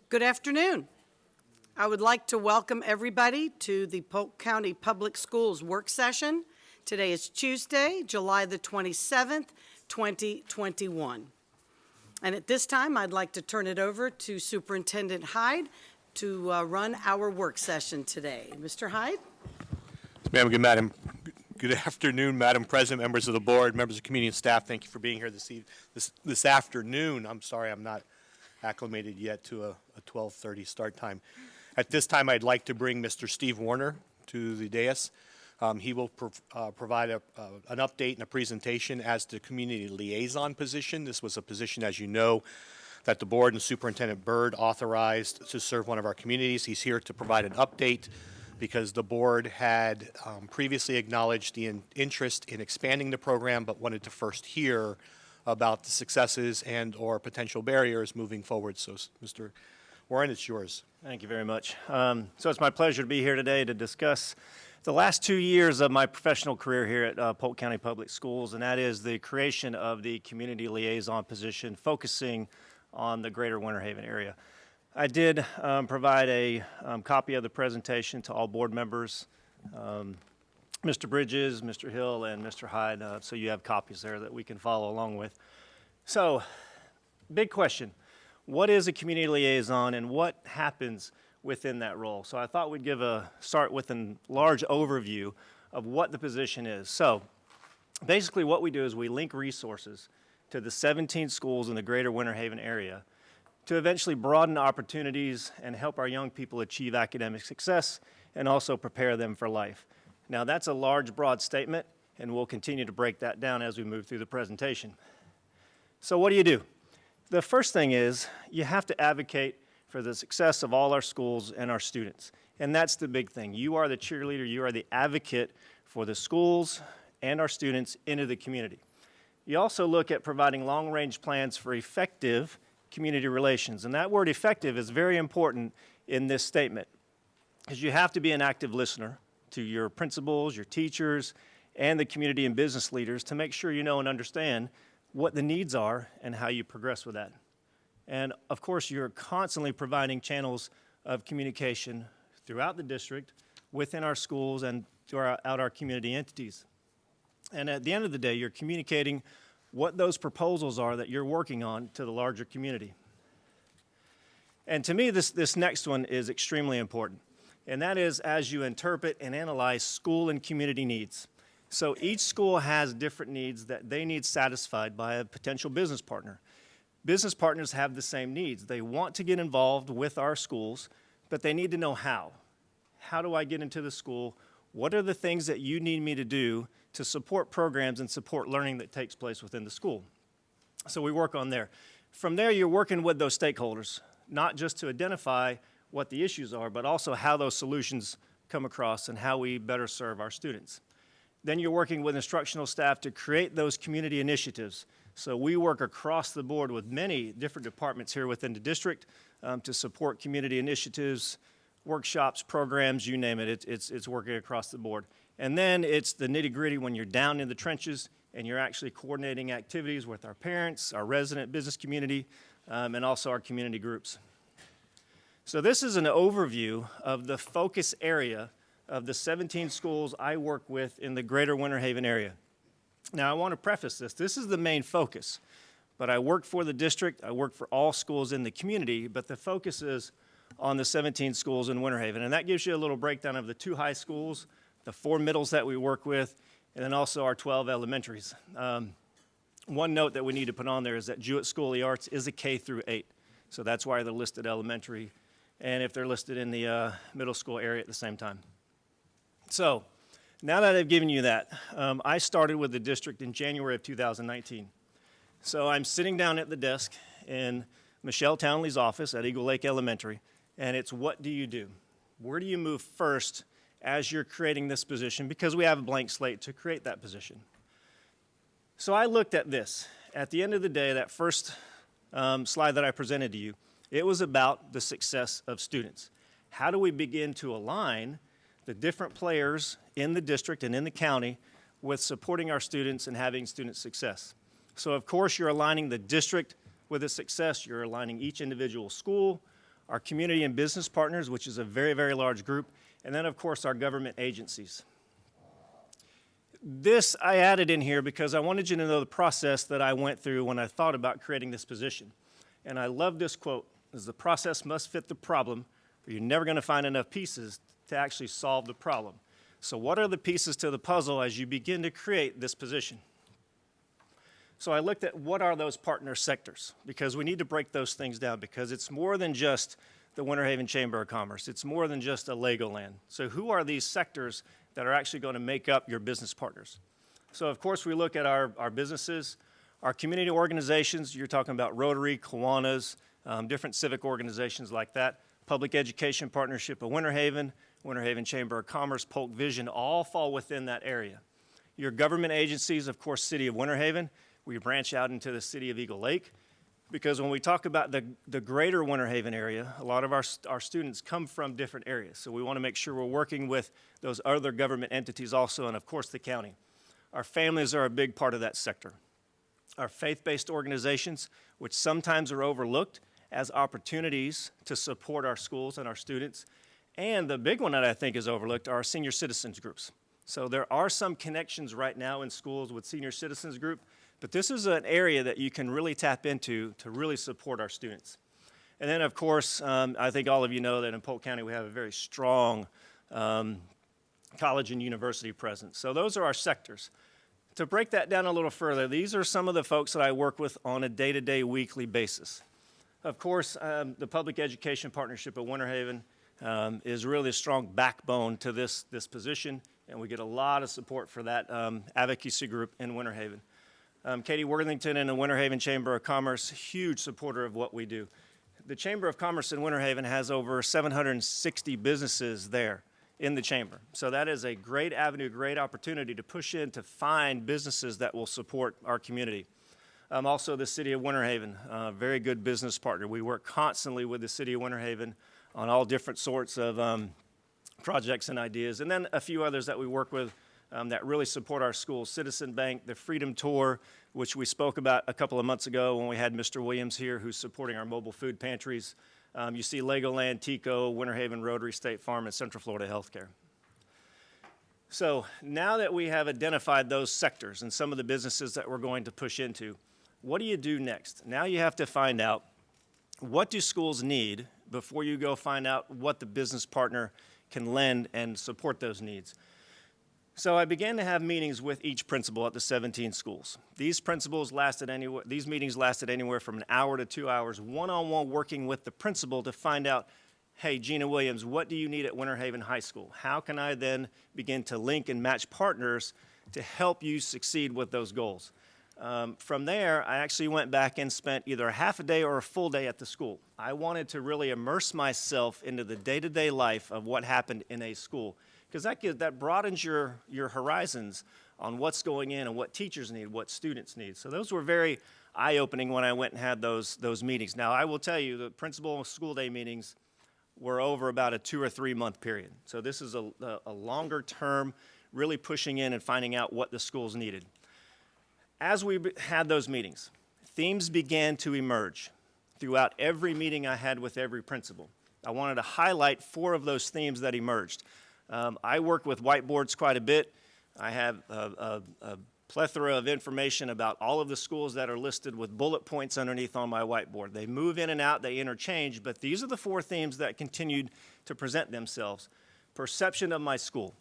Good afternoon. I would like to welcome everybody to the Polk County Public Schools work session. Today is Tuesday, July the 27th, 2021. And at this time, I'd like to turn it over to Superintendent Hyde to run our work session today. Mr. Hyde? Ma'am, good afternoon, Madam President, members of the board, members of the community and staff. Thank you for being here this afternoon. I'm sorry I'm not acclimated yet to a 12:30 start time. At this time, I'd like to bring Mr. Steve Warner to the dais. He will provide an update and a presentation as to community liaison position. This was a position, as you know, that the board and Superintendent Byrd authorized to serve one of our communities. He's here to provide an update because the board had previously acknowledged the interest in expanding the program, but wanted to first hear about the successes and or potential barriers moving forward. So, Mr. Warren, it's yours. Thank you very much. So it's my pleasure to be here today to discuss the last 2 years of my professional career here at Polk County Public Schools, and that is the creation of the community liaison position focusing on the greater Winter Haven area. I did provide a copy of the presentation to all board members, Mr. Bridges, Mr. Hill, and Mr. Hyde, so you have copies there that we can follow along with. So, big question. What is a community liaison and what happens within that role? So I thought we'd start with a large overview of what the position is. So basically what we do is we link resources to the 17 schools in the greater Winter Haven area to eventually broaden opportunities and help our young people achieve academic success and also prepare them for life. Now that's a large, broad statement, and we'll continue to break that down as we move through the presentation. So what do? The first thing is you have to advocate for the success of all our schools and our students. And that's the big thing. You are the cheerleader, you are the advocate for the schools and our students into the community. You also look at providing long-range plans for effective community relations. And that word effective is very important in this statement because you have to be an active listener to your principals, your teachers, and the community and business leaders to make sure you know and understand what the needs are and how you progress with that. And of course, you're constantly providing channels of communication throughout the district, within our schools, and throughout our community entities. And at the end of the day, you're communicating what those proposals are that you're working on to the larger community. And to me, this next one is extremely important. And that is as you interpret and analyze school and community needs. So each school has different needs that they need satisfied by a potential business partner. Business partners have the same needs. They want to get involved with our schools, but they need to know how. How do I get into the school? What are the things that you need me to do to support programs and support learning that takes place within the school? So we work on there. From there, you're working with those stakeholders, not just to identify what the issues are, but also how those solutions come across and how we better serve our students. Then you're working with instructional staff to create those community initiatives. So we work across the board with many different departments here within the district to support community initiatives, workshops, programs, you name it. It's working across the board. And then it's the nitty-gritty when you're down in the trenches and you're actually coordinating activities with our parents, our resident business community, and also our community groups. So this is an overview of the focus area of the 17 schools I work with in the greater Winter Haven area. Now I want to preface this. This is the main focus, but I work for the district, I work for all schools in the community, but the focus is on the 17 schools in Winter Haven. And that gives you a little breakdown of the 2 high schools, the 4 middles that we work with, and then also our 12 elementaries. One note that we need to put on there is that Jewett School of the Arts is a K through 8. So that's why they're listed elementary, and if they're listed in the middle school area at the same time. So, now that I've given you that, I started with the district in January of 2019. So I'm sitting down at the desk in Michelle Townley's office at Eagle Lake Elementary, and it's what do you do? Where do you move first as you're creating this position? Because we have a blank slate to create that position. So I looked at this. At the end of the day, that first slide that I presented to you, it was about the success of students. How do we begin to align the different players in the district and in the county with supporting our students and having student success? So of course you're aligning the district with its success, you're aligning each individual school, our community and business partners, which is a very, very large group, and then, of course, our government agencies. This I added in here because I wanted you to know the process that I went through when I thought about creating this position. And I love this quote, is the process must fit the problem, or you're never going to find enough pieces to actually solve the problem. So what are the pieces to the puzzle as you begin to create this position? So I looked at what are those partner sectors, because we need to break those things down, because it's more than just the Winter Haven Chamber of Commerce. It's more than just a Legoland. So who are these sectors that are actually going to make up your business partners? So of course we look at our businesses, our community organizations. You're talking about Rotary, Kiwanis, different civic organizations like that. Public Education Partnership of Winter Haven Chamber of Commerce, Polk Vision, all fall within that area. Your government agencies, of course, City of Winter Haven. We branch out into the City of Eagle Lake, because when we talk about the greater Winter Haven area, a lot of our students come from different areas. So we want to make sure we're working with those other government entities also, and of course the county. Our families are a big part of that sector. Our faith-based organizations, which sometimes are overlooked as opportunities to support our schools and our students. And the big one that I think is overlooked are our senior citizens groups. So there are some connections right now in schools with senior citizens group, but this is an area that you can really tap into to really support our students. And then, of course, I think all of you know that in Polk County we have a very strong college and university presence. So those are our sectors. To break that down a little further, these are some of the folks that I work with on a day-to-day, weekly basis. Of course, the Public Education Partnership of Winter Haven is really a strong backbone to this position, and we get a lot of support for that advocacy group in Winter Haven. Katie Worthington and the Winter Haven Chamber of Commerce, huge supporter of what we do. The Chamber of Commerce in Winter Haven has over 760 businesses there in the chamber. So that is a great avenue, great opportunity to push in to find businesses that will support our community. Also the City of Winter Haven, very good business partner. We work constantly with the City of Winter Haven on all different sorts of projects and ideas. And then a few others that we work with that really support our schools. Citizen Bank, the Freedom Tour, which we spoke about a couple of months ago when we had Mr. Williams here, who's supporting our mobile food pantries. You see Legoland, Tico, Winter Haven, Rotary, State Farm, and Central Florida Healthcare. So now that we have identified those sectors and some of the businesses that we're going to push into, what do you do next? Now you have to find out, what do schools need before you go find out what the business partner can lend and support those needs. So I began to have meetings with each principal at the 17 schools. These meetings lasted anywhere from an hour to 2 hours, one-on-one working with the principal to find out, hey, Gina Williams, what do you need at Winter Haven High School? How can I then begin to link and match partners to help you succeed with those goals? From there, I actually went back and spent either a half a day or a full day at the school. I wanted to really immerse myself into the day-to-day life of what happened in a school, because that broadens your horizons on what's going in and what teachers need, what students need. So those were very eye-opening when I went and had those meetings. Now, I will tell you, the principal school day meetings were over about a 2 or 3 month period. So this is a longer term, really pushing in and finding out what the schools needed. As we had those meetings, themes began to emerge throughout every meeting I had with every principal. I wanted to highlight 4 of those themes that emerged. I work with whiteboards quite a bit. I have a plethora of information about all of the schools that are listed with bullet points underneath on my whiteboard. They move in and out, they interchange, but these are the 4 themes that continued to present themselves. Perception of my school.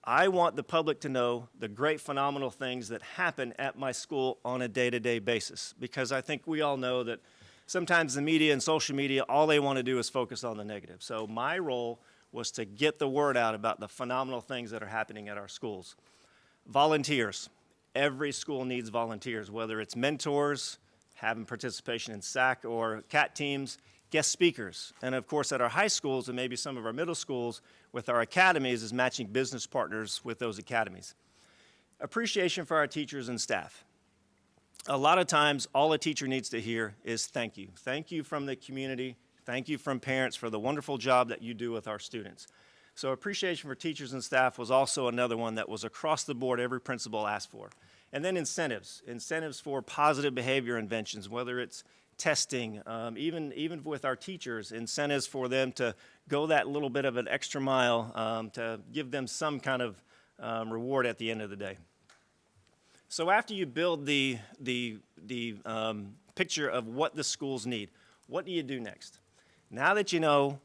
I want the public to know the great, phenomenal things that happen at my school on a day-to-day basis, because I think we all know that sometimes the media and social media, all they want to do is focus on the negative. So my role was to get the word out about the phenomenal things that are happening at our schools. Volunteers. Every school needs volunteers, whether it's mentors, having participation in SAC or CAT teams, guest speakers. And of course, at our high schools and maybe some of our middle schools, with our academies, is matching business partners with those academies. Appreciation for our teachers and staff. A lot of times, all a teacher needs to hear is thank you. Thank you from the community. Thank you from parents for the wonderful job that you do with our students. So appreciation for teachers and staff was also another one that was across the board, every principal asked for. And then incentives for positive behavior interventions, whether it's testing, even with our teachers, incentives for them to go that little bit of an extra mile to give them some kind of reward at the end of the day. So after you build the picture of what the schools need, what do you do next? Now that you know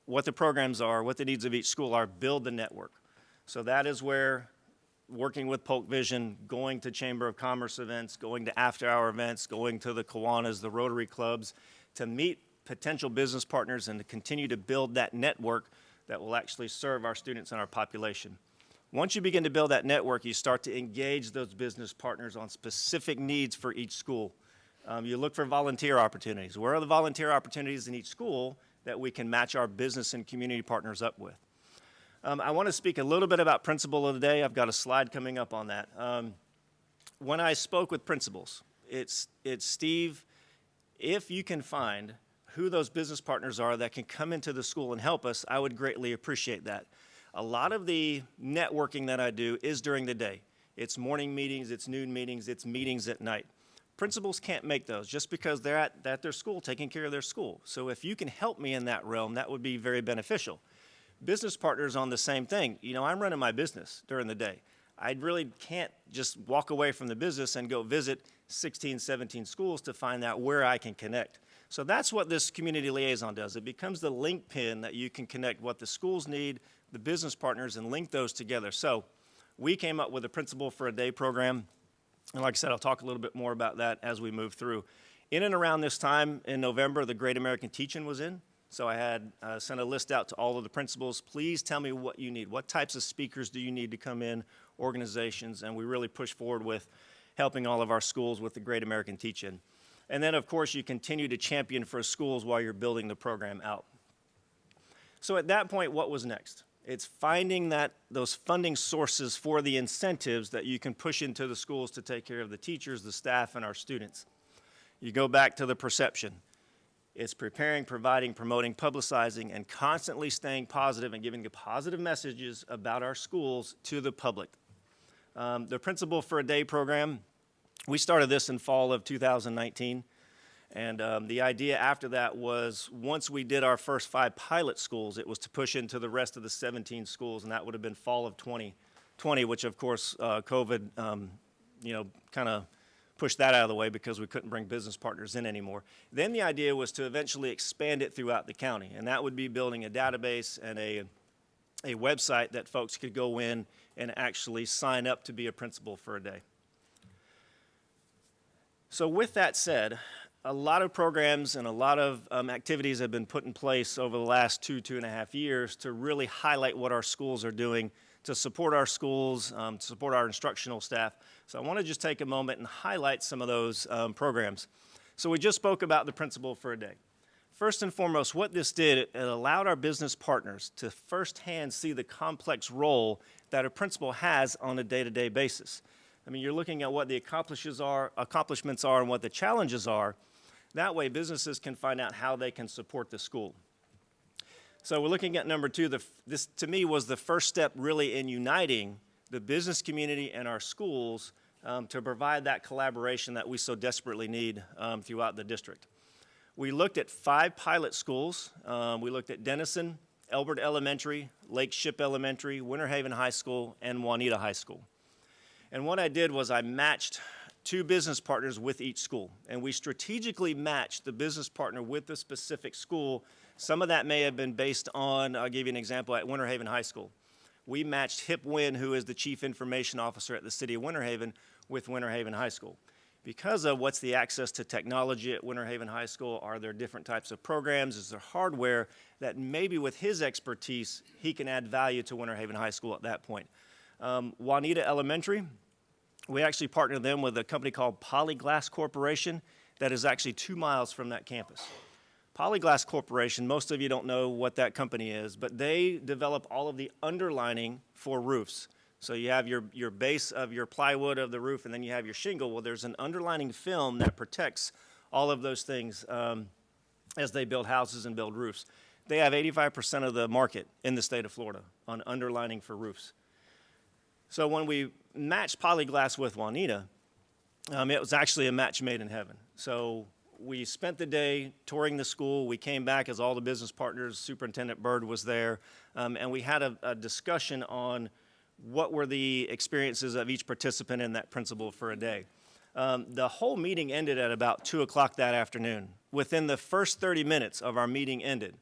what the programs are, what the needs of each school are, build the network. So that is where working with Polk Vision, going to Chamber of Commerce events, going to after-hour events, going to the Kiwanis, the Rotary Clubs, to meet potential business partners and to continue to build that network that will actually serve our students and our population. Once you begin to build that network, you start to engage those business partners on specific needs for each school. You look for volunteer opportunities. Where are the volunteer opportunities in each school that we can match our business and community partners up with? I want to speak a little bit about principal of the day. I've got a slide coming up on that. When I spoke with principals, it's Steve, if you can find who those business partners are that can come into the school and help us, I would greatly appreciate that. A lot of the networking that I do is during the day. It's morning meetings, it's noon meetings, it's meetings at night. Principals can't make those just because they're at their school taking care of their school. So if you can help me in that realm, that would be very beneficial. Business partners on the same thing. You know, I'm running my business during the day. I really can't just walk away from the business and go visit 16, 17 schools to find out where I can connect. So that's what this community liaison does. It becomes the link pin that you can connect what the schools need, the business partners, and link those together. So we came up with a Principal for a Day program. And like I said, I'll talk a little bit more about that as we move through. In and around this time in November, the Great American Teach-In was in. So I had sent a list out to all of the principals. Please tell me what you need. What types of speakers do you need to come in, organizations? And we really push forward with helping all of our schools with the Great American Teach-In. And then, of course, you continue to champion for schools while you're building the program out. So at that point, what was next? It's finding those funding sources for the incentives that you can push into the schools to take care of the teachers, the staff, and our students. You go back to the perception. It's preparing, providing, promoting, publicizing, and constantly staying positive and giving the positive messages about our schools to the public. The Principal for a Day program, we started this in fall of 2019. And the idea after that was once we did our first 5 pilot schools, it was to push into the rest of the 17 schools, and that would have been fall of 2020, which of course COVID, kind of pushed that out of the way because we couldn't bring business partners in anymore. Then the idea was to eventually expand it throughout the county, and that would be building a database and a website that folks could go in and actually sign up to be a Principal for a Day. So with that said, a lot of programs and a lot of activities have been put in place over the last 2.5 years to really highlight what our schools are doing to support our schools, to support our instructional staff. So I want to just take a moment and highlight some of those programs. So we just spoke about the Principal for a Day. First and foremost, what this did, it allowed our business partners to firsthand see the complex role that a principal has on a day-to-day basis. I mean, you're looking at what the accomplishments are and what the challenges are. That way, businesses can find out how they can support the school. So we're looking at number 2. This, to me, was the first step really in uniting the business community and our schools to provide that collaboration that we so desperately need throughout the district. We looked at 5 pilot schools. We looked at Denison, Elbert Elementary, Lake Ship Elementary, Winter Haven High School, and Juanita High School. And what I did was I matched 2 business partners with each school. And we strategically matched the business partner with the specific school. Some of that may have been based on, I'll give you an example, at Winter Haven High School. We matched Hip Wynn, who is the Chief Information Officer at the City of Winter Haven, with Winter Haven High School. Because of what's the access to technology at Winter Haven High School, are there different types of programs, is there hardware that maybe with his expertise, he can add value to Winter Haven High School at that point. Juanita Elementary, we actually partnered them with a company called Polyglass Corporation that is actually 2 miles from that campus. Polyglass Corporation, most of you don't know what that company is, but they develop all of the underlining for roofs. So you have your base of your plywood of the roof, and then you have your shingle. Well, there's an underlining film that protects all of those things as they build houses and build roofs. They have 85% of the market in the state of Florida on underlining for roofs. So when we matched Polyglass with Juanita, it was actually a match made in heaven. So we spent the day touring the school. We came back as all the business partners. Superintendent Byrd was there, and we had a discussion on what were the experiences of each participant in that principal for a day. The whole meeting ended at about 2 o'clock that afternoon. Within the first 30 minutes of our meeting ended,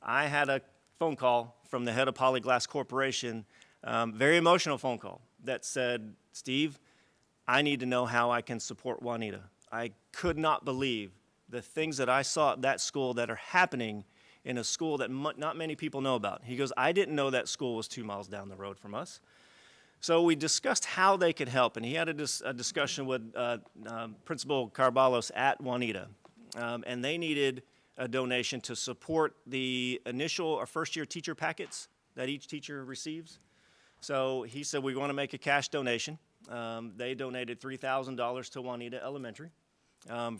I had a phone call from the head of Polyglass Corporation, very emotional phone call, that said, Steve, I need to know how I can support Juanita. I could not believe the things that I saw at that school that are happening in a school that not many people know about. He goes, I didn't know that school was 2 miles down the road from us. So we discussed how they could help, and he had a discussion with Principal Carballos at Juanita, and they needed a donation to support the initial or first-year teacher packets that each teacher receives. So he said, we want to make a cash donation. They donated $3,000 to Juanita Elementary.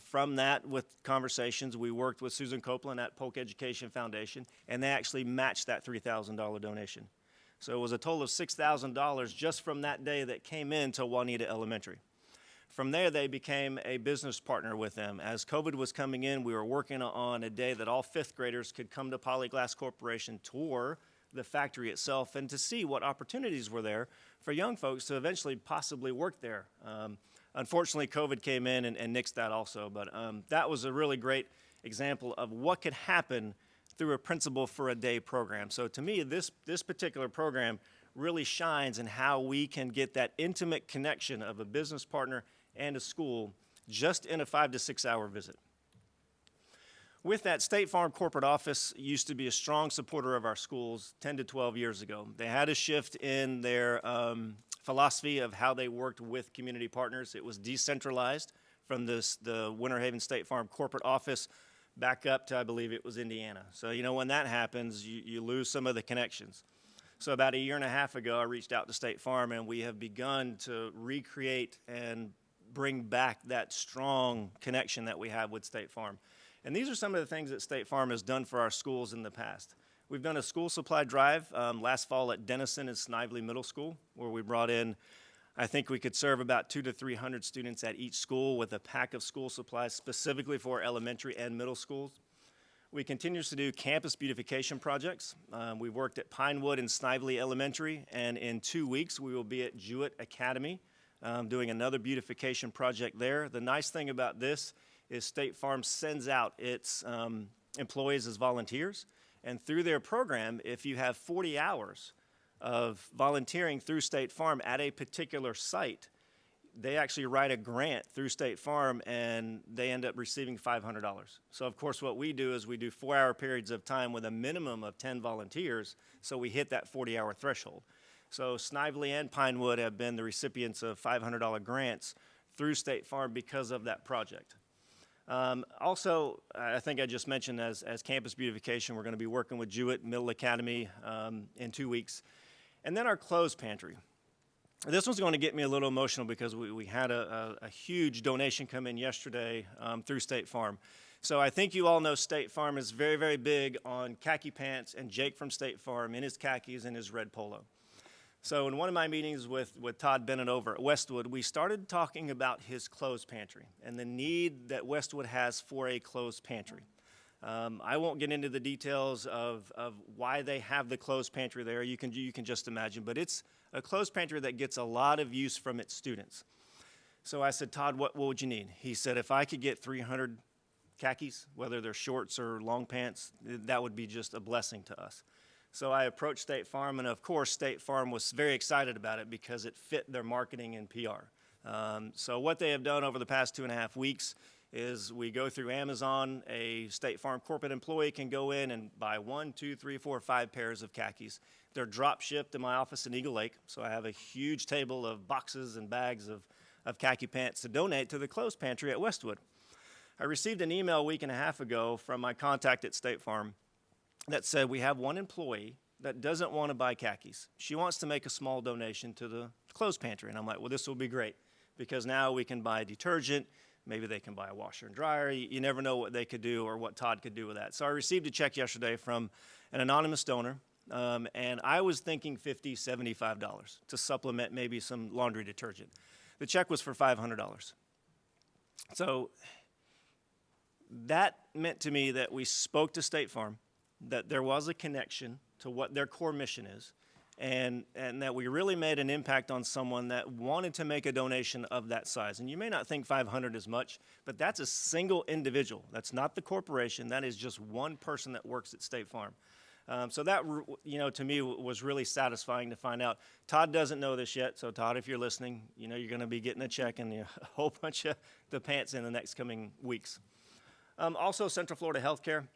From that, with conversations, we worked with Susan Copeland at Polk Education Foundation, and they actually matched that $3,000 donation. So it was a total of $6,000 just from that day that came in to Juanita Elementary. From there, they became a business partner with them. As COVID was coming in, we were working on a day that all fifth graders could come to Polyglass Corporation, tour the factory itself, and to see what opportunities were there for young folks to eventually possibly work there. Unfortunately, COVID came in and nixed that also, but that was a really great example of what could happen through a Principal for a Day program. So to me, this particular program really shines in how we can get that intimate connection of a business partner and a school just in a 5 to 6 hour visit. With that, State Farm corporate office used to be a strong supporter of our schools 10 to 12 years ago. They had a shift in their philosophy of how they worked with community partners. It was decentralized from the Winter Haven State Farm corporate office back up to, I believe it was Indiana. So, you know, when that happens, you lose some of the connections. So about a year and a half ago, I reached out to State Farm, and we have begun to recreate and bring back that strong connection that we have with State Farm. And these are some of the things that State Farm has done for our schools in the past. We've done a school supply drive last fall at Denison and Snively Middle School, where we brought in, I think we could serve about 200 to 300 students at each school with a pack of school supplies specifically for elementary and middle schools. We continue to do campus beautification projects. We've worked at Pinewood and Snively Elementary, and in 2 weeks we will be at Jewett Academy doing another beautification project there. The nice thing about this is State Farm sends out its employees as volunteers, and through their program, if you have 40 hours of volunteering through State Farm at a particular site, they actually write a grant through State Farm, and they end up receiving $500. So, of course, what we do is we do 4-hour periods of time with a minimum of 10 volunteers, so we hit that 40-hour threshold. So Snively and Pinewood have been the recipients of $500 grants through State Farm because of that project. Also, I think I just mentioned as campus beautification, we're going to be working with Jewett Middle Academy in 2 weeks. And then our clothes pantry. This one's going to get me a little emotional because we had a huge donation come in yesterday through State Farm. So I think you all know State Farm is very, very big on khaki pants, and Jake from State Farm in his khakis and his red polo. So in one of my meetings with Todd Bennett over at Westwood, we started talking about his clothes pantry and the need that Westwood has for a clothes pantry. I won't get into the details of why they have the clothes pantry there. You can just imagine, but it's a clothes pantry that gets a lot of use from its students. So I said, Todd, what would you need? He said, if I could get 300 khakis, whether they're shorts or long pants, that would be just a blessing to us. So I approached State Farm, and of course, State Farm was very excited about it because it fit their marketing and PR. So what they have done over the past 2.5 weeks is we go through Amazon. A State Farm corporate employee can go in and buy 1, 2, 3, 4, 5 pairs of khakis. They're drop shipped in my office in Eagle Lake, so I have a huge table of boxes and bags of khaki pants to donate to the clothes pantry at Westwood. I received an email a week and a half ago from my contact at State Farm that said we have one employee that doesn't want to buy khakis. She wants to make a small donation to the clothes pantry. And I'm like, well, this will be great because now we can buy detergent. Maybe they can buy a washer and dryer. You never know what they could do or what Todd could do with that. So I received a check yesterday from an anonymous donor, and I was thinking $50, $75 to supplement maybe some laundry detergent. The check was for $500. So that meant to me that we spoke to State Farm, that there was a connection to what their core mission is, and that we really made an impact on someone that wanted to make a donation of that size. And you may not think 500 is much, but that's a single individual. That's not the corporation. That is just one person that works at State Farm. So that, to me, was really satisfying to find out. Todd doesn't know this yet, so Todd, if you're listening, you're going to be getting a check and a whole bunch of the pants in the next coming weeks. Also, Central Florida Healthcare.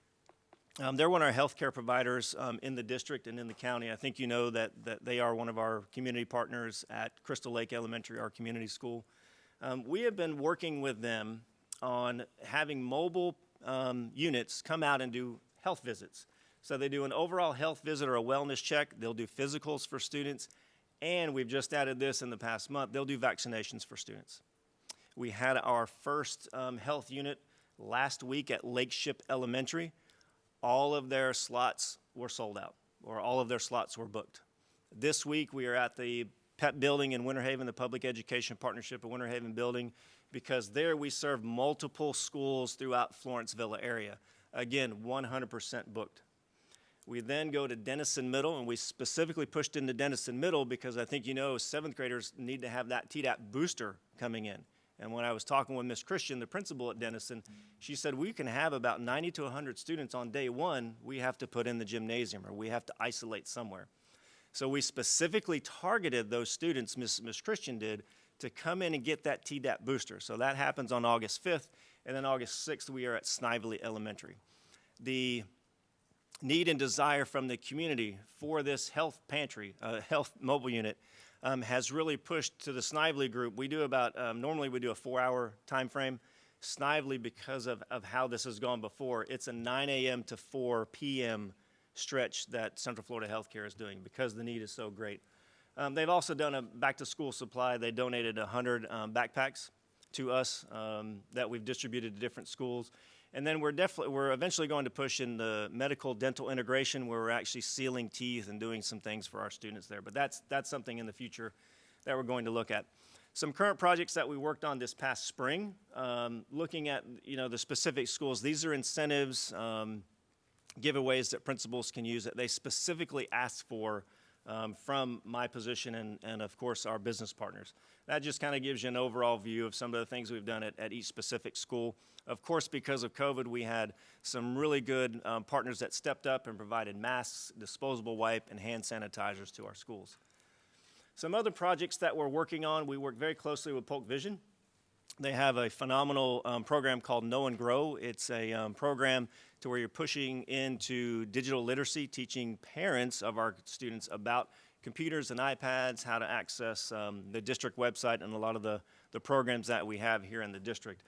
They're one of our healthcare providers in the district and in the county. I think you know that they are one of our community partners at Crystal Lake Elementary, our community school. We have been working with them on having mobile units come out and do health visits. So they do an overall health visit or a wellness check. They'll do physicals for students. And we've just added this in the past month. They'll do vaccinations for students. We had our first health unit last week at Lakeship Elementary. All of their slots were sold out, or all of their slots were booked. This week, we are at the PEP building in Winter Haven, the Public Education Partnership of Winter Haven building, because there we serve multiple schools throughout Florence Villa area. Again, 100% booked. We then go to Denison Middle, and we specifically pushed into Denison Middle because I think seventh graders need to have that TDAP booster coming in. And when I was talking with Ms. Christian, the principal at Denison, she said we can have about 90 to 100 students on day one. We have to put in the gymnasium, or we have to isolate somewhere. So we specifically targeted those students, Ms. Christian did, to come in and get that TDAP booster. So that happens on August 5th, and then August 6th we are at Snively Elementary. The need and desire from the community for this health pantry, health mobile unit, has really pushed to the Snively group. We do about, normally we do a 4-hour time frame. Snively, because of how this has gone before, it's a 9 a.m. to 4 p.m. stretch that Central Florida Healthcare is doing because the need is so great. They've also done a back-to-school supply. They donated 100 backpacks to us that we've distributed to different schools. And then we're eventually going to push in the medical dental integration where we're actually sealing teeth and doing some things for our students there. But that's something in the future that we're going to look at. Some current projects that we worked on this past spring, looking at the specific schools. These are incentives, giveaways that principals can use that they specifically ask for from my position and of course our business partners. That just kind of gives you an overall view of some of the things we've done at each specific school. Of course, because of COVID, we had some really good partners that stepped up and provided masks, disposable wipe, and hand sanitizers to our schools. Some other projects that we're working on, we work very closely with Polk Vision. They have a phenomenal program called Know and Grow. It's a program to where you're pushing into digital literacy, teaching parents of our students about computers and iPads, how to access the district website and a lot of the programs that we have here in the district.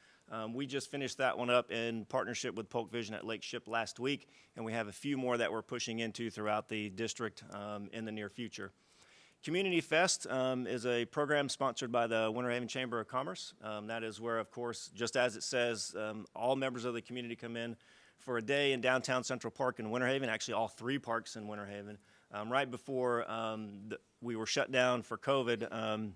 We just finished that one up in partnership with Polk Vision at Lakeship last week, and we have a few more that we're pushing into throughout the district in the near future. Community Fest is a program sponsored by the Winter Haven Chamber of Commerce. That is where, of course, just as it says, all members of the community come in for a day in downtown Central Park in Winter Haven, actually all 3 parks in Winter Haven. Right before we were shut down for COVID a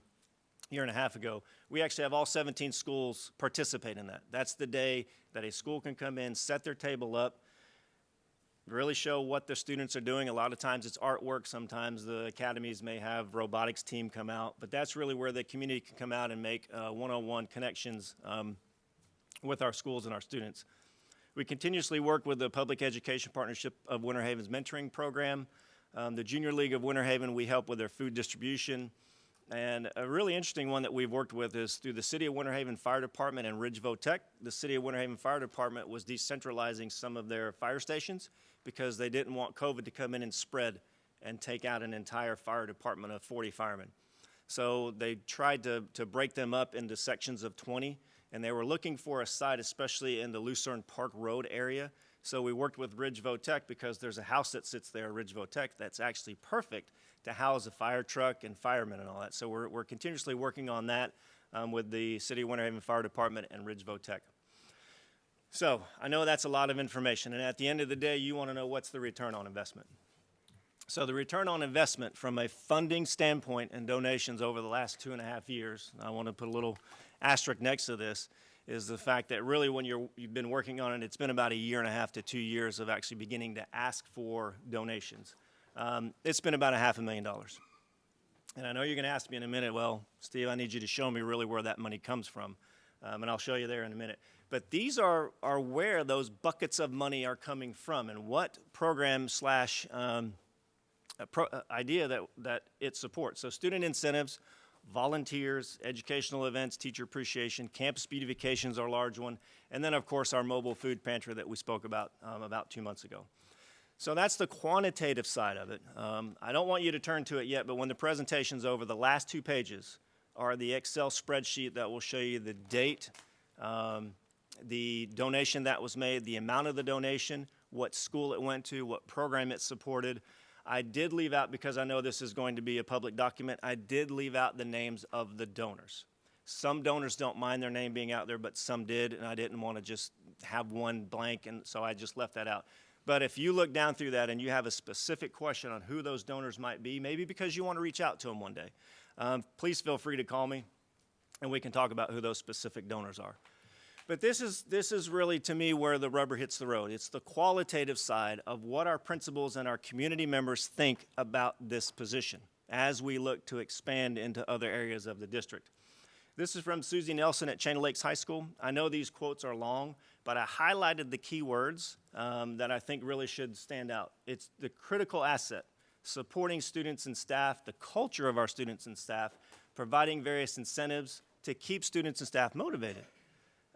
year and a half ago, we actually have all 17 schools participate in that. That's the day that a school can come in, set their table up, really show what the students are doing. A lot of times it's artwork. Sometimes the academies may have robotics team come out, but that's really where the community can come out and make one-on-one connections with our schools and our students. We continuously work with the Public Education Partnership of Winter Haven's mentoring program. The Junior League of Winter Haven, we help with their food distribution. And a really interesting one that we've worked with is through the City of Winter Haven Fire Department and Ridgeville Tech. The City of Winter Haven Fire Department was decentralizing some of their fire stations because they didn't want COVID to come in and spread and take out an entire fire department of 40 firemen. So they tried to break them up into sections of 20, and they were looking for a site, especially in the Lucerne Park Road area. So we worked with Ridgeville Tech because there's a house that sits there, Ridgeville Tech, that's actually perfect to house a fire truck and firemen and all that. So we're continuously working on that with the City of Winter Haven Fire Department and Ridgeville Tech. So I know that's a lot of information, and at the end of the day, you want to know what's the return on investment. So the return on investment from a funding standpoint and donations over the last 2.5 years, I want to put a little asterisk next to this, is the fact that really when you've been working on it, it's been about 1.5 to 2 years of actually beginning to ask for donations. It's been about $500,000. And I know you're going to ask me in a minute, well, Steve, I need you to show me really where that money comes from. And I'll show you there in a minute. But these are where those buckets of money are coming from and what program slash idea that it supports. So student incentives, volunteers, educational events, teacher appreciation, campus beautifications are a large one, and then of course our mobile food pantry that we spoke about 2 months ago. So that's the quantitative side of it. I don't want you to turn to it yet, but when the presentation's over, the last 2 pages are the Excel spreadsheet that will show you the date, the donation that was made, the amount of the donation, what school it went to, what program it supported. I did leave out, because I know this is going to be a public document, I did leave out the names of the donors. Some donors don't mind their name being out there, but some did, and I didn't want to just have one blank, and so I just left that out. But if you look down through that and you have a specific question on who those donors might be, maybe because you want to reach out to them one day, please feel free to call me, and we can talk about who those specific donors are. But this is really, to me, where the rubber hits the road. It's the qualitative side of what our principals and our community members think about this position as we look to expand into other areas of the district. This is from Susie Nelson at Chain Lakes High School. I know these quotes are long, but I highlighted the key words that I think really should stand out. It's the critical asset, supporting students and staff, the culture of our students and staff, providing various incentives to keep students and staff motivated.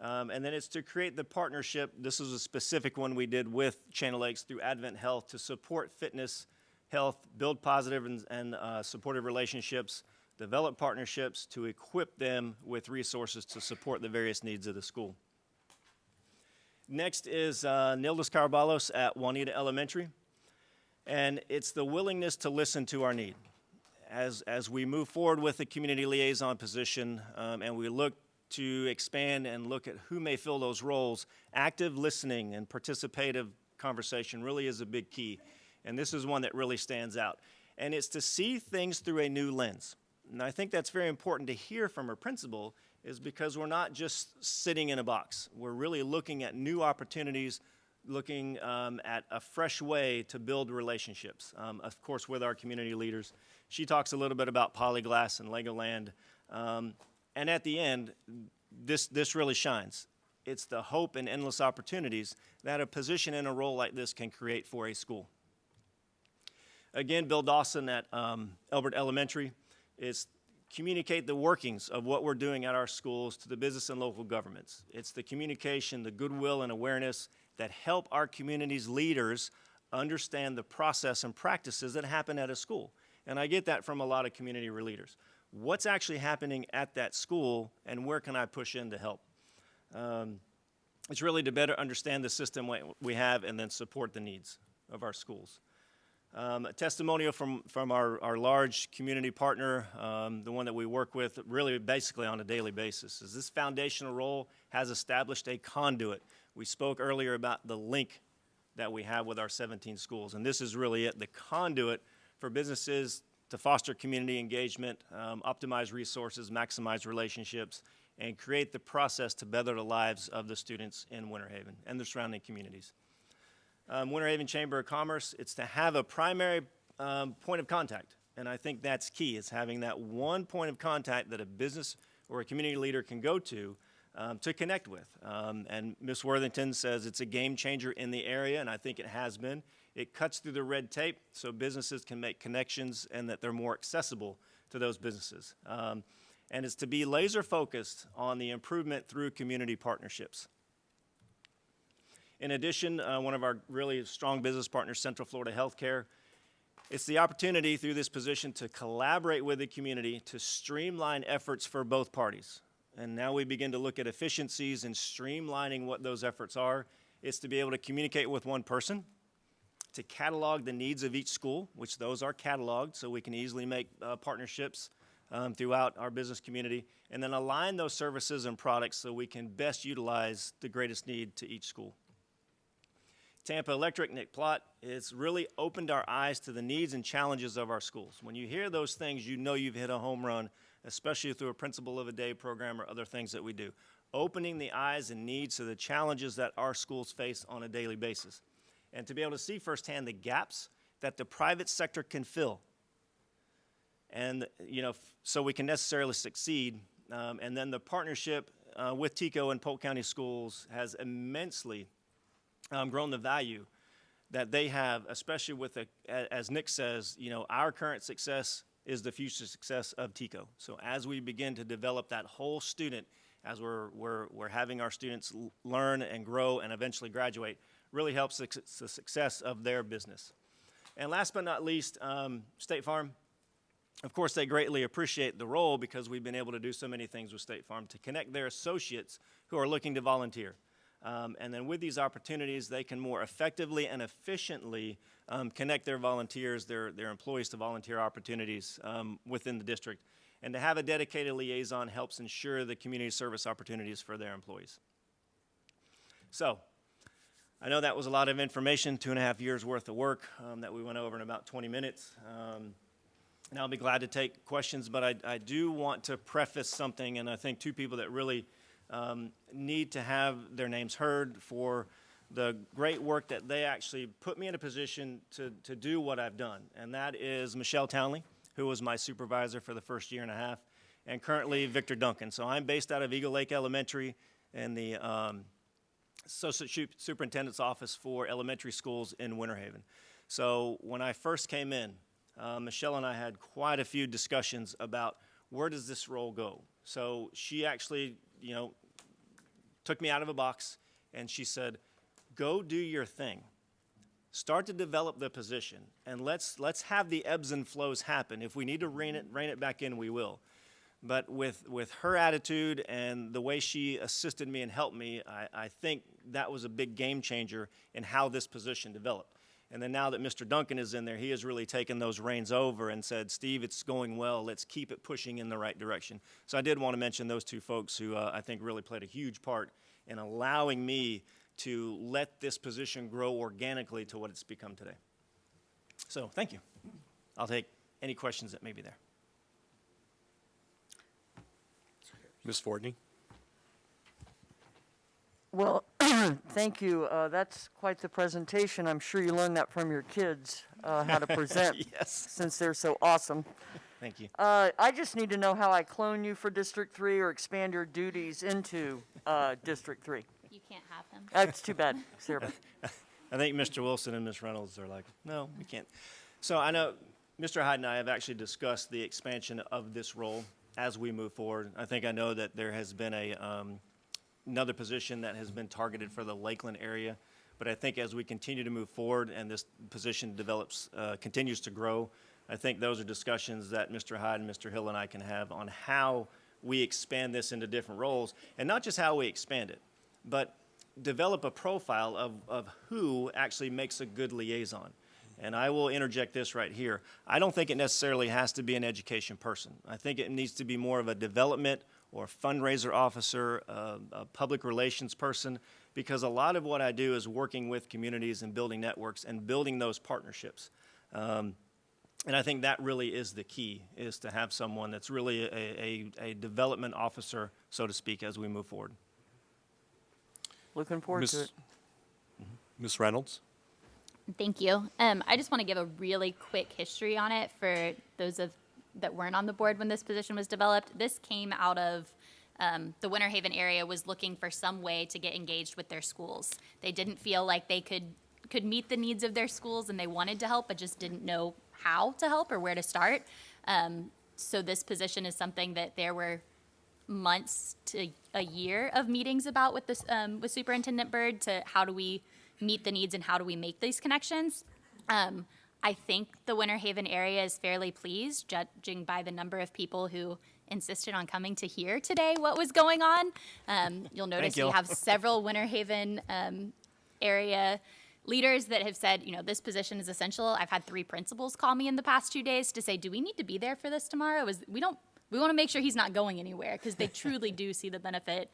And then it's to create the partnership. This is a specific one we did with Chain Lakes through Advent Health to support fitness, health, build positive and supportive relationships, develop partnerships to equip them with resources to support the various needs of the school. Next is Nildas Carabalos at Juanita Elementary. And it's the willingness to listen to our need. As we move forward with the community liaison position and we look to expand and look at who may fill those roles, active listening and participative conversation really is a big key. And this is one that really stands out. And it's to see things through a new lens. And I think that's very important to hear from a principal, is because we're not just sitting in a box. We're really looking at new opportunities, looking at a fresh way to build relationships, of course, with our community leaders. She talks a little bit about Polyglass and Legoland. And at the end, this really shines. It's the hope and endless opportunities that a position in a role like this can create for a school. Again, Bill Dawson at Elbert Elementary is communicate the workings of what we're doing at our schools to the business and local governments. It's the communication, the goodwill and awareness that help our community's leaders understand the process and practices that happen at a school. And I get that from a lot of community leaders. What's actually happening at that school, and where can I push in to help? It's really to better understand the system we have and then support the needs of our schools. A testimonial from our large community partner, the one that we work with really basically on a daily basis, is this foundational role has established a conduit. We spoke earlier about the link that we have with our 17 schools, and this is really it, the conduit for businesses to foster community engagement, optimize resources, maximize relationships, and create the process to better the lives of the students in Winter Haven and the surrounding communities. Winter Haven Chamber of Commerce, it's to have a primary point of contact, and I think that's key, is having that one point of contact that a business or a community leader can go to connect with. And Ms. Worthington says it's a game changer in the area, and I think it has been. It cuts through the red tape so businesses can make connections and that they're more accessible to those businesses. And it's to be laser focused on the improvement through community partnerships. In addition, one of our really strong business partners, Central Florida Healthcare, it's the opportunity through this position to collaborate with the community to streamline efforts for both parties. And now we begin to look at efficiencies and streamlining what those efforts are. It's to be able to communicate with one person, to catalog the needs of each school, which those are cataloged, so we can easily make partnerships throughout our business community, and then align those services and products so we can best utilize the greatest need to each school. Tampa Electric, Nick Plott, it's really opened our eyes to the needs and challenges of our schools. When you hear those things, you know you've hit a home run especially through a Principal of a Day program or other things that we do. Opening the eyes and needs to the challenges that our schools face on a daily basis. And to be able to see firsthand the gaps that the private sector can fill. And, so we can necessarily succeed. And then the partnership with TICO and Polk County Schools has immensely grown the value that they have, especially with, as Nick says, our current success is the future success of TICO. So as we begin to develop that whole student, as we're having our students learn and grow and eventually graduate, really helps the success of their business. And last but not least, State Farm. Of course, they greatly appreciate the role because we've been able to do so many things with State Farm to connect their associates who are looking to volunteer. And then with these opportunities, they can more effectively and efficiently connect their volunteers, their employees to volunteer opportunities within the district. And to have a dedicated liaison helps ensure the community service opportunities for their employees. So, I know that was a lot of information, 2.5 years worth of work that we went over in about 20 minutes. And I'll be glad to take questions, but I do want to preface something, and I think two people that really need to have their names heard for the great work that they actually put me in a position to do what I've done. And that is Michelle Townley, who was my supervisor for the first 1.5 years, and currently Victor Duncan. So I'm based out of Eagle Lake Elementary in the Associate Superintendent's Office for Elementary Schools in Winter Haven. So when I first came in, Michelle and I had quite a few discussions about where does this role go. So she actually, took me out of a box and she said, go do your thing. Start to develop the position and let's have the ebbs and flows happen. If we need to rein it back in, we will. But with her attitude and the way she assisted me and helped me, I think that was a big game changer in how this position developed. And then now that Mr. Duncan is in there, he has really taken those reins over and said, Steve, it's going well. Let's keep it pushing in the right direction. So I did want to mention those two folks who I think really played a huge part in allowing me to let this position grow organically to what it's become today. So thank you. I'll take any questions that may be there. Ms. Fortney? Well, thank you. That's quite the presentation. I'm sure you learned that from your kids, how to present, Yes. since they're so awesome. Thank you. I just need to know how I clone you for District 3 or expand your duties into District 3. You can't have him. That's too bad, Sarah. I think Mr. Wilson and Ms. Reynolds are like, no, we can't. So I know Mr. Hyde and I have actually discussed the expansion of this role as we move forward. I think I know that there has been another position that has been targeted for the Lakeland area. But I think as we continue to move forward and this position develops, continues to grow, I think those are discussions that Mr. Hyde and Mr. Hill and I can have on how we expand this into different roles. And not just how we expand it, but develop a profile of who actually makes a good liaison. And I will interject this right here. I don't think it necessarily has to be an education person. I think it needs to be more of a development or fundraiser officer, a public relations person, because a lot of what I do is working with communities and building networks and building those partnerships. And I think that really is the key, is to have someone that's really a development officer, so to speak, as we move forward. Looking forward to it. Ms. Reynolds? Thank you. I just want to give a really quick history on it for those that weren't on the board when this position was developed. This came out of the Winter Haven area was looking for some way to get engaged with their schools. They didn't feel like they could meet the needs of their schools, and they wanted to help, but just didn't know how to help or where to start. So this position is something that there were months to a year of meetings about with this with Superintendent Byrd to how do we meet the needs and how do we make these connections. I think the Winter Haven area is fairly pleased, judging by the number of people who insisted on coming to hear today what was going on. You'll notice we have several Winter Haven area leaders that have said, this position is essential. I've had 3 principals call me in the past 2 days to say, do we need to be there for this tomorrow? We want to make sure he's not going anywhere, because they truly do see the benefit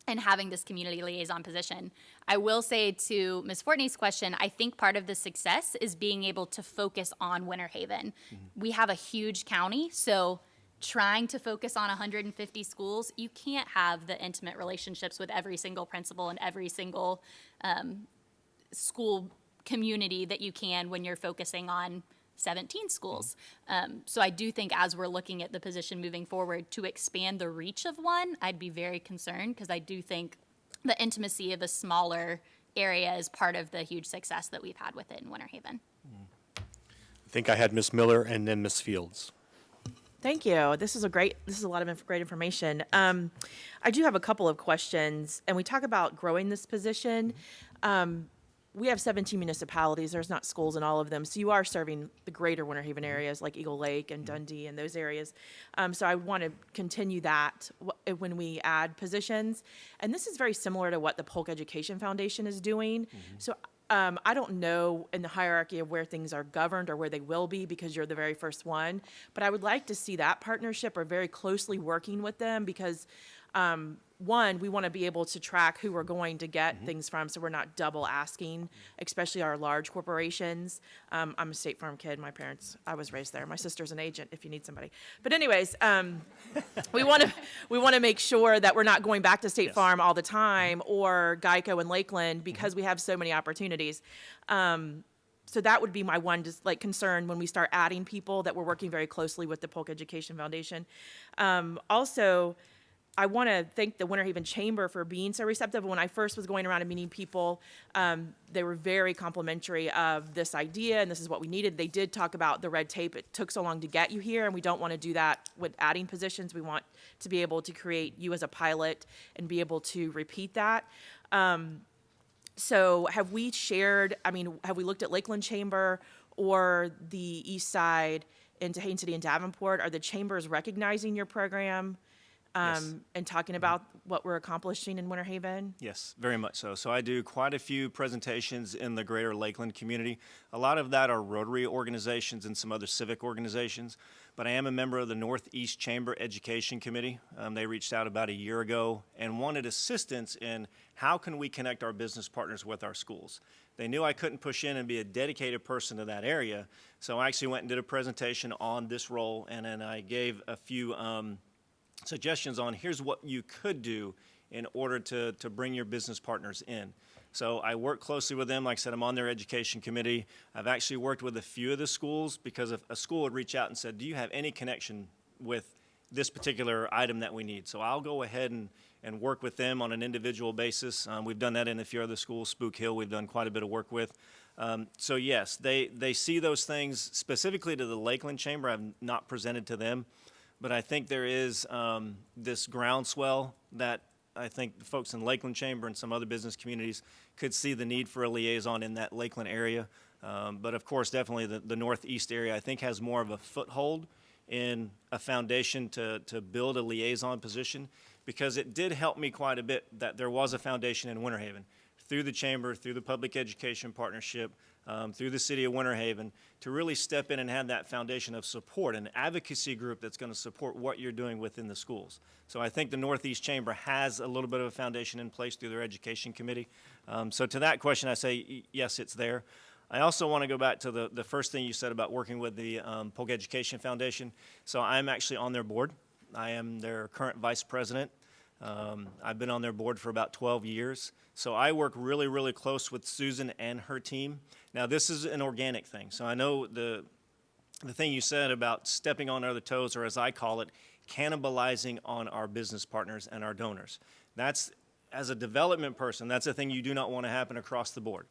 in having this community liaison position. I will say to Ms. Fortney's question, I think part of the success is being able to focus on Winter Haven. Mm-hmm. We have a huge county, so trying to focus on 150 schools, you can't have the intimate relationships with every single principal and every single school community that you can when you're focusing on 17 schools. So I do think as we're looking at the position moving forward to expand the reach of one, I'd be very concerned because I do think the intimacy of a smaller area is part of the huge success that we've had with it in Winter Haven. I think I had Ms. Miller and then Ms. Fields. Thank you. This is a lot of great information. I do have a couple of questions, and we talk about growing this position. We have 17 municipalities. There's not schools in all of them, so you are serving the greater Winter Haven areas like Eagle Lake and Dundee and those areas. So I want to continue that when we add positions. And this is very similar to what the Polk Education Foundation is doing. So I don't know in the hierarchy of where things are governed or where they will be because you're the very first one, but I would like to see that partnership or very closely working with them because one, we want to be able to track who we're going to get things from so we're not double asking, especially our large corporations. I'm a State Farm kid. I was raised there. My sister's an agent if you need somebody. But anyways, we want to make sure that we're not going back to State Farm all the time or Geico and Lakeland because we have so many opportunities. So that would be my one just like concern when we start adding people that we're working very closely with the Polk Education Foundation. Also, I want to thank the Winter Haven Chamber for being so receptive. When I first was going around and meeting people, they were very complimentary of this idea, and this is what we needed. They did talk about the red tape. It took so long to get you here, and we don't want to do that with adding positions. We want to be able to create you as a pilot and be able to repeat that. So have we looked at Lakeland Chamber or the East Side into Haines City and Davenport? Are the chambers recognizing your program? Yes. And talking about what we're accomplishing in Winter Haven? Yes, very much so. So I do quite a few presentations in the greater Lakeland community. A lot of that are Rotary organizations and some other civic organizations, but I am a member of the Northeast Chamber Education Committee. They reached out about a year ago and wanted assistance in how can we connect our business partners with our schools. They knew I couldn't push in and be a dedicated person to that area, so I actually went and did a presentation on this role, and then I gave a few suggestions on here's what you could do in order to bring your business partners in. So I work closely with them. Like I said, I'm on their education committee. I've actually worked with a few of the schools because if a school would reach out and said, do you have any connection with this particular item that we need? So I'll go ahead and work with them on an individual basis. We've done that in a few other schools. Spook Hill we've done quite a bit of work with. So yes, they see those things specifically to the Lakeland Chamber. I've not presented to them. But I think there is this groundswell that I think the folks in Lakeland Chamber and some other business communities could see the need for a liaison in that Lakeland area. But of course, definitely the Northeast area, I think, has more of a foothold in a foundation to build a liaison position because it did help me quite a bit that there was a foundation in Winter Haven through the Chamber, through the Public Education Partnership, through the City of Winter Haven, to really step in and have that foundation of support, an advocacy group that's going to support what you're doing within the schools. So I think the Northeast Chamber has a little bit of a foundation in place through their education committee. So to that question, I say, yes, it's there. I also want to go back to the first thing you said about working with the Polk Education Foundation. So I'm actually on their board. I am their current vice president. I've been on their board for about 12 years. So I work really, really close with Susan and her team. Now, this is an organic thing. So I know the thing you said about stepping on other toes, or as I call it, cannibalizing on our business partners and our donors. That's, as a development person, that's a thing you do not want to happen across the board.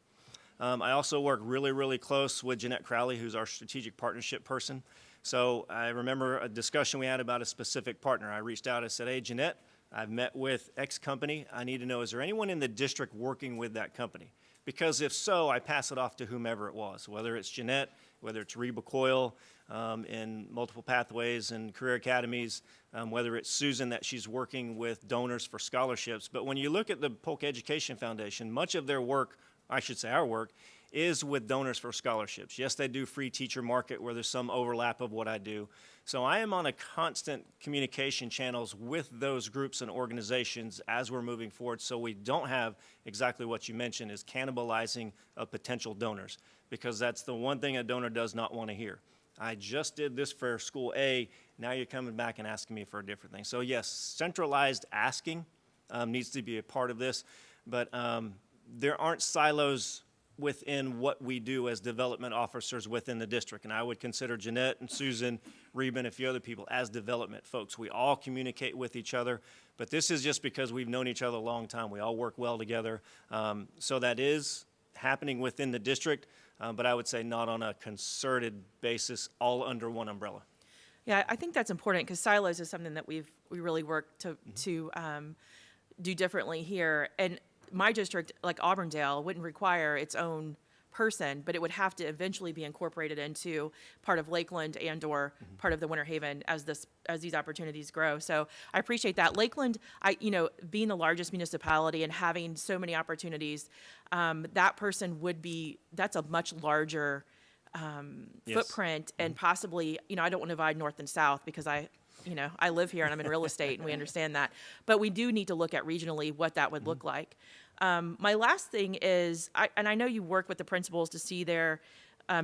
I also work really, really close with Jeanette Crowley, who's our strategic partnership person. So I remember a discussion we had about a specific partner. I reached out and said, hey, Jeanette, I've met with X company. I need to know, is there anyone in the district working with that company? Because if so, I pass it off to whomever it was, whether it's Jeanette, whether it's Reba Coyle in Multiple Pathways and Career Academies, whether it's Susan that she's working with donors for scholarships. But when you look at the Polk Education Foundation, much of their work, I should say our work, is with donors for scholarships. Yes, they do free teacher market where there's some overlap of what I do. So I am on a constant communication channels with those groups and organizations as we're moving forward so we don't have exactly what you mentioned is cannibalizing of potential donors, because that's the one thing a donor does not want to hear. I just did this for school A, now you're coming back and asking me for a different thing. So yes, centralized asking needs to be a part of this, but there aren't silos within what we do as development officers within the district. And I would consider Jeanette and Susan, Reba, and a few other people as development folks. We all communicate with each other, but this is just because we've known each other a long time. We all work well together. So that is happening within the district, but I would say not on a concerted basis, all under one umbrella. Yeah, I think that's important because silos is something that we really work to do differently here. And my district, like Auburndale, wouldn't require its own person, but it would have to eventually be incorporated into part of Lakeland and/or part of the Winter Haven as these opportunities grow. So I appreciate that. Lakeland, being the largest municipality and having so many opportunities, that person that's a much larger Yes. footprint, and possibly, I don't want to divide north and south because I live here and I'm in real estate and we understand that. But we do need to look at regionally what that would look like. My last thing is, I know you work with the principals to see their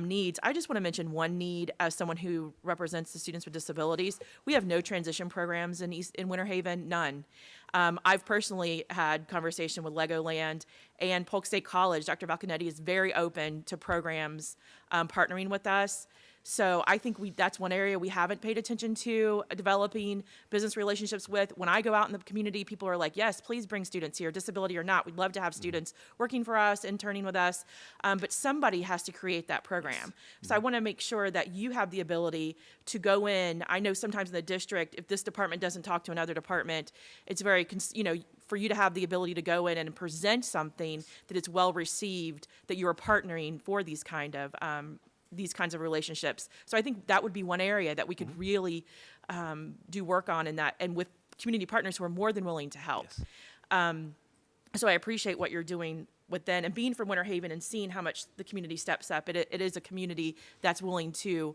needs. I just want to mention one need as someone who represents the students with disabilities. We have no transition programs in Winter Haven, none. I've personally had conversation with Legoland and Polk State College. Dr. Valcanetti is very open to programs partnering with us. So I think that's one area we haven't paid attention to, developing business relationships with. When I go out in the community, people are like, yes, please bring students here, disability or not. We'd love to have students working for us, interning with us. But somebody has to create that program. So I want to make sure that you have the ability to go in. I know sometimes in the district, if this department doesn't talk to another department, it's very, for you to have the ability to go in and present something that is well received, that you are partnering for these kinds of relationships. So I think that would be one area that we could really do work on in that, and with community partners who are more than willing to help. Yes. So I appreciate what you're doing with them, and being from Winter Haven and seeing how much the community steps up. It is a community that's willing to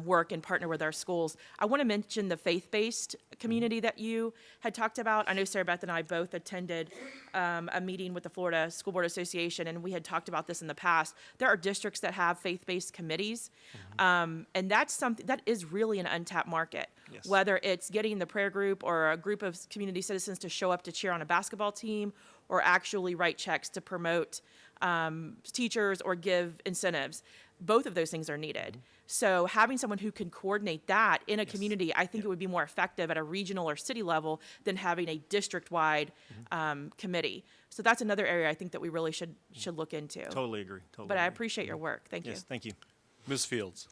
work and partner with our schools. I want to mention the faith-based community that you had talked about. I know Sarah Beth and I both attended a meeting with the Florida School Board Association, and we had talked about this in the past. There are districts that have faith-based committees, and that's something that is really an untapped market. Yes. Whether it's getting the prayer group or a group of community citizens to show up to cheer on a basketball team, or actually write checks to promote teachers or give incentives. Both of those things are needed. So having someone who can coordinate that in a community, I think it would be more effective at a regional or city level than having a district-wide committee. So that's another area I think that we really should look into. Totally agree. Totally But I agree. appreciate your work. Thank you. Yes, thank you. Ms. Fields.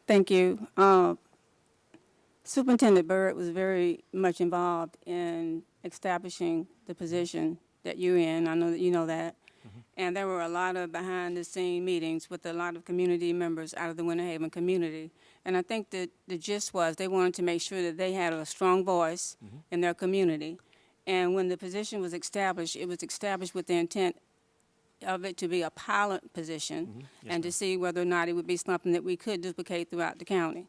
Thank you. Superintendent Byrd was very much involved in establishing the position that you're in. I know that you know that. And there were a lot of behind-the-scene meetings with a lot of community members out of the Winter Haven community. And I think that the gist was they wanted to make sure that they had a strong voice in their community. And when the position was established, it was established with the intent of it to be a pilot position Yes, and to see whether or not it would be something that we could duplicate throughout the county,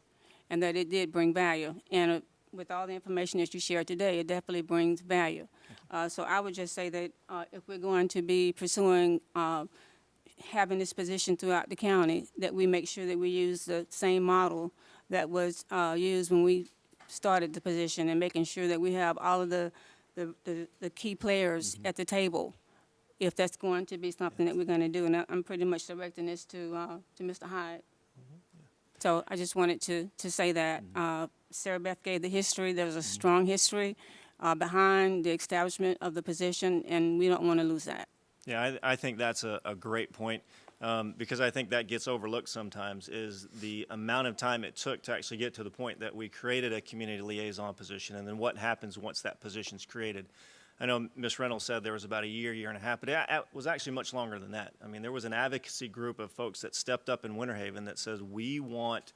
and that it did bring value. And with all the information that you shared today, it definitely brings value. So I would just say that if we're going to be pursuing having this position throughout the county, that we make sure that we use the same model that was used when we started the position, and making sure that we have all of the key players at the table, if that's going to be something that we're going to do. And I'm pretty much directing this to Mr. Hyde. So I just wanted to say that. Sarah Beth gave the history. There's a strong history behind the establishment of the position, and we don't want to lose that. Yeah, I think that's a great point, because I think that gets overlooked sometimes, is the amount of time it took to actually get to the point that we created a community liaison position, and then what happens once that position's created. I know Ms. Reynolds said there was about a year and a half, but it was actually much longer than that. I mean, there was an advocacy group of folks that stepped up in Winter Haven that says, we want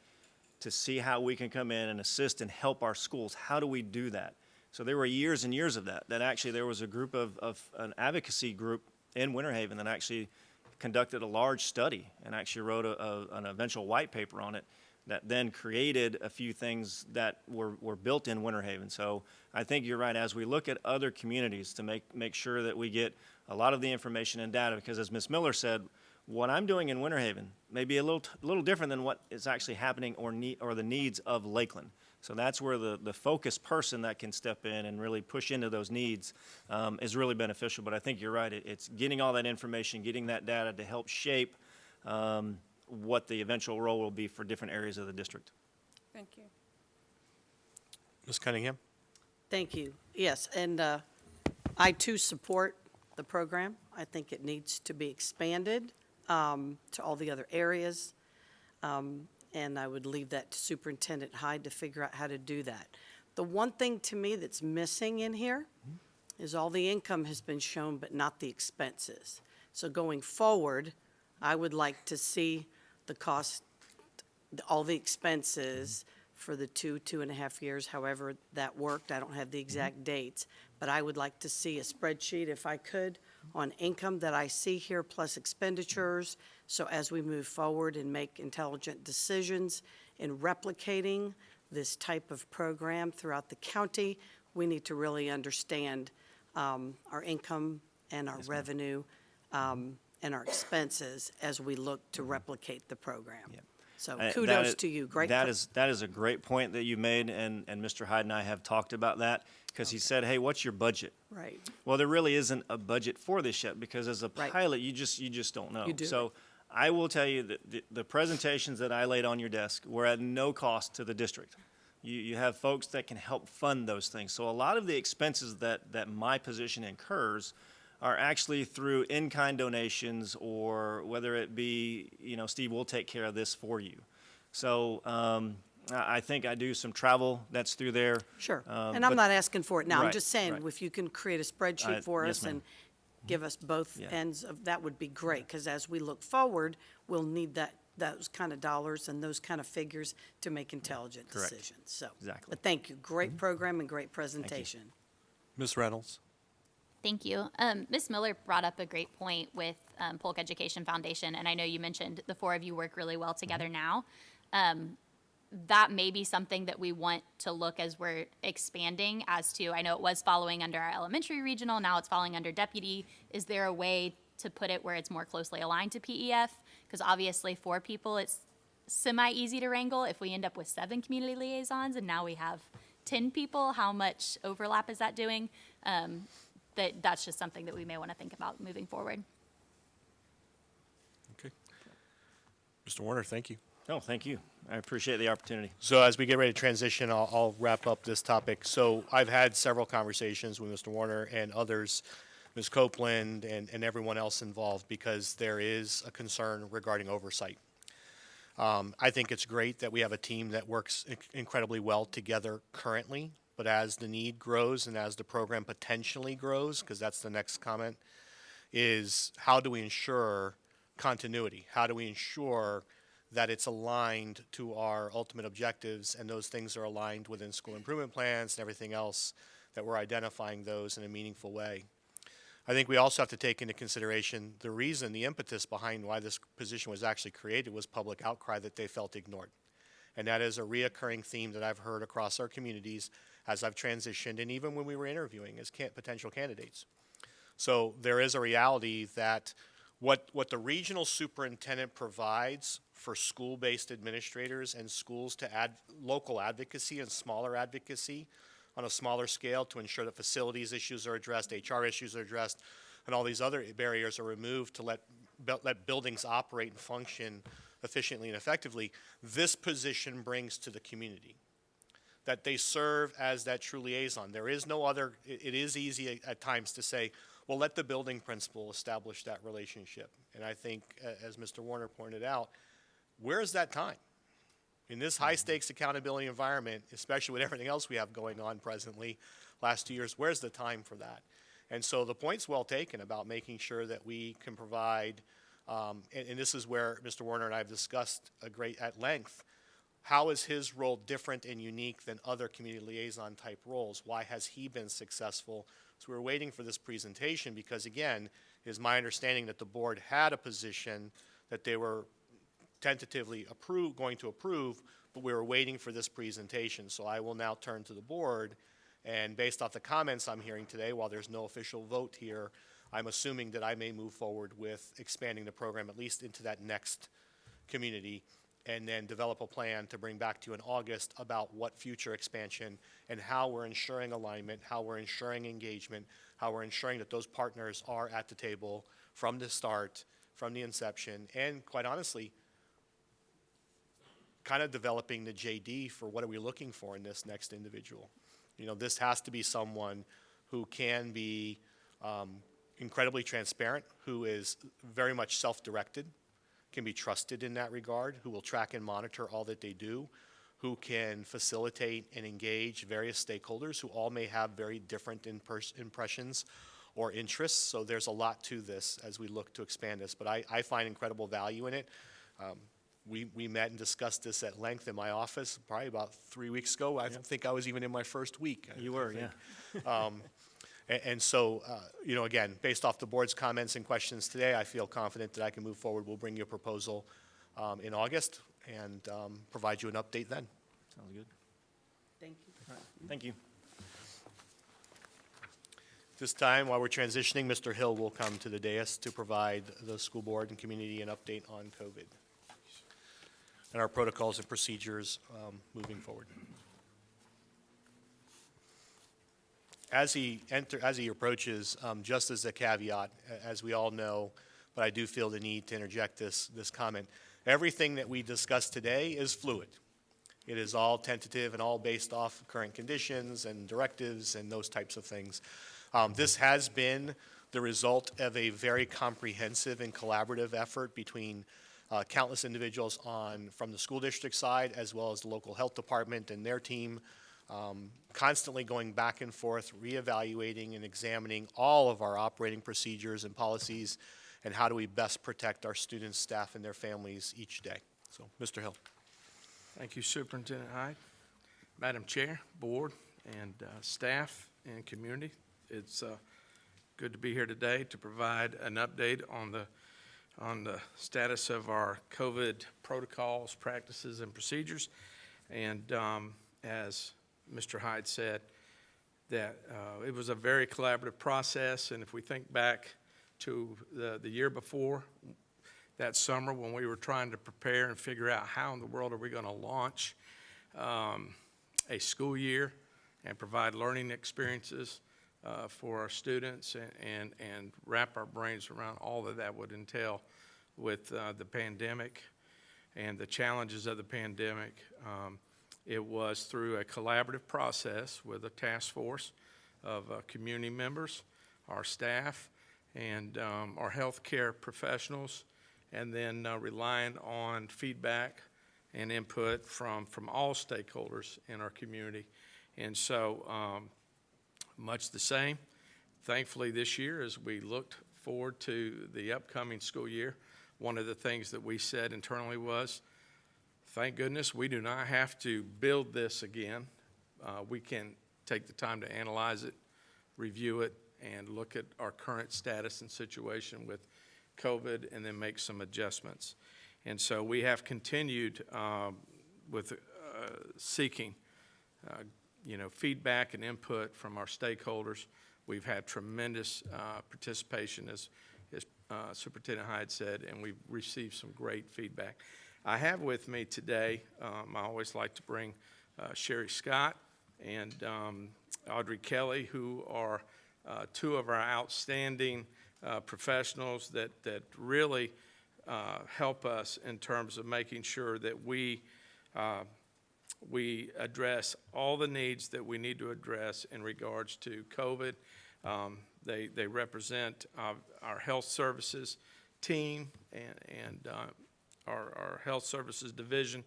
to see how we can come in and assist and help our schools. How do we do that? So there were years and years of that actually there was a group of an advocacy group in Winter Haven that actually conducted a large study and actually wrote an eventual white paper on it that then created a few things that were built in Winter Haven. So I think you're right, as we look at other communities to make sure that we get a lot of the information and data, because as Ms. Miller said, what I'm doing in Winter Haven may be a little different than what is actually happening or the needs of Lakeland. So that's where the focused person that can step in and really push into those needs is really beneficial. But I think you're right. It's getting all that information, getting that data to help shape what the eventual role will be for different areas of the district. Thank you. Ms. Cunningham? Thank you. Yes, and I too support the program. I think it needs to be expanded to all the other areas. And I would leave that to Superintendent Hyde to figure out how to do that. The one thing to me that's missing in here is all the income has been shown, but not the expenses. So going forward, I would like to see the cost, all the expenses for the 2.5 years, however that worked. I don't have the exact dates, but I would like to see a spreadsheet, if I could, on income that I see here plus expenditures. So as we move forward and make intelligent decisions in replicating this type of program throughout the county, we need to really understand our income and our revenue and our expenses as we look to replicate the program. Yep. So That kudos is- to you. Great. That is a great point that you made, and Mr. Hyde and I have talked about that, because he said, hey, what's your budget? Right. Well, there really isn't a budget for this yet, because as a Right. pilot, you just don't know. You do. So I will tell you that the presentations that I laid on your desk were at no cost to the district. You have folks that can help fund those things. So a lot of the expenses that my position incurs are actually through in-kind donations, or whether it be, Steve, we'll take care of this for you. So I think I do some travel that's through there. Sure. And but- I'm not asking for it now. I'm Right, just saying, right. if you can create a spreadsheet for yes, us ma'am. and give us both Yeah. ends of, that would be great. Because as we look forward, we'll need those kind of dollars and those kind of figures to make intelligent Correct. decisions. So. Exactly. But thank you. Great program and great presentation. Ms. Reynolds? Thank you. Ms. Miller brought up a great point with Polk Education Foundation, and I know you mentioned the four of you work really well together now. That may be something that we want to look as we're expanding as to, I know it was following under our elementary regional, now it's falling under deputy. Is there a way to put it where it's more closely aligned to PEF? Because obviously 4 people, it's semi-easy to wrangle. If we end up with 7 community liaisons and now we have 10 people, how much overlap is that doing? That's just something that we may want to think about moving forward. Okay. Mr. Warner, thank you. Oh, thank you. I appreciate the opportunity. So as we get ready to transition, I'll wrap up this topic. So I've had several conversations with Mr. Warner and others, Ms. Copeland and everyone else involved, because there is a concern regarding oversight. I think it's great that we have a team that works incredibly well together currently, but as the need grows and as the program potentially grows, because that's the next comment, is how do we ensure continuity? How do we ensure that it's aligned to our ultimate objectives, and those things are aligned within school improvement plans and everything else, that we're identifying those in a meaningful way? I think we also have to take into consideration the reason, the impetus behind why this position was actually created was public outcry that they felt ignored. And that is a reoccurring theme that I've heard across our communities as I've transitioned, and even when we were interviewing as potential candidates. So there is a reality that what the regional superintendent provides for school-based administrators and schools to add local advocacy and smaller advocacy on a smaller scale to ensure that facilities issues are addressed, HR issues are addressed, and all these other barriers are removed to let buildings operate and function efficiently and effectively, this position brings to the community. That they serve as that true liaison. There is no other, it is easy at times to say, well, let the building principal establish that relationship. And I think, as Mr. Warner pointed out, where is that time? In this high-stakes accountability environment, especially with everything else we have going on presently, last 2 years, where's the time for that? And so the point's well taken about making sure that we can provide, and this is where Mr. Warner and I have discussed at length, how is his role different and unique than other community liaison type roles? Why has he been successful? So we're waiting for this presentation because, again, it is my understanding that the board had a position that they were tentatively going to approve, but we were waiting for this presentation. So I will now turn to the board, and based off the comments I'm hearing today, while there's no official vote here, I'm assuming that I may move forward with expanding the program at least into that next community, and then develop a plan to bring back to you in August about what future expansion and how we're ensuring alignment, how we're ensuring engagement, how we're ensuring that those partners are at the table from the start, from the inception, and quite honestly, kind of developing the JD for what are we looking for in this next individual. You know, this has to be someone who can be incredibly transparent, who is very much self-directed, can be trusted in that regard, who will track and monitor all that they do, who can facilitate and engage various stakeholders who all may have very different impressions or interests. So there's a lot to this as we look to expand this, but I find incredible value in it. We met and discussed this at length in my office probably about 3 weeks ago. I don't think I was even in my first week. You were, yeah. And so, you know, again, based off the board's comments and questions today, I feel confident that I can move forward. We'll bring you a proposal in August and provide you an update then. Sounds good. Thank you. Thank you. This time, while we're transitioning, Mr. Hill will come to the dais to provide the school board and community an update on COVID and our protocols and procedures moving forward. As he approaches, just as a caveat, as we all know, but I do feel the need to interject this comment, everything that we discussed today is fluid. It is all tentative and all based off current conditions and directives and those types of things. This has been the result of a very comprehensive and collaborative effort between countless individuals from the school district side as well as the local health department and their team, constantly going back and forth, reevaluating and examining all of our operating procedures and policies, and how do we best protect our students, staff, and their families each day. So, Mr. Hill. Thank you, Superintendent Hyde. Madam Chair, Board, and staff and community, it's good to be here today to provide an update on the status of our COVID protocols, practices, and procedures. And as Mr. Hyde said, that it was a very collaborative process, and if we think back to the year before, that summer when we were trying to prepare and figure out how in the world are we going to launch a school year and provide learning experiences for our students and wrap our brains around all that would entail with the pandemic and the challenges of the pandemic. It was through a collaborative process with a task force of community members, our staff, and our healthcare professionals, and then relying on feedback and input from all stakeholders in our community. And so much the same. Thankfully this year, as we looked forward to the upcoming school year, one of the things that we said internally was, thank goodness we do not have to build this again. We can take the time to analyze it, review it, and look at our current status and situation with COVID and then make some adjustments. And so we have continued with seeking feedback and input from our stakeholders. We've had tremendous participation, as Superintendent Hyde said, and we've received some great feedback. I have with me today, I always like to bring Sherry Scott and Audrey Kelly, who are two of our outstanding professionals that really help us in terms of making sure that we address all the needs that we need to address in regards to COVID. They represent our health services team and our health services division,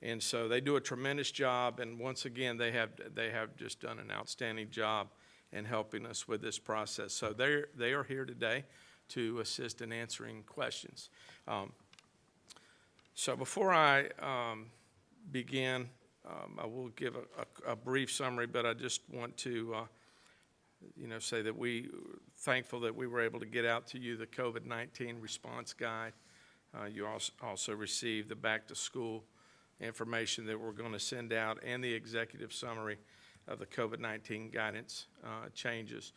and so they do a tremendous job. And once again, they have just done an outstanding job in helping us with this process. So they are here today to assist in answering questions. So before I begin, I will give a brief summary, but I just want to say that thankful that we were able to get out to you the COVID-19 response guide. You also received the back to school information that we're going to send out and the executive summary of the COVID-19 guidance changes.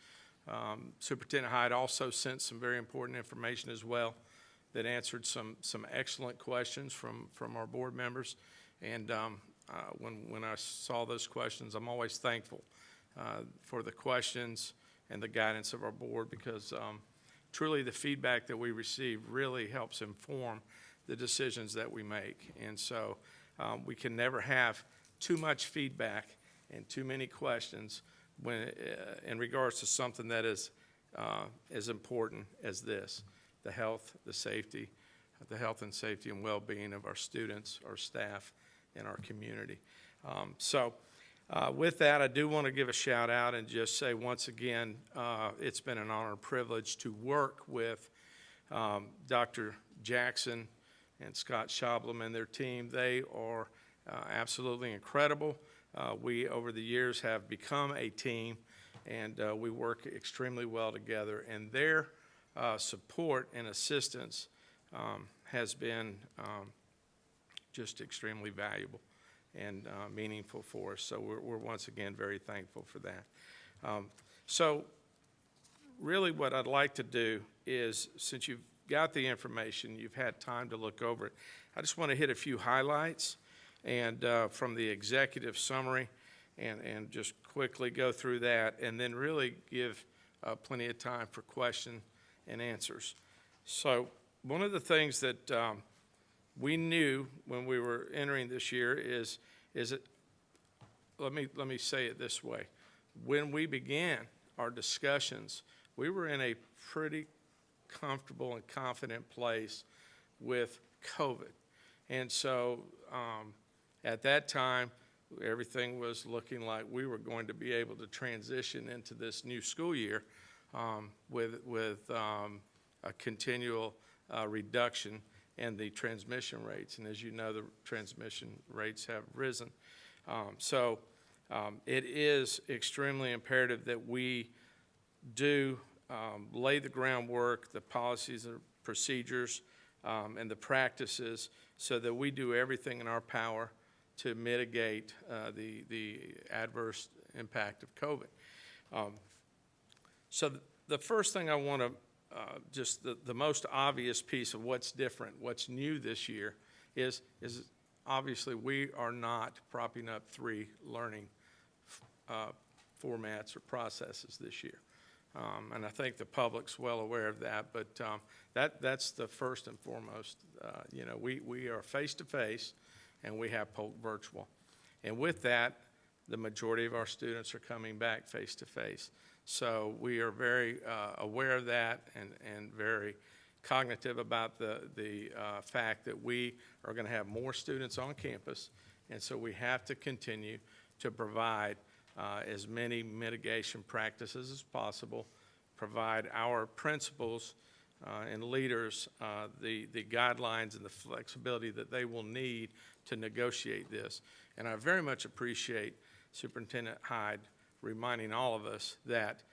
Superintendent Hyde also sent some very important information as well that answered some excellent questions from our board members. And when I saw those questions, I'm always thankful for the questions and the guidance of our board, because truly the feedback that we receive really helps inform the decisions that we make. And so we can never have too much feedback and too many questions when in regards to something that is as important as this: the health and safety and well-being of our students, our staff, and our community. With that, I do want to give a shout out and just say once again, it's been an honor and privilege to work with Dr. Jackson and Scott Schablem and their team. They are absolutely incredible. We, over the years, have become a team, and we work extremely well together. And their support and assistance has been just extremely valuable and meaningful for us. So we're once again very thankful for that. So really what I'd like to do is, since you've got the information, you've had time to look over it, I just want to hit a few highlights and from the executive summary and just quickly go through that, and then really give plenty of time for question and answers. So one of the things that we knew when we were entering this year is it, let me say it this way. When we began our discussions, we were in a pretty comfortable and confident place with COVID. And so at that time, everything was looking like we were going to be able to transition into this new school year with a continual reduction in the transmission rates. And as you know, the transmission rates have risen. It is extremely imperative that we do lay the groundwork, the policies and procedures, and the practices, so that we do everything in our power to mitigate the adverse impact of COVID. So the first thing I want to, just the most obvious piece of what's different, what's new this year, is obviously we are not propping up 3 learning formats or processes this year. And I think the public's well aware of that, but that's the first and foremost. We are face-to-face, and we have Polk virtual. And with that, the majority of our students are coming back face-to-face. So we are very aware of that and very cognitive about the fact that we are going to have more students on campus, and so we have to continue to provide as many mitigation practices as possible, provide our principals and leaders the guidelines and the flexibility that they will need to negotiate this. And I very much appreciate Superintendent Hyde reminding all of us that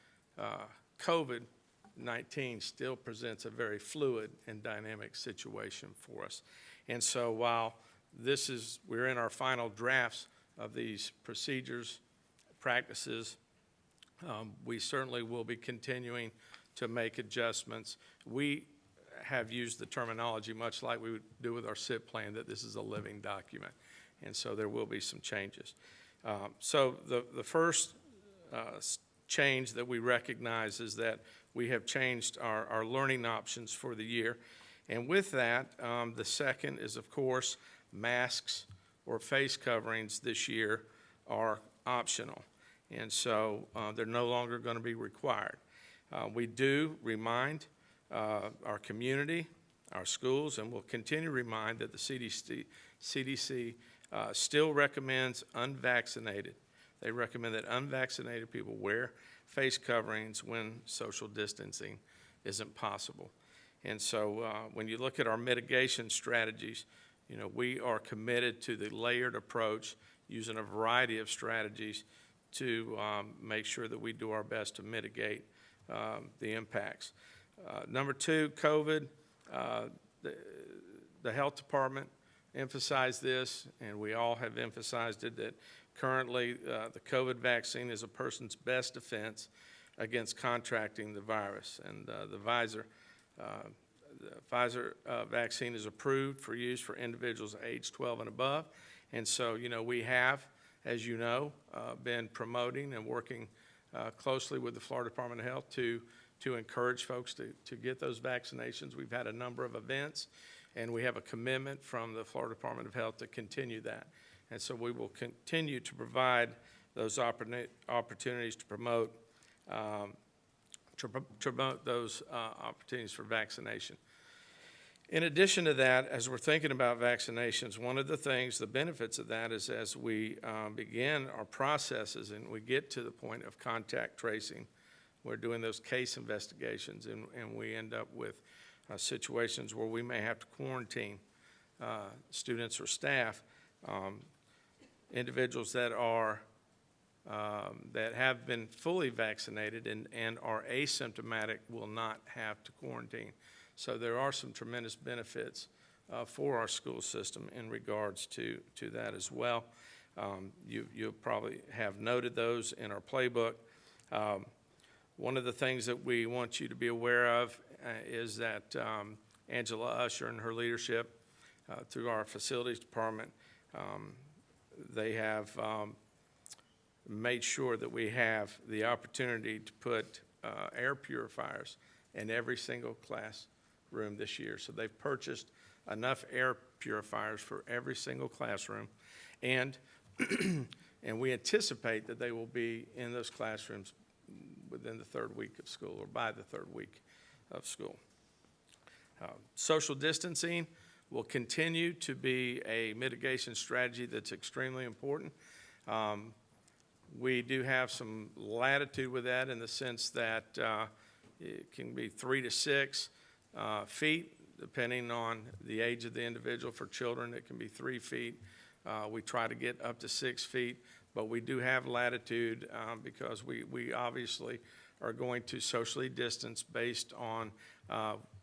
COVID-19 still presents a very fluid and dynamic situation for us. And so while we're in our final drafts of these procedures, practices, we certainly will be continuing to make adjustments. We have used the terminology much like we would do with our SIP plan, that this is a living document. And so there will be some changes. So the first change that we recognize is that we have changed our learning options for the year. And with that, the second is, of course, masks or face coverings this year are optional. And so they're no longer going to be required. We do remind our community, our schools, and we'll continue to remind that the CDC still recommends unvaccinated. They recommend that unvaccinated people wear face coverings when social distancing isn't possible. And so when you look at our mitigation strategies, we are committed to the layered approach, using a variety of strategies to make sure that we do our best to mitigate the impacts. Number 2, COVID. The health department emphasized this, and we all have emphasized it, that currently the COVID vaccine is a person's best defense against contracting the virus. And the Pfizer vaccine is approved for use for individuals age 12 and above. And so, we have, as you know, been promoting and working closely with the Florida Department of Health to encourage folks to get those vaccinations. We've had a number of events, and we have a commitment from the Florida Department of Health to continue that. And so we will continue to provide those opportunities to promote those opportunities for vaccination. In addition to that, as we're thinking about vaccinations, one of the things, the benefits of that is as we begin our processes and we get to the point of contact tracing, we're doing those case investigations, and we end up with situations where we may have to quarantine students or staff. Individuals that are that have been fully vaccinated and are asymptomatic will not have to quarantine. So there are some tremendous benefits for our school system in regards to that as well. You'll probably have noted those in our playbook. One of the things that we want you to be aware of is that Angela Usher and her leadership through our facilities department, they have made sure that we have the opportunity to put air purifiers in every single classroom this year. So they've purchased enough air purifiers for every single classroom, and we anticipate that they will be in those classrooms within the third week of school, or by the third week of school. Social distancing will continue to be a mitigation strategy that's extremely important. We do have some latitude with that in the sense that it can be 3 to 6 feet, depending on the age of the individual. For children, it can be 3 feet. We try to get up to 6 feet, but we do have latitude because we obviously are going to socially distance based on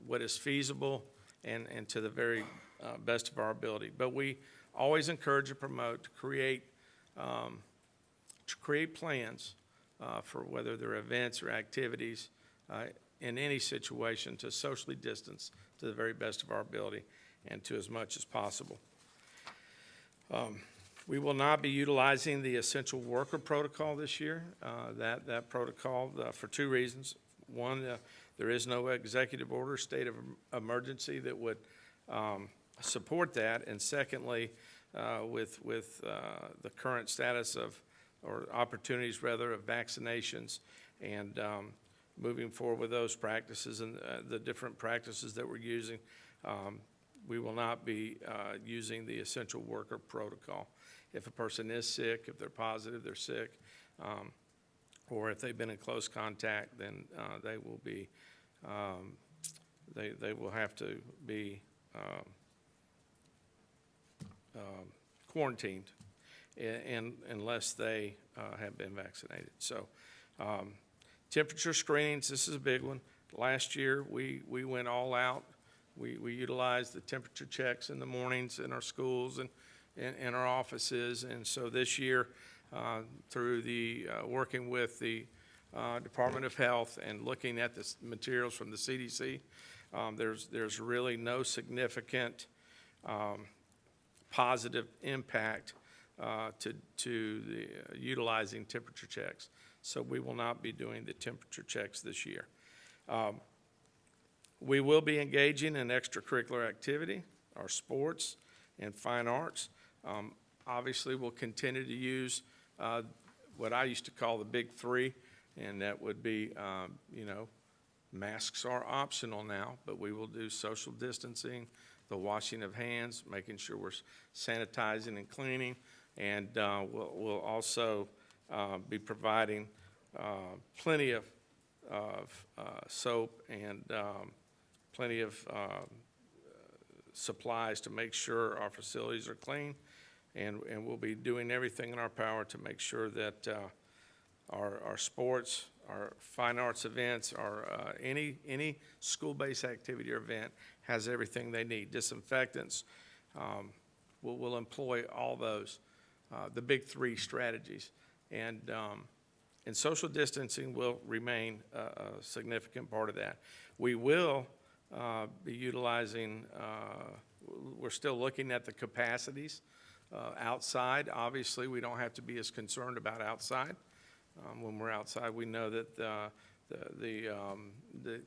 what is feasible and to the very best of our ability. But we always encourage and promote to create plans for whether they're events or activities in any situation to socially distance to the very best of our ability and to as much as possible. We will not be utilizing the essential worker protocol this year. That protocol for 2 reasons. One, there is no executive order, state of emergency that would support that. And secondly, with the current status of, or opportunities rather, of vaccinations and moving forward with those practices and the different practices that we're using, we will not be using the essential worker protocol. If a person is sick, if they're positive, they're sick, or if they've been in close contact, then they will be, they will have to be quarantined unless they have been vaccinated. So temperature screenings, this is a big one. Last year, we went all out. We utilized the temperature checks in the mornings in our schools and in our offices. And so this year, through the working with the Department of Health and looking at the materials from the CDC, there's really no significant positive impact to the utilizing temperature checks. So we will not be doing the temperature checks this year. We will be engaging in extracurricular activity, our sports and fine arts. Obviously, we'll continue to use what I used to call the big 3, and that would be, masks are optional now, but we will do social distancing, the washing of hands, making sure we're sanitizing and cleaning, and we'll also be providing plenty of soap and plenty of supplies to make sure our facilities are clean, and we'll be doing everything in our power to make sure that our sports, our fine arts events, our any school-based activity or event has everything they need. Disinfectants, we'll employ all those, the big 3 strategies, and And social distancing will remain a significant part of that. We will be utilizing, we're still looking at the capacities outside. Obviously, we don't have to be as concerned about outside. When we're outside, we know that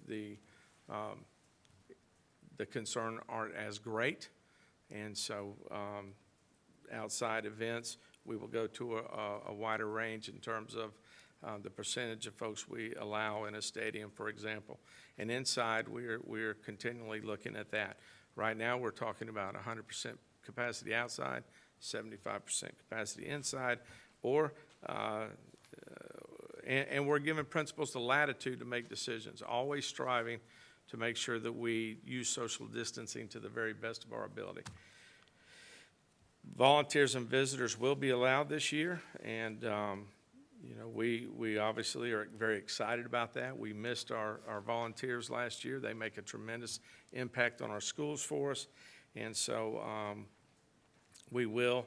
the concern aren't as great. And so outside events, we will go to a wider range in terms of the percentage of folks we allow in a stadium, for example. And inside, we're continually looking at that. Right now, we're talking about 100% capacity outside, 75% capacity inside, or and we're giving principals the latitude to make decisions, always striving to make sure that we use social distancing to the very best of our ability. Volunteers and visitors will be allowed this year, and you know, we obviously are very excited about that. We missed our volunteers last year. They make a tremendous impact on our schools for us, and so we will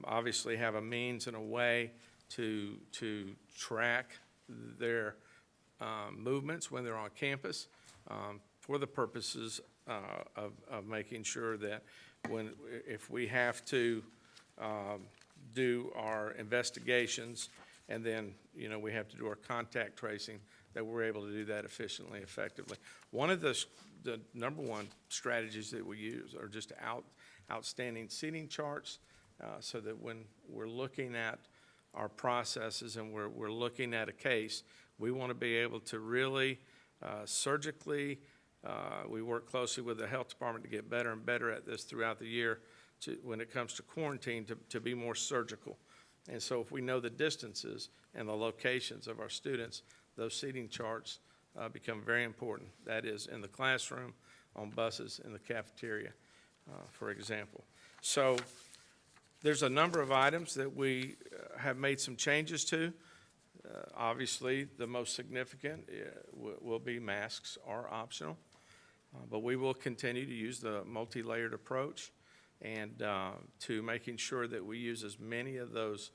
obviously have a means and a way to track their movements when they're on campus for the purposes of making sure that if we have to do our investigations and then, you know, we have to do our contact tracing, that we're able to do that efficiently, effectively. One of the number one strategies that we use are just outstanding seating charts so that when we're looking at our processes and we're looking at a case, we want to be able to really surgically, we work closely with the health department to get better and better at this throughout the year when it comes to quarantine to be more surgical. And so if we know the distances and the locations of our students, those seating charts become very important. That is in the classroom, on buses, in the cafeteria, for example. So there's a number of items that we have made some changes to. Obviously, the most significant will be masks are optional, but we will continue to use the multi-layered approach and to making sure that we use as many of those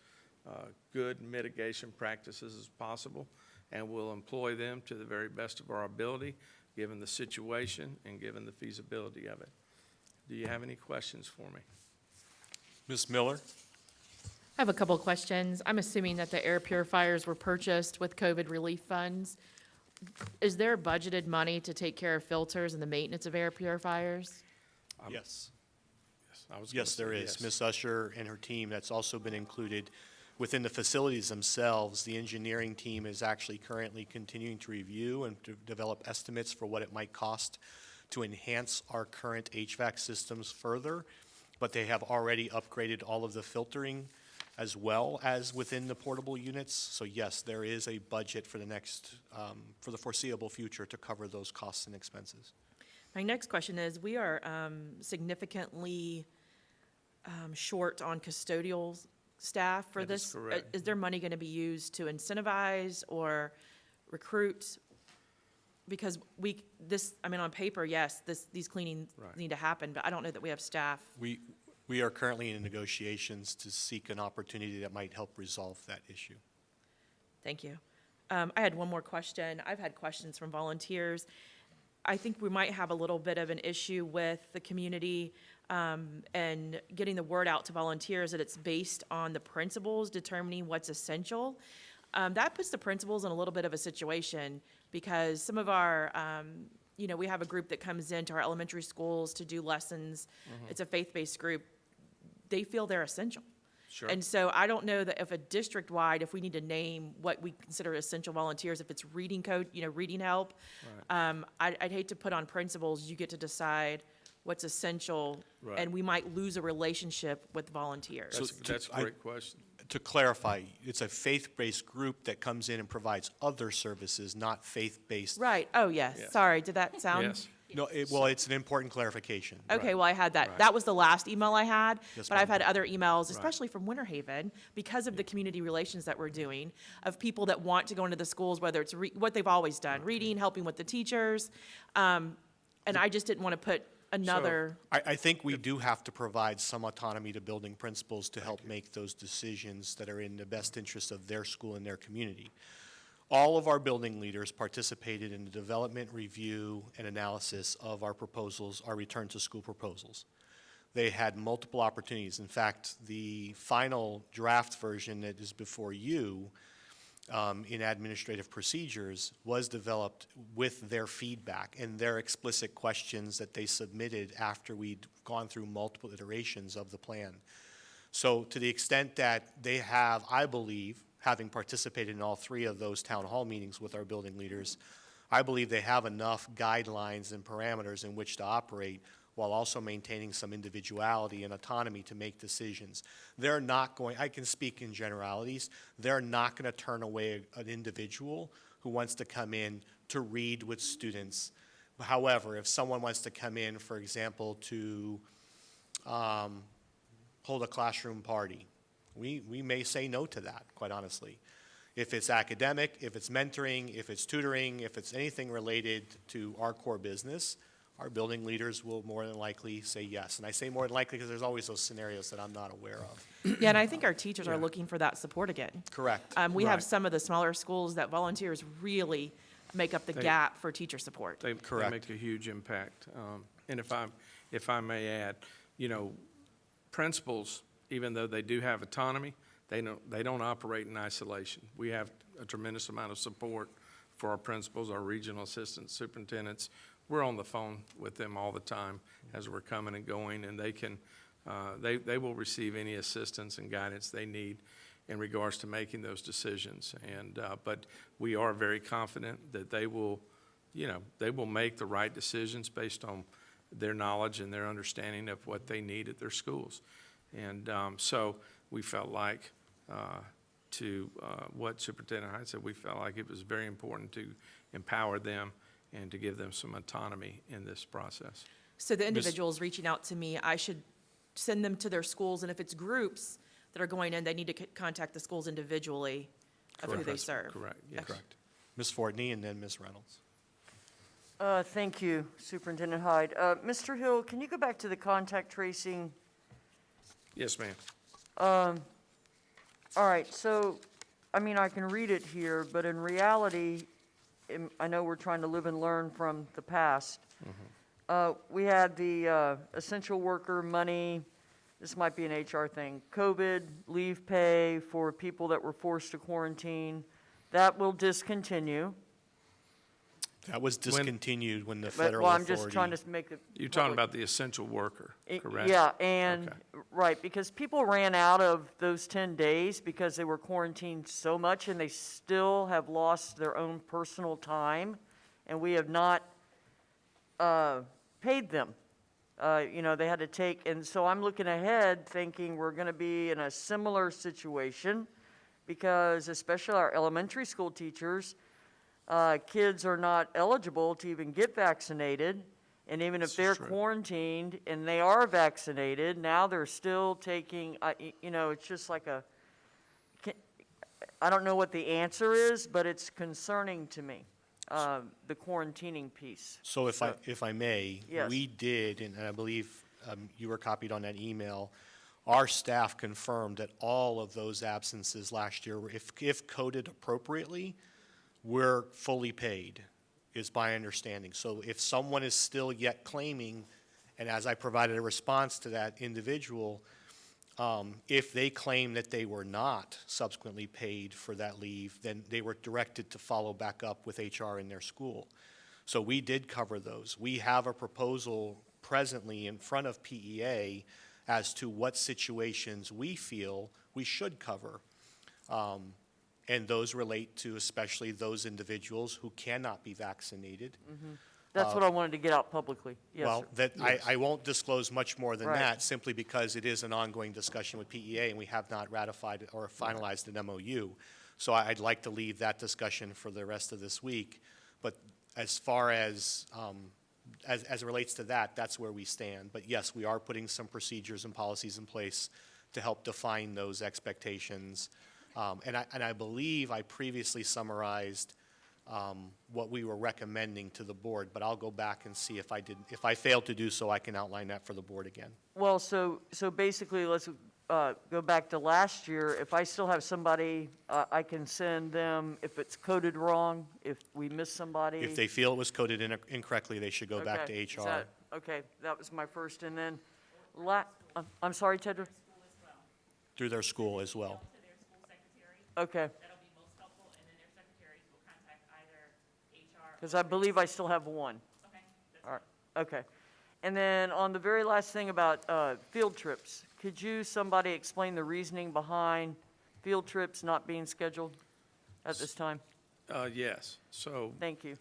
good mitigation practices as possible, and we'll employ them to the very best of our ability, given the situation and given the feasibility of it. Do you have any questions for me? Ms. Miller? I have a couple of questions. I'm assuming that the air purifiers were purchased with COVID relief funds. Is there budgeted money to take care of filters and the maintenance of air purifiers? Yes. I was gonna Yes, there say is. yes. Ms. Usher and her team, that's also been included within the facilities themselves. The engineering team is actually currently continuing to review and to develop estimates for what it might cost to enhance our current HVAC systems further, but they have already upgraded all of the filtering as well as within the portable units. So yes, there is a budget for the next, for the foreseeable future to cover those costs and expenses. My next question is, we are significantly short on custodial staff for That is this. correct. Is there money going to be used to incentivize or recruit? Because on paper, yes, these cleanings Right. need to happen, but I don't know that we have staff. We are currently in negotiations to seek an opportunity that might help resolve that issue. Thank you. I had one more question. I've had questions from volunteers. I think we might have a little bit of an issue with the community and getting the word out to volunteers that it's based on the principals determining what's essential. That puts the principals in a little bit of a situation because some of our, we have a group that comes into our elementary schools to do lessons. It's a faith-based group. They feel they're essential. Sure. And so I don't know that if a district-wide, if we need to name what we consider essential volunteers, if it's reading code, reading help, I'd hate to put on principals, you get to decide what's essential, Right. and we might lose a relationship with volunteers. That's a great question. To clarify, it's a faith-based group that comes in and provides other services, not faith-based. Right, oh, yes, Yeah. sorry, did that sound? Yes. No, well, it's an important clarification. Okay, Right. well, I had that. Right. That was the last email I had, Yes, but I've ma'am. had other emails, especially from Winter Haven, because of the community relations that we're doing, of people that want to go into the schools, whether it's what they've always done, reading, helping with the teachers. And I just didn't want to put another, I think we do have to provide some autonomy to building principals to help make those decisions that are in the best interest of their school and their community. All of our building leaders participated in the development, review, and analysis of our proposals, our return to school proposals. They had multiple opportunities. In fact, the final draft version that is before you in administrative procedures was developed with their feedback and their explicit questions that they submitted after we'd gone through multiple iterations of the plan. So to the extent that they have, I believe, having participated in all three of those town hall meetings with our building leaders, I believe they have enough guidelines and parameters in which to operate while also maintaining some individuality and autonomy to make decisions. They're not going, I can speak in generalities, they're not going to turn away an individual who wants to come in to read with students. However, if someone wants to come in, for example, to hold a classroom party, we may say no to that, quite honestly. If it's academic, if it's mentoring, if it's tutoring, if it's anything related to our core business, our building leaders will more than likely say yes. And I say more than likely because there's always those scenarios that I'm not aware of. yeah, and I think our teachers are looking for that support again. Correct. We have Right. some of the smaller schools that volunteers really make up the gap for teacher support. They Correct. make a huge impact. And if I may add, you know, principals, even though they do have autonomy, they don't operate in isolation. We have a tremendous amount of support for our principals, our regional assistants, superintendents. We're on the phone with them all the time as we're coming and going, and they can, they will receive any assistance and guidance they need in regards to making those decisions. And, but we are very confident that they will, you know, they will make the right decisions based on their knowledge and their understanding of what they need at their schools. And so we felt like, what Superintendent Hyde said, we felt like it was very important to empower them and to give them some autonomy in this process. So the individuals reaching out to me, I should send them to their schools, and if it's groups that are going in, they need to contact the schools individually of who they Correct. serve. Correct, yes. Correct. Ms. Fortney and then Ms. Reynolds. Thank you, Superintendent Hyde. Mr. Hill, can you go back to the contact tracing? Yes, ma'am. All right, so, I mean, I can read it here, but in reality, I know we're trying to live and learn from the past. We had the essential worker money, this might be an HR thing, COVID, leave pay for people that were forced to quarantine. That will discontinue. That was discontinued when the But, federal well, authority. I'm just trying to make it. You're talking public. about the essential worker, I- correct? Yeah, and, Okay. right, because people ran out of those 10 days because they were quarantined so much, and they still have lost their own personal time, and we have not paid them. You know, they had to take, and so I'm looking ahead, thinking we're going to be in a similar situation, because especially our elementary school teachers, kids are not eligible to even get vaccinated. And even if This is they're true. quarantined and they are vaccinated, now they're still taking, you know, it's just like I don't know what the answer is, but it's concerning to me, the quarantining piece. So if I may, Yes. we did, and I believe you were copied on that email, our staff confirmed that all of those absences last year, if coded appropriately, were fully paid, is my understanding. So if someone is still yet claiming, and as I provided a response to that individual, if they claim that they were not subsequently paid for that leave, then they were directed to follow back up with HR in their school. So we did cover those. We have a proposal presently in front of PEA as to what situations we feel we should cover. And those relate to especially those individuals who cannot be vaccinated. That's what I wanted to get out publicly. Yes, Well, sir. that, I won't disclose much more than Right. that, simply because it is an ongoing discussion with PEA, and we have not ratified or finalized an MOU. So I'd like to leave that discussion for the rest of this week. But as far as it relates to that, that's where we stand. But yes, we are putting some procedures and policies in place to help define those expectations. And I believe I previously summarized what we were recommending to the board, but I'll go back and see if if I failed to do so, I can outline that for the board again. Well, so basically, let's go back to last year. If I still have somebody, I can send them, if it's coded wrong, if we miss somebody. If they feel it was coded incorrectly, they should go back to Okay, is HR. that- Okay, that was my first, and then, I'm sorry, Tedra? Through their school as well. To their school secretary. Okay, That'll be most helpful, and then their secretaries will contact either HR. because I believe I still have one. Okay, that's All right, okay. And then on the very last thing about field trips, could somebody explain the reasoning behind field trips not being scheduled at this time? Yes, so Thank you.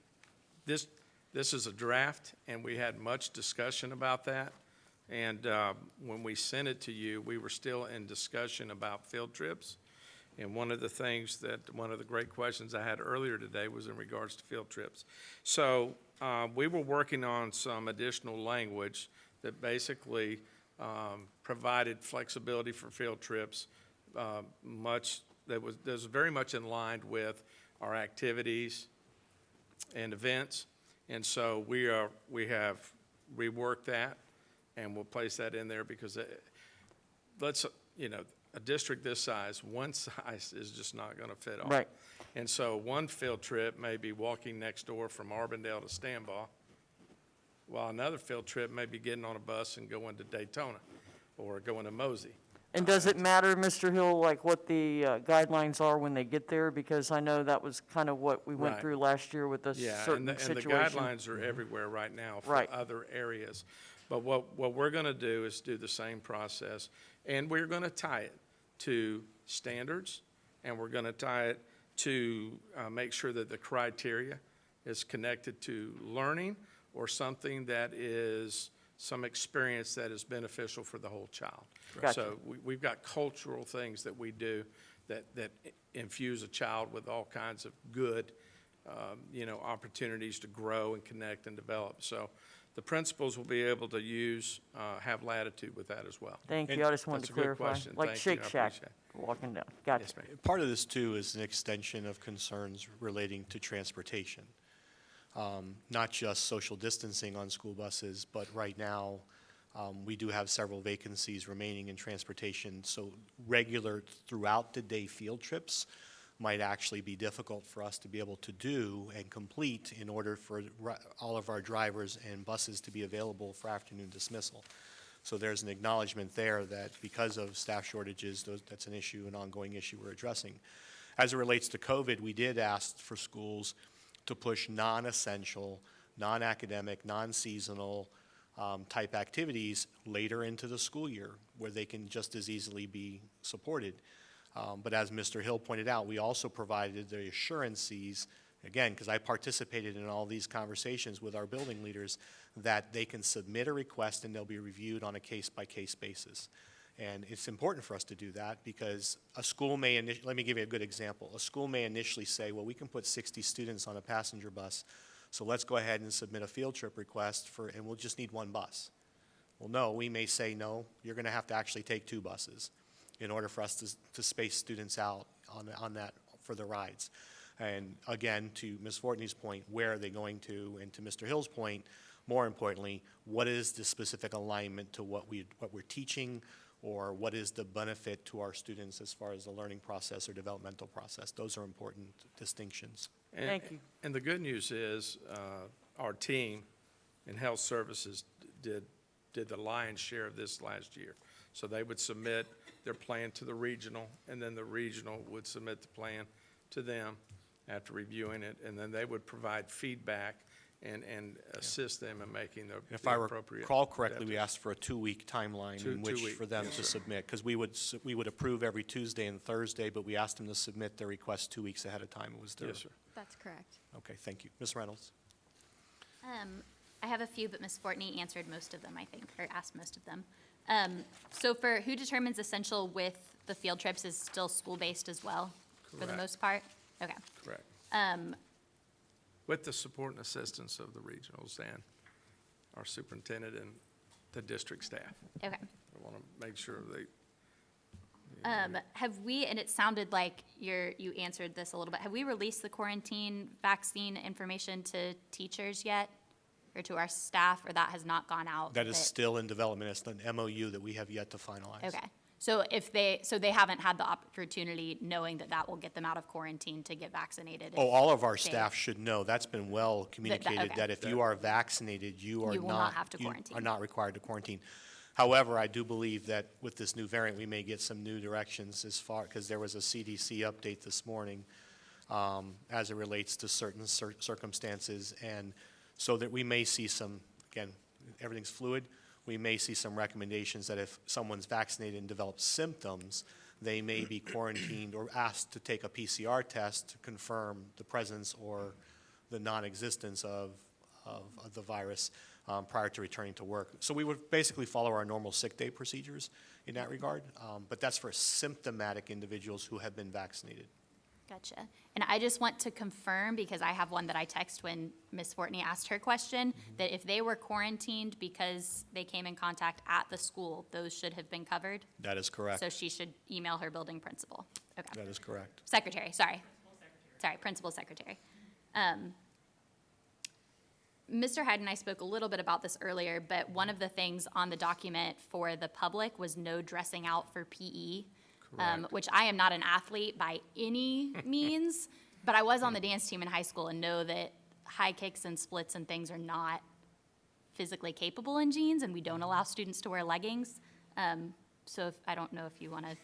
this is a draft, and we had much discussion about that. And when we sent it to you, we were still in discussion about field trips. And one of the great questions I had earlier today was in regards to field trips. So we were working on some additional language that basically provided flexibility for field trips, that was very much in line with our activities and events. And so we have reworked that, and we'll place that in there because a district this size, one size is just not going to fit all. Right. And so one field trip may be walking next door from Arbondale to Stambaugh, while another field trip may be getting on a bus and going to Daytona or going to Mosey. And does it matter, Mr. Hill, like what the guidelines are when they get there? Because I know that was kind of what we went Right. through last year with a Yeah, certain and the situation. guidelines are everywhere right now for Right. other areas. But what we're going to do is do the same process, and we're going to tie it to standards, and we're going to tie it to make sure that the criteria is connected to learning or something that is some experience that is beneficial for the whole child. Gotcha. So we've got cultural things that we do that infuse a child with all kinds of good, opportunities to grow and connect and develop. So the principals will be able to have latitude with that as well. Thank And you, I just wanted that's to a good clarify. question. Like Thank you, Shake I Shack, appreciate walking down. Gotcha. Yes, ma'am. Part of this, too, is an extension of concerns relating to transportation. Not just social distancing on school buses, but right now, we do have several vacancies remaining in transportation. So regular throughout the day field trips might actually be difficult for us to be able to do and complete in order for all of our drivers and buses to be available for afternoon dismissal. So there's an acknowledgement there that because of staff shortages, that's an issue, an ongoing issue we're addressing. As it relates to COVID, we did ask for schools to push non-essential, non-academic, non-seasonal type activities later into the school year where they can just as easily be supported. But as Mr. Hill pointed out, we also provided the assurances, again, because I participated in all these conversations with our building leaders, that they can submit a request and they'll be reviewed on a case-by-case basis. And it's important for us to do that because a school may, let me give you a good example. A school may initially say, well, we can put 60 students on a passenger bus, so let's go ahead and submit a field trip request and we'll just need one bus. Well, no, we may say, no, you're going to have to actually take 2 buses in order for us to space students out on that for the rides. And again, to Ms. Fortney's point, where are they going to? And to Mr. Hill's point, more importantly, what is the specific alignment to what we're teaching, or what is the benefit to our students as far as the learning process or developmental process? Those are important distinctions. Thank you. And the good news is, our team in health services did the lion's share of this last year. So they would submit their plan to the regional, and then the regional would submit the plan to them after reviewing it, and then they would provide feedback and assist them in making the If I appropriate. recall correctly, we adaptations. asked for a 2-week timeline in 2 which week, for them yes, to sir. submit, because we would approve every Tuesday and Thursday, but we asked them to submit their request 2 weeks ahead of time. It was their. Yes, sir. That's correct. Okay, thank you. Ms. Reynolds? I have a few, but Ms. Fortney answered most of them, I think, or asked most of them. So for who determines essential with the field trips is still school-based as well, for the Correct. most part? Okay. Correct. With the support and assistance of the regionals and our superintendent and the district staff. Okay. I want to make sure Have we, and it sounded like you answered this a little bit, have we released the quarantine vaccine information to teachers yet? Or to our staff, or that has not gone out? That is still in development. It's an MOU that we have yet to finalize. Okay, so they haven't had the opportunity, knowing that that will get them out of quarantine, to get vaccinated? Oh, all of our they- staff should know. That's been well communicated, okay. that if you are vaccinated, you You will not have to quarantine. are not required to quarantine. However, I do believe that with this new variant, we may get some new directions as far, because there was a CDC update this morning as it relates to certain circumstances, and so that we may see some, again, everything's fluid, we may see some recommendations that if someone's vaccinated and develops symptoms, they may be quarantined or asked to take a PCR test to confirm the presence or the non-existence of the virus prior to returning to work. So we would basically follow our normal sick day procedures in that regard, but that's for symptomatic individuals who have been vaccinated. Gotcha. And I just want to confirm, because I have one that I text when Ms. Fortney asked her question, that if they were quarantined because they came in contact at the school, those should have been covered? That is correct. So she should email her building principal? Okay. That is correct. Secretary, sorry. Sorry, principal secretary. Mr. Hyde and I spoke a little bit about this earlier, but one of the things on the document for the public was no dressing out for PE. Which I am not an athlete by any means, but I was on the dance team in high school and know that high kicks and splits and things are not physically capable in jeans, and we don't allow students to wear leggings. So I don't know if you want to.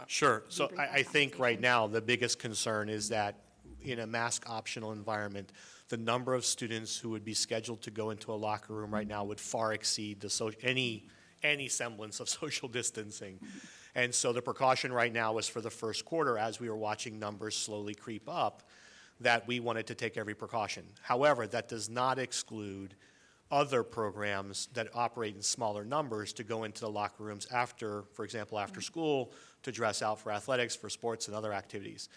Sure. So debrief that I think right conversation. now, the biggest concern is that in a mask optional environment, the number of students who would be scheduled to go into a locker room right now would far exceed any semblance of social distancing. And so the precaution right now is for the first quarter, as we were watching numbers slowly creep up, that we wanted to take every precaution. However, that does not exclude other programs that operate in smaller numbers to go into the locker rooms after, for example, after school, to dress out for athletics, for sports, and other activities.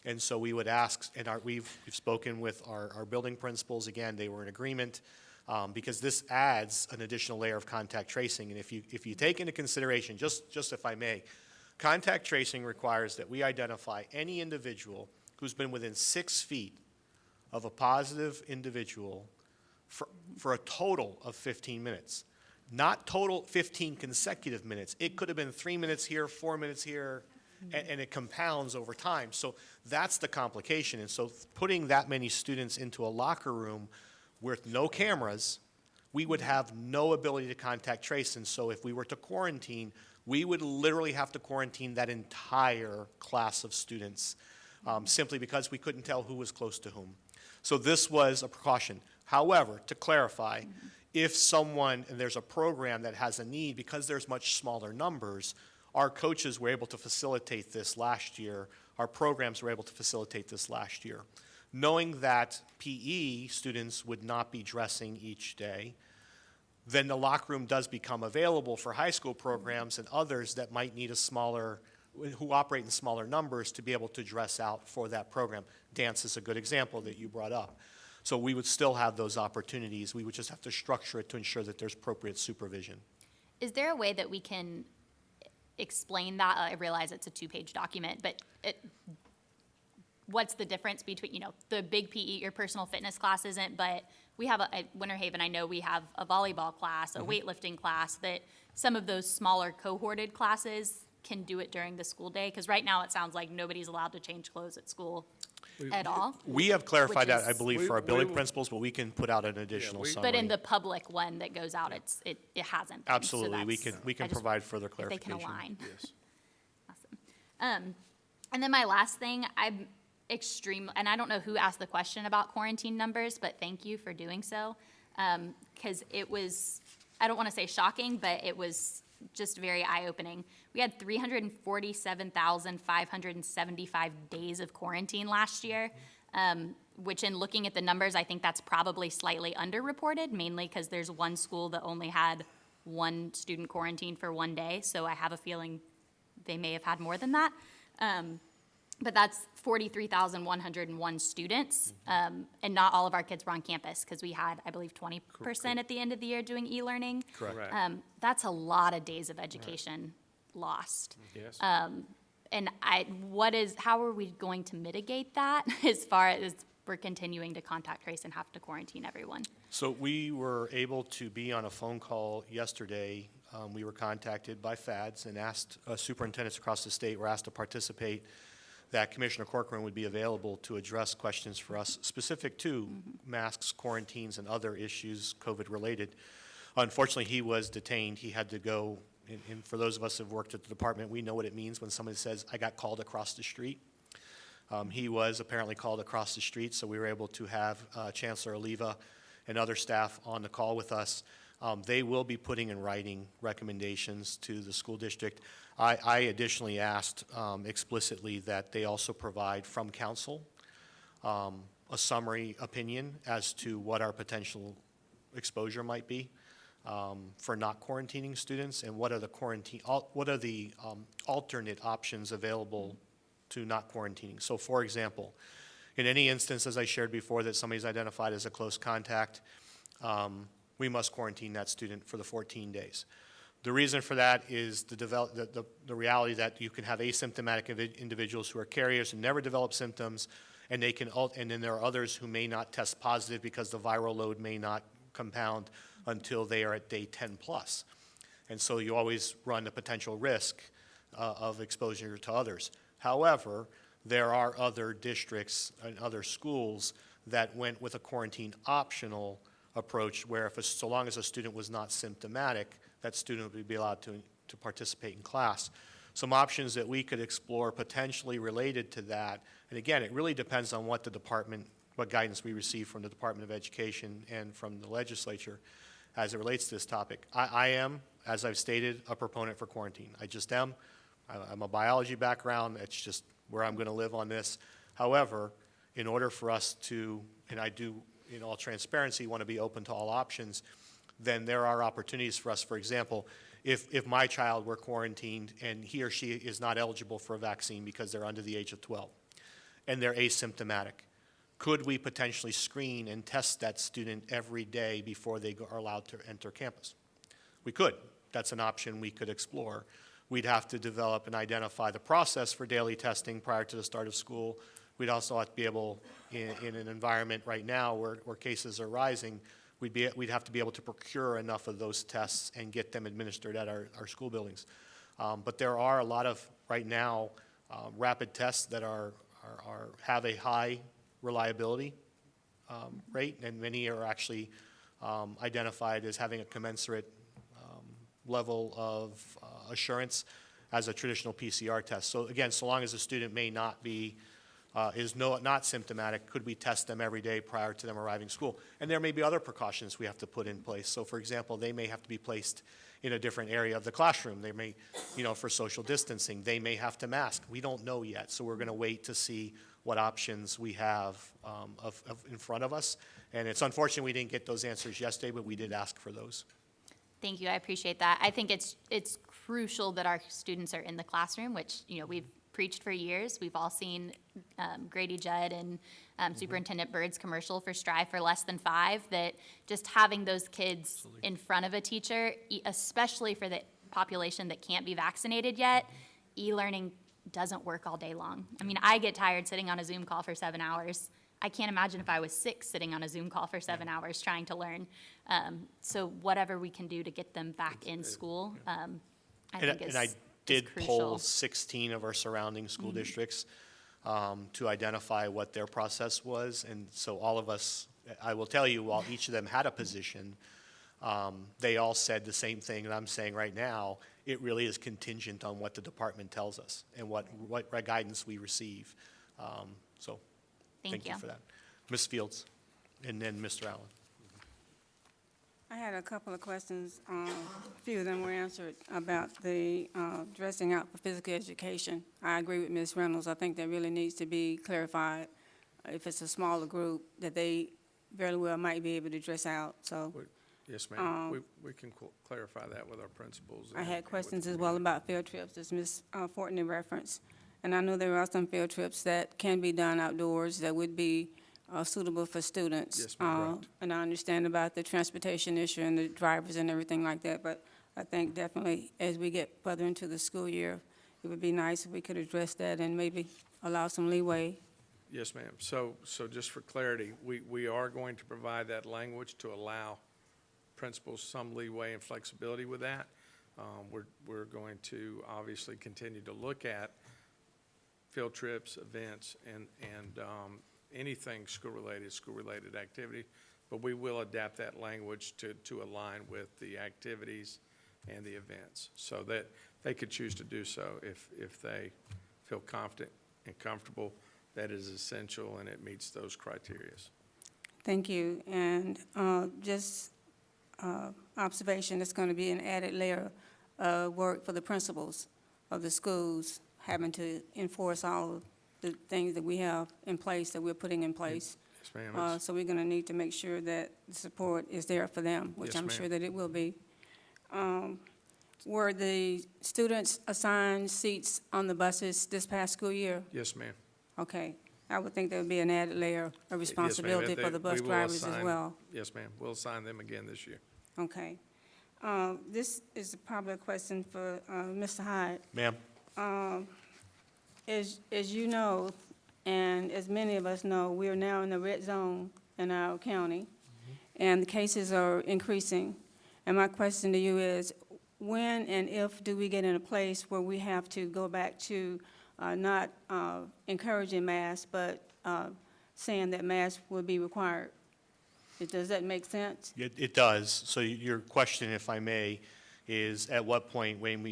And so we would ask, and we've spoken with our building principals. Again, they were in agreement, because this adds an additional layer of contact tracing. And if you take into consideration, just if I may, contact tracing requires that we identify any individual who's been within 6 feet of a positive individual for a total of 15 minutes. Not total 15 consecutive minutes. It could have been 3 minutes here, 4 minutes here, and it compounds over time. So that's the complication. And so putting that many students into a locker room with no cameras, we would have no ability to contact trace. And so if we were to quarantine, we would literally have to quarantine that entire class of students, simply because we couldn't tell who was close to whom. So this was a precaution. However, to clarify, if someone, and there's a program that has a need, because there's much smaller numbers, our coaches were able to facilitate this last year. Our programs were able to facilitate this last year. Knowing that PE students would not be dressing each day, then the locker room does become available for high school programs and others that might need who operate in smaller numbers, to be able to dress out for that program. Dance is a good example that you brought up. So we would still have those opportunities. We would just have to structure it to ensure that there's appropriate supervision. Is there a way that we can explain that? I realize it's a 2-page document, but what's the difference between, the big PE, your personal fitness class isn't, but we have at Winter Haven, I know we have a volleyball class, a weightlifting class, that some of those smaller cohorted classes can do it during the school day? Because right now it sounds like nobody's allowed to change clothes at school at all. We have clarified Which that, I is- believe, for our We building will- principals, but we can put out an additional we- summary. But in the public one that goes out, it hasn't been. So Absolutely, we that's- can I just- provide further If they clarification. can align. Yes. Awesome. And then my last thing, I'm extreme, and I don't know who asked the question about quarantine numbers, but thank you for doing so. Because it was, I don't want to say shocking, but it was just very eye-opening. We had 347,575 days of quarantine last year, which, in looking at the numbers, I think that's probably slightly underreported, mainly because there's one school that only had one student quarantined for 1 day, so I have a feeling they may have had more than that. But that's 43,101 students, and not all of our kids were on campus, because we had, I believe, 20% at the end of the year doing e-learning. Correct. Right. That's a lot of days of education lost. Yes. And how are we going to mitigate that as far as we're continuing to contact trace and have to quarantine everyone? So we were able to be on a phone call yesterday. We were contacted by FADS and asked, superintendents across the state were asked to participate, that Commissioner Corcoran would be available to address questions for us specific to masks, quarantines, and other issues COVID-related. Unfortunately, he was detained. He had to go, and for those of us who have worked at the department, we know what it means when somebody says, I got called across the street. He was apparently called across the street, so we were able to have Chancellor Oliva and other staff on the call with us. They will be putting in writing recommendations to the school district. I additionally asked explicitly that they also provide from council a summary opinion as to what our potential exposure might be for not quarantining students, and what are the alternate options available to not quarantining. So for example, in any instance, as I shared before, that somebody's identified as a close contact, we must quarantine that student for the 14 days. The reason for that is the reality that you can have asymptomatic individuals who are carriers and never develop symptoms, and then there are others who may not test positive because the viral load may not compound until they are at day 10 plus. And so you always run the potential risk of exposure to others. However, there are other districts and other schools that went with a quarantine optional approach, where so long as a student was not symptomatic, that student would be allowed to participate in class. Some options that we could explore potentially related to that, and again, it really depends on what guidance we receive from the Department of Education and from the legislature as it relates to this topic. I am, as I've stated, a proponent for quarantine. I just am. I'm a biology background. It's just where I'm going to live on this. However, in order for us to, and I do, in all transparency, want to be open to all options, then there are opportunities for us. For example, if my child were quarantined and he or she is not eligible for a vaccine because they're under the age of 12 and they're asymptomatic, could we potentially screen and test that student every day before they are allowed to enter campus? We could. That's an option we could explore. We'd have to develop and identify the process for daily testing prior to the start of school. We'd also have to be able, in an environment right now where cases are rising, we'd have to be able to procure enough of those tests and get them administered at our school buildings. But there are a lot of, right now, rapid tests that have a high reliability rate, and many are actually identified as having a commensurate level of assurance as a traditional PCR test. So again, so long as a student may not be, not symptomatic, could we test them every day prior to them arriving to school? And there may be other precautions we have to put in place. So for example, they may have to be placed in a different area of the classroom. They may, for social distancing, they may have to mask. We don't know yet, so we're going to wait to see what options we have in front of us. And it's unfortunate we didn't get those answers yesterday, but we did ask for those. Thank you, I appreciate that. I think it's crucial that our students are in the classroom, which, we've preached for years. We've all seen Grady Judd and Superintendent Byrd's commercial for Strive for Less Than 5, that just having those kids in front of a teacher, especially for the population that can't be vaccinated yet, e-learning doesn't work all day long. I mean, I get tired sitting on a Zoom call for 7 hours. I can't imagine if I was 6 sitting on a Zoom call for 7 hours trying to learn. So whatever we can do to get them back in school, I think is I did crucial. poll 16 of our surrounding school districts to identify what their process was. And so all of us, I will tell you, while each of them had a position, they all said the same thing that I'm saying right now. It really is contingent on what the department tells us and what guidance we receive. So thank you for that. Ms. Fields, and then Mr. Allen. I had a couple of questions. A few of them were answered about the dressing out for physical education. I agree with Ms. Reynolds. I think that really needs to be clarified. If it's a smaller group, that they very well might be able to dress out. So Yes, ma'am. We can clarify that with our principals. I had questions as well about field trips, as Ms. Fortney referenced. And I know there are some field trips that can be done outdoors that would be suitable for students. Yes, ma'am, right. And I understand about the transportation issue and the drivers and everything like that, but I think definitely as we get further into the school year, it would be nice if we could address that and maybe allow some leeway. Yes, ma'am. So just for clarity, we are going to provide that language to allow principals some leeway and flexibility with that. We're going to obviously continue to look at field trips, events, and anything school-related activity, but we will adapt that language to align with the activities and the events, so that they could choose to do so if they feel confident and comfortable that is essential and it meets those criteria. Thank you. And just observation, it's going to be an added layer of work for the principals of the schools having to enforce all of the things that we have in place, that we're putting in place. Yes, ma'am. It's- So we're going to need to make sure that the support is there for them, which Yes, I'm ma'am. sure that it will be. Were the students assigned seats on the buses this past school year? Yes, ma'am. Okay. I would think there would be an added layer of Yes, ma'am. responsibility for the bus We will drivers as assign- well. Yes, ma'am. We'll assign them again this year. Okay. This is probably a question for Mr. Hyde. Ma'am? As you know, and as many of us know, we are now in the red zone in our county, and the cases are increasing. And my question to you is, when and if do we get in a place where we have to go back to not encouraging masks, but saying that masks will be required? Does that make sense? It does. So your question, if I may, is at what point when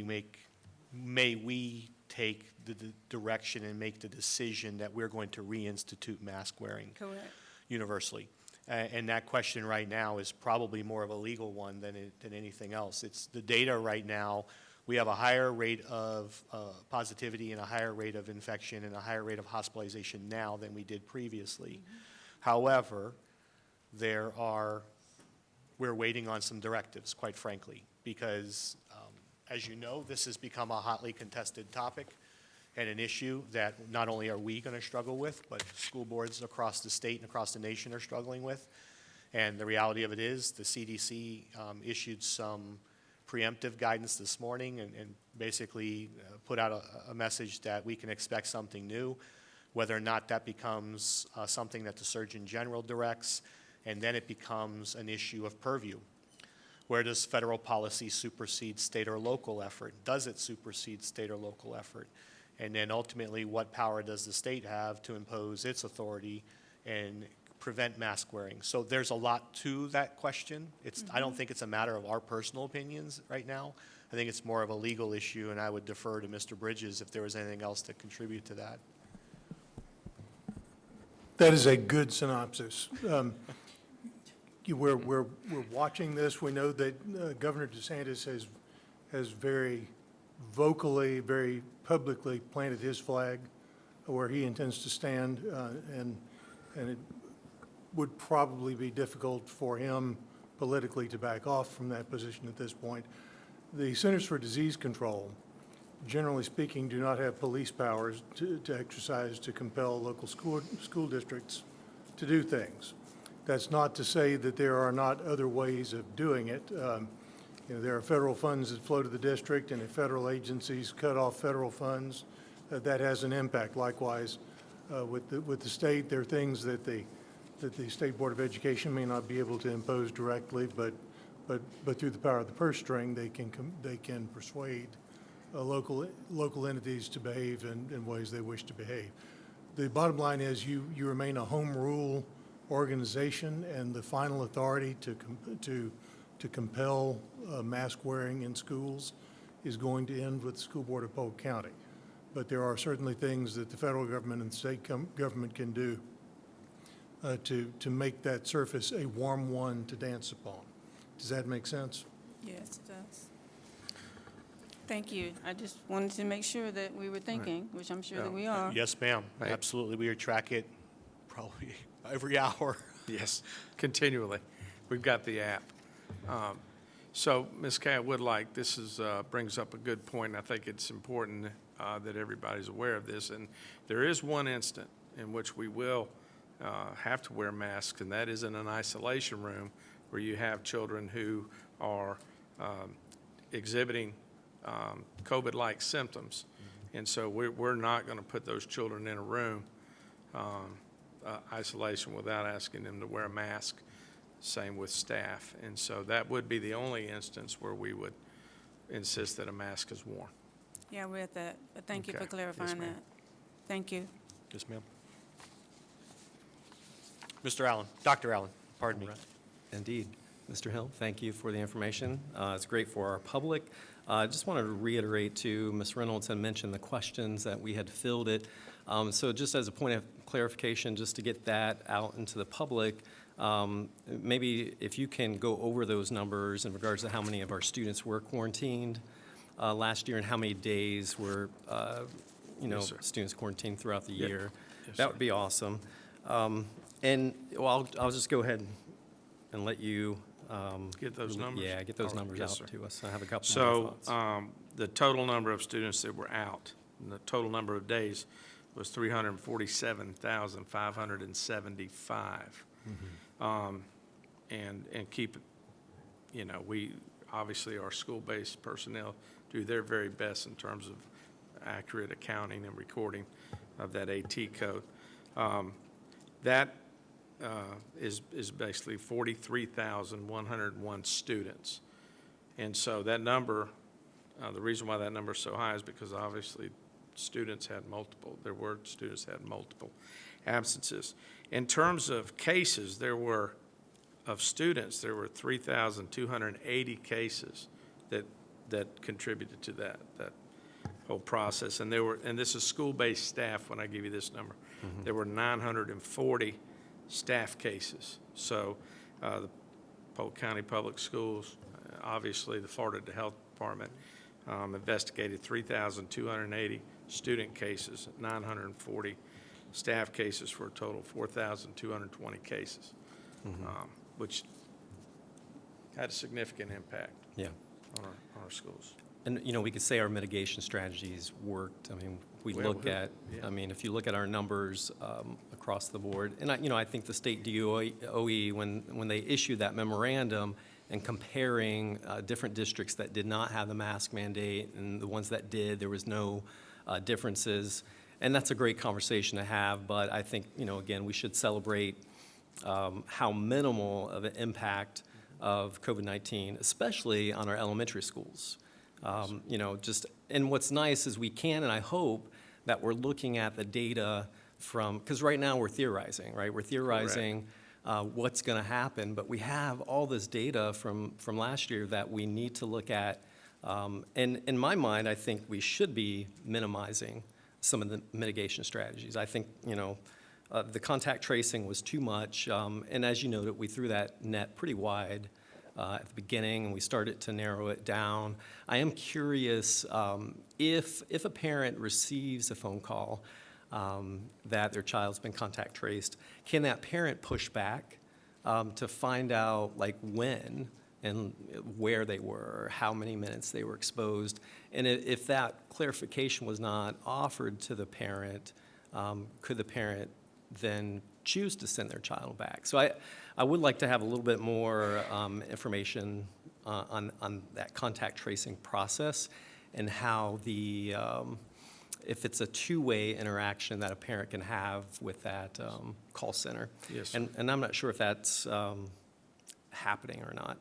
may we take the direction and make the decision that we're going to reinstitute mask wearing Correct. universally? And that question right now is probably more of a legal one than anything else. It's the data right now. We have a higher rate of positivity and a higher rate of infection and a higher rate of hospitalization now than we did previously. However, we're waiting on some directives, quite frankly, because as you know, this has become a hotly contested topic and an issue that not only are we going to struggle with, but school boards across the state and across the nation are struggling with. And the reality of it is the CDC issued some preemptive guidance this morning and basically put out a message that we can expect something new, whether or not that becomes something that the Surgeon General directs, and then it becomes an issue of purview. Where does federal policy supersede state or local effort? Does it supersede state or local effort? And then ultimately, what power does the state have to impose its authority and prevent mask wearing? So there's a lot to that question. I don't think it's a matter of our personal opinions right now. I think it's more of a legal issue, and I would defer to Mr. Bridges if there was anything else to contribute to that. That is a good synopsis. We're watching this. We know that Governor DeSantis has very vocally, very publicly planted his flag where he intends to stand, and it would probably be difficult for him politically to back off from that position at this point. The Centers for Disease Control, generally speaking, do not have police powers to exercise to compel local school districts to do things. That's not to say that there are not other ways of doing it. There are federal funds that flow to the district, and if federal agencies cut off federal funds, that has an impact. Likewise, with the state, there are things that the State Board of Education may not be able to impose directly, but through the power of the purse string, they can persuade local entities to behave in ways they wish to behave. The bottom line is you remain a home rule organization, and the final authority to compel mask wearing in schools is going to end with the School Board of Polk County. But there are certainly things that the federal government and the state government can do to make that surface a warm one to dance upon. Does that make sense? Yes, it does. Thank you. I just wanted to make sure that we were thinking, which I'm sure that we are. Yes, ma'am. Right. Absolutely. We track it probably every hour. Yes, continually. We've got the app. So, Ms. Kay, I would like, this brings up a good point, and I think it's important that everybody's aware of this. And there is one instant in which we will have to wear masks, and that is in an isolation room where you have children who are exhibiting COVID-like symptoms. And so we're not going to put those children in a room, isolation, without asking them to wear a mask. Same with staff. And so that would be the only instance where we would insist that a mask is worn. Yeah, we're at that, but thank you Okay. for clarifying ma'am. that. Thank you. Yes, ma'am. Mr. Allen, Dr. Allen, pardon me. Indeed. Mr. Hill, thank you for the information. It's great for our public. I just wanted to reiterate to Ms. Reynolds had mentioned the questions that we had filled it. So just as a point of clarification, just to get that out into the public, maybe if you can go over those numbers in regards to how many of our students were quarantined last year and how many days were, Yes, sir. students quarantined throughout the Yep. year. Yes, That sir. would be awesome. And well, I'll just go ahead and let you. Get those numbers? Yeah, get those All right. numbers Yes, out sir. to us. I have a couple more So thoughts. the total number of students that were out, and the total number of days was 347,575. And keep, we, obviously, our school-based personnel do their very best in terms of accurate accounting and recording of that AT code. That is basically 43,101 students. And so that number, the reason why that number is so high is because obviously students had multiple absences. In terms of cases, there were 3,280 cases that contributed to that whole process. And this is school-based staff when I give you this number. There were 940 staff cases. So the Polk County Public Schools, obviously the Florida Health Department, investigated 3,280 student cases, 940 staff cases for a total of 4,220 cases, which had a significant impact Yeah. on our schools. And, we could say our mitigation strategies worked. I mean, we Well, look at, yeah. if you look at our numbers across the board, and I think the state DOE, when they issued that memorandum and comparing different districts that did not have the mask mandate and the ones that did, there was no differences. And that's a great conversation to have, but I think, again, we should celebrate how minimal of an impact of COVID-19, especially on our elementary schools. And what's nice is we can, and I hope that we're looking at the data because right now we're theorizing, right? We're theorizing what's going to happen, but we have all this data from last year that we need to look at. And in my mind, I think we should be minimizing some of the mitigation strategies. I think, the contact tracing was too much, and as you noted, we threw that net pretty wide at the beginning, and we started to narrow it down. I am curious if a parent receives a phone call that their child's been contact traced, can that parent push back to find out when and where they were, how many minutes they were exposed? And if that clarification was not offered to the parent, could the parent then choose to send their child back? So I would like to have a little bit more information on that contact tracing process and how if it's a two-way interaction that a parent can have with that call center. Yes, sir. And I'm not sure if that's happening or not.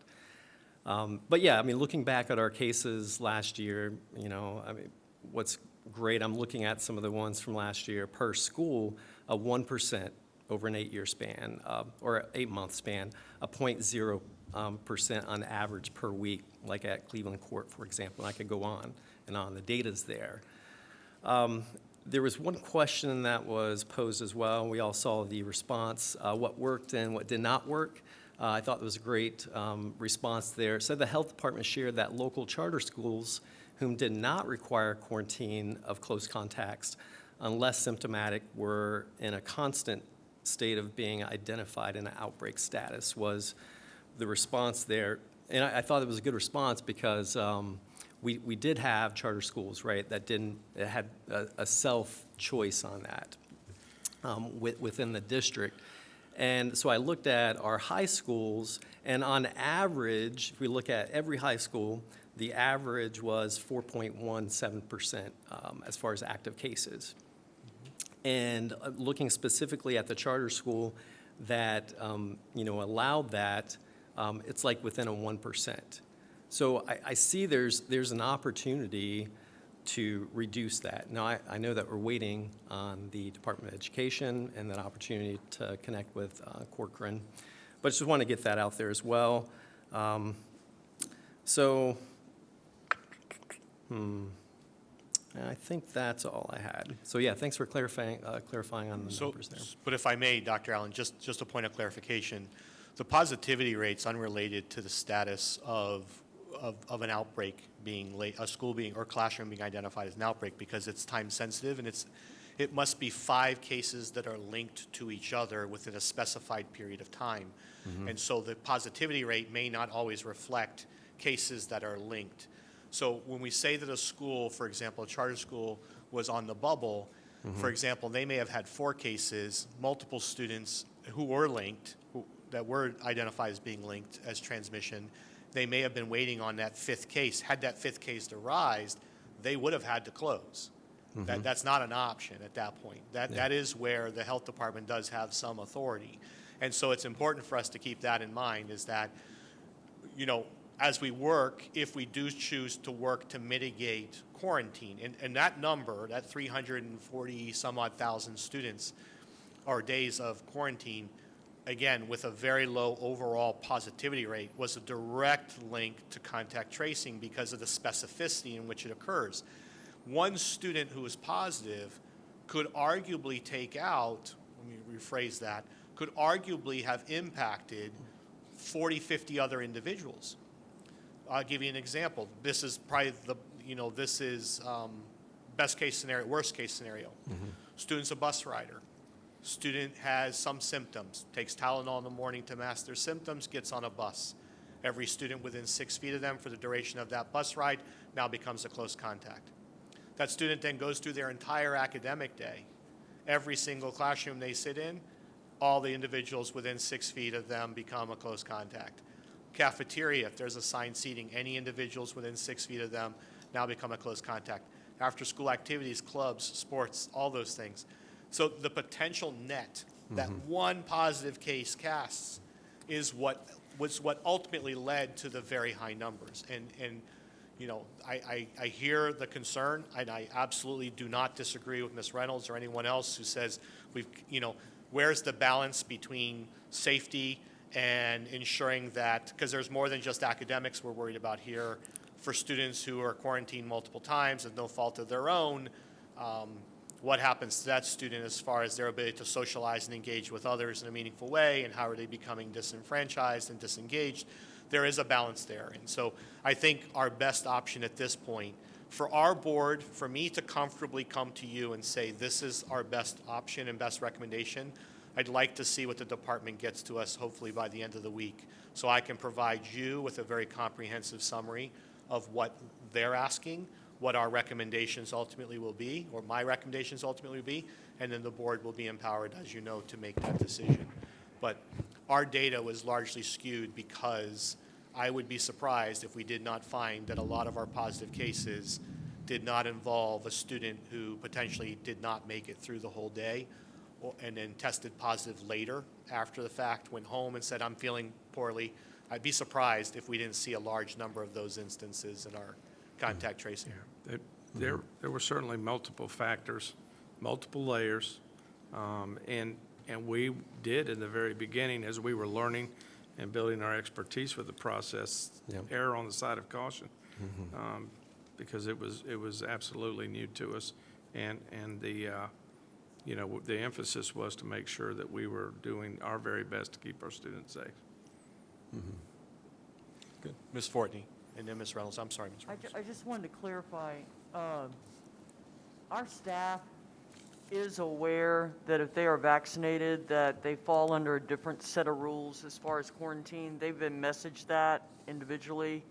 But yeah, looking back at our cases last year, what's great, I'm looking at some of the ones from last year per school, 1% over an 8-year span, or 8-month span, 0.0% on average per week, like at Cleveland Court, for example. And I could go on and on. The data's there. There was one question that was posed as well. We all saw the response, what worked and what did not work. I thought there was a great response there. It said the health department shared that local charter schools whom did not require quarantine of close contacts unless symptomatic were in a constant state of being identified in an outbreak status was the response there. And I thought it was a good response because we did have charter schools, right, that had a self-choice on that within the district. And so I looked at our high schools, and on average, if we look at every high school, the average was 4.17% as far as active cases. And looking specifically at the charter school that, allowed that, it's like within a 1%. So I see there's an opportunity to reduce that. Now, I know that we're waiting on the Department of Education and that opportunity to connect with Corcoran, but I just want to get that out there as well. I think that's all I had. So yeah, thanks for clarifying on the numbers there. But if I may, Dr. Allen, just a point of clarification. The positivity rate's unrelated to the status of an outbreak being a school being, or classroom being identified as an outbreak, because it's time sensitive, and it must be 5 cases that are linked to each other within a specified period of time. And so the positivity rate may not always reflect cases that are linked. So when we say that a school, for example, a charter school, was on the bubble, for example, they may have had 4 cases, multiple students who were linked, that were identified as being linked as transmission. They may have been waiting on that 5th case. Had that 5th case arisen, they would have had to close. That's not an option at that point. That is where the health department does have some authority. And so it's important for us to keep that in mind, is that, as we work, if we do choose to work to mitigate quarantine, and that number, that 340 some odd thousand students or days of quarantine, again, with a very low overall positivity rate, was a direct link to contact tracing because of the specificity in which it occurs. One student who is positive could arguably take out, let me rephrase that, could arguably have impacted 40, 50 other individuals. I'll give you an example. This is probably this is best case scenario, worst case scenario. Student's a bus rider. Student has some symptoms, takes Tylenol in the morning to mask their symptoms, gets on a bus. Every student within 6 feet of them for the duration of that bus ride now becomes a close contact. That student then goes through their entire academic day. Every single classroom they sit in, all the individuals within 6 feet of them become a close contact. Cafeteria, if there's assigned seating, any individuals within 6 feet of them now become a close contact. After school activities, clubs, sports, all those things. So the potential net that one positive case casts is what ultimately led to the very high numbers. And I hear the concern, and I absolutely do not disagree with Ms. Reynolds or anyone else who says where's the balance between safety and ensuring that, because there's more than just academics we're worried about here. For students who are quarantined multiple times at no fault of their own, what happens to that student as far as their ability to socialize and engage with others in a meaningful way, and how are they becoming disenfranchised and disengaged? There is a balance there. And so I think our best option at this point, for our board, for me to comfortably come to you and say this is our best option and best recommendation, I'd like to see what the department gets to us hopefully by the end of the week, so I can provide you with a very comprehensive summary of what they're asking, what our recommendations ultimately will be, or my recommendations ultimately will be, and then the board will be empowered, as you know, to make that decision. But our data was largely skewed because I would be surprised if we did not find that a lot of our positive cases did not involve a student who potentially did not make it through the whole day and then tested positive later after the fact, went home and said, I'm feeling poorly. I'd be surprised if we didn't see a large number of those instances in our contact tracing. There were certainly multiple factors, multiple layers, and we did in the very beginning, as we were learning and building our expertise with the process, err on the side of caution, because it was absolutely new to us, and the emphasis was to make sure that we were doing our very best to keep our students safe. Good. Ms. Fortney, and then Ms. Reynolds. I'm sorry, Ms. Reynolds. I just wanted to clarify, our staff is aware that if they are vaccinated, that they fall under a different set of rules as far as quarantine. They've been messaged that individually.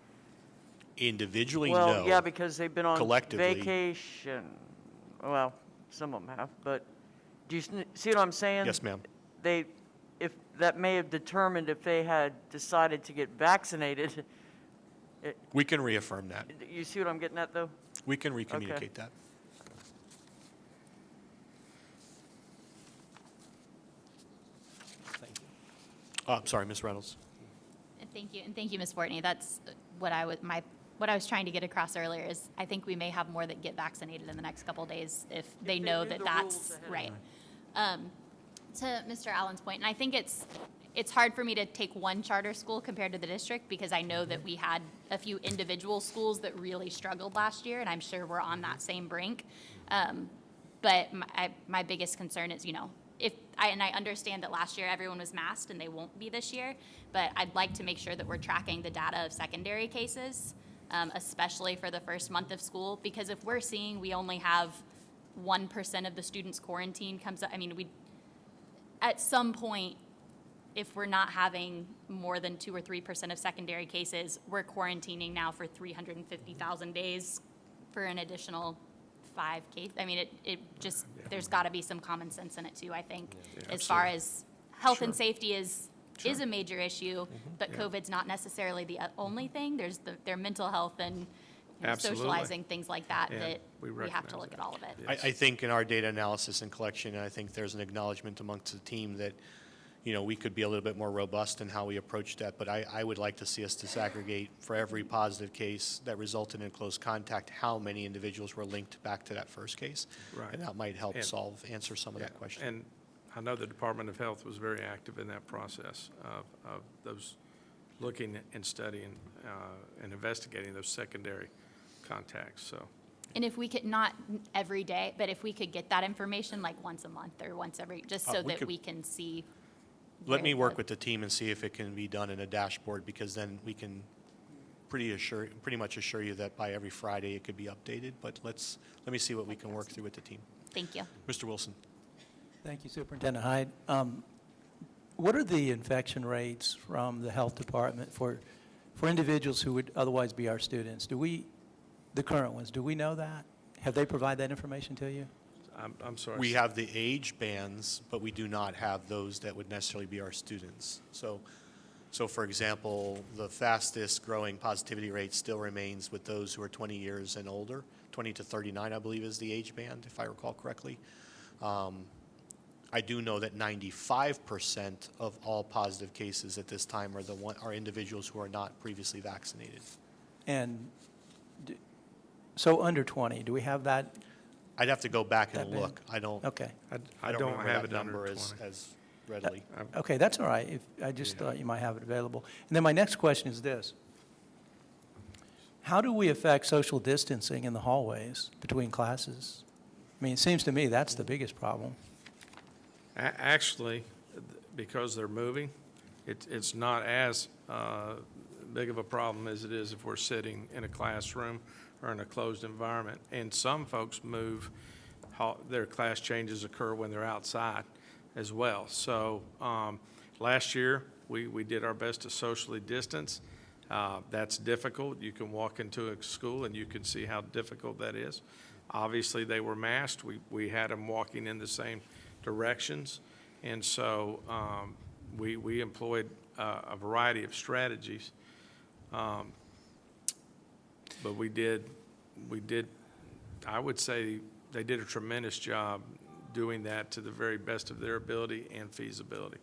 Individually, no. Well, yeah, because they've been on Collectively. vacation. Well, some of them have, but do you see what I'm saying? Yes, ma'am. If that may have determined if they had decided to get vaccinated, We can reaffirm that. You see what I'm getting at, though? We can recommunicate that. Thank you. I'm sorry, Ms. Reynolds. And thank you, Ms. Fortney. That's what what I was trying to get across earlier is I think we may have more that get vaccinated in the next couple of days if they they know knew that the that's rules ahead of right. To Mr. Allen's point, and I think it's hard for me to take one charter school compared to the district because I know that we had a few individual schools that really struggled last year, and I'm sure we're on that same brink. But my biggest concern is, and I understand that last year everyone was masked and they won't be this year, but I'd like to make sure that we're tracking the data of secondary cases, especially for the first month of school, because if we're seeing we only have 1% of the students quarantine comes up, at some point, if we're not having more than 2 or 3% of secondary cases, we're quarantining now for 350,000 days for an additional 5 cases. There's got to be some common sense in it too, I think, as far as health and safety is a major issue, but COVID's not necessarily the only thing. There's their mental health and Absolutely. socializing, things like that, Yeah, that we we have to recognize look at that. all of it. I think in our data analysis and collection, I think there's an acknowledgement amongst the team that, we could be a little bit more robust in how we approach that. But I would like to see us disaggregate for every positive case that resulted in close contact, how many individuals were linked back to that first case. Right. And that might help And- answer some of that question. And I know the Department of Health was very active in that process of those looking and studying and investigating those secondary contacts, so. And if we could, not every day, but if we could get that information like once a month or once every, just so we that could- we can see. Let me work the- with the team and see if it can be done in a dashboard, because then we can pretty much assure you that by every Friday it could be updated. But let me see what we can work through with the team. Thank you. Mr. Wilson. Thank you, Superintendent Hyde. What are the infection rates from the health department for individuals who would otherwise be our students? The current ones, do we know that? Have they provided that information to you? I'm sorry. We have the age bands, but we do not have those that would necessarily be our students. So for example, the fastest growing positivity rate still remains with those who are 20 years and older. 20 to 39, I believe, is the age band, if I recall correctly. I do know that 95% of all positive cases at this time are individuals who are not previously vaccinated. And so under 20, do we have that? I'd have to go back and That band? look. I don't Okay. I don't remember have that it under number 20. as readily. Okay, that's all right. I just thought you might have it available. And then my next question is this. How do we affect social distancing in the hallways between classes? It seems to me that's the biggest problem. Actually, because they're moving, it's not as big of a problem as it is if we're sitting in a classroom or in a closed environment. And some folks move, their class changes occur when they're outside as well. So last year, we did our best to socially distance. That's difficult. You can walk into a school and you can see how difficult that is. Obviously, they were masked. We had them walking in the same directions. And so we employed a variety of strategies. But we did, I would say they did a tremendous job doing that to the very best of their ability and feasibility.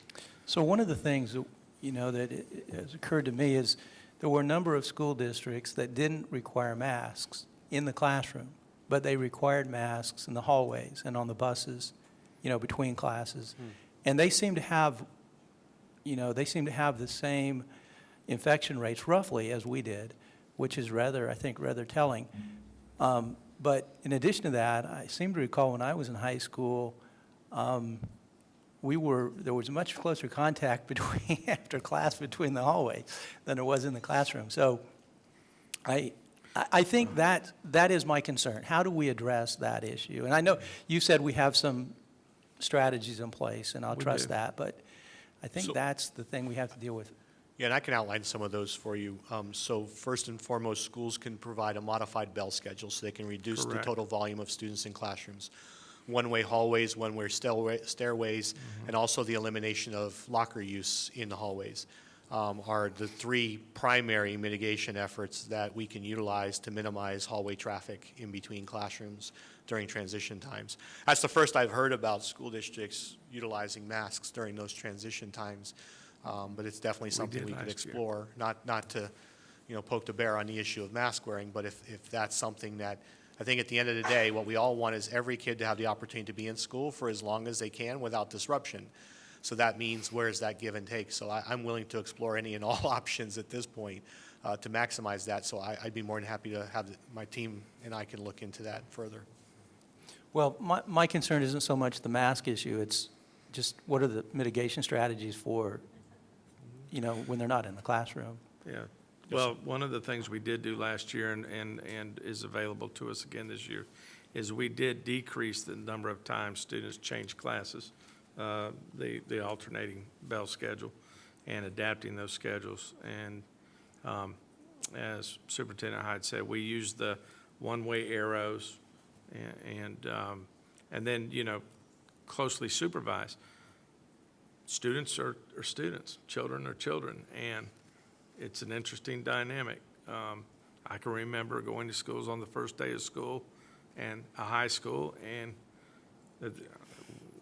So one of the things that, that has occurred to me is there were a number of school districts that didn't require masks in the classroom, but they required masks in the hallways and on the buses, between classes. And they seem to have, the same infection rates roughly as we did, which is I think rather telling. But in addition to that, I seem to recall when I was in high school, there was much closer contact after class between the hallways than there was in the classroom. So I think that is my concern. How do we address that issue? And I know you said we have some strategies in place, and I'll trust do. that, but I think So- that's the thing we have to deal with. Yeah, and I can outline some of those for you. So first and foremost, schools can provide a modified bell schedule so they can reduce the Correct. total volume of students in classrooms. One-way hallways, one-way stairways, and also the elimination of locker use in the hallways. are the three primary mitigation efforts that we can utilize to minimize hallway traffic in between classrooms during transition times. That's the first I've heard about school districts utilizing masks during those transition times, but it's definitely something we could last year. explore, not to, poke the bear on the issue of mask wearing, but if that's something that, I think at the end of the day, what we all want is every kid to have the opportunity to be in school for as long as they can without disruption. So that means where's that give and take? So I'm willing to explore any and all options at this point to maximize that. So I'd be more than happy to have my team and I can look into that further. Well, my concern isn't so much the mask issue, it's just what are the mitigation strategies for, when they're not in the classroom? Yeah. Well, one of the things we did do last year and is available to us again this year is we did decrease the number of times students change classes, the alternating bell schedule and adapting those schedules. And as Superintendent Hyde said, we used the one-way arrows and then, closely supervise. Students are students, children are children, and it's an interesting dynamic. I can remember going to schools on the first day of school and a high school, and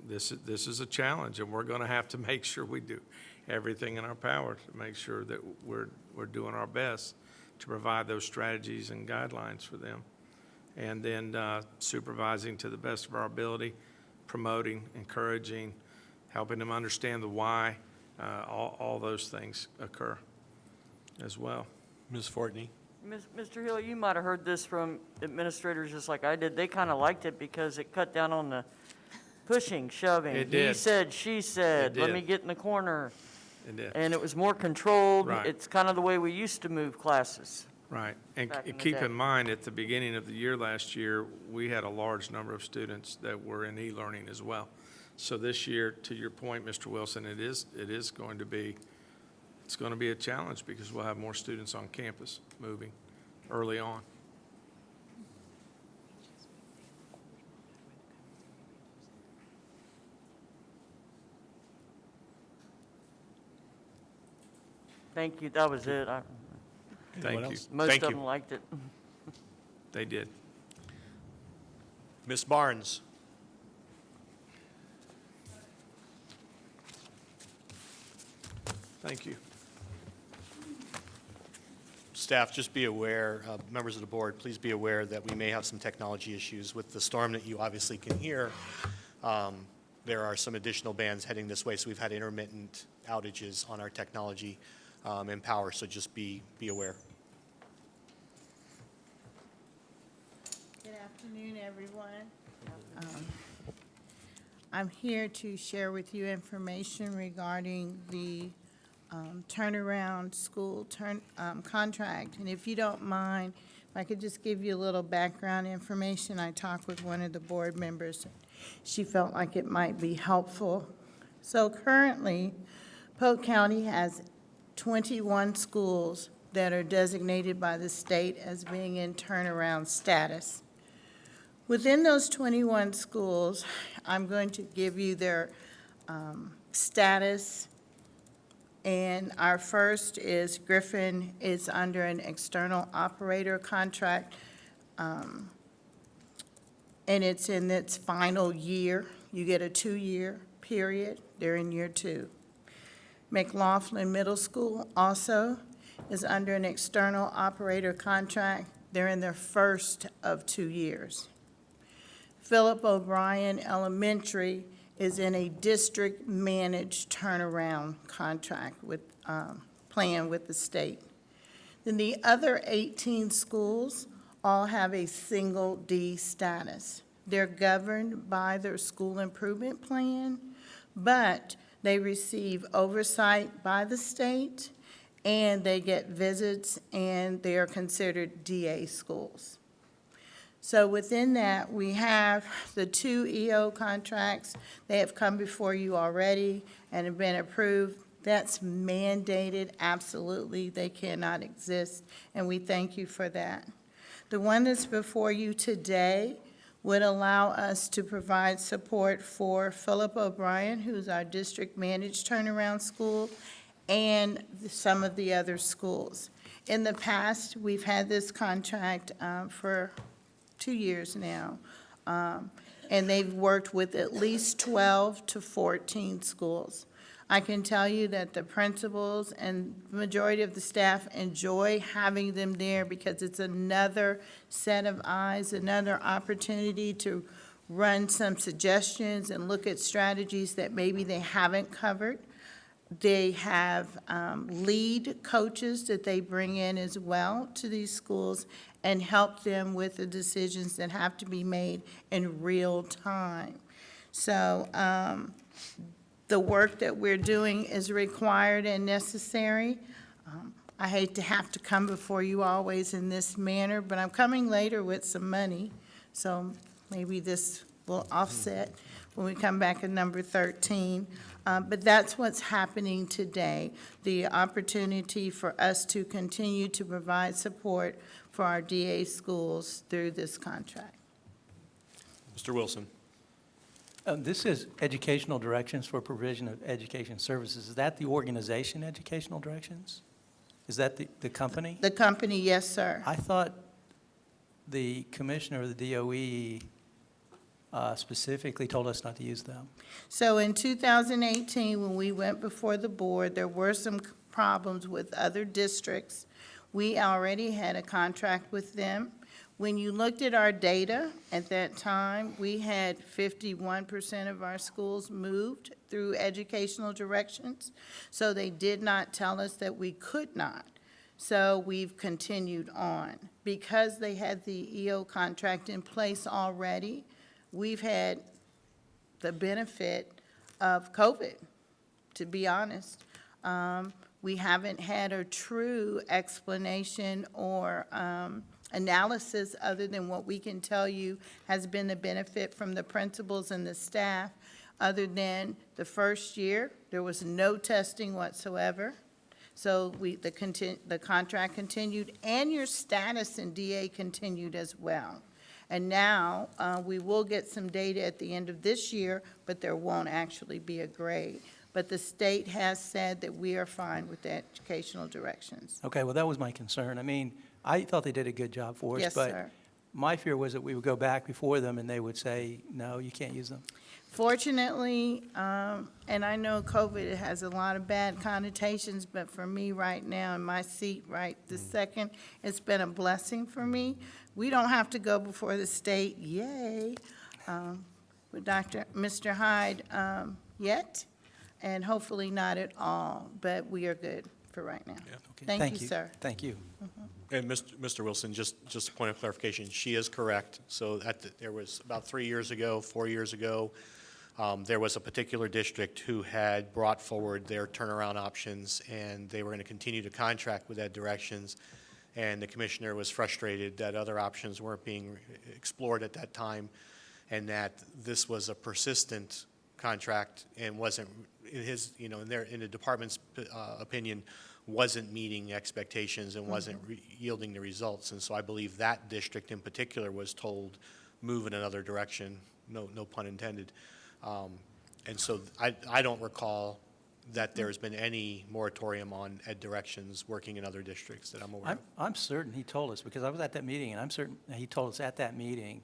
this is a challenge, and we're going to have to make sure we do everything in our power to make sure that we're doing our best to provide those strategies and guidelines for them. And then supervising to the best of our ability, promoting, encouraging, helping them understand the why, all those things occur as well. Ms. Fortney? Mr. Hill, you might have heard this from administrators just like I did. They kind of liked it because it cut down on the pushing, shoving. It did. He said, she said, It let did. me get in the corner. It did. And it was more controlled. Right. It's kind of the way we used to move classes. Right, and Back in the keep day. in mind, at the beginning of the year last year, we had a large number of students that were in e-learning as well. So this year, to your point, Mr. Wilson, it is going to be, it's going to be a challenge because we'll have more students on campus moving early on. Thank you, that was it. Thank Anyone you. else? Most Thank of you. them liked it. They did. Ms. Barnes? Thank you. Staff, just be aware, members of the board, please be aware that we may have some technology issues with the storm that you obviously can hear. There are some additional bands heading this way, so we've had intermittent outages on our technology and power, so just be aware. Good afternoon, everyone. I'm here to share with you information regarding the turnaround school contract. And if you don't mind, if I could just give you a little background information. I talked with one of the board members. She felt like it might be helpful. So currently, Polk County has 21 schools that are designated by the state as being in turnaround status. Within those 21 schools, I'm going to give you their status. And our first is Griffin is under an external operator contract, and it's in its final year. You get a 2-year period. They're in year 2. McLaughlin Middle School also is under an external operator contract. They're in their first of 2 years. Philip O'Brien Elementary is in a district-managed turnaround contract with, plan with the state. Then the other 18 schools all have a single D status. They're governed by their school improvement plan, but they receive oversight by the state, and they get visits, and they are considered DA schools. So within that, we have the 2 EO contracts. They have come before you already and have been approved. That's mandated, absolutely. They cannot exist, and we thank you for that. The one that's before you today would allow us to provide support for Philip O'Brien, who's our district-managed turnaround school, and some of the other schools. In the past, we've had this contract for 2 years now, and they've worked with at least 12 to 14 schools. I can tell you that the principals and majority of the staff enjoy having them there because it's another set of eyes, another opportunity to run some suggestions and look at strategies that maybe they haven't covered. They have lead coaches that they bring in as well to these schools and help them with the decisions that have to be made in real time. So the work that we're doing is required and necessary. I hate to have to come before you always in this manner, but I'm coming later with some money, so maybe this will offset when we come back at number 13. But that's what's happening today, the opportunity for us to continue to provide support for our DA schools through this contract. Mr. Wilson. This is educational directions for provision of education services. Is that the organization, Educational Directions? Is that the company? The company, yes, sir. I thought the commissioner of the DOE specifically told us not to use them. So in 2018, when we went before the board, there were some problems with other districts. We already had a contract with them. When you looked at our data at that time, we had 51% of our schools moved through educational directions. So they did not tell us that we could not. So we've continued on. Because they had the EO contract in place already, we've had the benefit of COVID, to be honest. We haven't had a true explanation or analysis other than what we can tell you has been the benefit from the principals and the staff. Other than the first year, there was no testing whatsoever. So the contract continued, and your status in DA continued as well. And now, we will get some data at the end of this year, but there won't actually be a grade. But the state has said that we are fine with the educational directions. Okay, well, that was my concern. I mean, I thought they did a good job for us. Yes, sir. But my fear was that we would go back before them and they would say, no, you can't use them. Fortunately, and I know COVID has a lot of bad connotations, but for me right now, in my seat right this second, it's been a blessing for me. We don't have to go before the state, yay, with Mr. Hyde yet, and hopefully not at all, but we are good for right now. Okay, Thank you, sir. Thank you. And Mr. Wilson, just a point of clarification, she is correct. So there was about 4 years ago, there was a particular district who had brought forward their turnaround options, and they were going to continue to contract with Ed Directions. And the commissioner was frustrated that other options weren't being explored at that time, and that this was a persistent contract and wasn't, in his, in the department's opinion, wasn't meeting expectations and wasn't yielding the results. And so I believe that district in particular was told, move in another direction, no pun intended. And so I don't recall that there's been any moratorium on Ed Directions working in other districts that I'm aware of. I'm certain he told us, because I was at that meeting, and I'm certain he told us at that meeting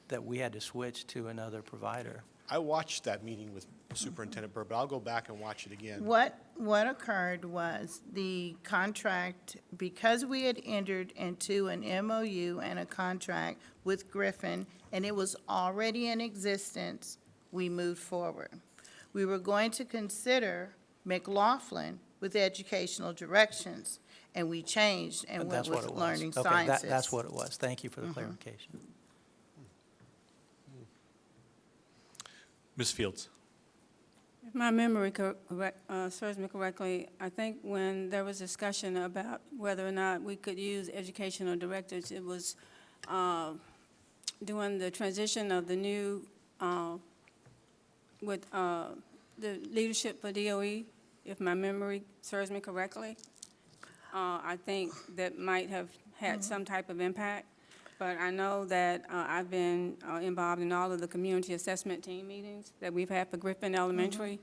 that we had to switch to another provider. I watched that meeting with Superintendent Burr, but I'll go back and watch it again. What occurred was the contract, because we had entered into an MOU and a contract with Griffin, and it was already in existence, we moved forward. We were going to consider McLaughlin with educational directions, and we changed and But went that's what with it was. learning Okay, sciences. that's what it was. Thank you for the clarification. Ms. Fields. If my memory serves me correctly, I think when there was discussion about whether or not we could use educational directors, it was during the transition of the new, with the leadership for DOE, if my memory serves me correctly. I think that might have had some type of impact. But I know that I've been involved in all of the community assessment team meetings that we've had for Griffin Elementary.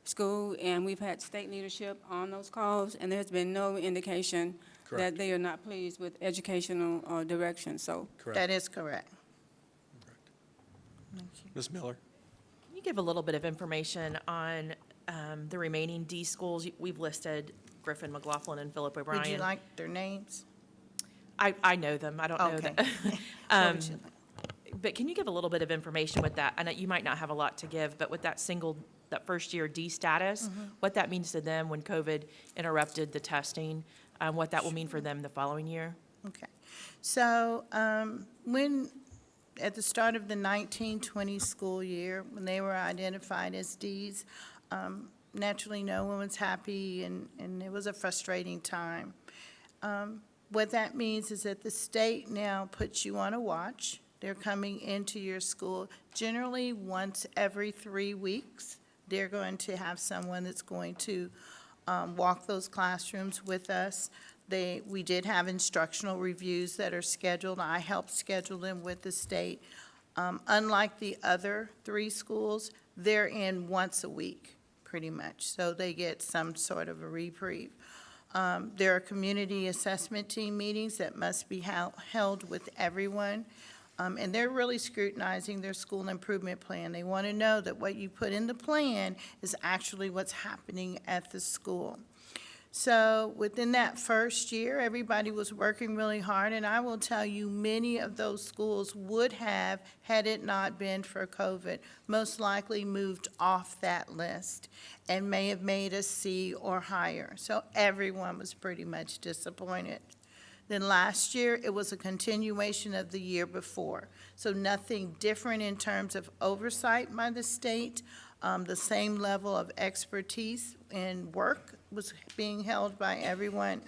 school, and we've had state leadership on those calls, and there's been no indication that Correct. they are not pleased with educational direction, so. That is correct. Ms. Miller? Can you give a little bit of information on the remaining D schools? We've listed Griffin, McLaughlin, and Philip O'Brien. Would you like their names? I know them. I don't know Okay. them. What would you like? But can you give a little bit of information with that? I know you might not have a lot to give, but with that first year D status, what that means to them when COVID interrupted the testing, what that will mean for them the following year? Okay. So, at the start of the 1920 school year, when they were identified as Ds, naturally, no one was happy, and it was a frustrating time. What that means is that the state now puts you on a watch. They're coming into your school generally once every 3 weeks. They're going to have someone that's going to walk those classrooms with us. We did have instructional reviews that are scheduled. I helped schedule them with the state. Unlike the other 3 schools, they're in once a week, pretty much, so they get some sort of a reprieve. There are community assessment team meetings that must be held with everyone, and they're really scrutinizing their school improvement plan. They want to know that what you put in the plan is actually what's happening at the school. So within that first year, everybody was working really hard, and I will tell you, many of those schools would have, had it not been for COVID, most likely moved off that list and may have made a C or higher. So everyone was pretty much disappointed. Then last year, it was a continuation of the year before. So nothing different in terms of oversight by the state. The same level of expertise and work was being held by everyone.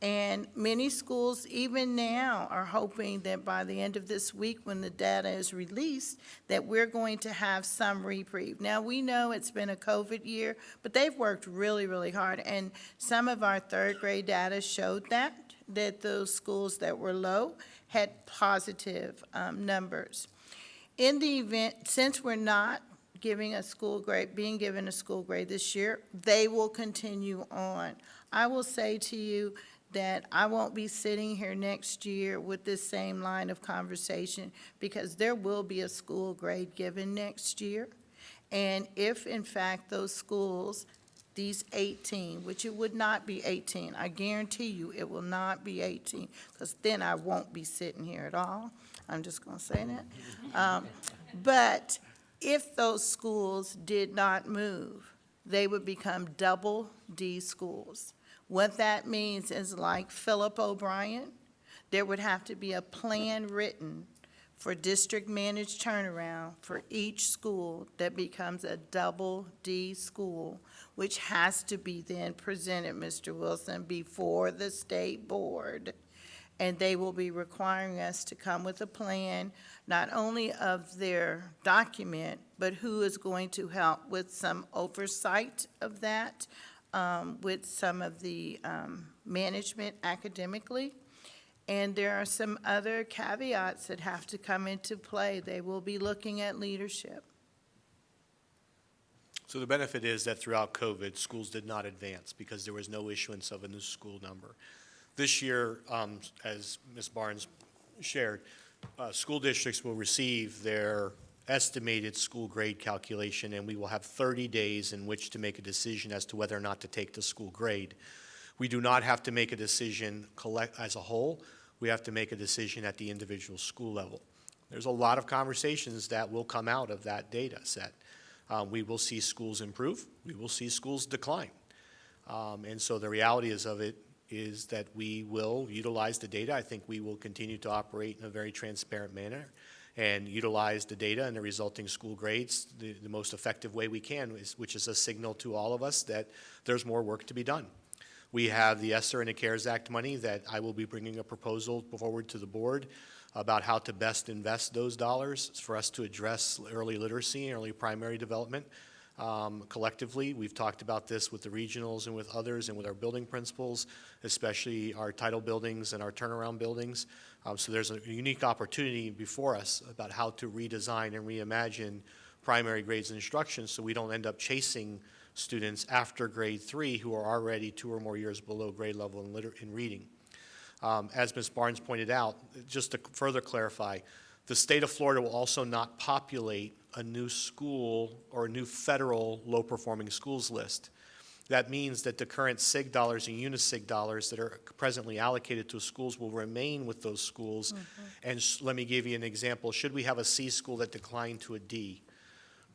And many schools, even now, are hoping that by the end of this week, when the data is released, that we're going to have some reprieve. Now, we know it's been a COVID year, but they've worked really, really hard. And some of our third grade data showed that those schools that were low had positive numbers. In the event, since we're not being given a school grade this year, they will continue on. I will say to you that I won't be sitting here next year with this same line of conversation, because there will be a school grade given next year. And if, in fact, those schools, these 18, which it would not be 18, I guarantee you it will not be 18, because then I won't be sitting here at all. I'm just going to say that. But if those schools did not move, they would become double D schools. What that means is, like Philip O'Brien, there would have to be a plan written for district-managed turnaround for each school that becomes a double D school, which has to be then presented, Mr. Wilson, before the state board. And they will be requiring us to come with a plan, not only of their document, but who is going to help with some oversight of that, with some of the management academically. And there are some other caveats that have to come into play. They will be looking at leadership. So the benefit is that throughout COVID, schools did not advance because there was no issuance of a new school number. This year, as Ms. Barnes shared, school districts will receive their estimated school grade calculation, and we will have 30 days in which to make a decision as to whether or not to take the school grade. We do not have to make a decision as a whole. We have to make a decision at the individual school level. There's a lot of conversations that will come out of that data set. We will see schools improve. We will see schools decline. And so the reality is that we will utilize the data. I think we will continue to operate in a very transparent manner and utilize the data and the resulting school grades the most effective way we can, which is a signal to all of us that there's more work to be done. We have the ESSER and the CARES Act money that I will be bringing a proposal forward to the board about how to best invest those dollars for us to address early literacy and early primary development. Collectively, we've talked about this with the regionals and with others and with our building principals, especially our title buildings and our turnaround buildings. So there's a unique opportunity before us about how to redesign and reimagine primary grades and instruction so we don't end up chasing students after grade 3 who are already 2 or more years below grade level in reading. As Ms. Barnes pointed out, just to further clarify, the state of Florida will also not populate a new school or a new federal low-performing schools list. That means that the current SIG dollars and UNISIG dollars that are presently allocated to schools will remain with those schools. And let me give you an example. Should we have a C school that declined to a D,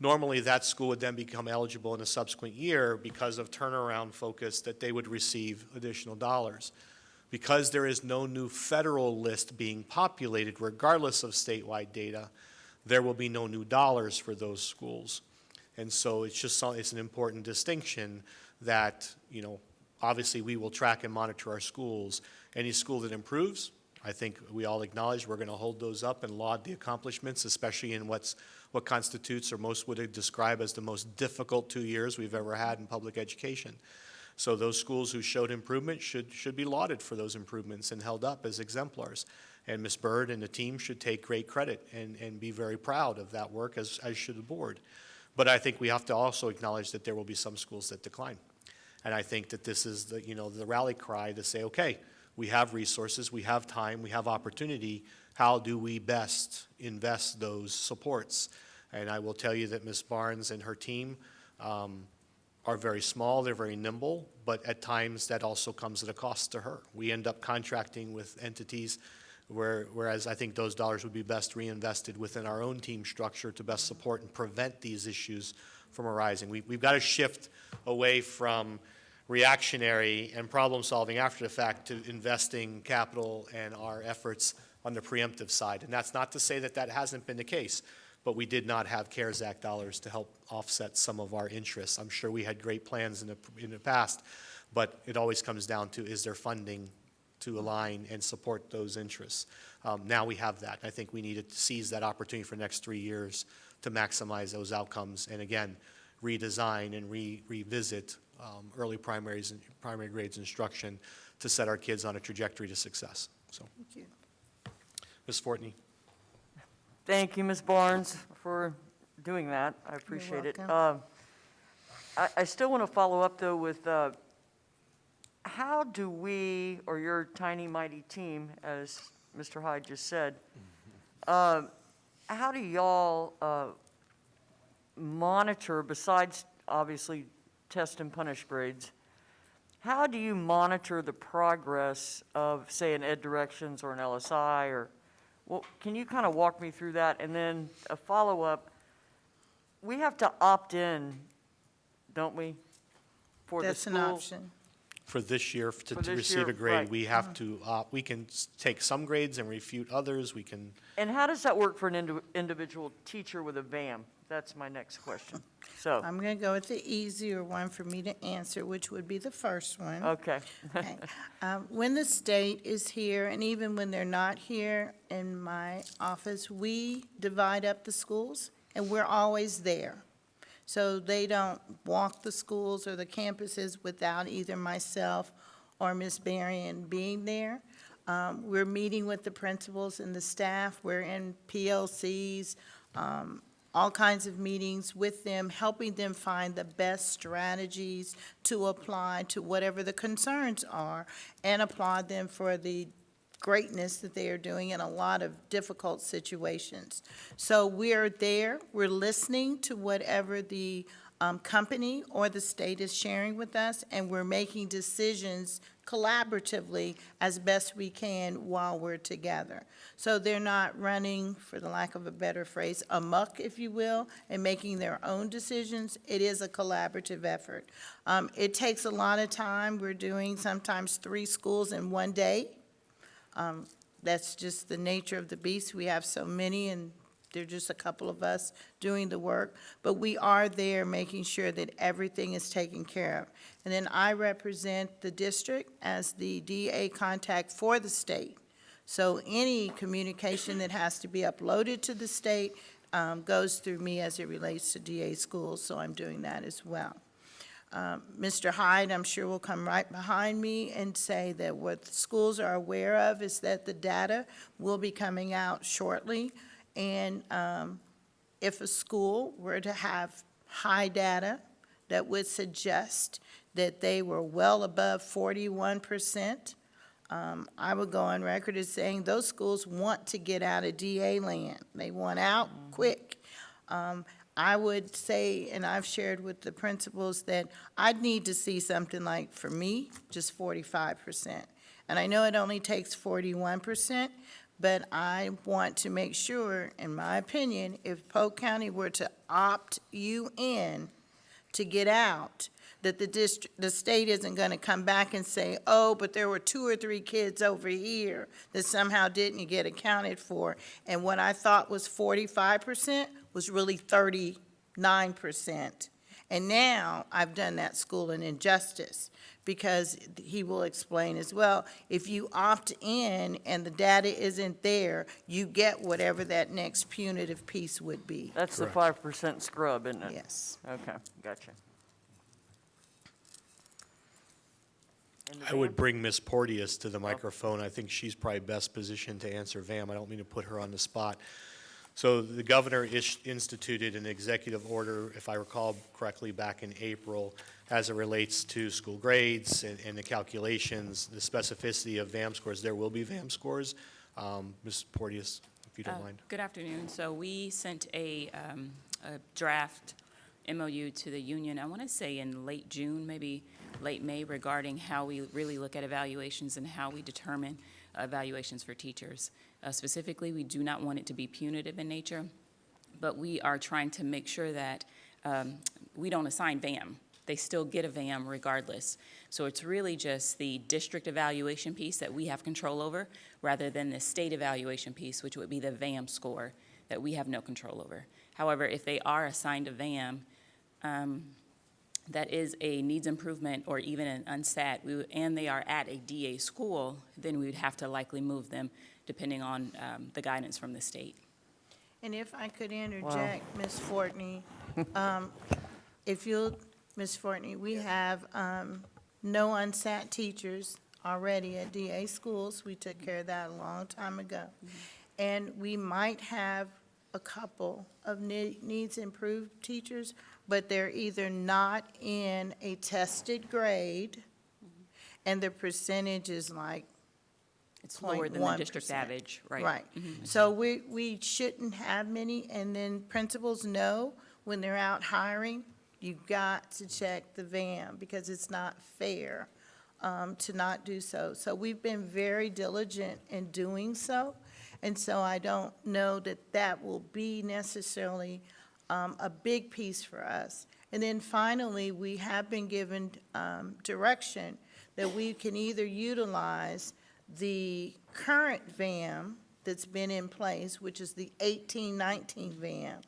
normally that school would then become eligible in a subsequent year because of turnaround focus that they would receive additional dollars. Because there is no new federal list being populated, regardless of statewide data, there will be no new dollars for those schools. And so it's an important distinction that, obviously we will track and monitor our schools. Any school that improves, I think we all acknowledge we're going to hold those up and laud the accomplishments, especially in what constitutes or most would describe as the most difficult 2 years we've ever had in public education. So those schools who showed improvement should be lauded for those improvements and held up as exemplars. And Ms. Byrd and the team should take great credit and be very proud of that work, as should the board. But I think we have to also acknowledge that there will be some schools that decline. And I think that this is the rally cry to say, okay, we have resources, we have time, we have opportunity. How do we best invest those supports? And I will tell you that Ms. Barnes and her team are very small, they're very nimble, but at times that also comes at a cost to her. We end up contracting with entities whereas I think those dollars would be best reinvested within our own team structure to best support and prevent these issues from arising. We've got to shift away from reactionary and problem solving after the fact to investing capital and our efforts on the preemptive side. And that's not to say that that hasn't been the case, but we did not have CARES Act dollars to help offset some of our interests. I'm sure we had great plans in the past, but it always comes down to, is there funding to align and support those interests? Now we have that. I think we needed to seize that opportunity for the next 3 years to maximize those outcomes and, again, redesign and revisit early primary grades instruction to set our kids on a trajectory to success. So, Thank you. Ms. Fortney. Thank you, Ms. Barnes, for doing that. I appreciate it. welcome. I still want to follow up, though, with how do we, or your tiny, mighty team, as Mr. Hyde just said, how do y'all monitor, besides obviously test and punish grades, how do you monitor the progress of, say, an Ed Directions or an LSI, or, well, can you kind of walk me through that? And then a follow-up, we have to opt in, don't we, for the That's an schools? option. For this year, to this receive year, a grade, right. we have to, we can take some grades and refute others. We can, And how does that work for an individual teacher with a VAM? That's my next question. So, I'm going to go with the easier one for me to answer, which would be the first one. okay. Okay. When the state is here, and even when they're not here in my office, we divide up the schools, and we're always there. So they don't walk the schools or the campuses without either myself or Ms. Berrien being there. We're meeting with the principals and the staff. We're in PLCs, all kinds of meetings with them, helping them find the best strategies to apply to whatever the concerns are, and applaud them for the greatness that they are doing in a lot of difficult situations. So we're there, we're listening to whatever the company or the state is sharing with us, and we're making decisions collaboratively as best we can while we're together. So they're not running, for the lack of a better phrase, amok, if you will, and making their own decisions. It is a collaborative effort. It takes a lot of time. We're doing sometimes 3 schools in one day. That's just the nature of the beast. We have so many, and there are just a couple of us doing the work. But we are there making sure that everything is taken care of. And then I represent the district as the DA contact for the state. So any communication that has to be uploaded to the state goes through me as it relates to DA schools, so I'm doing that as well. Mr. Hyde, I'm sure, will come right behind me and say that what the schools are aware of is that the data will be coming out shortly. And if a school were to have high data, that would suggest that they were well above 41%. I would go on record as saying those schools want to get out of DA land. They want out quick. I would say, and I've shared with the principals, that I'd need to see something like, for me, just 45%. And I know it only takes 41%, but I want to make sure, in my opinion, if Polk County were to opt you in to get out, that the state isn't going to come back and say, oh, but there were 2 or 3 kids over here that somehow didn't get accounted for. And what I thought was 45% was really 39%. And now I've done that school an injustice, because he will explain as well, if you opt in and the data isn't there, you get whatever that next punitive piece would be. That's the 5% scrub, isn't it? Yes. Okay, gotcha. And the I would VAM? bring Ms. Porteous to the microphone. I think she's probably best positioned to answer VAM. I don't mean to put her on the spot. So the governor instituted an executive order, if I recall correctly, back in April, as it relates to school grades and the calculations, the specificity of VAM scores. There will be VAM scores. Ms. Porteous, if you don't mind. Good afternoon. So we sent a draft MOU to the union, I want to say in late June, maybe late May, regarding how we really look at evaluations and how we determine evaluations for teachers. Specifically, we do not want it to be punitive in nature, but we are trying to make sure that we don't assign VAM. They still get a VAM regardless. So it's really just the district evaluation piece that we have control over, rather than the state evaluation piece, which would be the VAM score that we have no control over. However, if they are assigned a VAM, that is a needs improvement or even an unsat, and they are at a DA school, then we would have to likely move them depending on the guidance from the state. And if I could interject, Ms. Fortney, if you'll, Ms. Fortney, we have no unsat teachers already at DA schools. We took care of that a long time ago. And we might have a couple of needs improved teachers, but they're either not in a tested grade, and the percentage is like It's lower than the district 0.1%. average, right? Right. So we shouldn't have many, and then principals know when they're out hiring, you've got to check the VAM, because it's not fair to not do so. So we've been very diligent in doing so, and so I don't know that that will be necessarily a big piece for us. And then finally, we have been given direction that we can either utilize the current VAM that's been in place, which is the 18-19 VAM,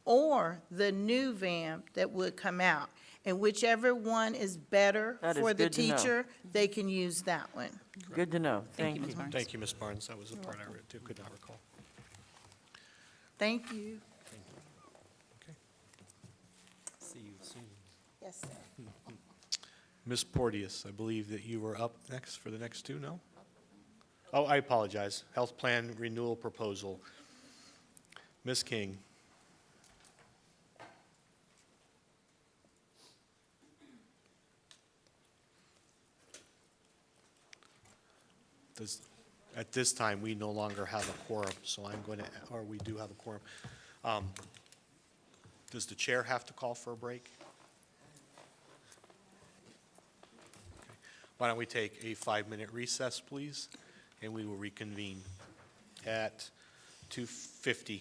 or the new VAM that would come out. And whichever one is better That is for the good to know. teacher, they can use that one. Good to know. Thank you, Thank Ms. you. Barnes. Thank you, Ms. Barnes. That was the part I could not recall. Thank you. See you soon. Yes, sir. Ms. Porteous, I believe that you were up next for the next two, no? Oh, I apologize. Health Plan Renewal Proposal. Ms. King. At this time, we no longer have a quorum, so I'm going to, or we do have a quorum. Does the chair have to call for a break? Okay. Why don't we take a 5-minute recess, please, and we will reconvene at 2:50.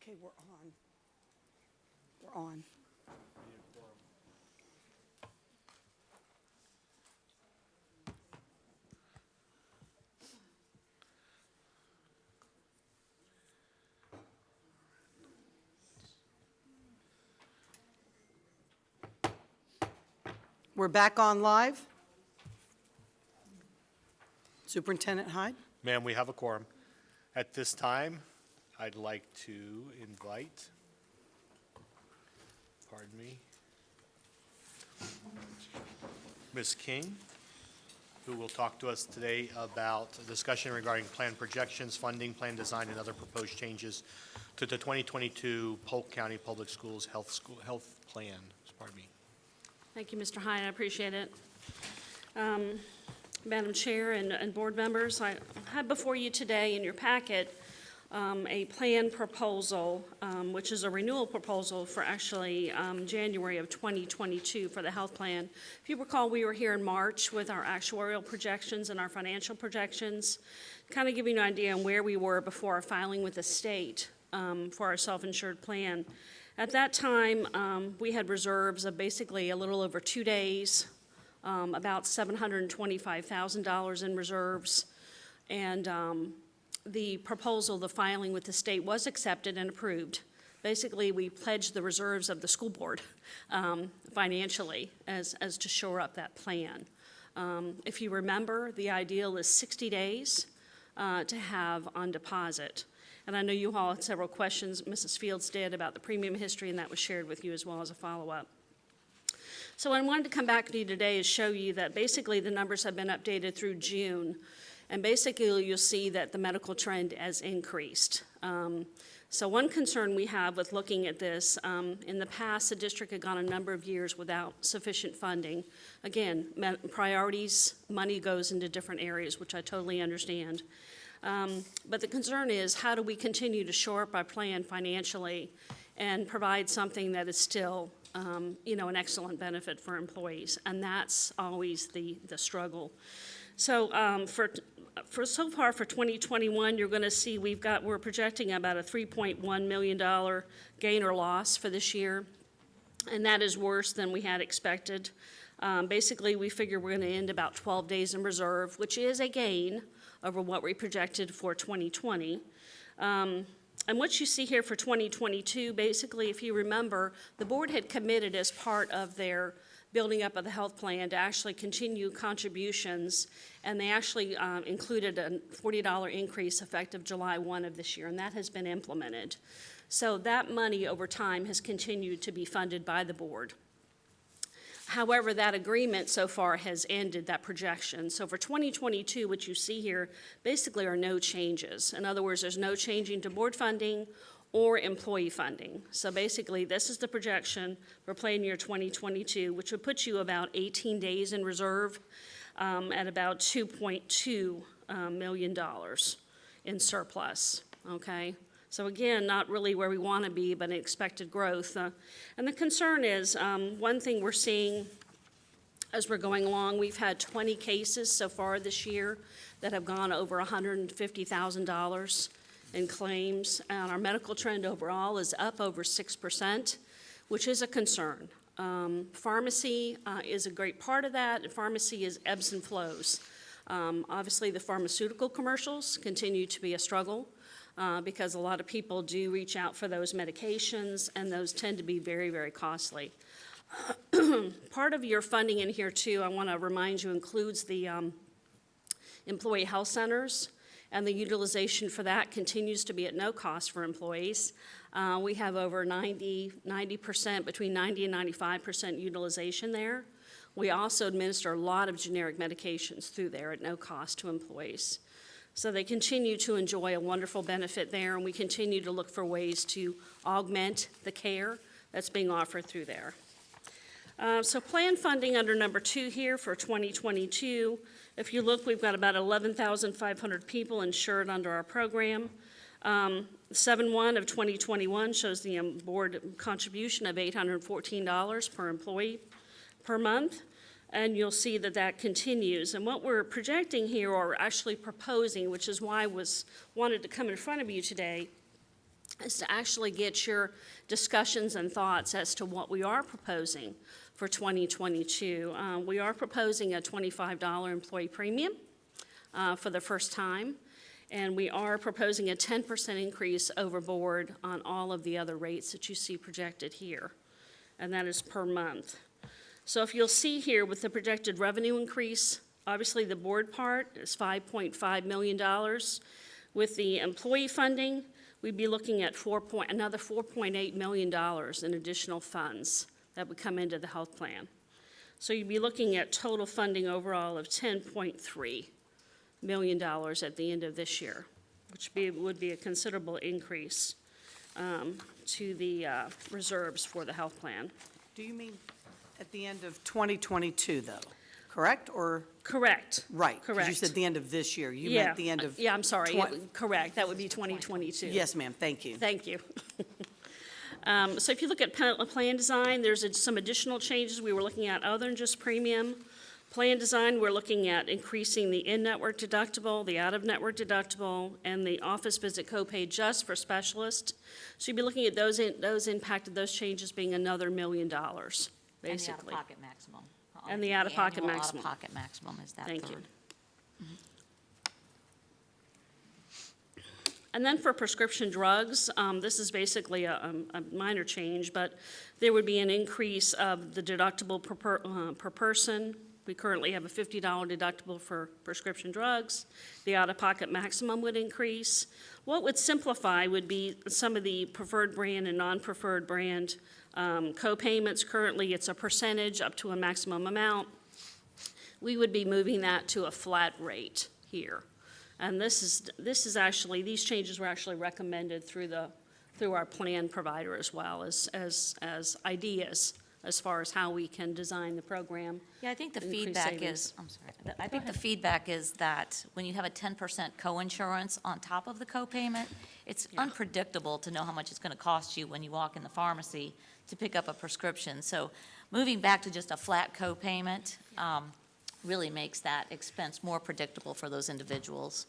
Okay, we're on. We're on. We're back on live. Superintendent Hyde? Ma'am, we have a quorum. At this time, I'd like to invite, pardon me, Ms. King, who will talk to us today about a discussion regarding plan projections, funding, plan design, and other proposed changes to the 2022 Polk County Public Schools health plan. Pardon me. Thank you, Mr. Hyde. I appreciate it. Madam Chair and board members, I have before you today in your packet a plan proposal, which is a renewal proposal for actually January of 2022 for the health plan. If you recall, we were here in March with our actuarial projections and our financial projections, kind of giving you an idea on where we were before our filing with the state for our self-insured plan. At that time, we had reserves of basically a little over 2 days, about $725,000 in reserves. And the proposal, the filing with the state was accepted and approved. Basically, we pledged the reserves of the school board financially as to shore up that plan. If you remember, the ideal is 60 days to have on deposit. And I know you all had several questions, Mrs. Fields did, about the premium history, and that was shared with you as well as a follow-up. So what I wanted to come back to you today is show you that basically the numbers have been updated through June. And basically you'll see that the medical trend has increased. So one concern we have with looking at this, in the past, the district had gone a number of years without sufficient funding. Again, priorities, money goes into different areas, which I totally understand. But the concern is, how do we continue to shore up our plan financially and provide something that is still, an excellent benefit for employees? And that's always the struggle. So so far for 2021, you're going to see we're projecting about a $3.1 million gain or loss for this year, and that is worse than we had expected. Basically, we figure we're going to end about 12 days in reserve, which is a gain over what we projected for 2020. And what you see here for 2022, basically, if you remember, the board had committed as part of their building up of the health plan to actually continue contributions, and they actually included a $40 increase effective July 1 of this year, and that has been implemented. So that money over time has continued to be funded by the board. However, that agreement so far has ended that projection. So for 2022, what you see here basically are no changes. In other words, there's no changing to board funding or employee funding. So basically, this is the projection for plan year 2022, which would put you about 18 days in reserve at about $2.2 million in surplus, okay? So again, not really where we want to be, but an expected growth. And the concern is, one thing we're seeing as we're going along, we've had 20 cases so far this year that have gone over $150,000 in claims. And our medical trend overall is up over 6%, which is a concern. Pharmacy is a great part of that, and pharmacy is ebbs and flows. Obviously, the pharmaceutical commercials continue to be a struggle. Because a lot of people do reach out for those medications, and those tend to be very, very costly. Part of your funding in here, too, I want to remind you, includes the employee health centers, and the utilization for that continues to be at no cost for employees. We have over 90%, between 90 and 95% utilization there. We also administer a lot of generic medications through there at no cost to employees. So they continue to enjoy a wonderful benefit there, and we continue to look for ways to augment the care that's being offered through there. So plan funding under number 2 here for 2022. If you look, we've got about 11,500 people insured under our program. 7/1 of 2021 shows the board contribution of $814 per employee per month. And you'll see that that continues. And what we're projecting here, or actually proposing, which is why I wanted to come in front of you today, is to actually get your discussions and thoughts as to what we are proposing for 2022. We are proposing a $25 employee premium for the first time, and we are proposing a 10% increase over board on all of the other rates that you see projected here, and that is per month. So if you'll see here with the projected revenue increase, obviously the board part is $5.5 million. With the employee funding, we'd be looking at another $4.8 million in additional funds that would come into the health plan. So you'd be looking at total funding overall of $10.3 million at the end of this year, which would be a considerable increase to the reserves for the health plan. Do you mean at the end of 2022, though? Correct, or? Correct. Right. 'Cause Correct. you said the end of this year. You Yeah, meant the end of. Yeah, I'm sorry. twen- Correct. That would be 2022. Yes, ma'am, thank you. Thank you. So if you look at plan design, there's some additional changes we were looking at other than just premium. Plan design, we're looking at increasing the in-network deductible, the out-of-network deductible, and the office visit copay just for specialists. So you'd be looking at those changes being another $1 million, basically. And the out-of-pocket maximum. And the out-of-pocket annual maximum. out-of-pocket maximum is that Thank you. third. And then for prescription drugs, this is basically a minor change, but there would be an increase of the deductible per person. We currently have a $50 deductible for prescription drugs. The out-of-pocket maximum would increase. What would simplify would be some of the preferred brand and non-preferred brand co-payments. Currently, it's a percentage up to a maximum amount. We would be moving that to a flat rate here. And this is actually, these changes were actually recommended through our plan provider as well as ideas as far as how we can design the program. Yeah, I think the and increase feedback savings. is, I'm sorry, I think the feedback is that when you have a 10% co-insurance on top of the co-payment, it's unpredictable to know how much it's going to cost you when you walk in the pharmacy to pick up a prescription. So moving back to just a flat co-payment really makes that expense more predictable for those individuals.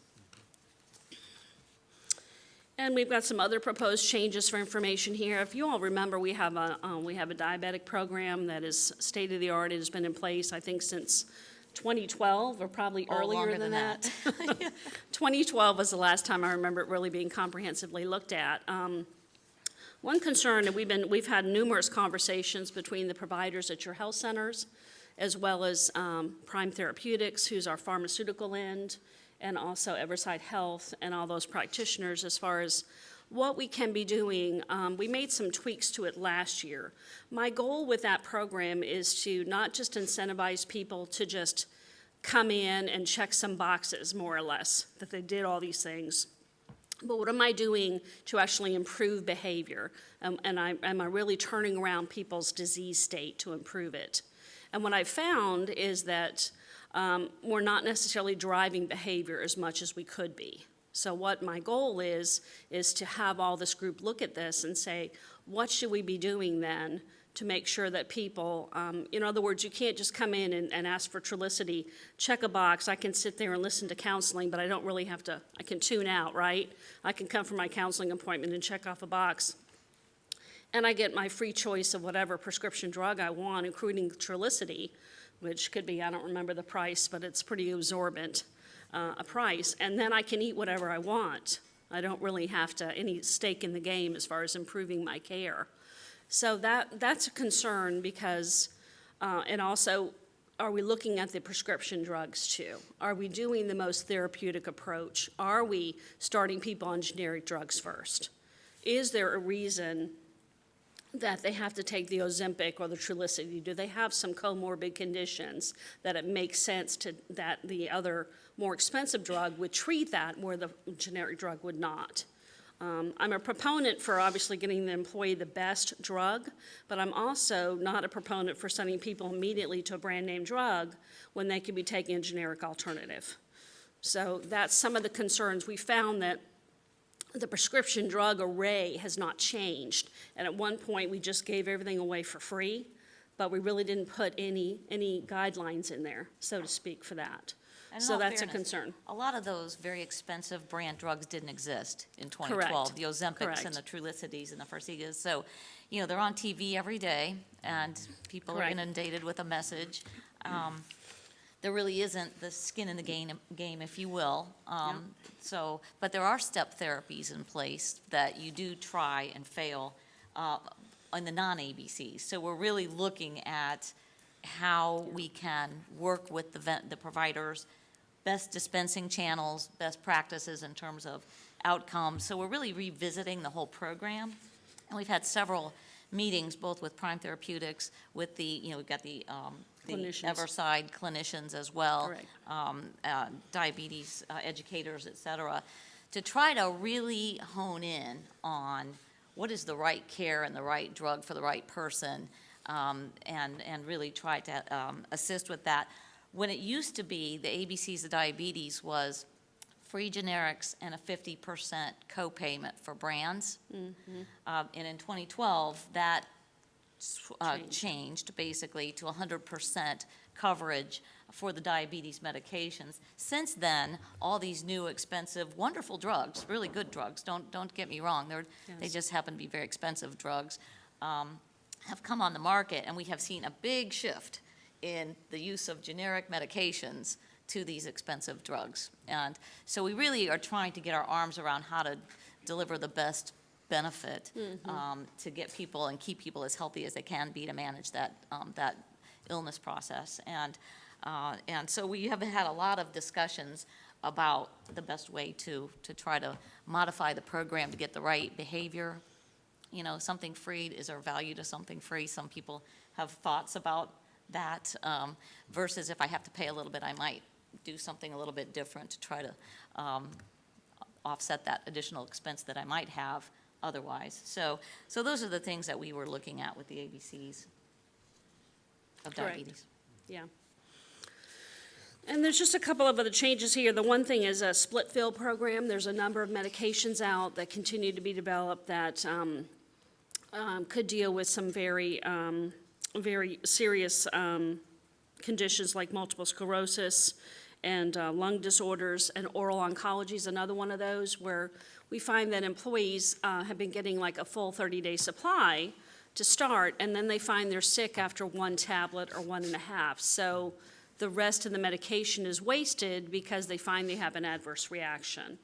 And we've got some other proposed changes for information here. If you all remember, we have a diabetic program that is state-of-the-art. It has been in place, I think, since 2012, or probably earlier longer than than that. 2012 was the last time I remember it really being comprehensively looked at. One concern, and we've had numerous conversations between the providers at your health centers, as well as Prime Therapeutics, who's our pharmaceutical end, and also Everside Health and all those practitioners as far as what we can be doing. We made some tweaks to it last year. My goal with that program is to not just incentivize people to just come in and check some boxes, more or less, that they did all these things. But what am I doing to actually improve behavior? Am I really turning around people's disease state to improve it? And what I found is that we're not necessarily driving behavior as much as we could be. So what my goal is to have all this group look at this and say, what should we be doing then to make sure that people, in other words, you can't just come in and ask for Trulicity, check a box, I can sit there and listen to counseling, but I don't really have to, I can tune out, right? I can come for my counseling appointment and check off a box. And I get my free choice of whatever prescription drug I want, including Trulicity, which could be, I don't remember the price, but it's pretty exorbitant, a price. And then I can eat whatever I want. I don't really have to, any stake in the game as far as improving my care. So that's a concern because, and also, are we looking at the prescription drugs too? Are we doing the most therapeutic approach? Are we starting people on generic drugs first? Is there a reason that they have to take the Ozempic or the Trulicity? Do they have some comorbid conditions that it makes sense to that the other more expensive drug would treat that where the generic drug would not? I'm a proponent for obviously getting the employee the best drug, but I'm also not a proponent for sending people immediately to a brand name drug when they could be taking a generic alternative. So that's some of the concerns. We found that the prescription drug array has not changed. And at one point, we just gave everything away for free, but we really didn't put any guidelines in there, so to speak, for that. And in So all that's a fairness, concern. A lot of those very expensive brand drugs didn't exist in 2012. The Ozempics Correct. and the Trulicities and the Farxigas. So, you know, they're on TV every day, and people are Correct. inundated with a message. There really isn't the skin in the game, if you will. So, but there are step therapies in place that you do try and fail on the non-ABCs. So we're really looking at how we can work with the providers, best dispensing channels, best practices in terms of outcomes. So we're really revisiting the whole program. And we've had several meetings, both with Prime Therapeutics, with we've got the Clinicians. Everside clinicians as well. Correct. Diabetes educators, et cetera, to try to really hone in on what is the right care and the right drug for the right person, and really try to assist with that. When it used to be, the ABCs of diabetes was free generics and a 50% copayment for brands. And in 2012, that changed basically to 100% coverage for the diabetes medications. Since then, all these new expensive, wonderful drugs, really good drugs, don't get me wrong, they just happen to be very expensive drugs, have come on the market, and we have seen a big shift in the use of generic medications to these expensive drugs. And so we really are trying to get our arms around how to deliver the best benefit to get people and keep people as healthy as they can be to manage that illness process. And so we have had a lot of discussions about the best way to try to modify the program to get the right behavior. You know, something free, is there value to something free? Some people have thoughts about that, versus if I have to pay a little bit, I might do something a little bit different to try to offset that additional expense that I might have otherwise. So those are the things that we were looking at with the ABCs of Correct. diabetes. Yeah. And there's just a couple of other changes here. The one thing is a split fill program. There's a number of medications out that continue to be developed that could deal with some very serious conditions like multiple sclerosis and lung disorders, and oral oncology is another one of those where we find that employees have been getting like a full 30-day supply to start, and then they find they're sick after one tablet or 1.5. So the rest of the medication is wasted because they find they have an adverse reaction.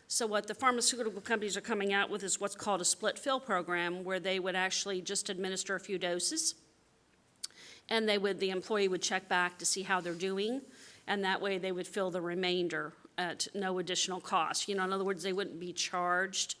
So what the pharmaceutical companies are coming out with is what's called a split fill program, where they would actually just administer a few doses, and the employee would check back to see how they're doing, and that way they would fill the remainder at no additional cost. You know, in other words, they wouldn't be charged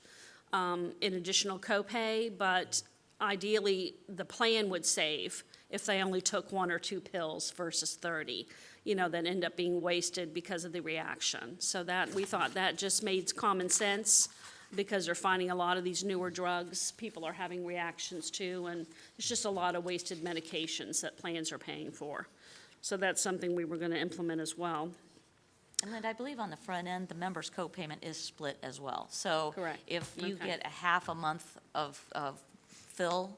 an additional copay, but ideally, the plan would save if they only took 1 or 2 pills versus 30, you know, that end up being wasted because of the reaction. So that, we thought that just made common sense, because they're finding a lot of these newer drugs, people are having reactions to, and it's just a lot of wasted medications that plans are paying for. So that's something we were going to implement as well. And then I believe on the front end, the member's co-payment is split as well. So Correct. if you Okay. get a half a month of fill,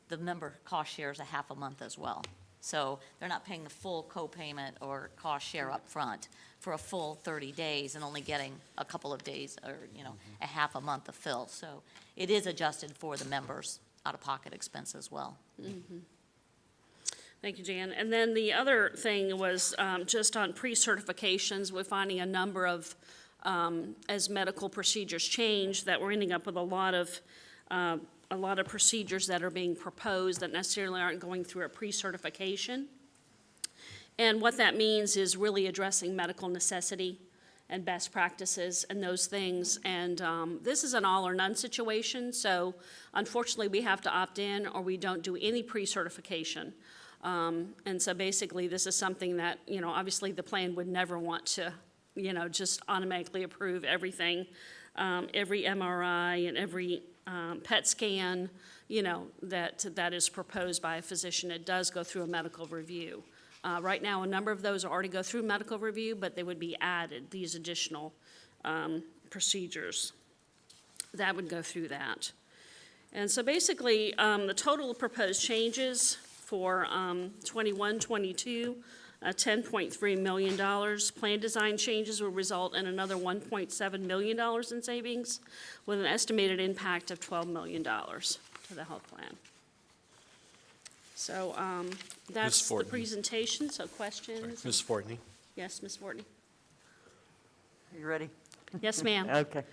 the member cost shares a half a month as well. So they're not paying the full co-payment or cost share up front for a full 30 days and only getting a couple of days or, you know, a half a month of fill. So it is adjusted for the members' out-of-pocket expense as well. Thank you, Jan. And then the other thing was just on pre-certifications. We're finding a number of, as medical procedures change, that we're ending up with a lot of procedures that are being proposed that necessarily aren't going through a pre-certification. And what that means is really addressing medical necessity and best practices and those things. And this is an all or none situation, so unfortunately we have to opt in or we don't do any pre-certification. And so basically this is something that, you know, obviously the plan would never want to, you know, just automatically approve everything, every MRI and every PET scan, you know, that is proposed by a physician. It does go through a medical review. Right now, a number of those already go through medical review, but they would be added, these additional procedures that would go through that. And so basically, the total proposed changes for 21, 22 $10.3 million. Plan design changes will result in another $1.7 million in savings, with an estimated impact of $12 million to the health plan. So that's the Fortney. presentation, so questions? Ms. Fortney? Yes, Ms. Fortney? You ready? Yes, ma'am. Okay.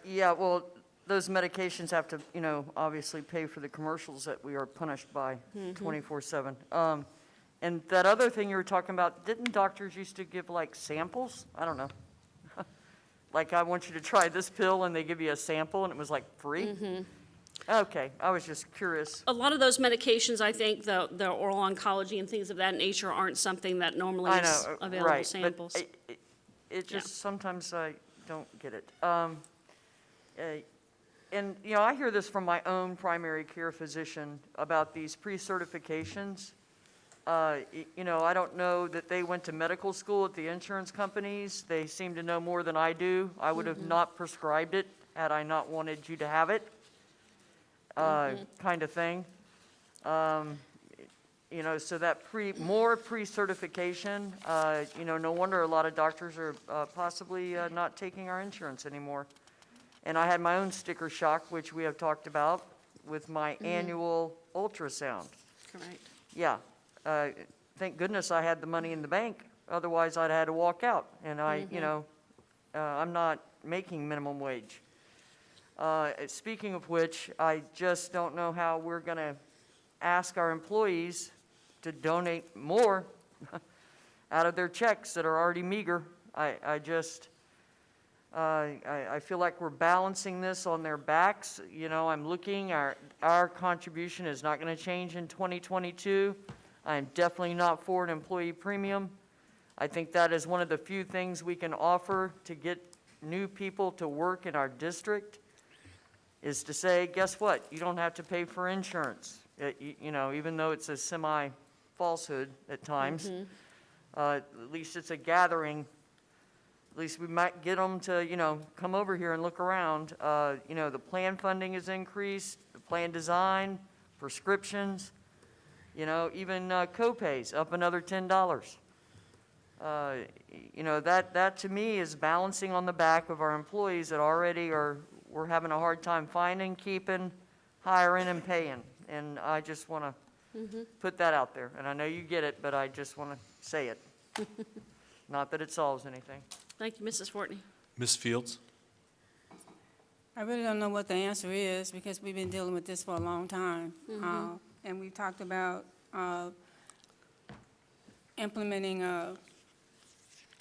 Yeah, well, those medications have to, obviously pay for the commercials that we are punished by 24/7. And that other thing you were talking about, didn't doctors used to give like samples? I don't know. Like, I want you to try this pill, and they give you a sample, and it was like free? Okay, I was just curious. A lot of those medications, I think, the oral oncology and things of that nature aren't something that normally I is know, available right, samples. but it just, sometimes I don't get it. And, I hear this from my own primary care physician about these pre-certifications. I don't know that they went to medical school at the insurance companies. They seem to know more than I do. I would have not prescribed it had I not wanted you to have it, kind of thing. So that more pre-certification, no wonder a lot of doctors are possibly not taking our insurance anymore. And I had my own sticker shock, which we have talked about, with my annual ultrasound. Correct. Yeah, thank goodness I had the money in the bank, otherwise I'd had to walk out. And I'm not making minimum wage. Speaking of which, I just don't know how we're going to ask our employees to donate more out of their checks that are already meager. I feel like we're balancing this on their backs. I'm looking, our contribution is not going to change in 2022. I am definitely not for an employee premium. I think that is one of the few things we can offer to get new people to work in our district, is to say, guess what? You don't have to pay for insurance. Even though it's a semi-falsehood at times, at least it's a gathering. At least we might get them to, come over here and look around. The plan funding is increased, the plan design, prescriptions, even co-pays up another $10. That to me is balancing on the back of our employees that already we're having a hard time finding, keeping, hiring, and paying. And I just want to put that out there. And I know you get it, but I just want to say it. Not that it solves anything. Thank you, Mrs. Fortney. Ms. Fields? I really don't know what the answer is, because we've been dealing with this for a long time. And we've talked about implementing a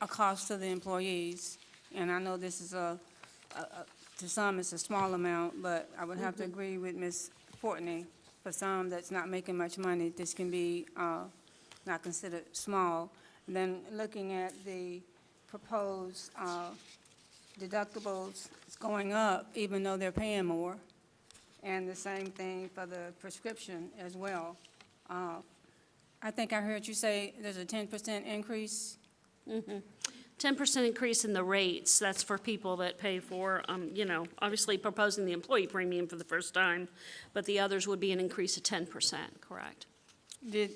cost to the employees. And I know this is to some it's a small amount, but I would have to agree with Ms. Fortney. For some that's not making much money, this can be not considered small. And then looking at the proposed deductibles, it's going up even though they're paying more. And the same thing for the prescription as well. I think I heard you say there's a 10% increase. 10% increase in the rates, that's for people that pay for, obviously proposing the employee premium for the first time, but the others would be an increase of 10%, correct? Did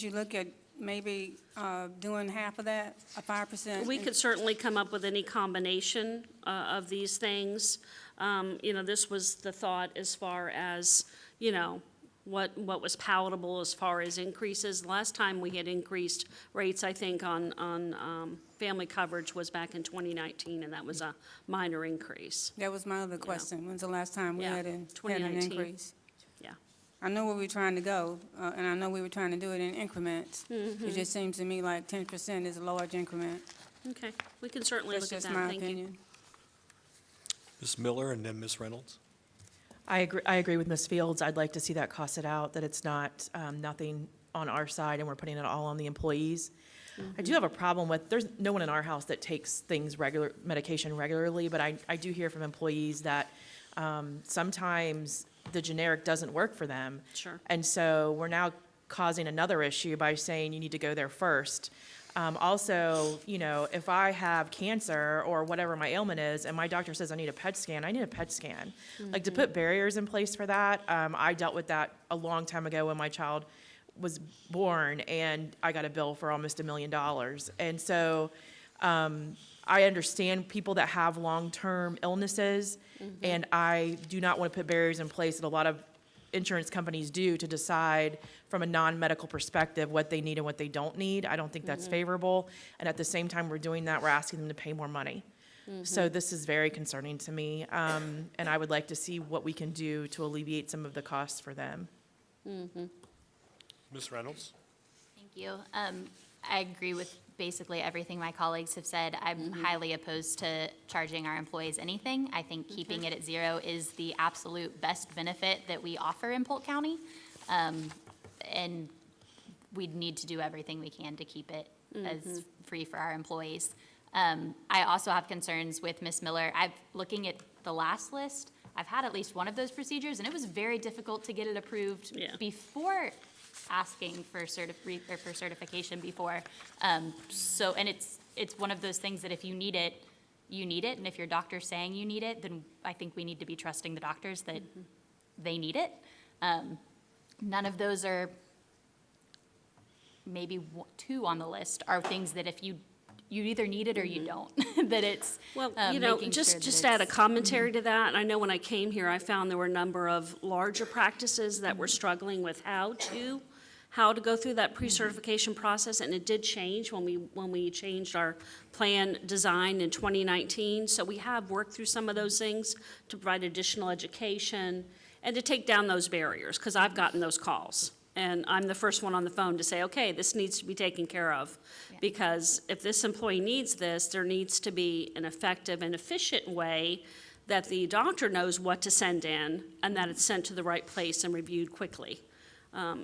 you look at maybe doing half of that, a 5%? We could certainly come up with any combination of these things. This was the thought as far as, what was palatable as far as increases. Last time we had increased rates, I think, on family coverage was back in 2019, and that was a minor increase. That was my other question. When's the last time we had an 2019. increase? Yeah. I know where we're trying to go, and I know we were trying to do it in increments. It just seems to me like 10% is a large increment. Okay, we can certainly That's look at just that. my Thank you. opinion. Ms. Miller and then Ms. Reynolds? I agree with Ms. Fields. I'd like to see that costed out, that it's not nothing on our side and we're putting it all on the employees. I do have a problem with, there's no one in our house that takes medication regularly, but I do hear from employees that sometimes the generic doesn't work for them. Sure. And so we're now causing another issue by saying you need to go there first. Also, if I have cancer or whatever my ailment is, and my doctor says I need a PET scan, I need a PET scan. Like, to put barriers in place for that, I dealt with that a long time ago when my child was born, and I got a bill for almost $1 million. And so I understand people that have long-term illnesses, and I do not want to put barriers in place that a lot of insurance companies do to decide from a non-medical perspective what they need and what they don't need. I don't think that's favorable. And at the same time we're doing that, we're asking them to pay more money. So this is very concerning to me, and I would like to see what we can do to alleviate some of the costs for them. Ms. Reynolds? Thank you. I agree with basically everything my colleagues have said. I'm highly opposed to charging our employees anything. I think keeping it at zero is the absolute best benefit that we offer in Polk County. And we need to do everything we can to keep it as free for our employees. I also have concerns with Ms. Miller. Looking at the last list, I've had at least one of those procedures, and it was very difficult to get it approved before asking for certification before. And it's one of those things that if you need it, you need it, and if your doctor's saying you need it, then I think we need to be trusting the doctors that they need it. None of those are, maybe two on the list are things that if you either need it or you don't, that it's Well, making just sure that to add a it's- commentary to that, I know when I came here, I found there were a number of larger practices that were struggling with how to go through that pre-certification process, and it did change when we changed our plan design in 2019. So we have worked through some of those things to provide additional education and to take down those barriers, because I've gotten those calls. And I'm the first one on the phone to say, okay, this needs to be taken care of. Because if this employee needs this, there needs to be an effective and efficient way that the doctor knows what to send in and that it's sent to the right place and reviewed quickly.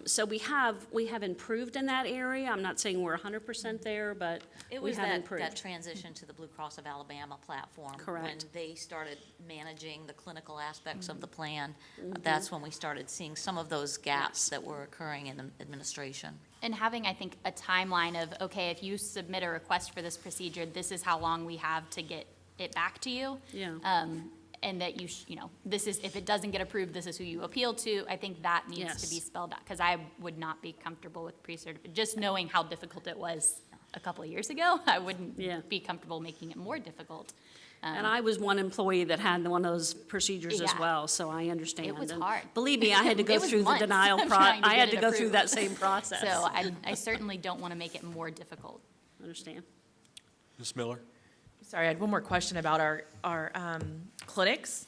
So we have improved in that area. I'm not saying we're 100% there, but It we was have that improved. transition to the Blue Cross of Alabama platform. Correct. When they started managing the clinical aspects of the plan, that's when we started seeing some of those gaps that were occurring in the administration. And having, I think, a timeline of, okay, if you submit a request for this procedure, this is how long we have to get it back to you. Yeah. And that this is, if it doesn't get approved, this is who you appeal to. I think that needs to be Yes. spelled out, because I would not be comfortable with pre-certification. Just knowing how difficult it was a couple of years ago, I wouldn't be comfortable making it more difficult. And I was one employee that had one of those procedures as Yeah. well, so I understand. It was And hard. believe me, I had to go It was through the months denial of trying to I had get to it go through approved. that same process. So I certainly don't want to make it more difficult. Understand. Ms. Miller? Sorry, I had one more question about our clinics.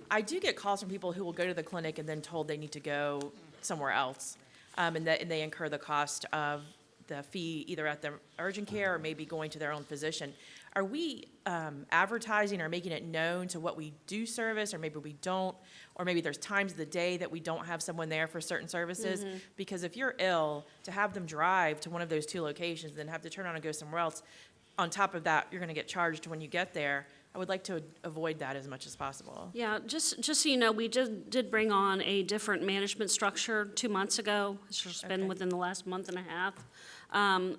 I do get calls from people who will go to the clinic and then told they need to go somewhere else, and they incur the cost of the fee either at the urgent care or maybe going to their own physician. Are we advertising or making it known to what we do service, or maybe we don't, or maybe there's times of the day that we don't have someone there for certain services? Because if you're ill, to have them drive to one of those two locations, then have to turn around and go somewhere else, on top of that, you're going to get charged when you get there. I would like to avoid that as much as possible. Yeah, just so you know, we did bring on a different management structure 2 months ago. It's just been Okay. within the last month and a half.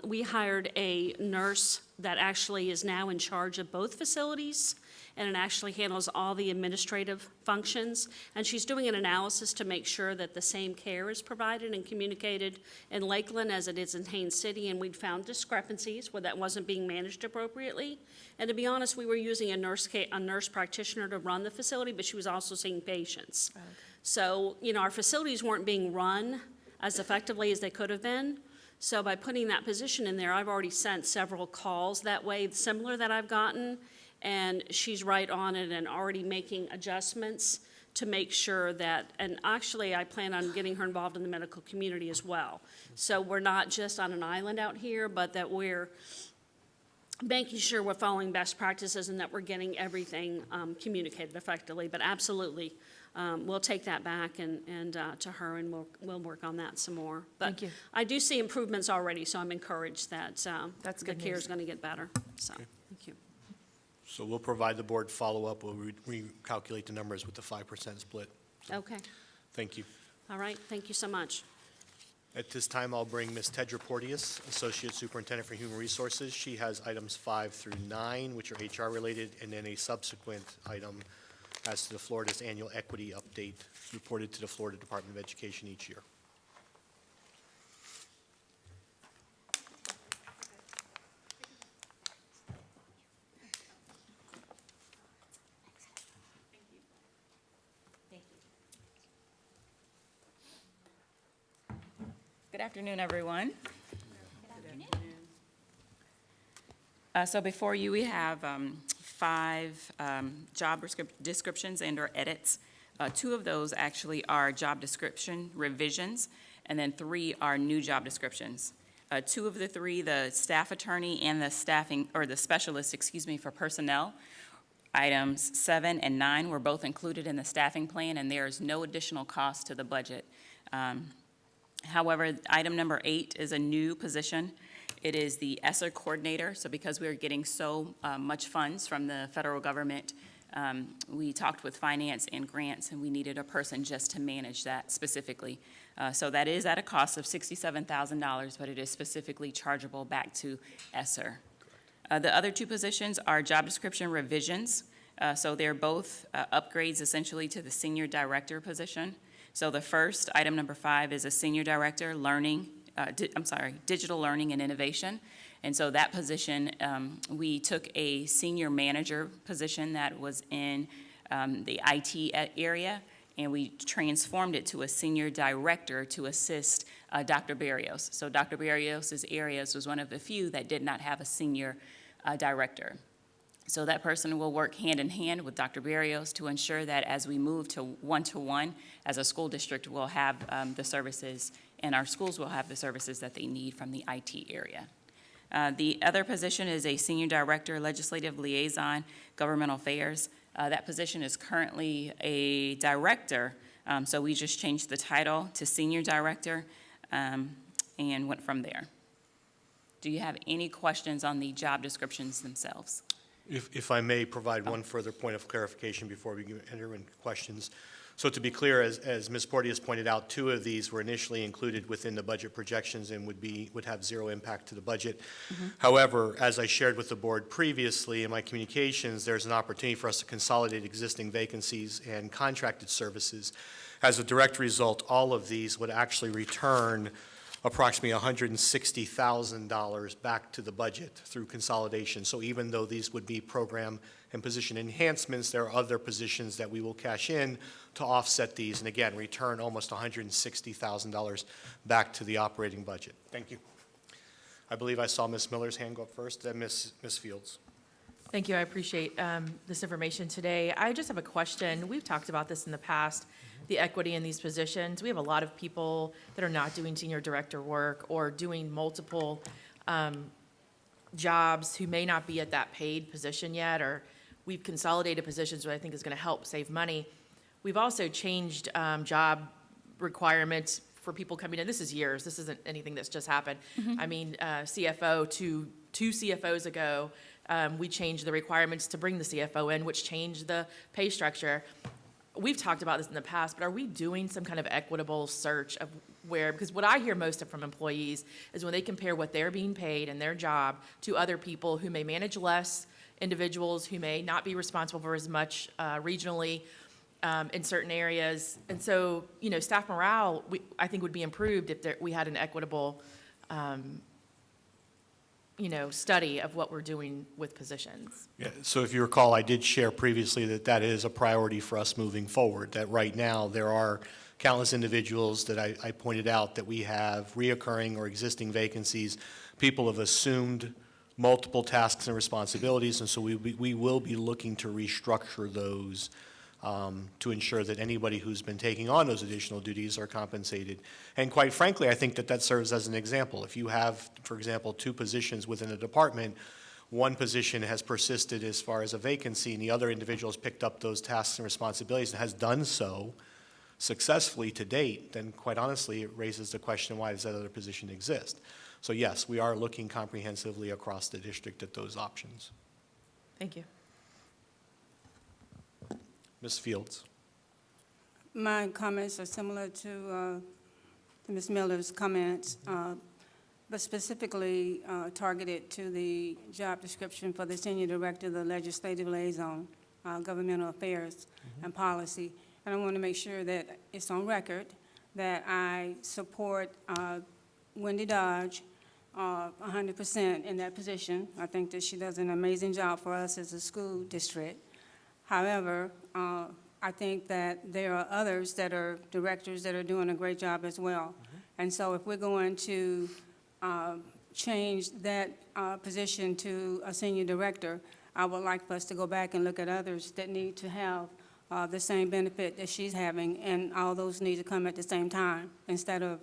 We hired a nurse that actually is now in charge of both facilities, and it actually handles all the administrative functions. And she's doing an analysis to make sure that the same care is provided and communicated in Lakeland as it is in Haines City, and we'd found discrepancies where that wasn't being managed appropriately. And to be honest, we were using a nurse practitioner to run the facility, but she was also seeing patients. Okay. So, our facilities weren't being run as effectively as they could have been. So by putting that position in there, I've already sent several calls that way, similar that I've gotten, and she's right on it and already making adjustments to make sure that, and actually I plan on getting her involved in the medical community as well. So we're not just on an island out here, but that we're making sure we're following best practices and that we're getting everything communicated effectively. But absolutely, we'll take that back and to her, and we'll work on that some more. But Thank you. I do see improvements already, so I'm encouraged that That's the good care news. is going to get better. So, thank you. So we'll provide the board follow-up. We'll recalculate the numbers with the 5% split. Okay. Thank you. All right. Thank you so much. At this time, I'll bring Ms. Tedra Porteous, Associate Superintendent for Human Resources. She has items 5 through 9, which are HR-related, and then a subsequent item as to the Florida's annual equity update reported to the Florida Department of Education each year. afternoon, everyone. So before you, we have 5 job descriptions and/or edits. 2 of those actually are job description revisions, and then 3 are new job descriptions. 2 of the 3, the staff attorney and the staffing, or the specialist, for personnel, items 7 and 9 were both included in the staffing plan, and there is no additional cost to the budget. However, item number 8 is a new position. It is the ESSER coordinator. So because we are getting so much funds from the federal government, we talked with finance and grants, and we needed a person just to manage that specifically. So that is at a cost of $67,000, but it is specifically chargeable back to ESSER. The other 2 positions are job description revisions. So they're both upgrades essentially to the senior director position. So the first, item number 5, is a senior director digital learning and innovation. And so that position, we took a senior manager position that was in the IT area, and we transformed it to a senior director to assist Dr. Barrios. So Dr. Barrios' areas was one of the few that did not have a senior director. So that person will work hand in hand with Dr. Barrios to ensure that as we move to one-to-one, as a school district, we'll have the services, and our schools will have the services that they need from the IT area. The other position is a senior director, legislative liaison, governmental affairs. That position is currently a director, so we just changed the title to senior director and went from there. Do you have any questions on the job descriptions themselves? If I may provide one further point of clarification before we enter into questions. So to be clear, as Ms. Porteous pointed out, 2 of these were initially included within the budget projections and would have 0 impact to the budget. However, as I shared with the board previously in my communications, there's an opportunity for us to consolidate existing vacancies and contracted services. As a direct result, all of these would actually return approximately $160,000 back to the budget through consolidation. So even though these would be program and position enhancements, there are other positions that we will cash in to offset these, and again, return almost $160,000 back to the operating budget. Thank you. I believe I saw Ms. Miller's hand go up first, then Ms. Fields. Thank you. I appreciate this information today. I just have a question. We've talked about this in the past, the equity in these positions. We have a lot of people that are not doing senior director work or doing multiple jobs who may not be at that paid position yet, or we've consolidated positions, which I think is going to help save money. We've also changed job requirements for people coming in. This is years. This isn't anything that's just happened. I mean, CFO two CFOs ago, we changed the requirements to bring the CFO in, which changed the pay structure. We've talked about this in the past, but are we doing some kind of equitable search of where, because what I hear most of from employees is when they compare what they're being paid in their job to other people who may manage less, individuals who may not be responsible for as much regionally in certain areas. And so, staff morale, I think would be improved if we had an equitable study of what we're doing with positions. Yeah, so if you recall, I did share previously that is a priority for us moving forward, that right now there are countless individuals that I pointed out that we have reoccurring or existing vacancies. People have assumed multiple tasks and responsibilities, and so we will be looking to restructure those to ensure that anybody who's been taking on those additional duties are compensated. And quite frankly, I think that serves as an example. If you have, for example, 2 positions within a department, one position has persisted as far as a vacancy, and the other individual has picked up those tasks and responsibilities and has done so successfully to date, then quite honestly, it raises the question, why does that other position exist? So yes, we are looking comprehensively across the district at those options. Thank you. Ms. Fields. My comments are similar to Ms. Miller's comments, but specifically targeted to the job description for the Senior Director, the Legislative Liaison, Governmental Affairs and Policy. And I want to make sure that it's on record that I support Wendy Dodge 100% in that position. I think that she does an amazing job for us as a school district. However, I think that there are others that are directors that are doing a great job as well. And so if we're going to change that position to a senior director, I would like for us to go back and look at others that need to have the same benefit that she's having, and all those need to come at the same time instead of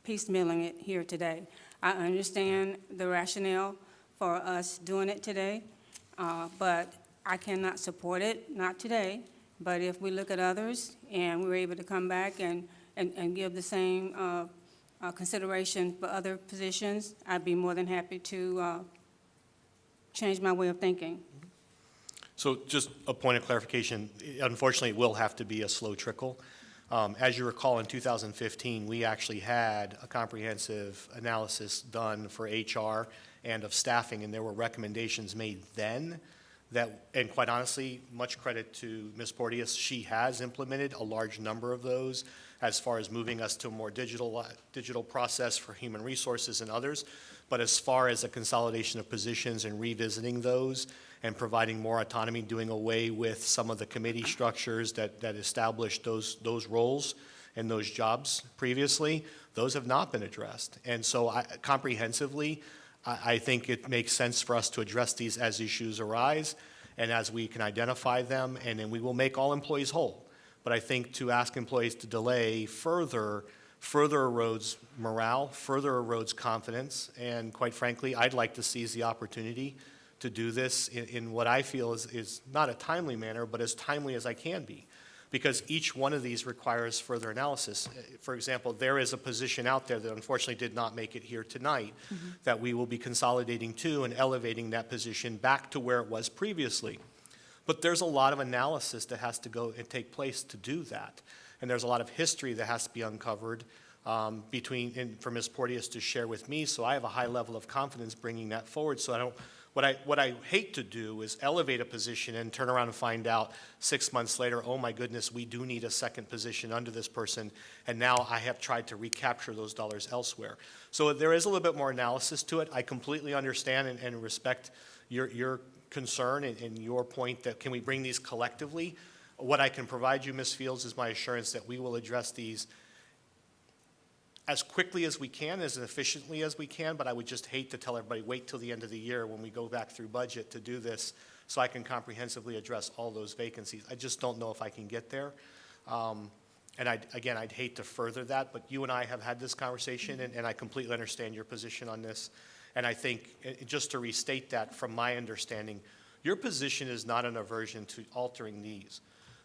piecemealing it here today. I understand the rationale for us doing it today, but I cannot support it, not today. But if we look at others and we're able to come back and give the same consideration for other positions, I'd be more than happy to change my way of thinking. So just a point of clarification, unfortunately, it will have to be a slow trickle. As you recall, in 2015, we actually had a comprehensive analysis done for HR and of staffing, and there were recommendations made then that, and quite honestly, much credit to Ms. Porteous, she has implemented a large number of those as far as moving us to a more digital process for human resources and others. But as far as a consolidation of positions and revisiting those and providing more autonomy, doing away with some of the committee structures that established those roles and those jobs previously, those have not been addressed. And so comprehensively, I think it makes sense for us to address these as issues arise and as we can identify them, and then we will make all employees whole. But I think to ask employees to delay further erodes morale, further erodes confidence, and quite frankly, I'd like to seize the opportunity to do this in what I feel is not a timely manner, but as timely as I can be, because each one of these requires further analysis. For example, there is a position out there that unfortunately did not make it here tonight that we will be consolidating to and elevating that position back to where it was previously. But there's a lot of analysis that has to go and take place to do that. And there's a lot of history that has to be uncovered for Ms. Porteous to share with me, so I have a high level of confidence bringing that forward. So what I hate to do is elevate a position and turn around and find out 6 months later, oh my goodness, we do need a second position under this person, and now I have tried to recapture those dollars elsewhere. So there is a little bit more analysis to it. I completely understand and respect your concern and your point that can we bring these collectively. What I can provide you, Ms. Fields, is my assurance that we will address these as quickly as we can, as efficiently as we can, but I would just hate to tell everybody, wait till the end of the year when we go back through budget to do this so I can comprehensively address all those vacancies. I just don't know if I can get there. And I'd hate to further that, but you and I have had this conversation, and I completely understand your position on this. And I think, just to restate that from my understanding, your position is not an aversion to altering these.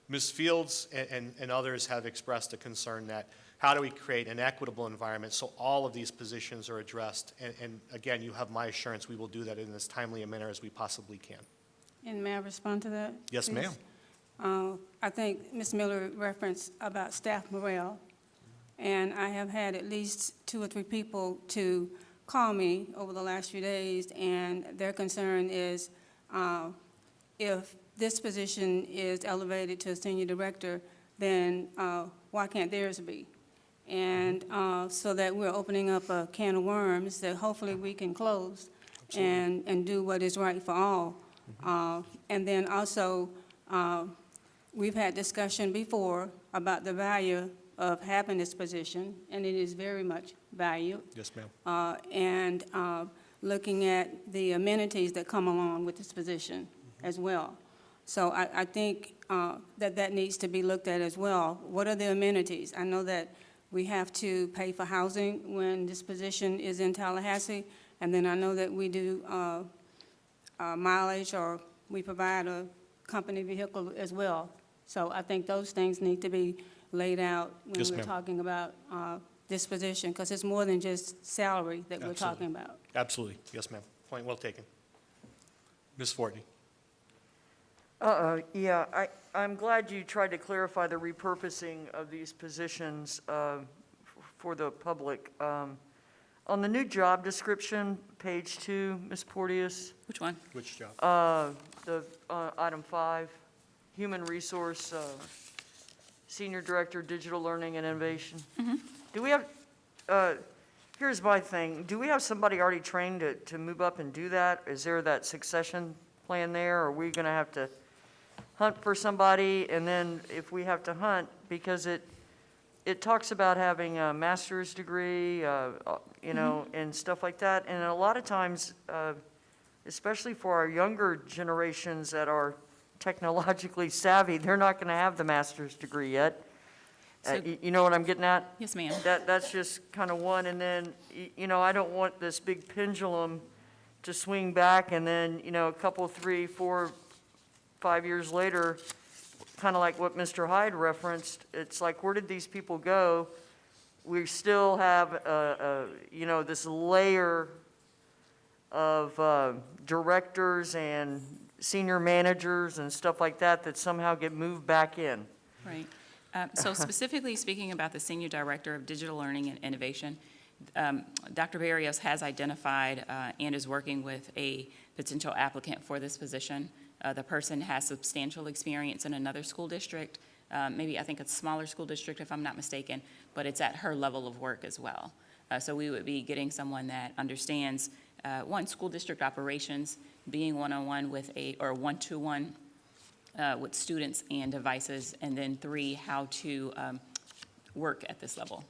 Ms. Fields and others have expressed a concern that how do we create an equitable environment so all of these positions are addressed? And again, you have my assurance we will do that in as timely a manner as we possibly can. And may I respond to that? Yes, please? ma'am. I think Ms. Miller referenced about staff morale, and I have had at least 2 or 3 people to call me over the last few days, and their concern is if this position is elevated to a senior director, then why can't theirs be? And so that we're opening up a can of worms that hopefully we can close and do what is right for all. And then also, we've had discussion before about the value of having this position, and it is very much valued. Yes, ma'am. And looking at the amenities that come along with this position as well. So I think that needs to be looked at as well. What are the amenities? I know that we have to pay for housing when this position is in Tallahassee, and then I know that we do mileage, or we provide a company vehicle as well. So I think those things need to be laid out when Yes, we're ma'am. talking about this position, because it's more than just salary that we're Absolutely. talking about. Absolutely. Yes, ma'am. Point well taken. Ms. Fortney. Yeah, I'm glad you tried to clarify the repurposing of these positions for the public. On the new job description, page 2, Ms. Porteous, Which one? Which job? the item 5, Human Resource, Senior Director, Digital Learning and Innovation. Do we have, here's my thing, do we have somebody already trained to move up and do that? Is there that succession plan there? Or are we going to have to hunt for somebody? And then if we have to hunt, because it talks about having a master's degree, you know, and stuff like that. And a lot of times, especially for our younger generations that are technologically savvy, they're not going to have the master's degree yet. So- You know what I'm getting at? Yes, ma'am. That's just kind of one. And then, you know, I don't want this big pendulum to swing back and then, you know, a couple, 3, 4, 5 years later, kind of like what Mr. Hyde referenced, it's like, where did these people go? We still have, you know, this layer of directors and senior managers and stuff like that that somehow get moved back in. Right. So specifically speaking about the Senior Director of Digital Learning and Innovation, Dr. Barrios has identified and is working with a potential applicant for this position. The person has substantial experience in another school district, maybe I think a smaller school district if I'm not mistaken, but it's at her level of work as well. So we would be getting someone that understands, one, school district operations, being one-on-one with or one-to-one with students and devices, and then 3, how to work at this level.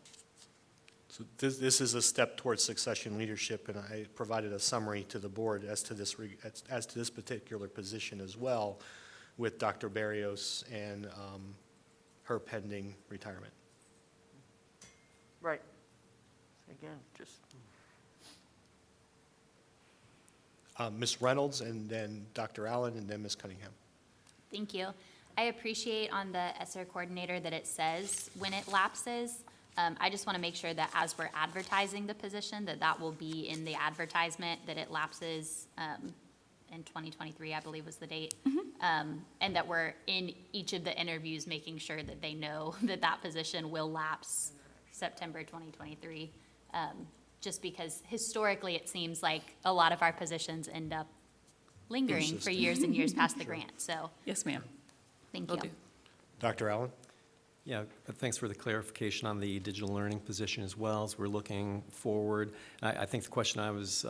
So this is a step towards succession leadership, and I provided a summary to the board as to this particular position as well, with Dr. Barrios and her pending retirement. Right. Again, just. Ms. Reynolds, and then Dr. Allen, and then Ms. Cunningham. Thank you. I appreciate on the ESSER coordinator that it says when it lapses. I just want to make sure that as we're advertising the position, that will be in the advertisement, that it lapses in 2023, I believe was the date. And that we're in each of the interviews making sure that they know that that position will lapse September 2023. Just because historically it seems like a lot of our positions end up lingering for years and years past the grant. So Yes, ma'am. thank Will you. do. Dr. Allen? Yeah, thanks for the clarification on the digital learning position as well, as we're looking forward. I think the question I was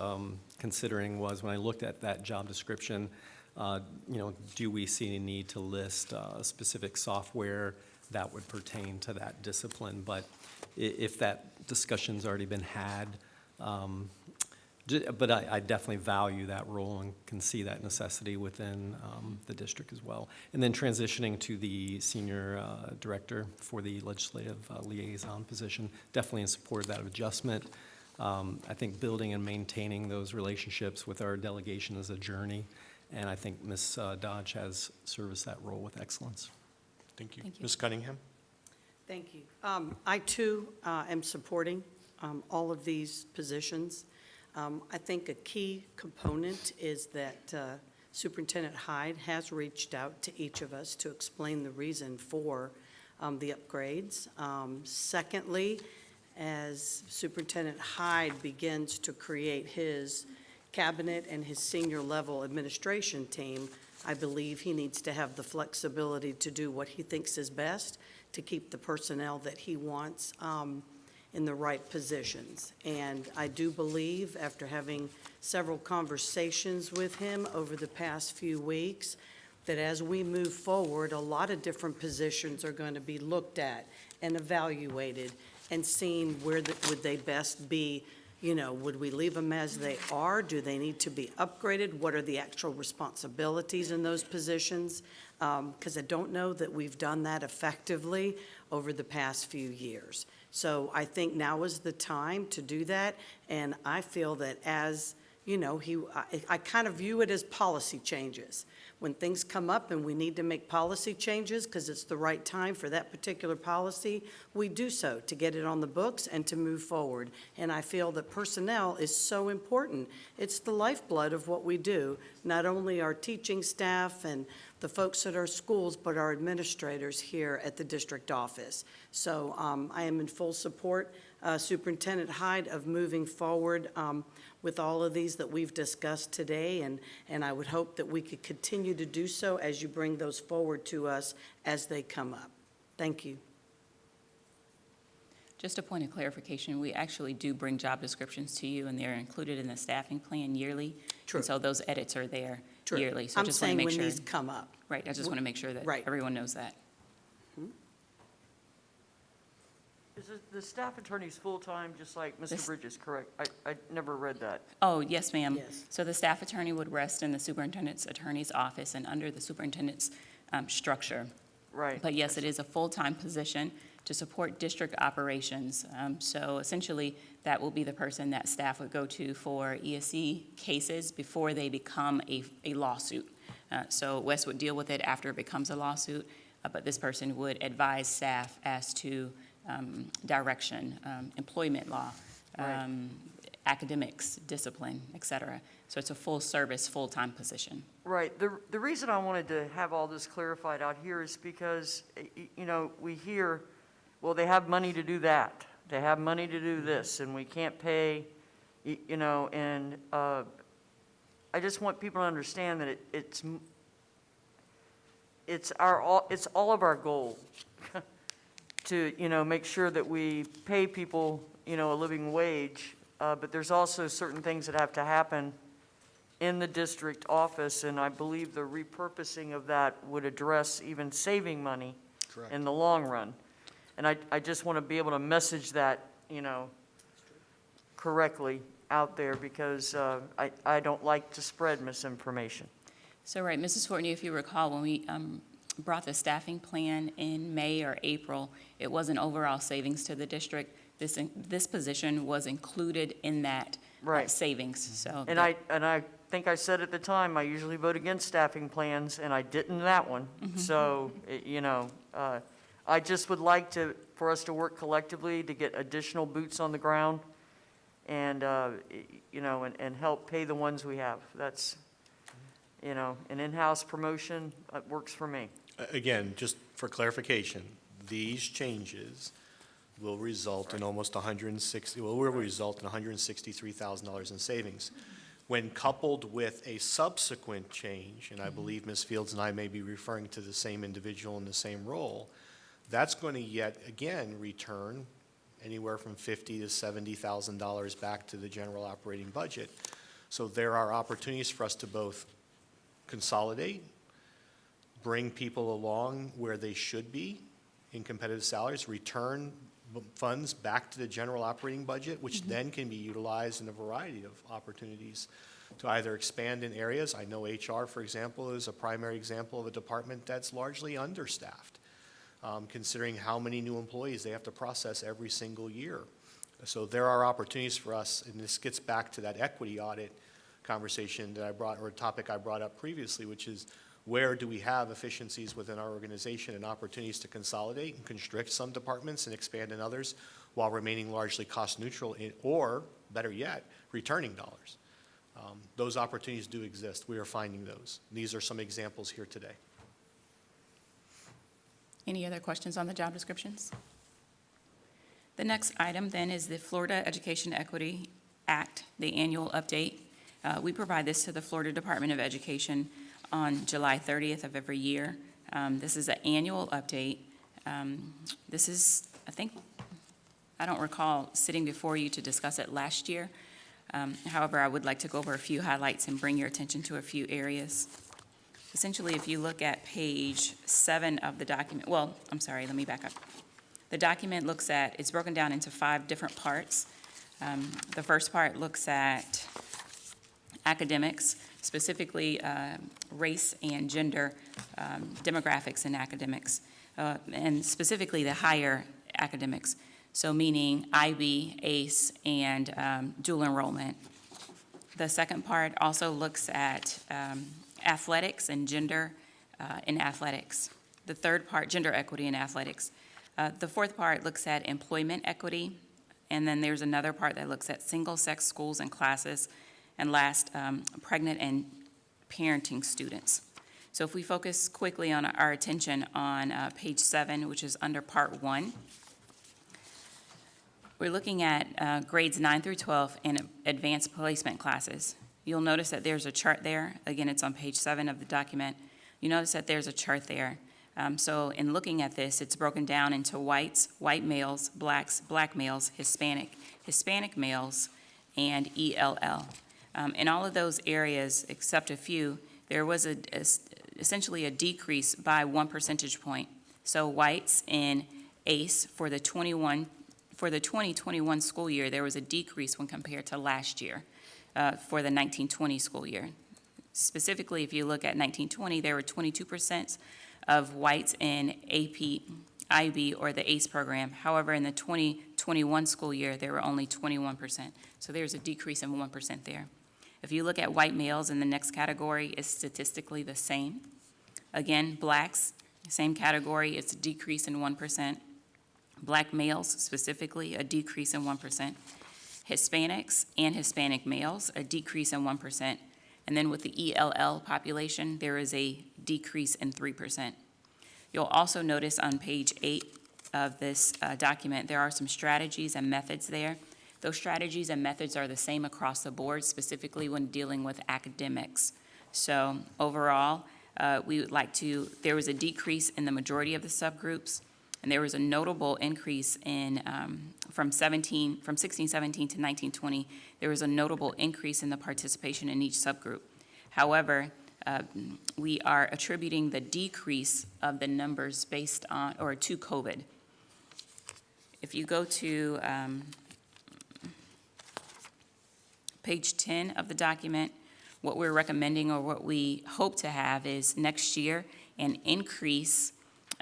considering was, when I looked at that job description, you know, do we see a need to list specific software that would pertain to that discipline? But if that discussion's already been had, but I definitely value that role and can see that necessity within the district as well. And then transitioning to the senior director for the legislative liaison position, definitely in support of that adjustment. I think building and maintaining those relationships with our delegation is a journey, and I think Ms. Dodge has serviced that role with excellence. Thank you. Thank you. Ms. Cunningham? Thank you. I, too, am supporting all of these positions. I think a key component is that Superintendent Hyde has reached out to each of us to explain the reason for the upgrades. Secondly, as Superintendent Hyde begins to create his cabinet and his senior level administration team, I believe he needs to have the flexibility to do what he thinks is best to keep the personnel that he wants in the right positions. And I do believe, after having several conversations with him over the past few weeks, that as we move forward, a lot of different positions are going to be looked at and evaluated and seen where would they best be. You know, would we leave them as they are? Do they need to be upgraded? What are the actual responsibilities in those positions? Because I don't know that we've done that effectively over the past few years. So I think now is the time to do that, and I feel that as, you know, I kind of view it as policy changes. When things come up and we need to make policy changes because it's the right time for that particular policy, we do so to get it on the books and to move forward. And I feel that personnel is so important. It's the lifeblood of what we do, not only our teaching staff and the folks at our schools, but our administrators here at the district office. So I am in full support, Superintendent Hyde, of moving forward with all of these that we've discussed today, and I would hope that we could continue to do so as you bring those forward to us as they come up. Thank you. Just a point of clarification, we actually do bring job descriptions to you, and they're included in the staffing plan yearly. True. And so those edits are there True. yearly. So I'm just want to make saying sure. when these come up. Right, I just want to make sure that Right. everyone knows that. Is the staff attorney's full-time, just like Mr. This- Bridges, correct? I never read that. Oh, yes, ma'am. Yes. So the staff attorney would rest in the superintendent's attorney's office and under the superintendent's structure. Right. But yes, it is a full-time position to support district operations. So essentially, that will be the person that staff would go to for ESC cases before they become a lawsuit. So Wes would deal with it after it becomes a lawsuit, but this person would advise staff as to direction, employment law, Right. academics, discipline, et cetera. So it's a full-service, full-time position. Right. The reason I wanted to have all this clarified out here is because, you know, we hear, well, they have money to do that. They have money to do this, and we can't pay, you know, and I just want people to understand that it's all of our goal to, you know, make sure that we pay people, you know, a living wage, but there's also certain things that have to happen in the district office, and I believe the repurposing of that would address even saving money in the long run. And I just want to be able to message that, you know, correctly out there, because I don't like to spread misinformation. So, right, Mrs. Fortney, if you recall, when we brought the staffing plan in May or April, it was an overall savings to the district. This position was included in that Right. savings, so. And I think I said at the time, I usually vote against staffing plans, and I didn't that one. So, you know, I just would like for us to work collectively to get additional boots on the ground and, you know, and help pay the ones we have. That's, you know, an in-house promotion, works for me. Again, just for clarification, these changes will result in almost will result in $163,000 in savings. When coupled with a subsequent change, and I believe Ms. Fields and I may be referring to the same individual in the same role, that's going to yet again return anywhere from $50,000 to $70,000 back to the general operating budget. So there are opportunities for us to both consolidate, bring people along where they should be in competitive salaries, return funds back to the general operating budget, which then can be utilized in a variety of opportunities to either expand in areas. I know HR, for example, is a primary example of a department that's largely understaffed, considering how many new employees they have to process every single year. So there are opportunities for us, and this gets back to that equity audit conversation that I brought, or a topic I brought up previously, which is where do we have efficiencies within our organization and opportunities to consolidate and constrict some departments and expand in others while remaining largely cost neutral, or better yet, returning dollars. Those opportunities do exist. We are finding those. These are some examples here today. Any other questions on the job descriptions? The next item then is the Florida Education Equity Act, the annual update. We provide this to the Florida Department of Education on July 30th of every year. This is an annual update. This is, I don't recall sitting before you to discuss it last year. However, I would like to go over a few highlights and bring your attention to a few areas. Essentially, if you look at page 7 of the document, well, I'm sorry, let me back up. The document it's broken down into 5 different parts. The first part looks at academics, specifically race and gender demographics in academics, and specifically the higher academics, so meaning IB, ACE, and dual enrollment. The second part also looks at athletics and gender in athletics. The third part, gender equity in athletics. The fourth part looks at employment equity, and then there's another part that looks at single-sex schools and classes, and last, pregnant and parenting students. So if we focus quickly on our attention on page 7, which is under part 1, we're looking at grades 9 through 12 and advanced placement classes. You'll notice that there's a chart there. Again, it's on page 7 of the document. You notice that there's a chart there. So in looking at this, it's broken down into whites, white males, blacks, black males, Hispanic males, and ELL. In all of those areas, except a few, there was essentially a decrease by 1 percentage point. So whites in ACE for the 21 For the 2021 school year, there was a decrease when compared to last year for the 1920 school year. Specifically, if you look at 1920, there were 22% of whites in AP, IB, or the ACE program. However, in the 2021 school year, there were only 21%. So there's a decrease in 1% there. If you look at white males in the next category, it's statistically the same. Again, blacks, same category, it's a decrease in 1%. Black males specifically, a decrease in 1%. Hispanics and Hispanic males, a decrease in 1%. And then with the ELL population, there is a decrease in 3%. You'll also notice on page 8 of this document, there are some strategies and methods there. Those strategies and methods are the same across the board, specifically when dealing with academics. So overall, we would like to, there was a decrease in the majority of the subgroups, and there was a notable increase in, from 1617 to 1920, there was a notable increase in the participation in each subgroup. However, we are attributing the decrease of the numbers based on, or to COVID. If you go to page 10 of the document, what we're recommending or what we hope to have is next year an increase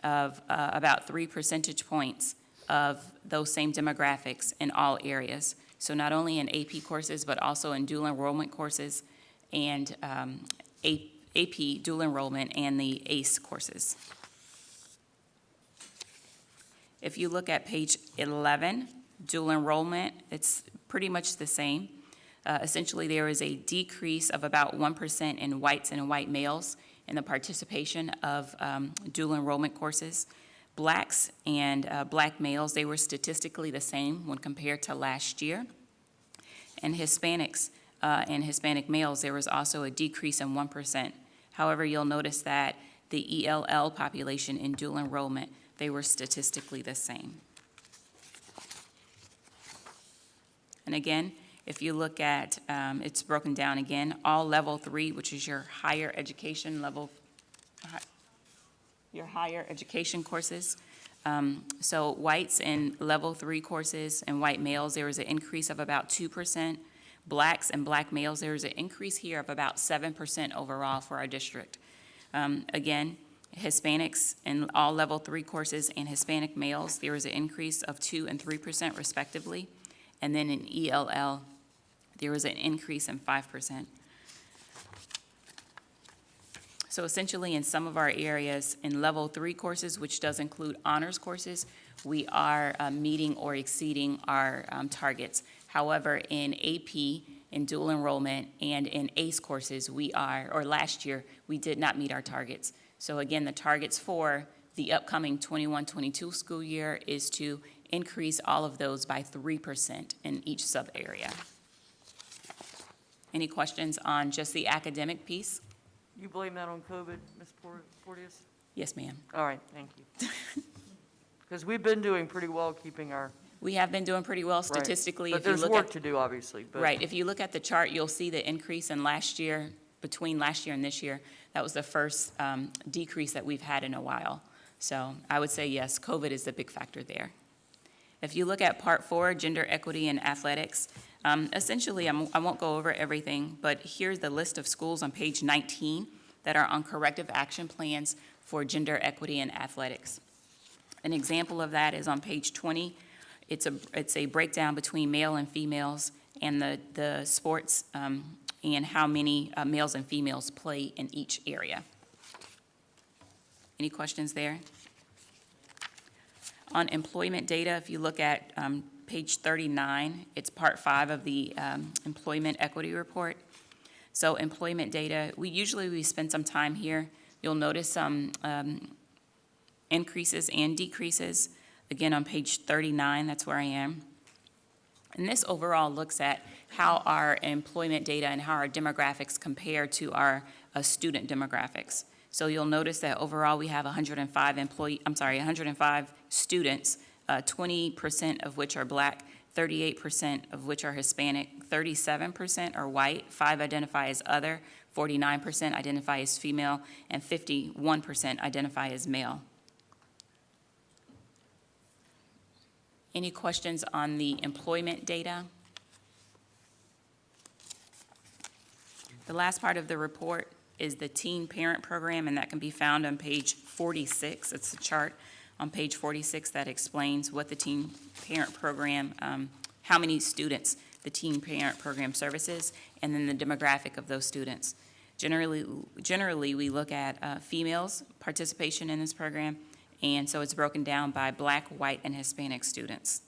of about 3 percentage points of those same demographics in all areas. So not only in AP courses, but also in dual enrollment courses and AP dual enrollment and the ACE courses. If you look at page 11, dual enrollment, it's pretty much the same. Essentially, there is a decrease of about 1% in whites and white males in the participation of dual enrollment courses. Blacks and black males, they were statistically the same when compared to last year. And Hispanics and Hispanic males, there was also a decrease in 1%. However, you'll notice that the ELL population in dual enrollment, they were statistically the same. And again, if you look at, it's broken down again, all level 3, which is your higher education level, your higher education courses. So whites in level 3 courses and white males, there was an increase of about 2%. Blacks and black males, there was an increase here of about 7% overall for our district. Again, Hispanics in all level 3 courses and Hispanic males, there was an increase of 2% and 3% respectively. And then in ELL, there was an increase in 5%. So essentially, in some of our areas, in level 3 courses, which does include honors courses, we are meeting or exceeding our targets. However, in AP, in dual enrollment, and in ACE courses, we are, or last year, we did not meet our targets. So again, the targets for the upcoming 21-22 school year is to increase all of those by 3% in each sub-area. Any questions on just the academic piece? You blame that on COVID, Ms. Porteous? Yes, ma'am. All right, thank you. Because we've been doing pretty well keeping our. We have been doing pretty well Right. statistically. But If you there's look work at, to do, obviously. But right, if you look at the chart, you'll see the increase in last year, between last year and this year. That was the first decrease that we've had in a while. So I would say yes, COVID is the big factor there. If you look at part 4, gender equity and athletics, essentially, I won't go over everything, but here's the list of schools on page 19 that are on corrective action plans for gender equity and athletics. An example of that is on page 20. It's a breakdown between male and females and the sports and how many males and females play in each area. Any questions there? On employment data, if you look at page 39, it's part 5 of the employment equity report. So employment data, we spend some time here. You'll notice some increases and decreases. Again, on page 39, that's where I am. And this overall looks at how our employment data and how our demographics compare to our student demographics. So you'll notice that overall we have 105 students, 20% of which are black, 38% of which are Hispanic, 37% are white, 5 identify as other, 49% identify as female, and 51% identify as male. Any questions on the employment data? The last part of the report is the teen parent program, and that can be found on page 46. It's a chart on page 46 that explains what the teen parent program, how many students the teen parent program services, and then the demographic of those students. Generally, we look at females' participation in this program, and so it's broken down by Black, white, and Hispanic students.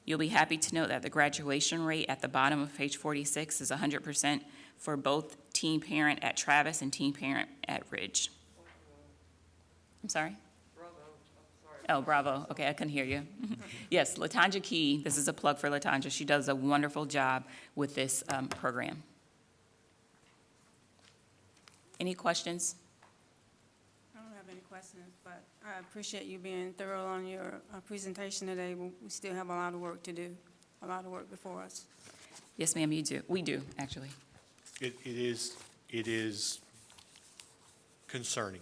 You'll be happy to note that the graduation rate at the bottom of page 46 is 100% for both teen parent at Travis and teen parent at Ridge. I'm sorry? Oh, Bravo. Okay, I couldn't hear you. Yes, LaTanja Key, this is a plug for LaTanja. She does a wonderful job with this program. Any questions? I don't have any questions, but I appreciate you being thorough on your presentation today. We still have a lot of work to do, a lot of work before us. Yes, ma'am, you do. We do, actually. It is concerning.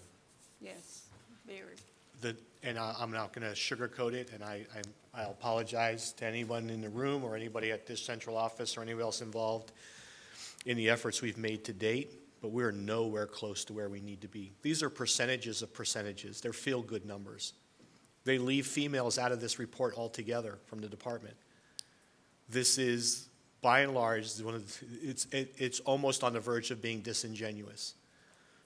Yes, very. And I'm not going to sugarcoat it, and I apologize to anyone in the room or anybody at this central office or anybody else involved in the efforts we've made to date, but we're nowhere close to where we need to be. These are percentages of percentages. They're feel-good numbers. They leave females out of this report altogether from the department. This is, by and large, it's almost on the verge of being disingenuous.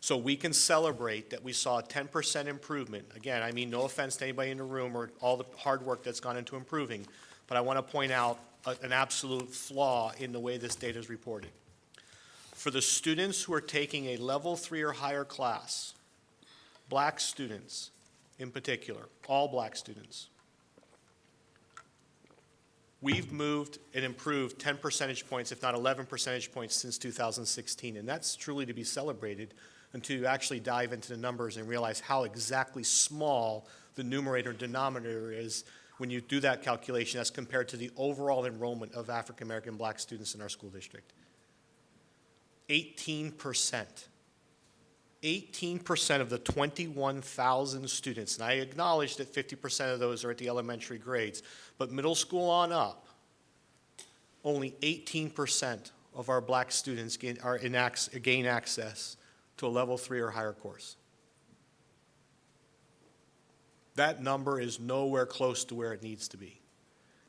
So we can celebrate that we saw a 10% improvement. Again, I mean no offense to anybody in the room or all the hard work that's gone into improving, but I want to point out an absolute flaw in the way this data is reported. For the students who are taking a level 3 or higher class, Black students in particular, all Black students, we've moved and improved 10 percentage points, if not 11 percentage points since 2016, and that's truly to be celebrated until you actually dive into the numbers and realize how exactly small the numerator and denominator is when you do that calculation as compared to the overall enrollment of African American Black students in our school district. 18%. 18% of the 21,000 students, and I acknowledge that 50% of those are at the elementary grades, but middle school on up, only 18% of our Black students gain access to a level 3 or higher course. That number is nowhere close to where it needs to be.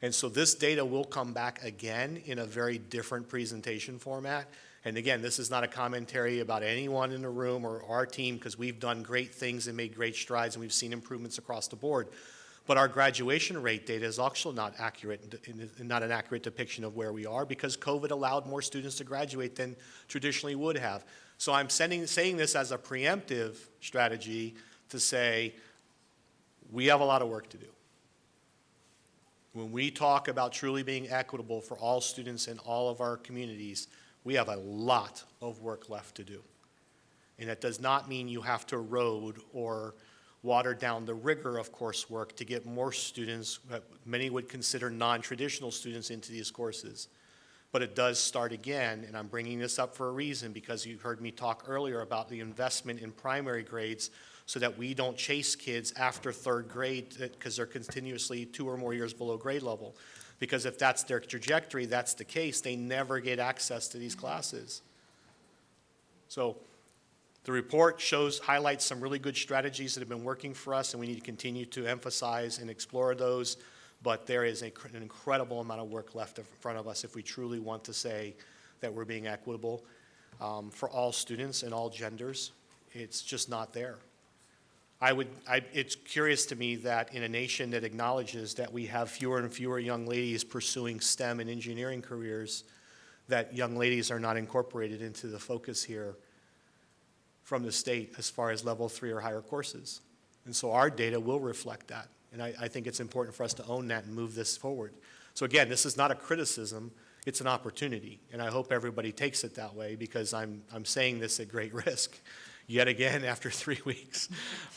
And so this data will come back again in a very different presentation format. And again, this is not a commentary about anyone in the room or our team, because we've done great things and made great strides and we've seen improvements across the board. But our graduation rate data is also not accurate, not an accurate depiction of where we are, because COVID allowed more students to graduate than traditionally would have. So I'm saying this as a preemptive strategy to say we have a lot of work to do. When we talk about truly being equitable for all students in all of our communities, we have a lot of work left to do. And that does not mean you have to erode or water down the rigor of coursework to get more students, many would consider non-traditional students, into these courses. But it does start again, and I'm bringing this up for a reason, because you heard me talk earlier about the investment in primary grades so that we don't chase kids after third grade because they're continuously 2 or more years below grade level. Because if that's their trajectory, that's the case, they never get access to these classes. So the report highlights some really good strategies that have been working for us, and we need to continue to emphasize and explore those. But there is an incredible amount of work left in front of us if we truly want to say that we're being equitable for all students and all genders. It's just not there. It's curious to me that in a nation that acknowledges that we have fewer and fewer young ladies pursuing STEM and engineering careers, that young ladies are not incorporated into the focus here from the state as far as level 3 or higher courses. And so our data will reflect that. And I think it's important for us to own that and move this forward. So again, this is not a criticism, it's an opportunity. And I hope everybody takes it that way, because I'm saying this at great risk, yet again after 3 weeks.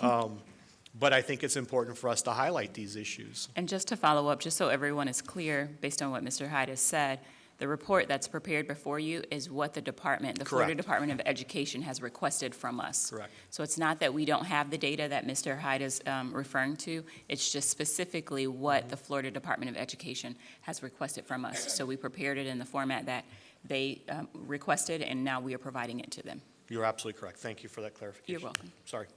But I think it's important for us to highlight these issues. And just to follow up, just so everyone is clear, based on what Mr. Hyde has said, The report that's prepared before you is what the department, the Florida Correct. Department of Education has requested from us. Correct. So it's not that we don't have the data that Mr. Hyde is referring to. It's just specifically what the Florida Department of Education has requested from us. So we prepared it in the format that they requested, and now we are providing it to them. You're absolutely correct. Thank you for that clarification. You're welcome. Sorry.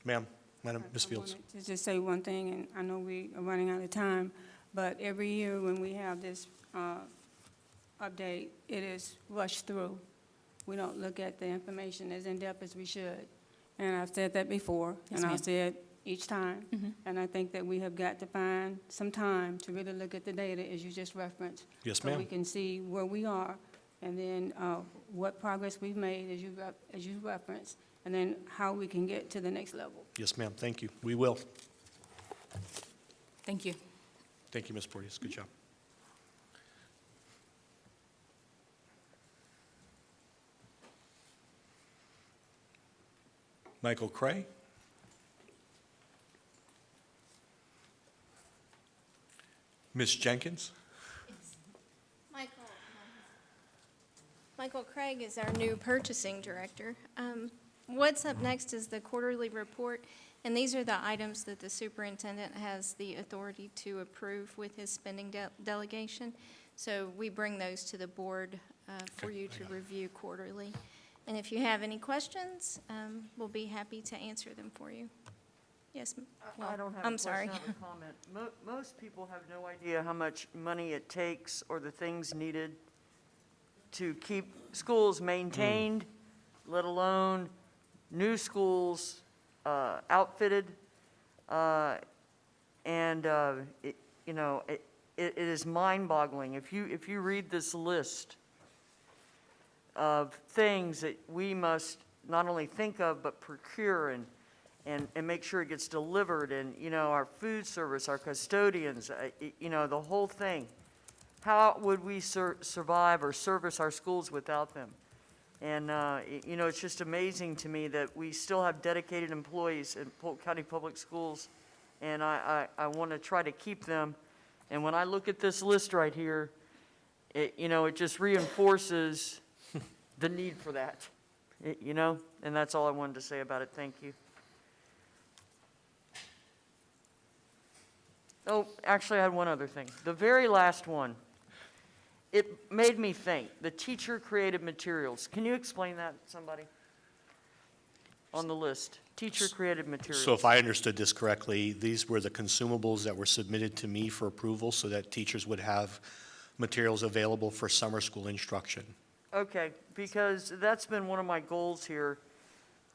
Ma'am, Madam, Ms. I Fields. wanted to just say one thing, and I know we are running out of time, but every year when we have this update, it is rushed through. We don't look at the information as in-depth as we should. And I've said that before, Yes, and I'll ma'am. say it each time. And I think that we have got to find some time to really look at the data, as you just referenced. Yes, So we ma'am. can see where we are, and then what progress we've made, as you referenced, and then how we can get to the next level. Yes, ma'am. Thank you. We will. Thank you. Thank you, Ms. Porteous. Good job. Michael Cray. Ms. Jenkins. Michael Craig is our new purchasing director. What's up next is the quarterly report, and these are the items that the superintendent has the authority to approve with his spending delegation. So we bring those to the board for you to review quarterly. And if you have any questions, we'll be happy to answer them for you. Yes, I don't have a I'm question, sorry. I have a comment. Most people have no idea how much money it takes or the things needed to keep schools maintained, let alone new schools outfitted. It is mind-boggling. If you read this list of things that we must not only think of, but procure and make sure it gets delivered, and, our food service, our custodians, the whole thing. How would we survive or service our schools without them? And, it's just amazing to me that we still have dedicated employees in Polk County Public Schools, and I want to try to keep them. And when I look at this list right here, it just reinforces the need for that, and that's all I wanted to say about it. Thank you. Oh, actually, I had one other thing. The very last one, it made me think, the teacher-created materials. Can you explain that, somebody? On the list, teacher-created materials. So if I understood this correctly, these were the consumables that were submitted to me for approval so that teachers would have materials available for summer school instruction. Okay, because that's been one of my goals here,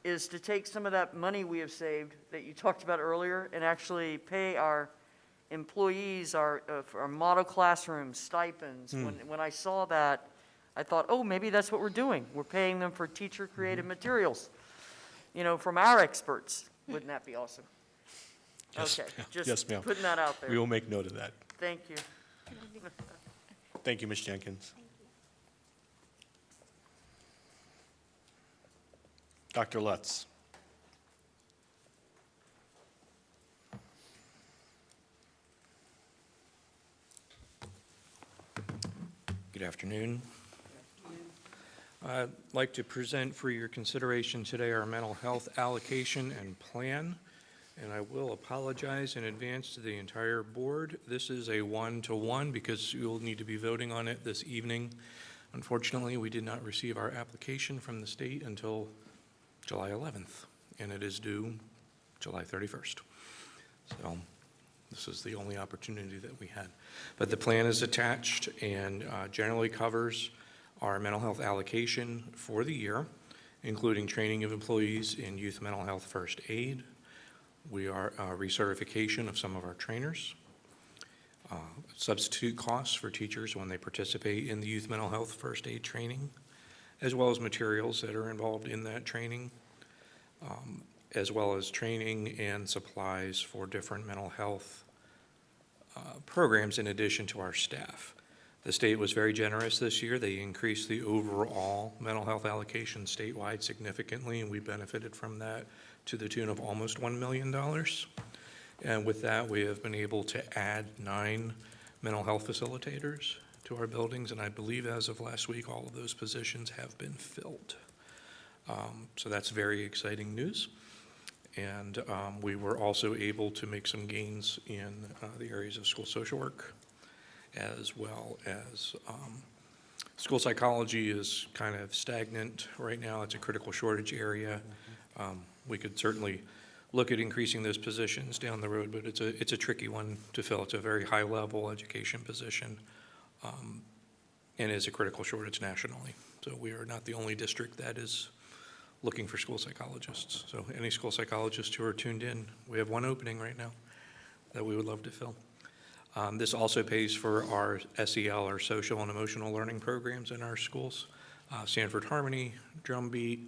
is to take some of that money we have saved that you talked about earlier and actually pay our employees, our model classrooms, stipends. When I saw that, I thought, oh, maybe that's what we're doing. We're paying them for teacher-created materials, from our experts. Wouldn't that be awesome? Yes, Okay, ma'am. just Yes, ma'am. putting that out there. We will make note of that. Thank you. Thank you, Ms. Jenkins. Dr. Lutz. Good afternoon. I'd like to present for your consideration today our mental health allocation and plan, and I will apologize in advance to the entire board. This is a one-to-one because you'll need to be voting on it this evening. Unfortunately, we did not receive our application from the state until July 11th, and it is due July 31st. So this is the only opportunity that we had. But the plan is attached and generally covers our mental health allocation for the year, including training of employees in youth mental health first aid. We are recertification of some of our trainers, substitute costs for teachers when they participate in the youth mental health first aid training, as well as materials that are involved in that training, as well as training and supplies for different mental health programs in addition to our staff. The state was very generous this year. They increased the overall mental health allocation statewide significantly, and we benefited from that to the tune of almost $1 million. And with that, we have been able to add 9 mental health facilitators to our buildings, and I believe as of last week, all of those positions have been filled. So that's very exciting news. And we were also able to make some gains in the areas of school social work, as well as school psychology is kind of stagnant right now. It's a critical shortage area. We could certainly look at increasing those positions down the road, but it's a tricky one to fill. It's a very high-level education position, and is a critical shortage nationally. So we are not the only district that is looking for school psychologists. So any school psychologists who are tuned in, we have one opening right now that we would love to fill. This also pays for our SEL, our social and emotional learning programs in our schools. Sanford Harmony, Drumbeat,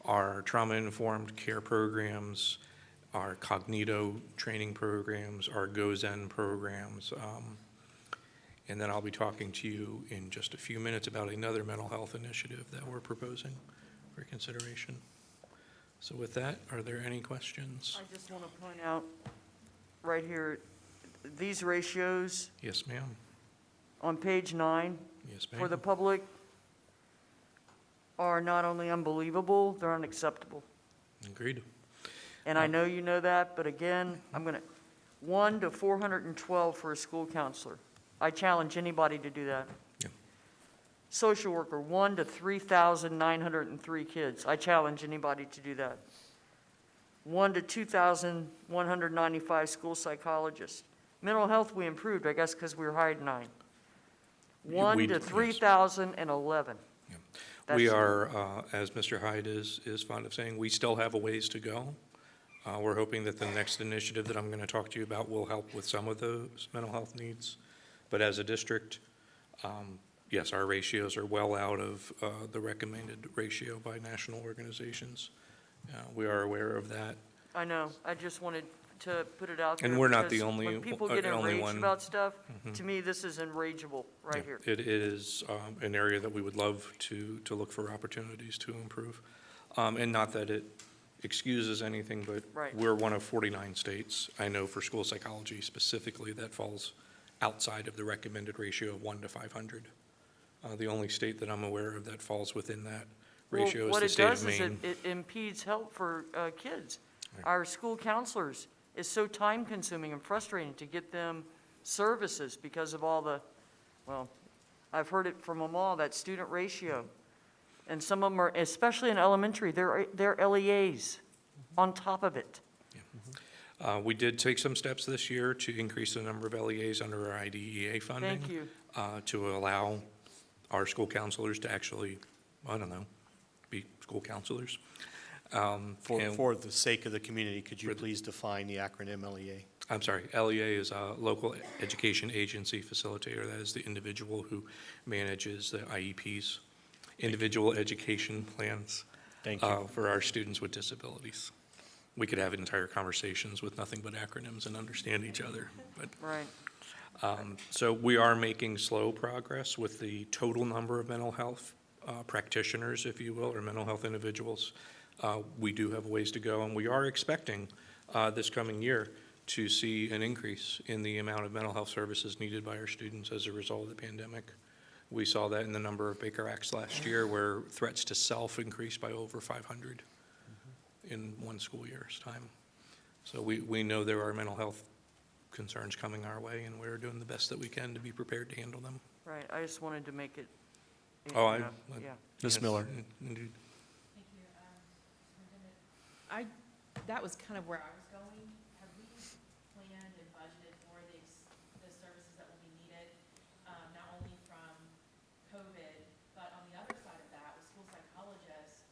our trauma-informed care programs, our Cognito training programs, our GoZen programs. And then I'll be talking to you in just a few minutes about another mental health initiative that we're proposing for consideration. So with that, are there any questions? I just want to point out right here, these ratios Yes, ma'am. on page 9 Yes, ma'am. for the public are not only unbelievable, they're unacceptable. Agreed. And I know you know that, but again, I'm going to, 1 to 412 for a school counselor. I challenge anybody to do that. Yeah. Social worker, 1 to 3,903 kids. I challenge anybody to do that. 1 to 2,195 school psychologists. Mental health, we improved, I guess, because we were hiding 9. 1 to yes. 3,011. We are, as Mr. Hyde is fond of saying, we still have a ways to go. We're hoping that the next initiative that I'm going to talk to you about will help with some of those mental health needs. But as a district, yes, our ratios are well out of the recommended ratio by national organizations. We are aware of that. I know, I just wanted to put it out there. And we're not the because only- when people get only enraged one. about stuff, to me, this is enrageable right here. It is an area that we would love to look for opportunities to improve. And not that it excuses anything, but Right. we're one of 49 states, I know for school psychology specifically, that falls outside of the recommended ratio of 1 to 500. The only state that I'm aware of that falls within that ratio is the state of What it does Maine. is it impedes help for kids. Our school counselors, it's so time-consuming and frustrating to get them services because of all the, well, I've heard it from them all, that student ratio. And some of them are, especially in elementary, they're LEAs on top of it. We did take some steps this year to increase the number of LEAs under our IDEA funding. Thank you. To allow our school counselors to actually, I don't know, be school counselors. For the sake of the community, could you please define the acronym LEA? I'm sorry, LEA is a local education agency facilitator. That is the individual who manages the IEPs, individual education plans. Thank you. For our students with disabilities. We could have entire conversations with nothing but acronyms and understand each other, but. Right. So we are making slow progress with the total number of mental health practitioners, if you will, or mental health individuals. We do have a ways to go, and we are expecting this coming year to see an increase in the amount of mental health services needed by our students as a result of the pandemic. We saw that in the number of Baker Acts last year, where threats to self increased by over 500 in one school year's time. So we know there are mental health concerns coming our way, and we're doing the best that we can to be prepared to handle them. Right, I just wanted to make it, Oh, yeah. Ms. Miller. Indeed. That was kind of where I was going. Have we planned and budgeted for the services that will be needed, not only from COVID, but on the other side of that, with school psychologists,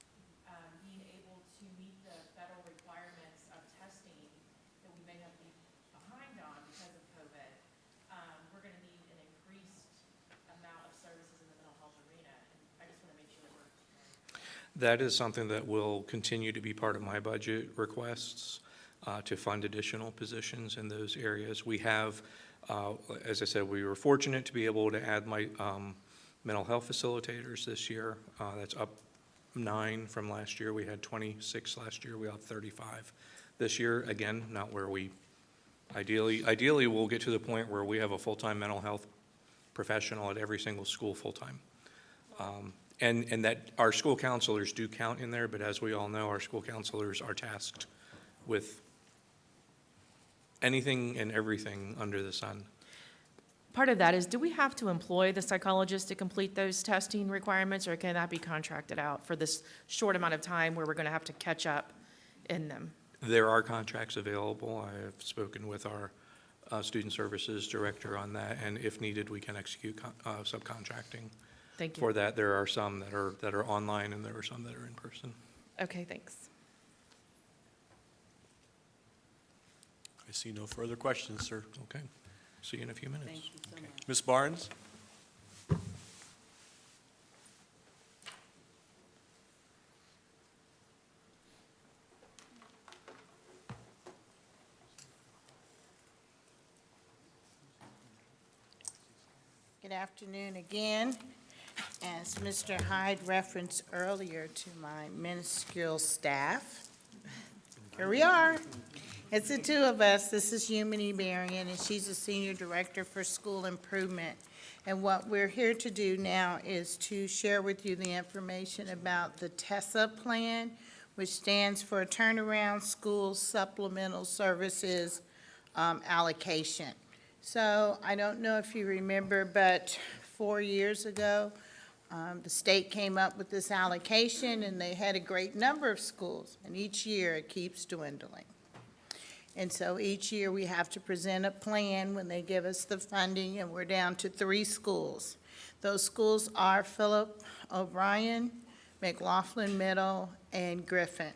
being able to meet the federal requirements of testing that we may have been behind on because of COVID, we're going to need an increased amount of services in the mental health arena. And I just want to make sure that we're That is something that will continue to be part of my budget requests to fund additional positions in those areas. We have, as I said, we were fortunate to be able to add my mental health facilitators this year. That's up 9 from last year. We had 26 last year. We have 35 this year. Again, not where we Ideally, we'll get to the point where we have a full-time mental health professional at every single school full-time. And that our school counselors do count in there, but as we all know, our school counselors are tasked with anything and everything under the sun. Part of that is, do we have to employ the psychologist to complete those testing requirements, or can that be contracted out for this short amount of time where we're going to have to catch up in them? There are contracts available. I have spoken with our student services director on that, and if needed, we can execute subcontracting. Thank you. For that. There are some that are online, and there are some that are in person. Okay, thanks. I see no further questions, sir. Okay. See you in a few minutes. Thank you so much. Ms. Barnes? Good afternoon again. As Mr. Hyde referenced earlier to my minuscule staff, here we are. It's the two of us. This is Yumini Berrien, and she's the Senior Director for School Improvement. And what we're here to do now is to share with you the information about the TESSA plan, which stands for Turnaround School Supplemental Services Allocation. So I don't know if you remember, but 4 years ago, the state came up with this allocation, and they had a great number of schools, and each year it keeps dwindling. And so each year we have to present a plan when they give us the funding, and we're down to 3 schools. Those schools are Philip O'Brien, McLaughlin Middle, and Griffin.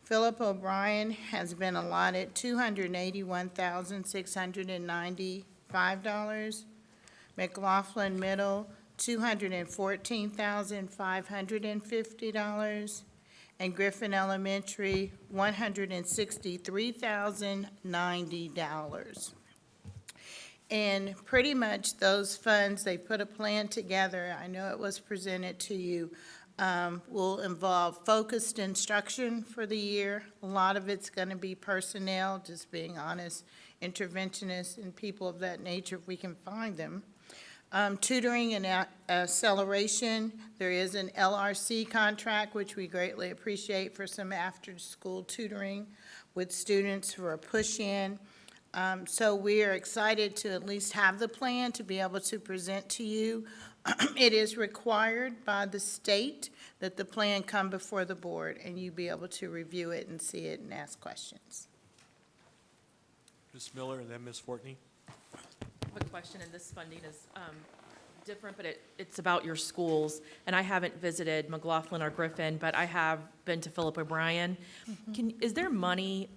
Philip O'Brien has been allotted $281,695. McLaughlin Middle, $214,550. And Griffin Elementary, $163,090. And pretty much those funds, they put a plan together, I know it was presented to you, will involve focused instruction for the year. A lot of it's going to be personnel, just being honest, interventionists and people of that nature if we can find them. Tutoring and acceleration, there is an LRC contract, which we greatly appreciate for some after-school tutoring with students for a push-in. So we are excited to at least have the plan to be able to present to you. It is required by the state that the plan come before the board and you be able to review it and see it and ask questions. Ms. Miller and then Ms. Fortney? Quick question, and this funding is different, but it's about your schools. And I haven't visited McLaughlin or Griffin, but I have been to Philip O'Brien. Is there money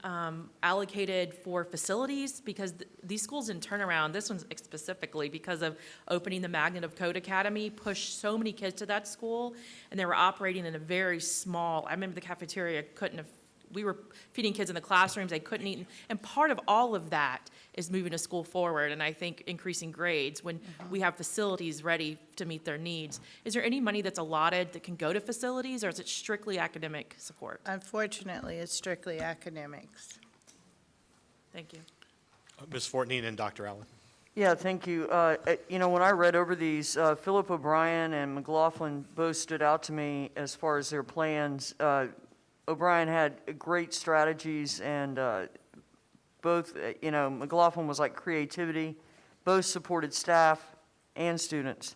allocated for facilities? Because these schools in turnaround, this one's specifically because of opening the Magnet of Code Academy, pushed so many kids to that school, and they were operating in a very small, I remember the cafeteria couldn't have, we were feeding kids in the classrooms, they couldn't eat. And part of all of that is moving a school forward, and I think increasing grades when we have facilities ready to meet their needs. Is there any money that's allotted that can go to facilities, or is it strictly academic support? Unfortunately, it's strictly academics. Thank you. Ms. Fortney and then Dr. Allen. Yeah, thank you. You know, when I read over these, Philip O'Brien and McLaughlin both stood out to me as far as their plans. O'Brien had great strategies, and both, you know, McLaughlin was like creativity. Both supported staff and students.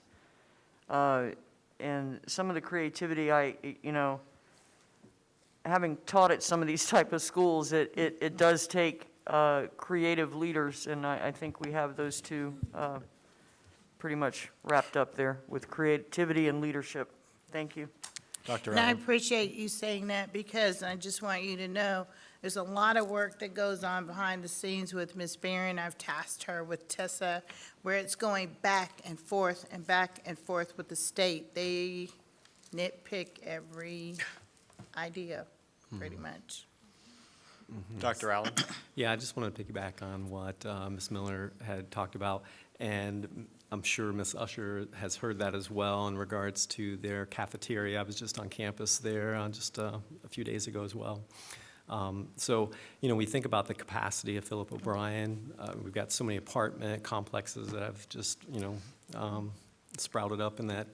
And some of the creativity, you know, having taught at some of these type of schools, it does take creative leaders, and I think we have those two pretty much wrapped up there with creativity and leadership. Thank you. Dr. And I Allen. appreciate you saying that, because I just want you to know there's a lot of work that goes on behind the scenes with Ms. Barron. I've tasked her with TESSA, where it's going back and forth with the state. They nitpick every idea, pretty much. Dr. Allen. Yeah, I just wanted to piggyback on what Ms. Miller had talked about, and I'm sure Ms. Usher has heard that as well in regards to their cafeteria. I was just on campus there just a few days ago as well. So, we think about the capacity of Philip O'Brien. We've got so many apartment complexes that have just, sprouted up in that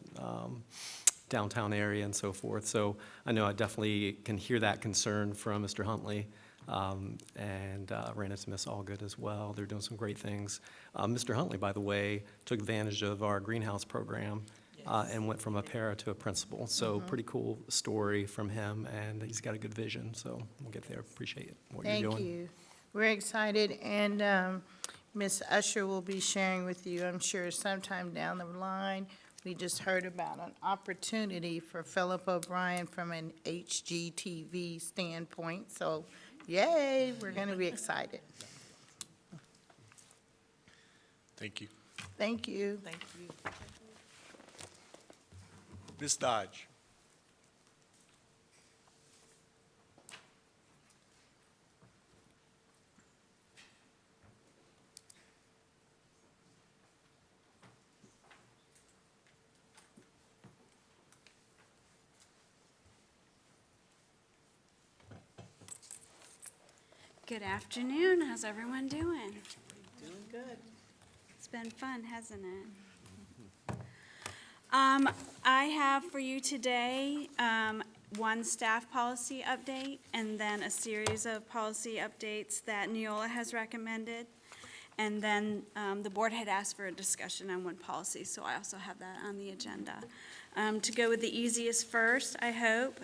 downtown area and so forth. So I know I definitely can hear that concern from Mr. Huntley, and ran into Ms. Allgood as well. They're doing some great things. Mr. Huntley, by the way, took advantage of our greenhouse program and went from a para to a principal. So pretty cool story from him, and he's got a good vision. So we'll get there. Appreciate it, what you're doing. Thank you. We're excited, and Ms. Usher will be sharing with you, I'm sure, sometime down the line. We just heard about an opportunity for Philip O'Brien from an HGTV standpoint, so yay, we're going to be excited. Thank you. Thank you. Thank you. Ms. Dodge. Good afternoon. How's everyone doing? Doing good. It's been fun, hasn't it? I have for you today one staff policy update and then a series of policy updates that Neola has recommended. And then the board had asked for a discussion on one policy, so I also have that on the agenda. To go with the easiest first, I hope,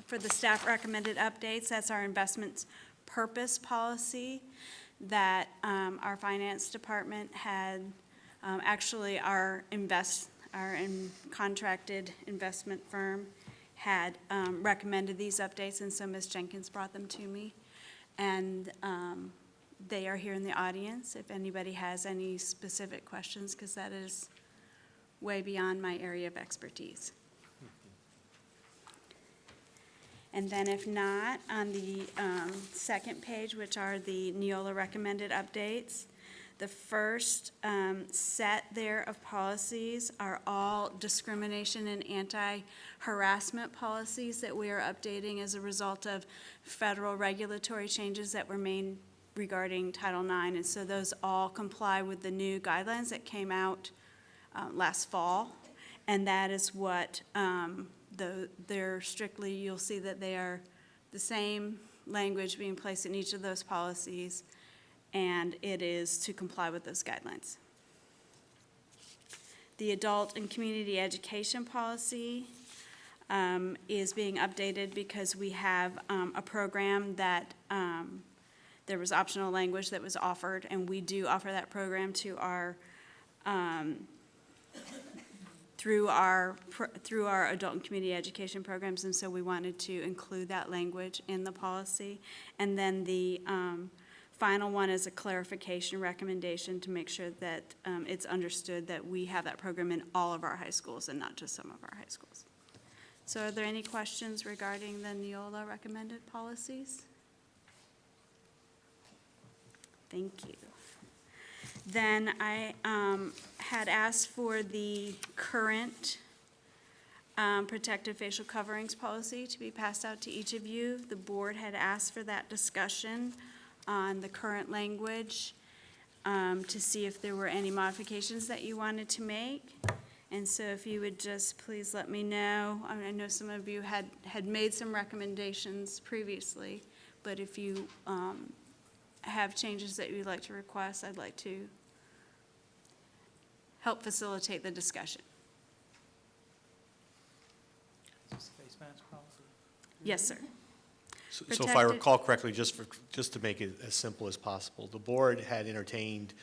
for the staff recommended updates, that's our investments purpose policy that our finance department had, actually our contracted investment firm had recommended these updates, and so Ms. Jenkins brought them to me. And they are here in the audience if anybody has any specific questions, because that is way beyond my area of expertise. And then if not, on the second page, which are the Neola recommended updates, the first set there of policies are all discrimination and anti-harassment policies that we are updating as a result of federal regulatory changes that were made regarding Title IX. And so those all comply with the new guidelines that came out last fall. And that is what they're strictly, you'll see that they are the same language being placed in each of those policies, and it is to comply with those guidelines. The adult and community education policy is being updated because we have a program that there was optional language that was offered, and we do offer that program to our through our adult and community education programs, and so we wanted to include that language in the policy. And then the final one is a clarification recommendation to make sure that it's understood that we have that program in all of our high schools and not just some of our high schools. So are there any questions regarding the Neola recommended policies? Thank you. Then I had asked for the current protective facial coverings policy to be passed out to each of you. The board had asked for that discussion on the current language to see if there were any modifications that you wanted to make. And so if you would just please let me know. I know some of you had made some recommendations previously, but if you have changes that you'd like to request, I'd like to help facilitate the discussion. Is this face mask policy? Yes, sir. So if I recall correctly, just to make it as simple as possible, the board had entertained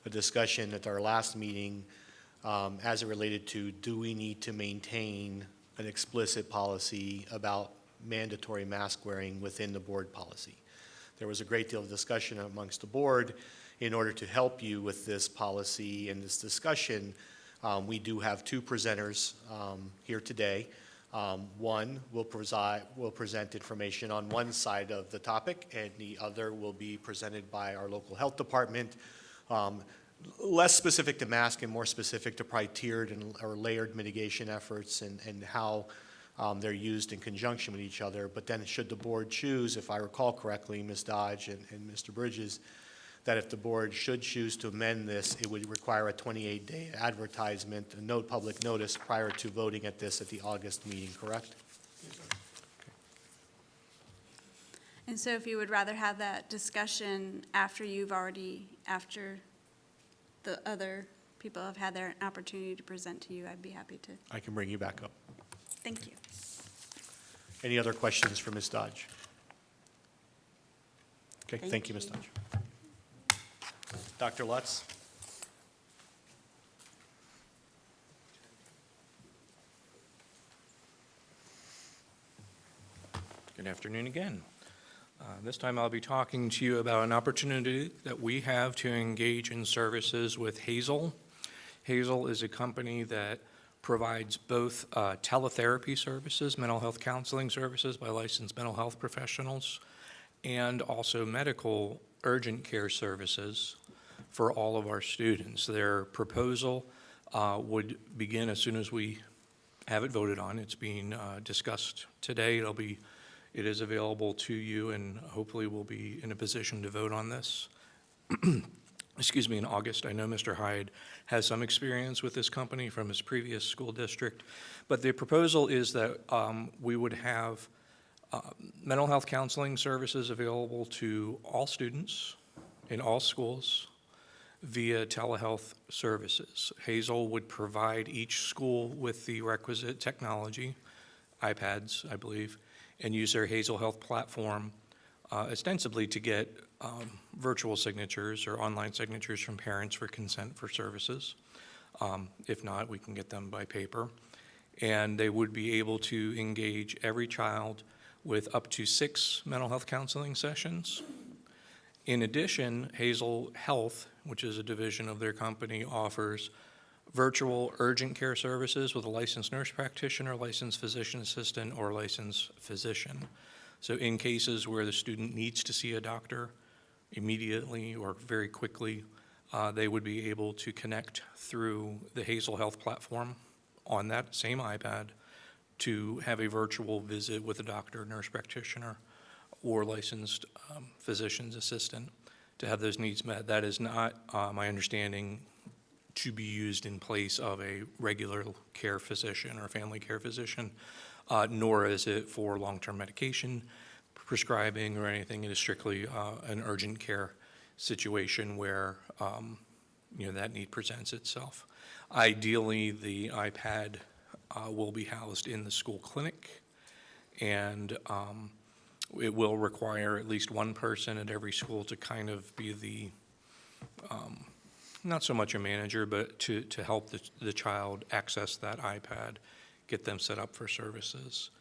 a discussion at our last meeting as it related to, do we need to maintain an explicit policy about mandatory mask wearing within the board policy? There was a great deal of discussion amongst the board. In order to help you with this policy and this discussion, we do have two presenters here today. One will present information on one side of the topic, and the other will be presented by our local health department. Less specific to mask and more specific to probably tiered or layered mitigation efforts and how They're used in conjunction with each other, but then should the board choose, if I recall correctly, Ms. Dodge and Mr. Bridges, that if the board should choose to amend this, it would require a 28-day advertisement, a public notice prior to voting at this at the August meeting, correct? And so if you would rather have that discussion after after the other people have had their opportunity to present to you, I'd be happy to. I can bring you back up. Thank you. Any other questions for Ms. Dodge? Okay, thank you, Ms. Dodge. Dr. Lutz? Good afternoon again. This time I'll be talking to you about an opportunity that we have to engage in services with Hazel. Hazel is a company that provides both teletherapy services, mental health counseling services by licensed mental health professionals, and also medical urgent care services for all of our students. Their proposal would begin as soon as we have it voted on. It's being discussed today. It is available to you, and hopefully we'll be in a position to vote on this. Excuse me, in August. I know Mr. Hyde has some experience with this company from his previous school district, but the proposal is that we would have mental health counseling services available to all students in all schools via telehealth services. Hazel would provide each school with the requisite technology, iPads, I believe, and use their Hazel Health platform ostensibly to get virtual signatures or online signatures from parents for consent for services. If not, we can get them by paper. And they would be able to engage every child with up to 6 mental health counseling sessions. In addition, Hazel Health, which is a division of their company, offers virtual urgent care services with a licensed nurse practitioner, licensed physician assistant, or licensed physician. So in cases where the student needs to see a doctor immediately or very quickly, they would be able to connect through the Hazel Health platform on that same iPad to have a virtual visit with a doctor, nurse practitioner, or licensed physician's assistant to have those needs met. That is not, my understanding, to be used in place of a regular care physician or family care physician, nor is it for long-term medication prescribing or anything. It is strictly an urgent care situation where that need presents itself. Ideally, the iPad will be housed in the school clinic, and it will require at least one person at every school to kind of be the not so much a manager, but to help the child access that iPad, get them set up for services.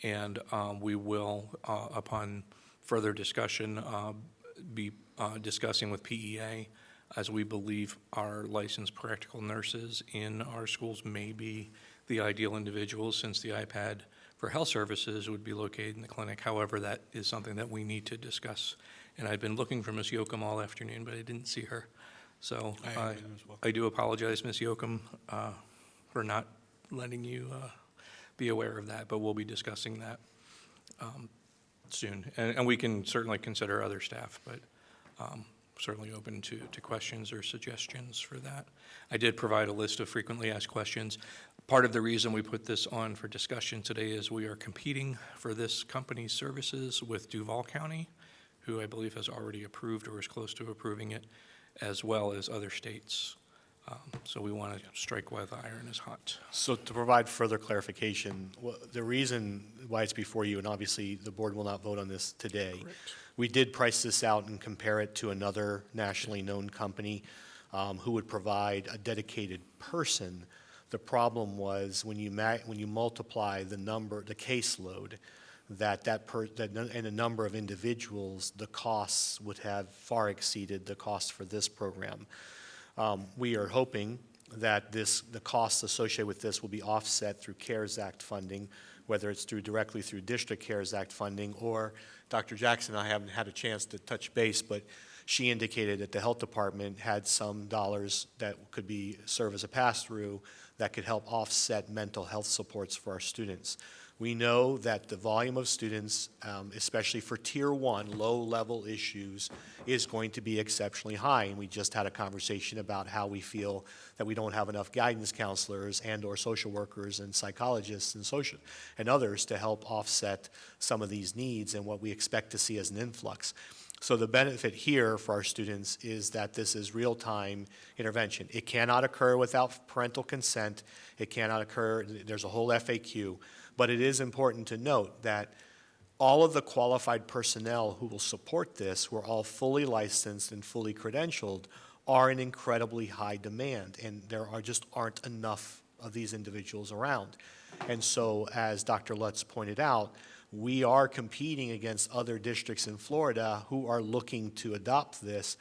And we will, upon further discussion, be discussing with PEA, as we believe our licensed practical nurses in our schools may be the ideal individuals, since the iPad for health services would be located in the clinic. However, that is something that we need to discuss. And I've been looking for Ms. Yoakum all afternoon, but I didn't see her. So I do apologize, Ms. Yoakum, for not letting you be aware of that, but we'll be discussing that soon. And we can certainly consider other staff, but certainly open to questions or suggestions for that. I did provide a list of frequently asked questions. Part of the reason we put this on for discussion today is we are competing for this company's services with Duval County, who I believe has already approved or is close to approving it, as well as other states. So we want to strike while the iron is hot. So to provide further clarification, the reason why it's before you, and obviously the board will not vote on this today, we did price this out and compare it to another nationally known company who would provide a dedicated person. The problem was when you multiply the caseload, and a number of individuals, the costs would have far exceeded the cost for this program. We are hoping that the costs associated with this will be offset through CARES Act funding, whether it's directly through District CARES Act funding, or Dr. Jackson and I haven't had a chance to touch base, but she indicated that the health department had some dollars that could serve as a pass-through that could help offset mental health supports for our students. We know that the volume of students, especially for Tier 1, low-level issues, is going to be exceptionally high. And we just had a conversation about how we feel that we don't have enough guidance counselors and/or social workers and psychologists and others to help offset some of these needs and what we expect to see as an influx. So the benefit here for our students is that this is real-time intervention. It cannot occur without parental consent. It cannot occur, there's a whole FAQ. But it is important to note that all of the qualified personnel who will support this, who are all fully licensed and fully credentialed, are in incredibly high demand, and there aren't enough of these individuals around. And so, as Dr. Lutz pointed out, we are competing against other districts in Florida who are looking to adopt this.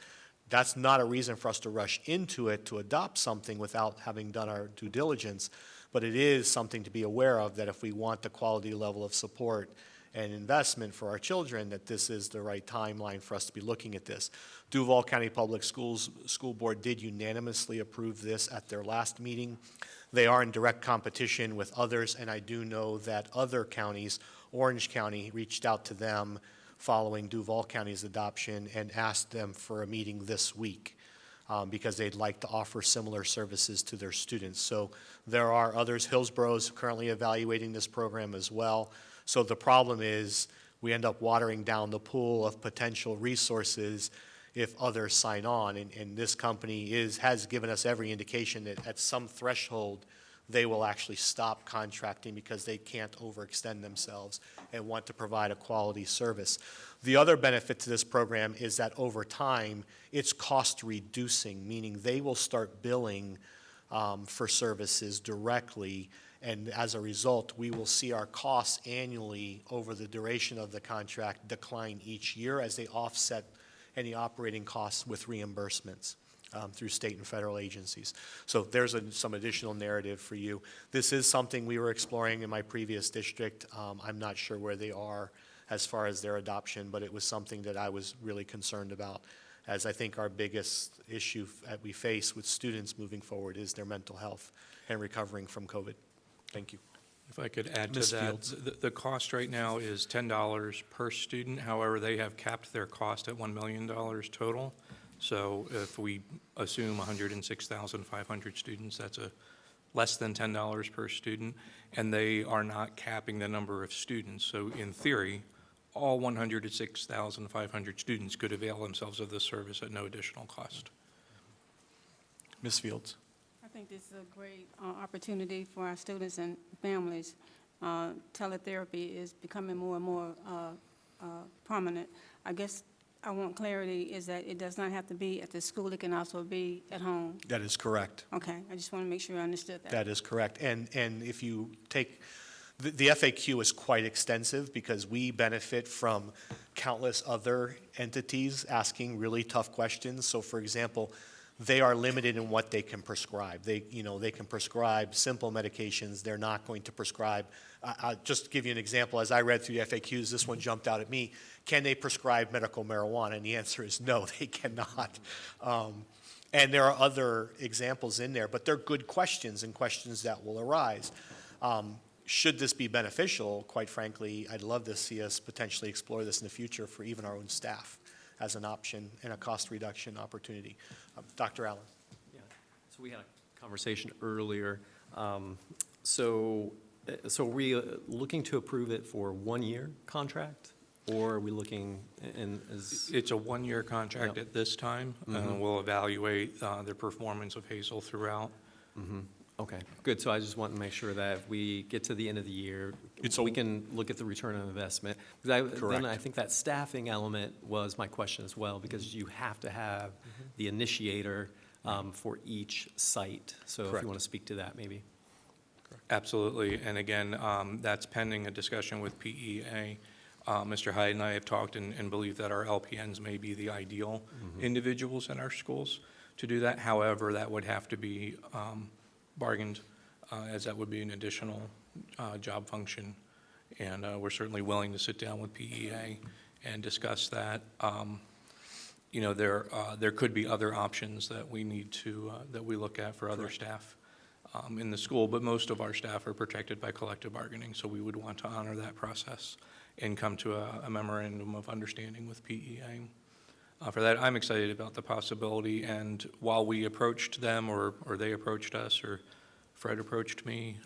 That's not a reason for us to rush into it to adopt something without having done our due diligence. But it is something to be aware of, that if we want the quality level of support and investment for our children, that this is the right timeline for us to be looking at this. Duval County Public Schools School Board did unanimously approve this at their last meeting. They are in direct competition with others, and I do know that other counties, Orange County reached out to them following Duval County's adoption and asked them for a meeting this week. Because they'd like to offer similar services to their students. So there are others. Hillsborough is currently evaluating this program as well. So the problem is we end up watering down the pool of potential resources if others sign on. And this company has given us every indication that at some threshold, they will actually stop contracting because they can't overextend themselves and want to provide a quality service. The other benefit to this program is that over time, it's cost reducing, meaning they will start billing for services directly, and as a result, we will see our costs annually over the duration of the contract decline each year as they offset any operating costs with reimbursements through state and federal agencies. So there's some additional narrative for you. This is something we were exploring in my previous district. I'm not sure where they are as far as their adoption, but it was something that I was really concerned about, as I think our biggest issue that we face with students moving forward is their mental health and recovering from COVID. Thank you. If I could add to Ms. that, Fields. the cost right now is $10 per student. However, they have capped their cost at $1 million total. So if we assume 106,500 students, that's less than $10 per student, and they are not capping the number of students. So in theory, all 106,500 students could avail themselves of this service at no additional cost. Ms. Fields. I think this is a great opportunity for our students and families. Teletherapy is becoming more and more prominent. I guess I want clarity is that it does not have to be at the school, it can also be at home. That is correct. Okay, I just want to make sure I understood that. That is correct. And if you take, the FAQ is quite extensive because we benefit from countless other entities asking really tough questions. So for example, they are limited in what they can prescribe. They can prescribe simple medications. They're not going to prescribe. I'll just give you an example. As I read through the FAQs, this one jumped out at me. Can they prescribe medical marijuana? And the answer is no, they cannot. And there are other examples in there, but they're good questions and questions that will arise. Should this be beneficial, quite frankly, I'd love to see us potentially explore this in the future for even our own staff as an option and a cost reduction opportunity. Dr. Allen. Yeah. So we had a conversation earlier. So are we looking to approve it for 1 year contract, or are we looking in as? It's a one-year contract at this time, and we'll evaluate the performance of Hazel throughout. Okay, good. So I just want to make sure that if we get to the end of the year, we can look at the return on investment. Because then I think that staffing element was my question as well, because you have to have the initiator for each site. So if you want to speak to that, maybe. Absolutely. And again, that's pending a discussion with PEA. Mr. Hyde and I have talked and believe that our LPNs may be the ideal individuals in our schools to do that. However, that would have to be bargained, as that would be an additional job function. And we're certainly willing to sit down with PEA and discuss that. There could be other options that we need to, that we look at for other staff. in the school, but most of our staff are protected by collective bargaining, so we would want to honor that process and come to a memorandum of understanding with PEA. For that, I'm excited about the possibility, and while we approached them, or they approached us, or Fred approached me,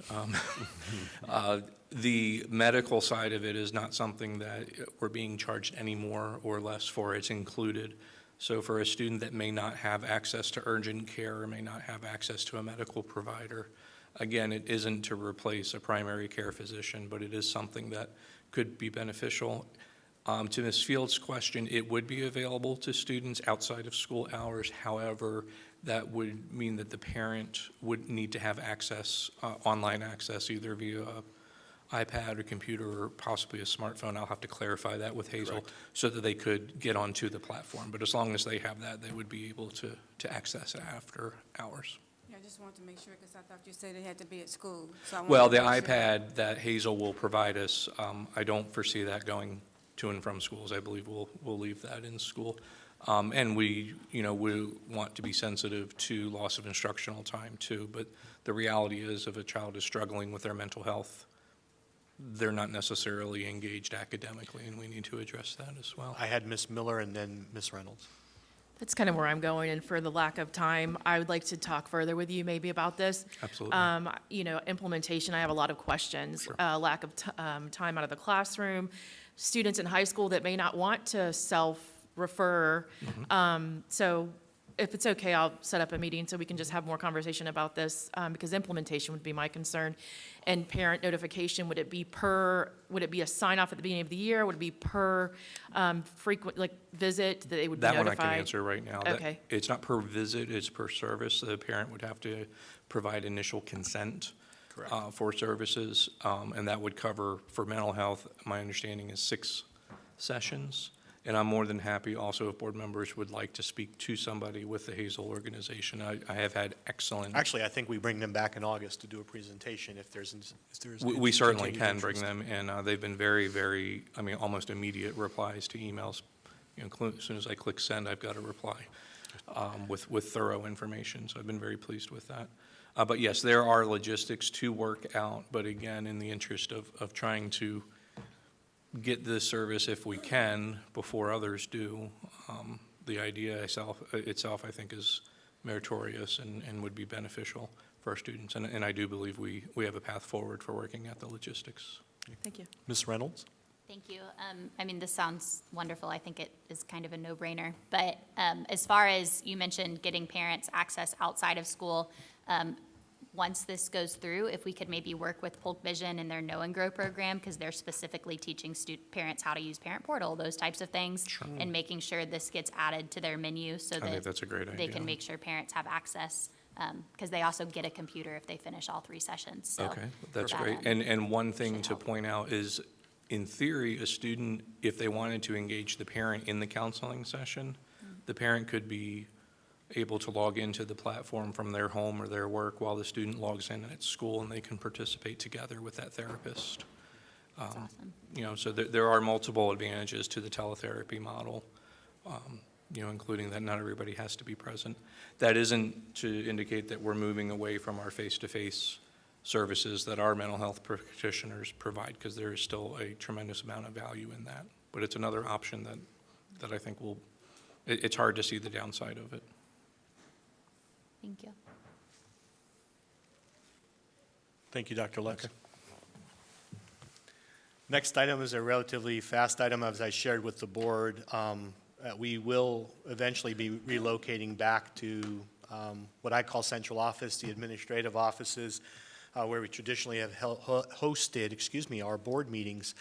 the medical side of it is not something that we're being charged any more or less for. It's included. So for a student that may not have access to urgent care or may not have access to a medical provider, again, it isn't to replace a primary care physician, but it is something that could be beneficial. To Ms. Fields' question, it would be available to students outside of school hours. However, that would mean that the parent would need to have access, online access, either via iPad or computer or possibly a smartphone. I'll have to clarify that with Hazel. Correct. So that they could get onto the platform. But as long as they have that, they would be able to access it after hours. Yeah, I just wanted to make sure, because I thought you said it had to be at school. So I wanted Well, to the make sure. iPad that Hazel will provide us, I don't foresee that going to and from schools. I believe we'll leave that in school. And we want to be sensitive to loss of instructional time too. But the reality is, if a child is struggling with their mental health, they're not necessarily engaged academically, and we need to address that as well. I had Ms. Miller and then Ms. Reynolds. That's kind of where I'm going, and for the lack of time, I would like to talk further with you maybe about this. Absolutely. Implementation, I have a lot of questions. Lack of time out of the classroom, students in high school that may not want to self-refer. So if it's okay, I'll set up a meeting so we can just have more conversation about this, because implementation would be my concern. And parent notification, would it be a sign-off at the beginning of the year? Would it be per frequent, visit that they would be That notified? one I can answer right now. That- Okay. It's not per visit, it's per service. The parent would have to provide initial consent for services, and that would cover, for mental health, my understanding is 6 sessions. And I'm more than happy also if board members would like to speak to somebody with the Hazel organization. I have had excellent. Actually, I think we bring them back in August to do a presentation if there's. We certainly continued can bring interest. them, and they've been very, very, almost immediate replies to emails. As soon as I click send, I've got a reply with thorough information, so I've been very pleased with that. But yes, there are logistics to work out, but again, in the interest of trying to get this service if we can before others do, the idea itself, I think, is meritorious and would be beneficial for our students. And I do believe we have a path forward for working at the logistics. Thank you. Ms. Reynolds? Thank you. This sounds wonderful. I think it is kind of a no-brainer. But as far as you mentioned, getting parents access outside of school, once this goes through, if we could maybe work with Polk Vision and their Know and Grow program, because they're specifically teaching parents how to use Parent Portal, those types of things, and making sure this gets added to their menu so I think that that's a great they idea. can make sure parents have access, because they also get a computer if they finish all 3 sessions. So Okay, that's that, great. And one thing to point out is, in theory, a student, if they wanted to engage the parent in the counseling session, the parent could be able to log into the platform from their home or their work while the student logs in at school, and they can participate together with that therapist. That's awesome. So there are multiple advantages to the teletherapy model, including that not everybody has to be present. That isn't to indicate that we're moving away from our face-to-face services that our mental health practitioners provide, because there is still a tremendous amount of value in that. But it's another option that I think it's hard to see the downside of it. Thank you. Thank you, Dr. Lutz. Next item is a relatively fast item, as I shared with the board. We will eventually be relocating back to what I call central office, the administrative offices, where we traditionally have hosted, our board meetings.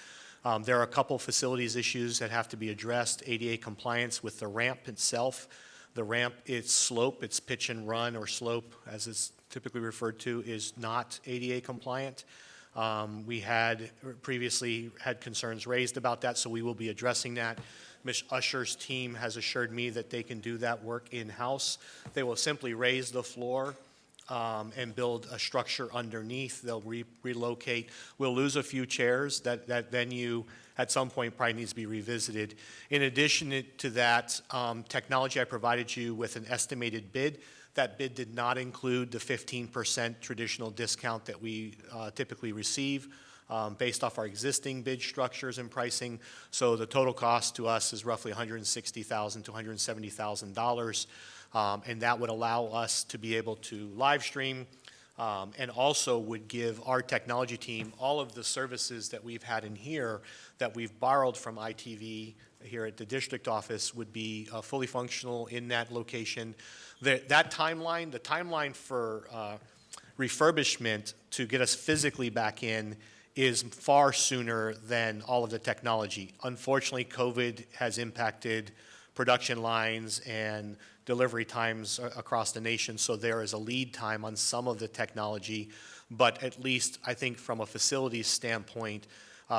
There are a couple facilities issues that have to be addressed: ADA compliance with the ramp itself. The ramp, its slope, its pitch and run, or slope, as it's typically referred to, is not ADA compliant. We had previously had concerns raised about that, so we will be addressing that. Ms. Usher's team has assured me that they can do that work in-house. They will simply raise the floor and build a structure underneath. They'll relocate. We'll lose a few chairs. That venue at some point probably needs to be revisited. In addition to that, technology, I provided you with an estimated bid That bid did not include the 15% traditional discount that we typically receive based off our existing bid structures and pricing. So the total cost to us is roughly $160,000 to $170,000. And that would allow us to be able to live stream and also would give our technology team all of the services that we've had in here that we've borrowed from ITV here at the district office would be fully functional in that location. That timeline, the timeline for refurbishment to get us physically back in is far sooner than all of the technology. Unfortunately, COVID has impacted production lines and delivery times across the nation, so there is a lead time on some of the technology. But at least, I think from a facilities standpoint,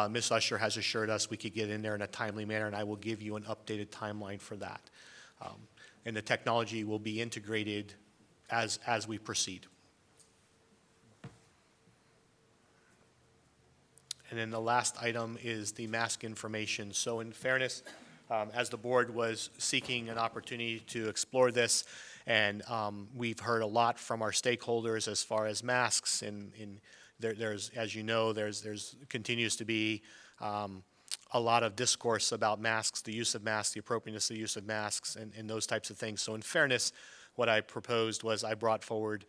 Ms. Usher has assured us we could get in there in a timely manner, and I will give you an updated timeline for that. And the technology will be integrated as we proceed. And then the last item is the mask information. So in fairness, as the board was seeking an opportunity to explore this, and we've heard a lot from our stakeholders as far as masks, and there's, as you know, there's continues to be a lot of discourse about masks, the use of masks, the appropriateness of the use of masks, and those types of things. So in fairness, what I proposed was I brought forward,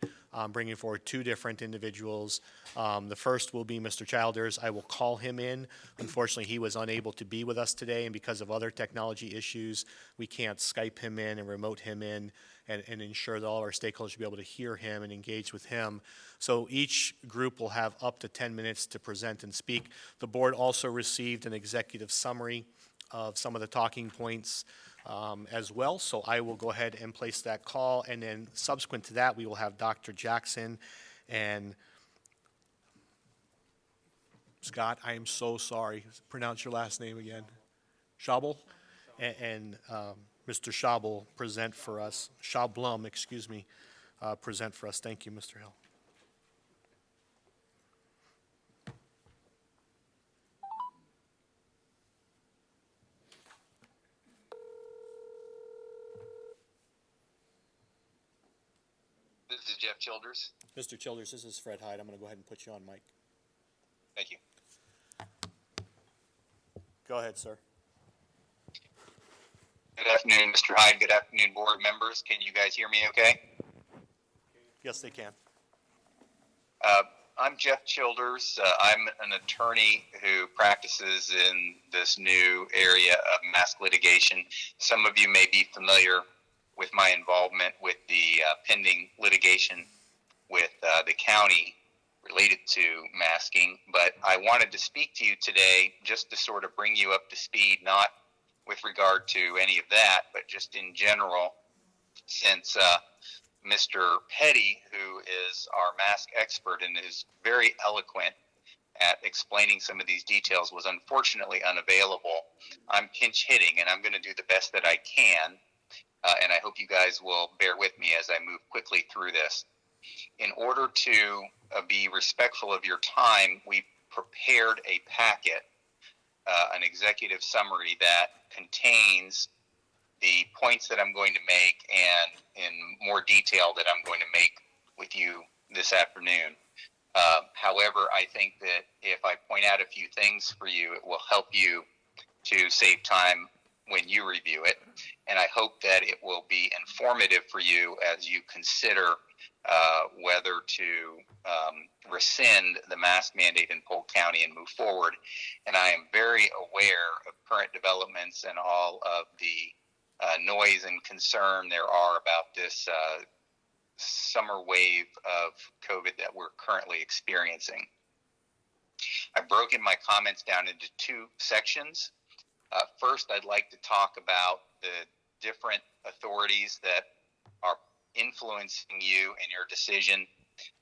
bringing forward two different individuals. The first will be Mr. Childers. I will call him in. Unfortunately, he was unable to be with us today, and because of other technology issues, we can't Skype him in and remote him in and ensure that all our stakeholders will be able to hear him and engage with him. So each group will have up to 10 minutes to present and speak. The board also received an executive summary of some of the talking points as well. So I will go ahead and place that call, and then subsequent to that, we will have Dr. Jackson and Scott, I am so sorry. Pronounce your last name again. Schabel? And Mr. Schabel present for us. Schablum, excuse me, present for us. Thank you, Mr. Hill. This is Jeff Childers. Mr. Childers, this is Fred Hyde. I'm going to go ahead and put you on mic. Thank you. Go ahead, sir. Good afternoon, Mr. Hyde. Good afternoon, board members. Can you guys hear me okay? Yes, they can. I'm Jeff Childers. I'm an attorney who practices in this new area of mask litigation. Some of you may be familiar with my involvement with the pending litigation with the county related to masking, but I wanted to speak to you today just to sort of bring you up to speed, not with regard to any of that, but just in general, since Mr. Petty, who is our mask expert and is very eloquent at explaining some of these details, was unfortunately unavailable. I'm pinch hitting, and I'm going to do the best that I can, and I hope you guys will bear with me as I move quickly through this. In order to be respectful of your time, we prepared a packet, an executive summary that contains the points that I'm going to make and in more detail that I'm going to make with you this afternoon. However, I think that if I point out a few things for you, it will help you to save time when you review it. And I hope that it will be informative for you as you consider whether to rescind the mask mandate in Polk County and move forward. And I am very aware of current developments and all of the noise and concern there are about this summer wave of COVID that we're currently experiencing. I've broken my comments down into two sections. First, I'd like to talk about the different authorities that are influencing you in your decision.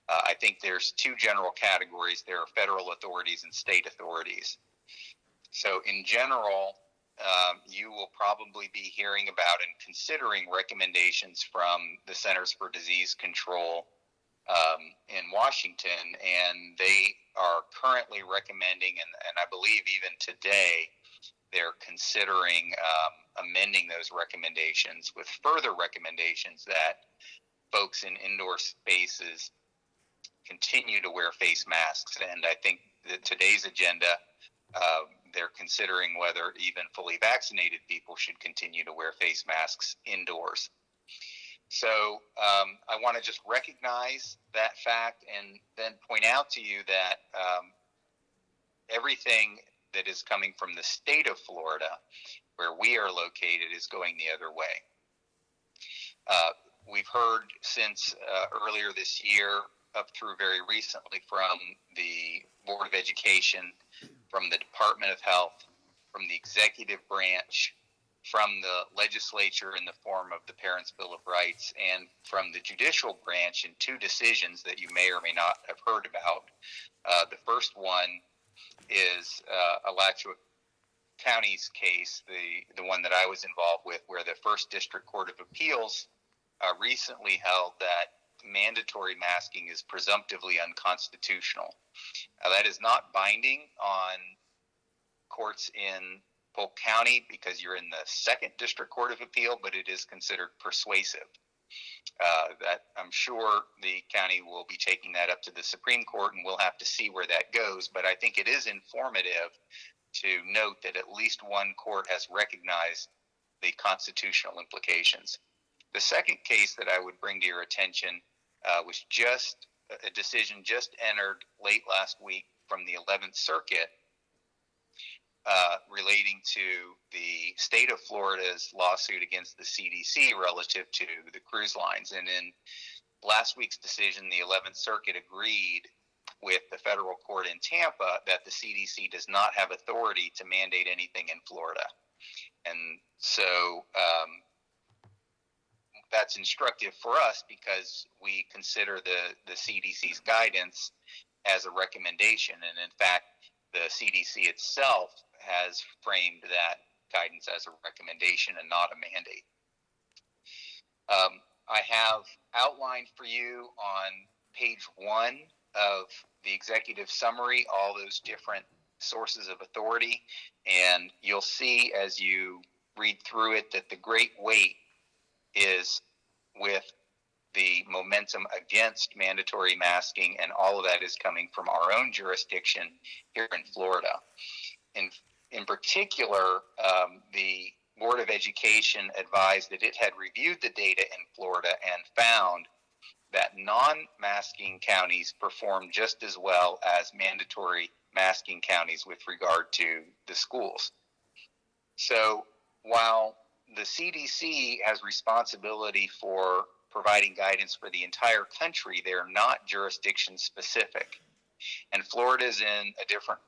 I think there's two general categories. There are federal authorities and state authorities. So in general, you will probably be hearing about and considering recommendations from the Centers for Disease Control in Washington, and they are currently recommending, and I believe even today, they're considering amending those recommendations with further recommendations that folks in indoor spaces continue to wear face masks. And I think that today's agenda, they're considering whether even fully vaccinated people should continue to wear face masks indoors. So I want to just recognize that fact and then point out to you that everything that is coming from the state of Florida, where we are located, is going the other way. We've heard since earlier this year up through very recently from the Board of Education, from the Department of Health, from the executive branch, from the legislature in the form of the Parents' Bill of Rights, and from the judicial branch in two decisions that you may or may not have heard about. The first one is Alachua County's case, the one that I was involved with, where the First District Court of Appeals recently held that mandatory masking is presumptively unconstitutional. That is not binding on courts in Polk County because you're in the Second District Court of Appeal, but it is considered persuasive. That I'm sure the county will be taking that up to the Supreme Court, and we'll have to see where that goes. But I think it is informative to note that at least one court has recognized the constitutional implications. The second case that I would bring to your attention was just a decision just entered late last week from the 11th Circuit relating to the state of Florida's lawsuit against the CDC relative to the cruise lines. And in last week's decision, the 11th Circuit agreed with the federal court in Tampa that the CDC does not have authority to mandate anything in Florida. And so that's instructive for us because we consider the CDC's guidance as a recommendation. And in fact, the CDC itself has framed that guidance as a recommendation and not a mandate. I have outlined for you on page 1 of the executive summary all those different sources of authority, and you'll see as you read through it that the great weight is with the momentum against mandatory masking, and all of that is coming from our own jurisdiction here in Florida. In particular, the Board of Education advised that it had reviewed the data in Florida and found that non-masking counties perform just as well as mandatory masking counties with regard to the schools. So while the CDC has responsibility for providing guidance for the entire country, they're not jurisdiction specific. And Florida is in a different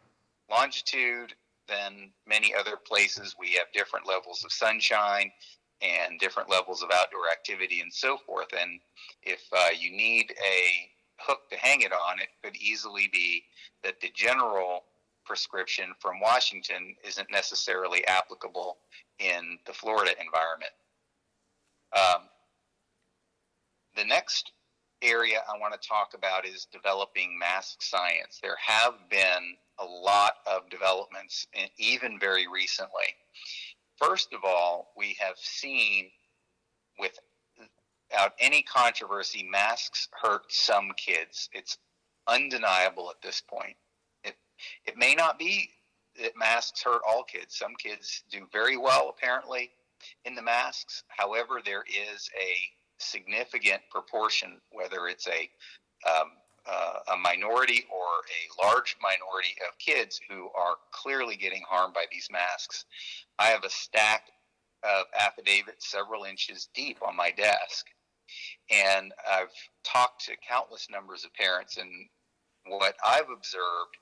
longitude than many other places. We have different levels of sunshine and different levels of outdoor activity and so forth. And if you need a hook to hang it on, it could easily be that the general prescription from Washington isn't necessarily applicable in the Florida environment. The next area I want to talk about is developing mask science. There have been a lot of developments, and even very recently. First of all, we have seen, without any controversy, masks hurt some kids. It's undeniable at this point. It may not be that masks hurt all kids. Some kids do very well, apparently, in the masks. However, there is a significant proportion, whether it's a minority or a large minority of kids who are clearly getting harmed by these masks. I have a stack of affidavits several inches deep on my desk, and I've talked to countless numbers of parents, and what I've observed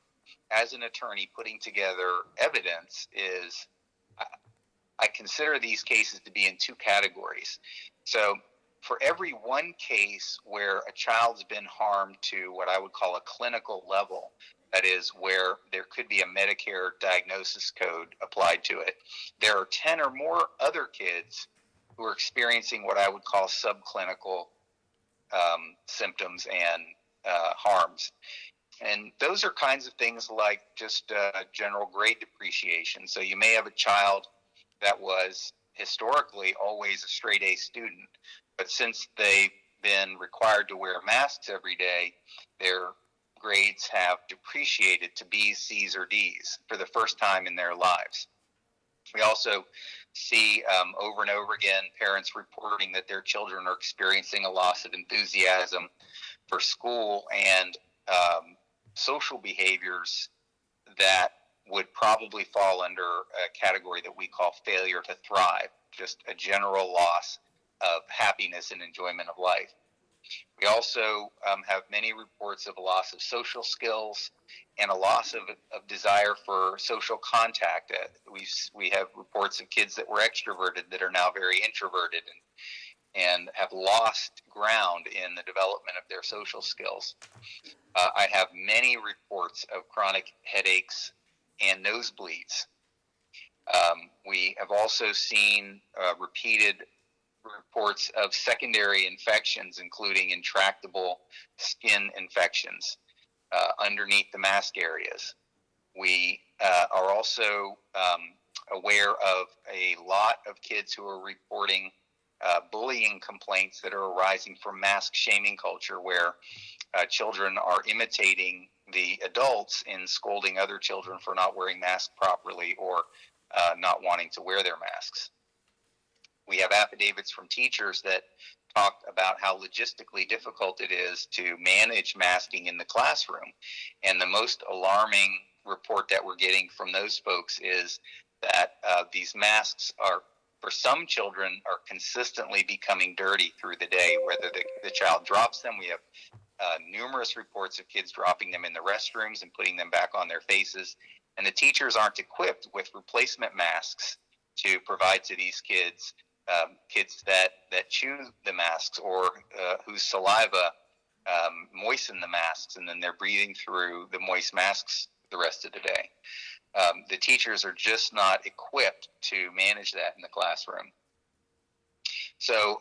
as an attorney putting together evidence is I consider these cases to be in two categories. So for every one case where a child's been harmed to what I would call a clinical level, that is where there could be a Medicare diagnosis code applied to it, there are 10 or more other kids who are experiencing what I would call subclinical symptoms and harms. And those are kinds of things like just general grade depreciation. So you may have a child that was historically always a straight A student, but since they been required to wear masks every day, their grades have depreciated to B's, C's, or D's for the first time in their lives. We also see over and over again parents reporting that their children are experiencing a loss of enthusiasm for school and social behaviors that would probably fall under a category that we call failure to thrive, just a general loss of happiness and enjoyment of life. We also have many reports of a loss of social skills and a loss of desire for social contact. We have reports of kids that were extroverted that are now very introverted and have lost ground in the development of their social skills. I have many reports of chronic headaches and nosebleeds. We have also seen repeated reports of secondary infections, including intractable skin infections underneath the mask areas. We are also aware of a lot of kids who are reporting bullying complaints that are arising from mask shaming culture, where children are imitating the adults in scolding other children for not wearing masks properly or not wanting to wear their masks. We have affidavits from teachers that talk about how logistically difficult it is to manage masking in the classroom. And the most alarming report that we're getting from those folks is that these masks are, for some children, are consistently becoming dirty through the day, whether the child drops them. We have numerous reports of kids dropping them in the restrooms and putting them back on their faces. And the teachers aren't equipped with replacement masks to provide to these kids, kids that chew the masks or whose saliva moisten the masks, and then they're breathing through the moist masks the rest of the day. The teachers are just not equipped to manage that in the classroom. So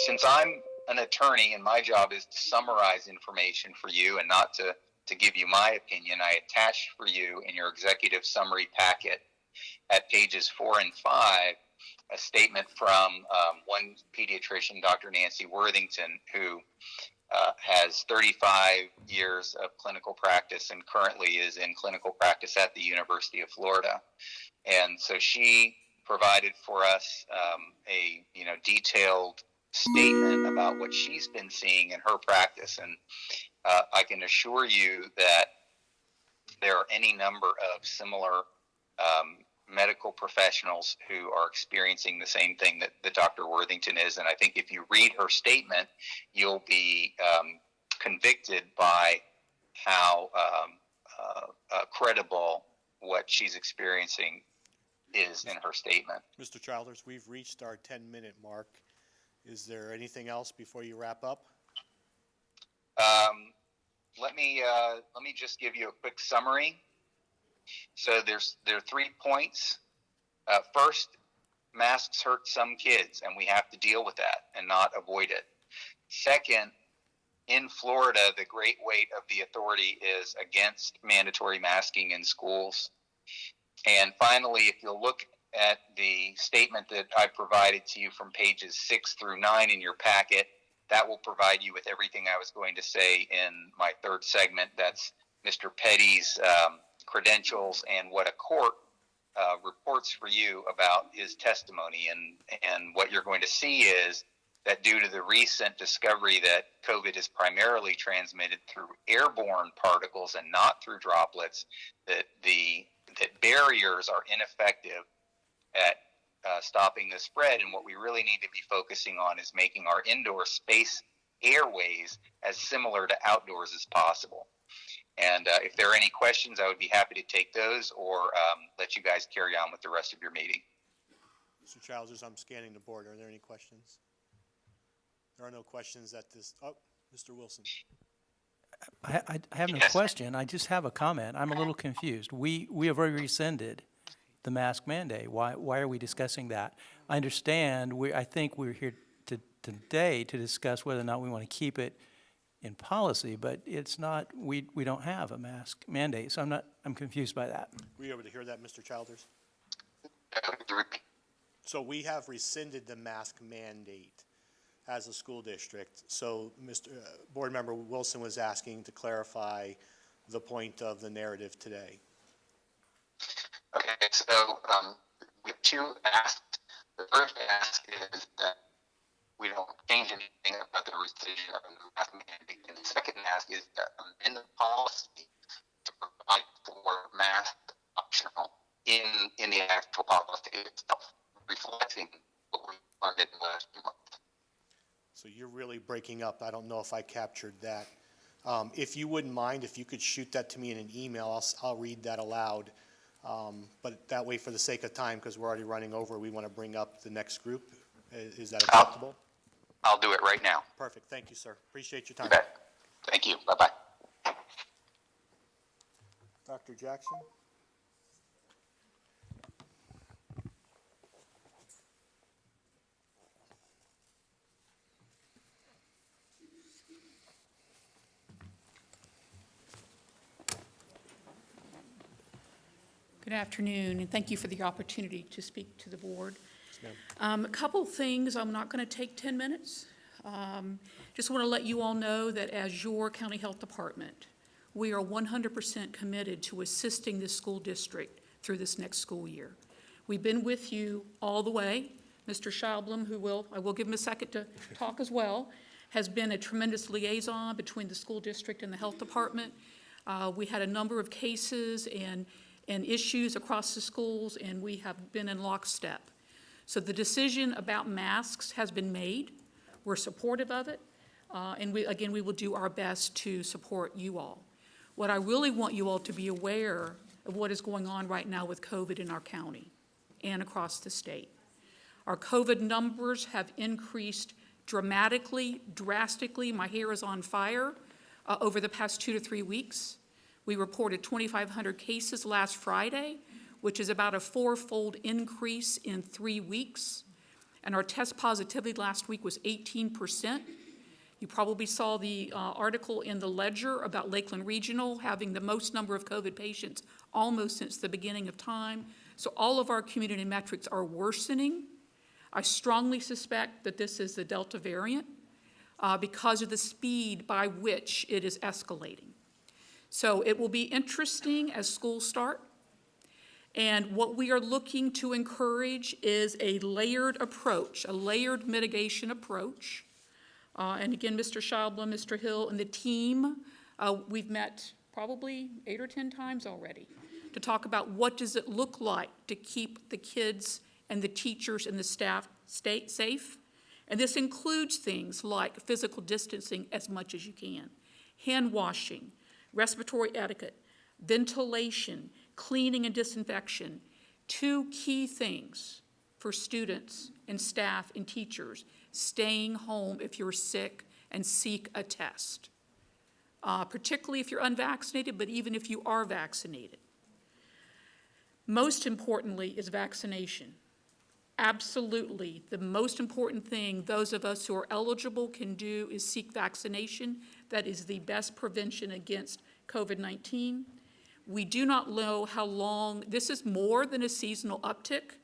since I'm an attorney and my job is to summarize information for you and not to give you my opinion, I attached for you in your executive summary packet at pages 4 and 5 a statement from one pediatrician, Dr. Nancy Worthington, who has 35 years of clinical practice and currently is in clinical practice at the University of Florida. And so she provided for us a detailed statement about what she's been seeing in her practice. And I can assure you that there are any number of similar medical professionals who are experiencing the same thing that Dr. Worthington is. And I think if you read her statement, you'll be convicted by how credible what she's experiencing is in her statement. Mr. Childers, we've reached our 10-minute mark. Is there anything else before you wrap up? Let me just give you a quick summary. So there are 3 points. First, masks hurt some kids, and we have to deal with that and not avoid it. Second, in Florida, the great weight of the authority is against mandatory masking in schools. And finally, if you'll look at the statement that I provided to you from pages 6 through 9 in your packet, that will provide you with everything I was going to say in my third segment. That's Mr. Petty's credentials and what a court reports for you about his testimony. And what you're going to see is that due to the recent discovery that COVID is primarily transmitted through airborne particles and not through droplets, that barriers are ineffective at stopping the spread. And what we really need to be focusing on is making our indoor space airways as similar to outdoors as possible. And if there are any questions, I would be happy to take those or let you guys carry on with the rest of your meeting. Mr. Childs, as I'm scanning the board, are there any questions? There are no questions at this. Oh, Mr. Wilson. I have no question. I just have a comment. I'm a little confused. We have already rescinded the mask mandate. Why are we discussing that? I understand. I think we're here today to discuss whether or not we want to keep it in policy, but it's not. We don't have a mask mandate, so I'm confused by that. Were you able to hear that, Mr. Childers? So we have rescinded the mask mandate. as a school district. So Board Member Wilson was asking to clarify the point of the narrative today. Okay, so we have two asks. The first ask is that we don't change anything about the rescission of the mask mandate. And the second ask is that amend the policy to provide for mask optional in the actual policy itself, reflecting what we funded in the last 2 months. So you're really breaking up. I don't know if I captured that. If you wouldn't mind, if you could shoot that to me in an email, I'll read that aloud. But that way, for the sake of time, because we're already running over, we want to bring up the next group. Is that acceptable? I'll do it right now. Perfect. Thank you, sir. Appreciate your time. You bet. Thank you. Bye-bye. Dr. Jackson? Good afternoon, and thank you for the opportunity to speak to the board. A couple things. I'm not going to take 10 minutes. Just want to let you all know that as your county health department, we are 100% committed to assisting this school district through this next school year. We've been with you all the way. Mr. Schaublum, I will give him a second to talk as well, has been a tremendous liaison between the school district and the health department. We had a number of cases and issues across the schools, and we have been in lockstep. So the decision about masks has been made. We're supportive of it, and we will do our best to support you all. What I really want you all to be aware of what is going on right now with COVID in our county and across the state. Our COVID numbers have increased dramatically, drastically. My hair is on fire over the past 2 to 3 weeks. We reported 2,500 cases last Friday, which is about a 4-fold increase in 3 weeks. And our test positivity last week was 18%. You probably saw the article in the Ledger about Lakeland Regional having the most number of COVID patients almost since the beginning of time. So all of our community metrics are worsening. I strongly suspect that this is the Delta variant because of the speed by which it is escalating. So it will be interesting as schools start. And what we are looking to encourage is a layered approach, a layered mitigation approach. And again, Mr. Schaublum, Mr. Hill, and the team, we've met probably 8 or 10 times already to talk about what does it look like to keep the kids and the teachers and the staff safe. And this includes things like physical distancing as much as you can, hand washing, respiratory etiquette, ventilation, cleaning and disinfection. 2 key things for students and staff and teachers: staying home if you're sick and seek a test, particularly if you're unvaccinated, but even if you are vaccinated. Most importantly is vaccination. Absolutely, the most important thing those of us who are eligible can do is seek vaccination. That is the best prevention against COVID-19. We do not know how long. This is more than a seasonal uptick.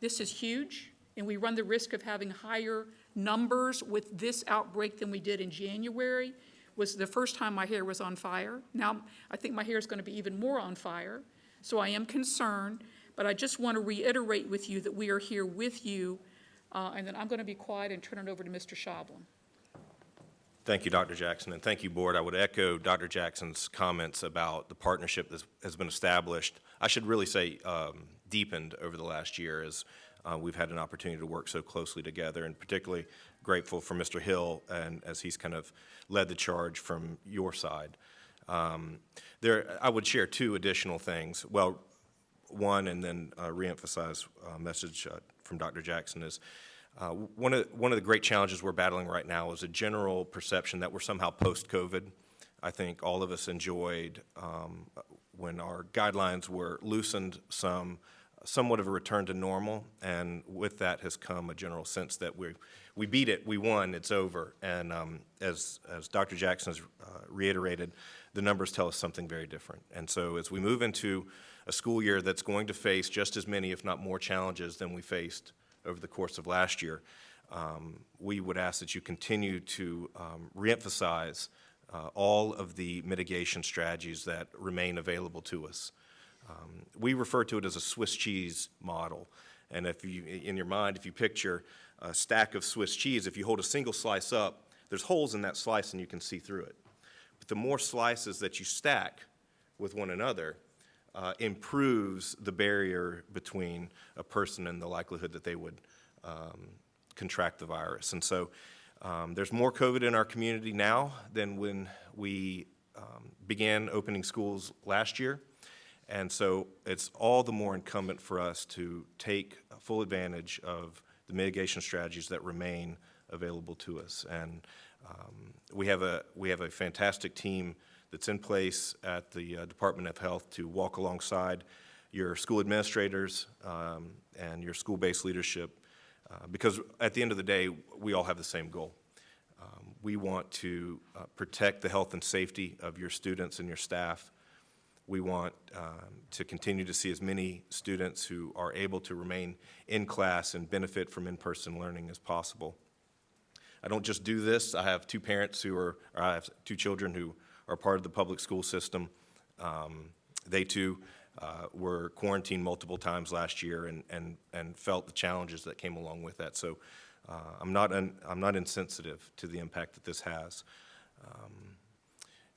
This is huge, and we run the risk of having higher numbers with this outbreak than we did in January. Was the first time my hair was on fire. Now I think my hair is going to be even more on fire, so I am concerned. But I just want to reiterate with you that we are here with you, and then I'm going to be quiet and turn it over to Mr. Schaublum. Thank you, Dr. Jackson, and thank you, Board. I would echo Dr. Jackson's comments about the partnership that has been established. I should really say deepened over the last year as we've had an opportunity to work so closely together, and particularly grateful for Mr. Hill and as he's kind of led the charge from your side. I would share 2 additional things. Well, one, and then reemphasize a message from Dr. Jackson is one of the great challenges we're battling right now is a general perception that we're somehow post-COVID. I think all of us enjoyed when our guidelines were loosened somewhat of a return to normal, and with that has come a general sense that we beat it, we won, it's over. And as Dr. Jackson has reiterated, the numbers tell us something very different. And so as we move into a school year that's going to face just as many, if not more, challenges than we faced over the course of last year, we would ask that you continue to reemphasize all of the mitigation strategies that remain available to us. We refer to it as a Swiss cheese model. And if you, in your mind, if you picture a stack of Swiss cheese, if you hold a single slice up, there's holes in that slice and you can see through it. But the more slices that you stack with one another, improves the barrier between a person and the likelihood that they would contract the virus. And so there's more COVID in our community now than when we began opening schools last year. And so it's all the more incumbent for us to take full advantage of the mitigation strategies that remain available to us. And we have a fantastic team that's in place at the Department of Health to walk alongside your school administrators and your school-based leadership, because at the end of the day, we all have the same goal. We want to protect the health and safety of your students and your staff. We want to continue to see as many students who are able to remain in class and benefit from in-person learning as possible. I don't just do this. I have two parents I have two children who are part of the public school system. They too were quarantined multiple times last year and felt the challenges that came along with that. So I'm not insensitive to the impact that this has.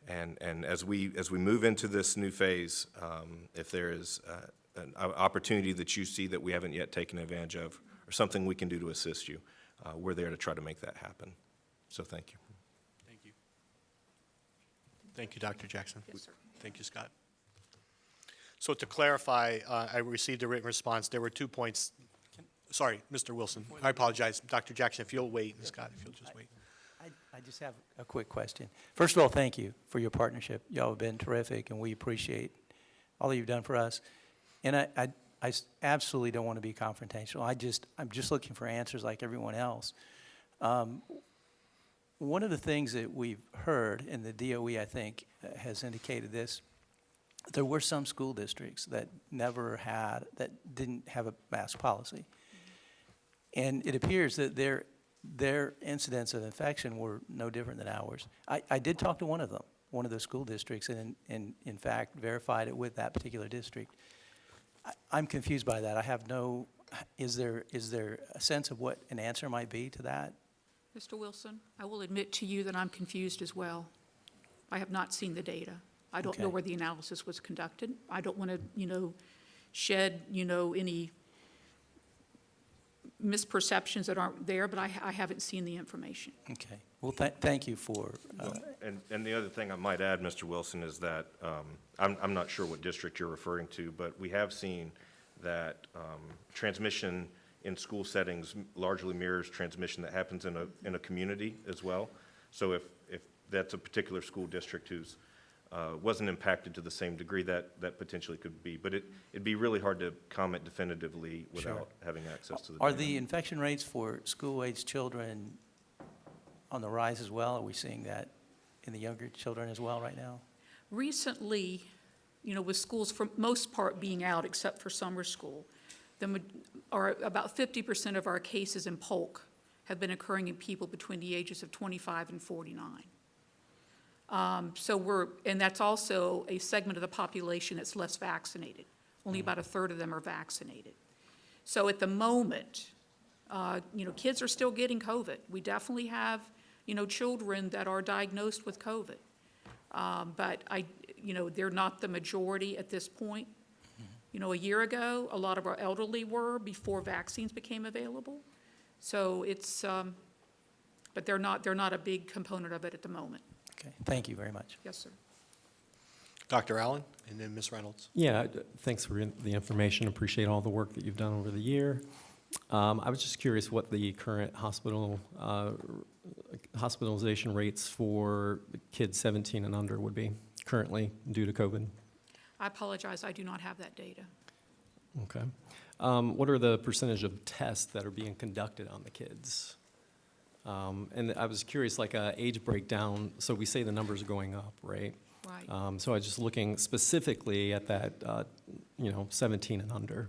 And as we move into this new phase, if there is an opportunity that you see that we haven't yet taken advantage of, or something we can do to assist you, we're there to try to make that happen. So thank you. Thank you. Thank you, Dr. Jackson. Yes, sir. Thank you, Scott. So to clarify, I received a written response. There were 2 points. Sorry, Mr. Wilson. I apologize. Dr. Jackson, if you'll wait, and Scott, if you'll just wait. I just have a quick question. First of all, thank you for your partnership. Y'all have been terrific, and we appreciate all that you've done for us. And I absolutely don't want to be confrontational. I'm just looking for answers like everyone else. One of the things that we've heard, and the DOE, I think, has indicated this, there were some school districts that didn't have a mask policy. And it appears that their incidents of infection were no different than ours. I did talk to one of them, one of those school districts, and in fact verified it with that particular district. I'm confused by that. I have no, is there a sense of what an answer might be to that? Mr. Wilson, I will admit to you that I'm confused as well. I have not seen the data. I don't know Okay. where the analysis was conducted. I don't want to, shed, any misperceptions that aren't there, but I haven't seen the information. Okay. Well, thank you for, And the other thing I might add, Mr. Wilson, is that I'm not sure what district you're referring to, but we have seen that transmission in school settings largely mirrors transmission that happens in a community as well. So if that's a particular school district who's wasn't impacted to the same degree, that potentially could be. But it'd be really hard to comment definitively without having access to the are data. the infection rates for school-aged children on the rise as well? Are we seeing that in the younger children as well right now? Recently, with schools for most part being out except for summer school, about 50% of our cases in Polk have been occurring in people between the ages of 25 and 49. And that's also a segment of the population that's less vaccinated. Only about a third of them are vaccinated. So at the moment, kids are still getting COVID. We definitely have, children that are diagnosed with COVID. But they're not the majority at this point. A year ago, a lot of our elderly were before vaccines became available. So it's, but they're not a big component of it at the moment. Okay. Thank you very much. Yes, sir. Dr. Allen, and then Ms. Reynolds. Yeah, thanks for the information. Appreciate all the work that you've done over the year. I was just curious what the current hospitalization rates for kids 17 and under would be currently due to COVID. I apologize, I do not have that data. Okay. What are the percentage of tests that are being conducted on the kids? And I was curious, like age breakdown, so we say the numbers are going up, right? Right. So I was just looking specifically at that, 17 and under.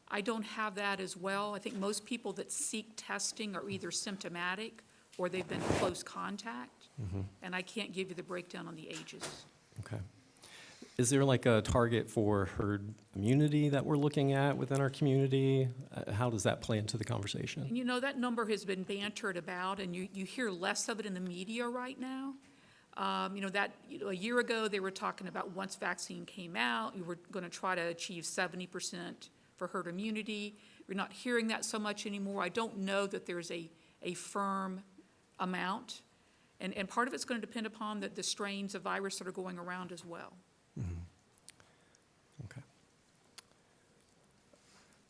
I don't have that as well. I think most people that seek testing are either symptomatic or they've been in close contact, and I can't give you the breakdown on the ages. Okay. Is there like a target for herd immunity that we're looking at within our community? How does that play into the conversation? And you know, that number has been bantered about, and you hear less of it in the media right now. A year ago, they were talking about once vaccine came out, you were going to try to achieve 70% for herd immunity. We're not hearing that so much anymore. I don't know that there's a firm amount. And part of it's going to depend upon the strains of virus that are going around as well. Okay.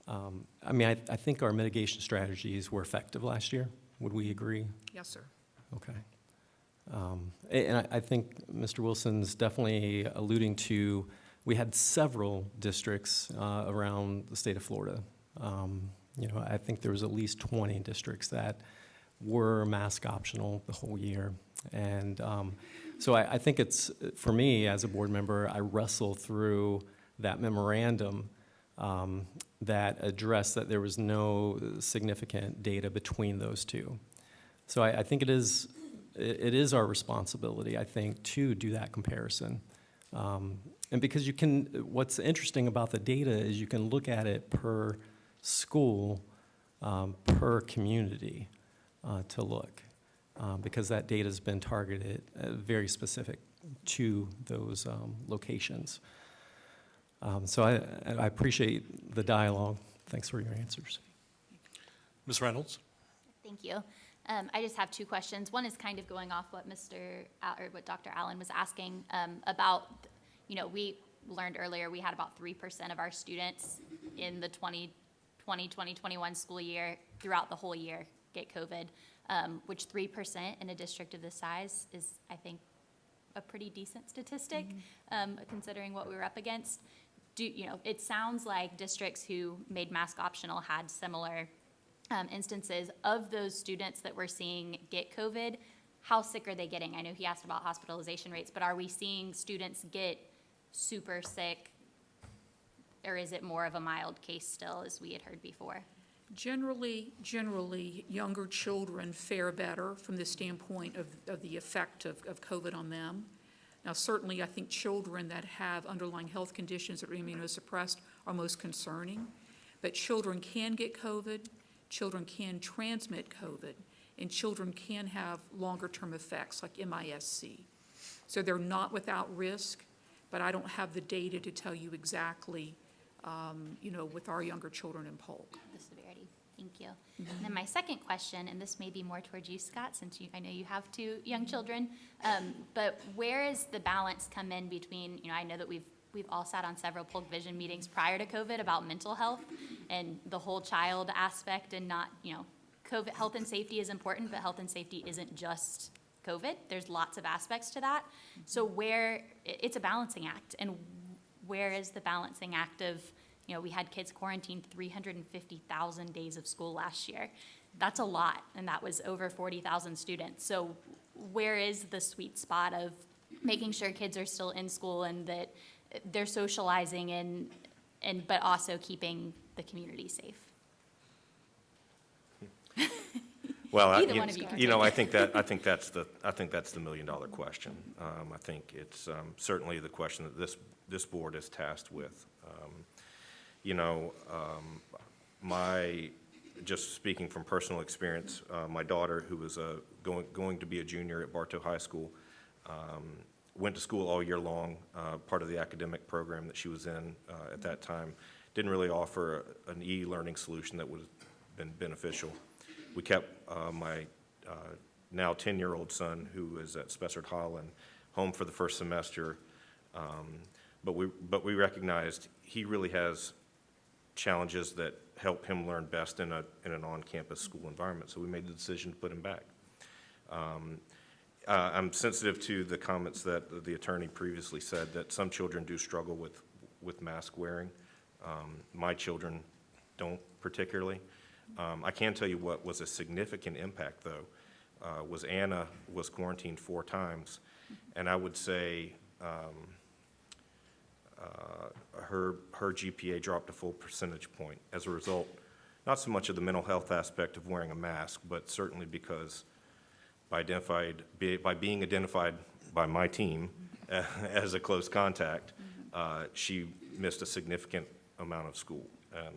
I think our mitigation strategies were effective last year. Would we agree? Yes, sir. Okay. And I think Mr. Wilson's definitely alluding to, we had several districts around the state of Florida. I think there was at least 20 districts that were mask optional the whole year. And so I think it's, for me as a board member, I wrestle through that memorandum that addressed that there was no significant data between those two. So I think it is our responsibility, I think, to do that comparison. And because what's interesting about the data is you can look at it per school, per community to look, because that data has been targeted very specific to those locations. So I appreciate the dialogue. Thanks for your answers. Ms. Reynolds? Thank you. I just have two questions. One is kind of going off what what Dr. Allen was asking about, we learned earlier we had about 3% of our students in the 2020-2021 school year throughout the whole year get COVID, which 3% in a district of this size is, I think, a pretty decent statistic, considering what we were up against. It sounds like districts who made mask optional had similar instances. Of those students that we're seeing get COVID, how sick are they getting? I know he asked about hospitalization rates, but are we seeing students get super sick, or is it more of a mild case still, as we had heard before? Generally, younger children fare better from the standpoint of the effect of COVID on them. Now, certainly, I think children that have underlying health conditions that are immunosuppressed are most concerning, but children can get COVID, children can transmit COVID, and children can have longer-term effects like MIS-C. So they're not without risk, but I don't have the data to tell you exactly, with our younger children in Polk. The severity. Thank you. And then my second question, and this may be more towards you, Scott, since I know you have two young children, but where is the balance come in between, I know that we've all sat on several Polk Vision meetings prior to COVID about mental health and the whole child aspect, and not, COVID, health and safety is important, but health and safety isn't just COVID. There's lots of aspects to that. So it's a balancing act, and where is the balancing act of, we had kids quarantined 350,000 days of school last year. That's a lot, and that was over 40,000 students. So where is the sweet spot of making sure kids are still in school and that they're socializing but also keeping the community safe? Well, Either one of you can take I it. think that's the million-dollar question. I think it's certainly the question that this board is tasked with. Just speaking from personal experience, my daughter, who was going to be a junior at Bartow High School, went to school all year long. Part of the academic program that she was in at that time didn't really offer an e-learning solution that would have been beneficial. We kept my now 10-year-old son, who is at Spessard Holland, home for the first semester, but we recognized he really has challenges that help him learn best in an on-campus school environment, so we made the decision to put him back. I'm sensitive to the comments that the attorney previously said, that some children do struggle with mask wearing. My children don't particularly. I can tell you what was a significant impact, though, was Anna was quarantined 4 times, and I would say her GPA dropped a full percentage point. As a result, not so much of the mental health aspect of wearing a mask, but certainly because by being identified by my team as a close contact, she missed a significant amount of school. And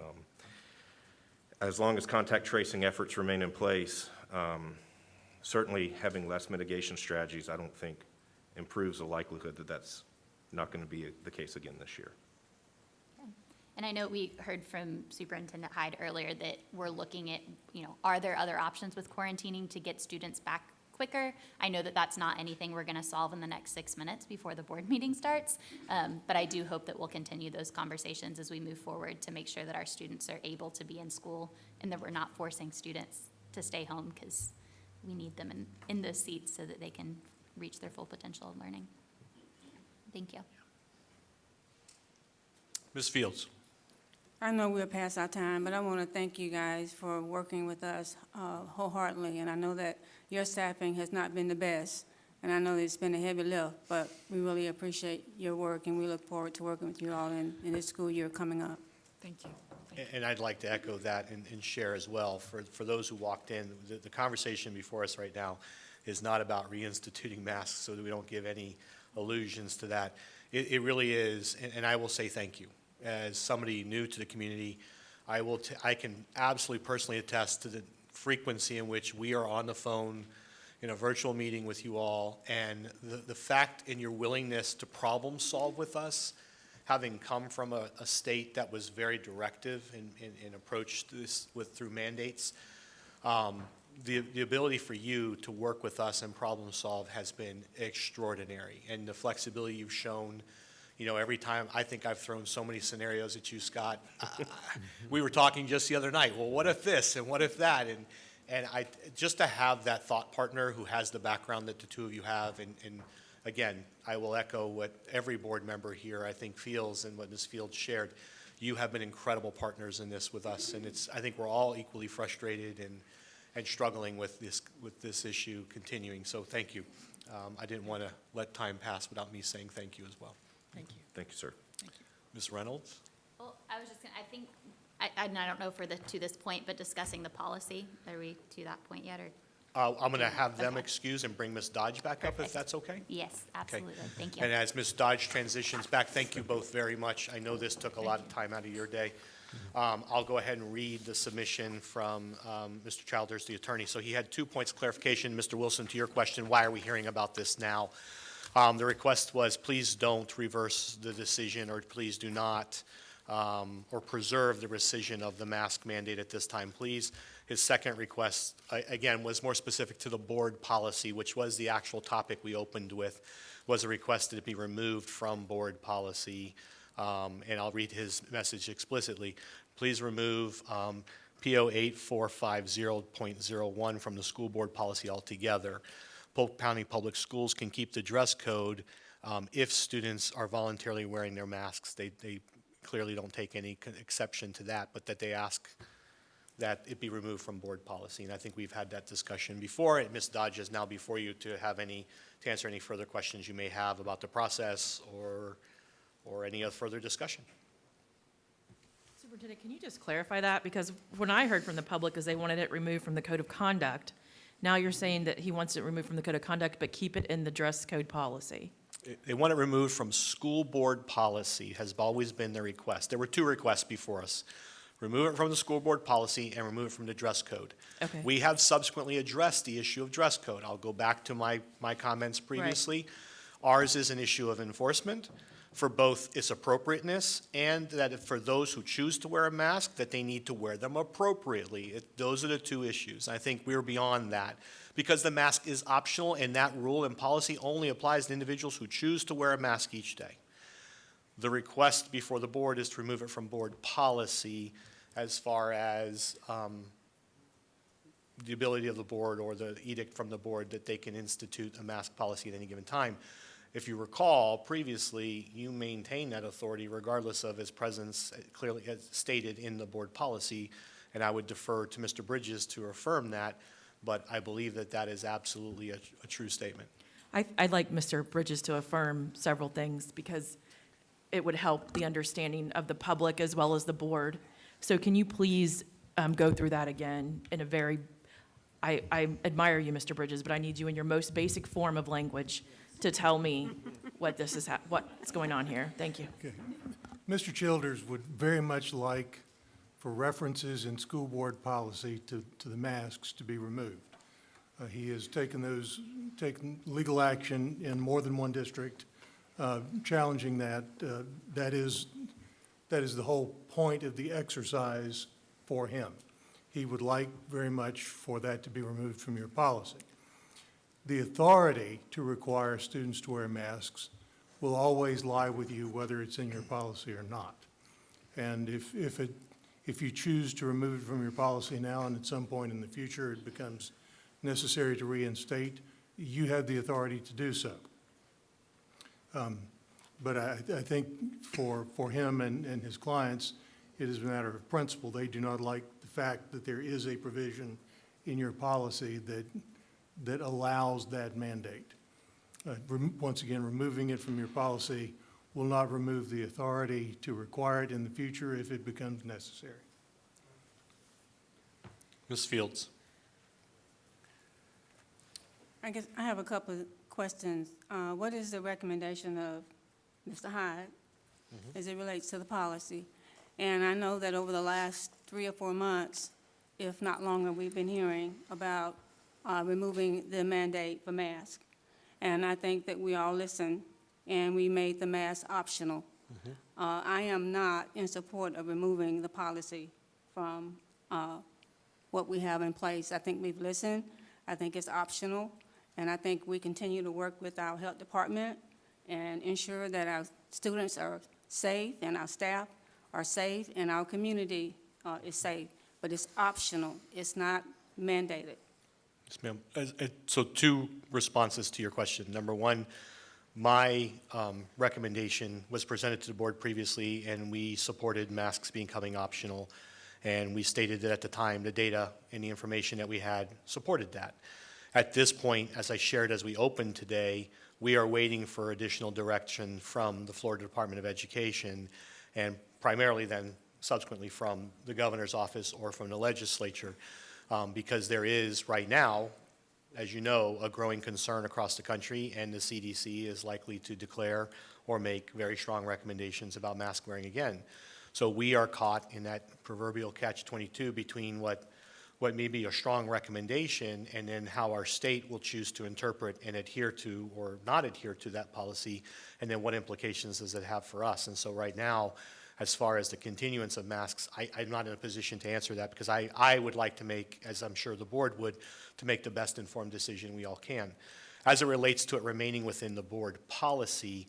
as long as contact tracing efforts remain in place, certainly having less mitigation strategies, I don't think improves the likelihood that that's not going to be the case again this year. And I know we heard from Superintendent Hyde earlier that we're looking at, are there other options with quarantining to get students back quicker? I know that that's not anything we're going to solve in the next 6 minutes before the board meeting starts, but I do hope that we'll continue those conversations as we move forward to make sure that our students are able to be in school and that we're not forcing students to stay home, because we need them in those seats so that they can reach their full potential of learning. Thank you. Ms. Fields. I know we're past our time, but I want to thank you guys for working with us wholeheartedly. And I know that your staffing has not been the best, and I know it's been a heavy lift, but we really appreciate your work, and we look forward to working with you all in this school year coming up. Thank you. And I'd like to echo that and share as well. For those who walked in, the conversation before us right now is not about reinstituting masks, so that we don't give any allusions to that. It really is, and I will say thank you. As somebody new to the community, I can absolutely personally attest to the frequency in which we are on the phone in a virtual meeting with you all, and the fact in your willingness to problem solve with us, having come from a state that was very directive in approach to this through mandates, the ability for you to work with us and problem solve has been extraordinary, and the flexibility you've shown. Every time, I think I've thrown so many scenarios at you, Scott. We were talking just the other night, well, what if this and what if that? And just to have that thought partner who has the background that the two of you have, and again, I will echo what every board member here, I think, feels and what Ms. Fields shared. You have been incredible partners in this with us, and I think we're all equally frustrated and struggling with this issue continuing, so thank you. I didn't want to let time pass without me saying thank you as well. Thank you. Thank you, sir. Thank you. Ms. Reynolds? Well, I was just going to, I think, I don't know if we're to this point, but discussing the policy, are we to that point yet, or? I'm going to have them excuse and bring Ms. Dodge back up, if that's okay? Yes, absolutely. Thank you. And as Ms. Dodge transitions back, thank you both very much. I know this took a lot of time out of your day. I'll go ahead and read the submission from Mr. Childers, the attorney. So he had 2 points of clarification. Mr. Wilson, to your question, why are we hearing about this now? The request was, please don't reverse the decision, or please do not, or preserve the rescission of the mask mandate at this time, please. His second request, again, was more specific to the board policy, which was the actual topic we opened with, was a request that it be removed from board policy. And I'll read his message explicitly. Please remove PO 8450.01 from the school board policy altogether. Polk County Public Schools can keep the dress code if students are voluntarily wearing their masks. They clearly don't take any exception to that, but that they ask that it be removed from board policy. And I think we've had that discussion before. And Ms. Dodge is now before you to answer any further questions you may have about the process or any other further discussion. Superintendent, can you just clarify that? Because when I heard from the public is they wanted it removed from the code of conduct. Now you're saying that he wants it removed from the code of conduct, but keep it in the dress code policy. They want it removed from school board policy, has always been their request. There were 2 requests before us. Remove it from the school board policy and remove it from the dress code. Okay. We have subsequently addressed the issue of dress code. I'll go back to my comments previously. Right. Ours is an issue of enforcement for both its appropriateness and that for those who choose to wear a mask, that they need to wear them appropriately. Those are the 2 issues. I think we're beyond that because the mask is optional, and that rule and policy only applies to individuals who choose to wear a mask each day. The request before the board is to remove it from board policy as far as the ability of the board or the edict from the board that they can institute a mask policy at any given time. If you recall, previously, you maintained that authority regardless of its presence clearly as stated in the board policy, and I would defer to Mr. Bridges to affirm that, but I believe that that is absolutely a true statement. I'd like Mr. Bridges to affirm several things because it would help the understanding of the public as well as the board. So can you please go through that again in a very, I admire you, Mr. Bridges, but I need you in your most basic form of language to tell me what this is, what's going on here. Thank you. Okay. Mr. Childers would very much like for references in school board policy to the masks to be removed. He has taken legal action in more than one district, challenging that. That is the whole point of the exercise for him. He would like very much for that to be removed from your policy. The authority to require students to wear masks will always lie with you, whether it's in your policy or not. And if you choose to remove it from your policy now and at some point in the future it becomes necessary to reinstate, you have the authority to do so. But I think for him and his clients, it is a matter of principle. They do not like the fact that there is a provision in your policy that allows that mandate. Once again, removing it from your policy will not remove the authority to require it in the future if it becomes necessary. Ms. Fields. I guess I have a couple of questions. What is the recommendation of Mr. Hyde as it relates to the policy? And I know that over the last 3 or 4 months, if not longer, we've been hearing about removing the mandate for masks. And I think that we all listened and we made the mask optional. I am not in support of removing the policy from what we have in place. I think we've listened. I think it's optional. And I think we continue to work with our health department and ensure that our students are safe and our staff are safe and our community is safe. But it's optional. It's not mandated. Yes, ma'am. So 2 responses to your question. Number 1, my recommendation was presented to the board previously, and we supported masks becoming optional. And we stated that at the time, the data and the information that we had supported that. At this point, as I shared as we opened today, we are waiting for additional direction from the Florida Department of Education, and primarily then subsequently from the governor's office or from the legislature, because there is right now, as you know, a growing concern across the country, and the CDC is likely to declare or make very strong recommendations about mask wearing again. So we are caught in that proverbial catch-22 between what may be a strong recommendation and then how our state will choose to interpret and adhere to or not adhere to that policy, and then what implications does it have for us. And so right now, as far as the continuance of masks, I'm not in a position to answer that, because I would like to make, as I'm sure the board would, to make the best informed decision we all can. As it relates to it remaining within the board policy,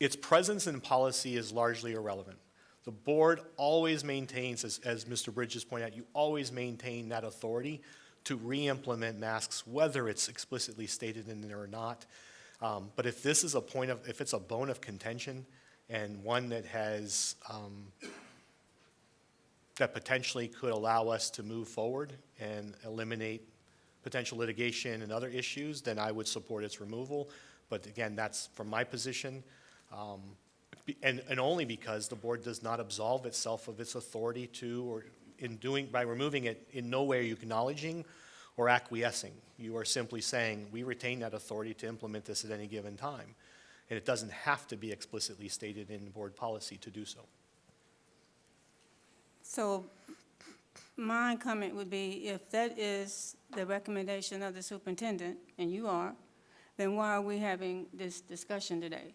its presence in policy is largely irrelevant. The board always maintains, as Mr. Bridges pointed out, you always maintain that authority to re-implement masks, whether it's explicitly stated in there or not. But if this is if it's a bone of contention, and one that has, that potentially could allow us to move forward and eliminate potential litigation and other issues, then I would support its removal. But again, that's from my position, and only because the board does not absolve itself of its authority to, or by removing it, in no way are you acknowledging or acquiescing. You are simply saying, we retain that authority to implement this at any given time. And it doesn't have to be explicitly stated in board policy to do so. So my comment would be, if that is the recommendation of the superintendent, and you are, then why are we having this discussion today?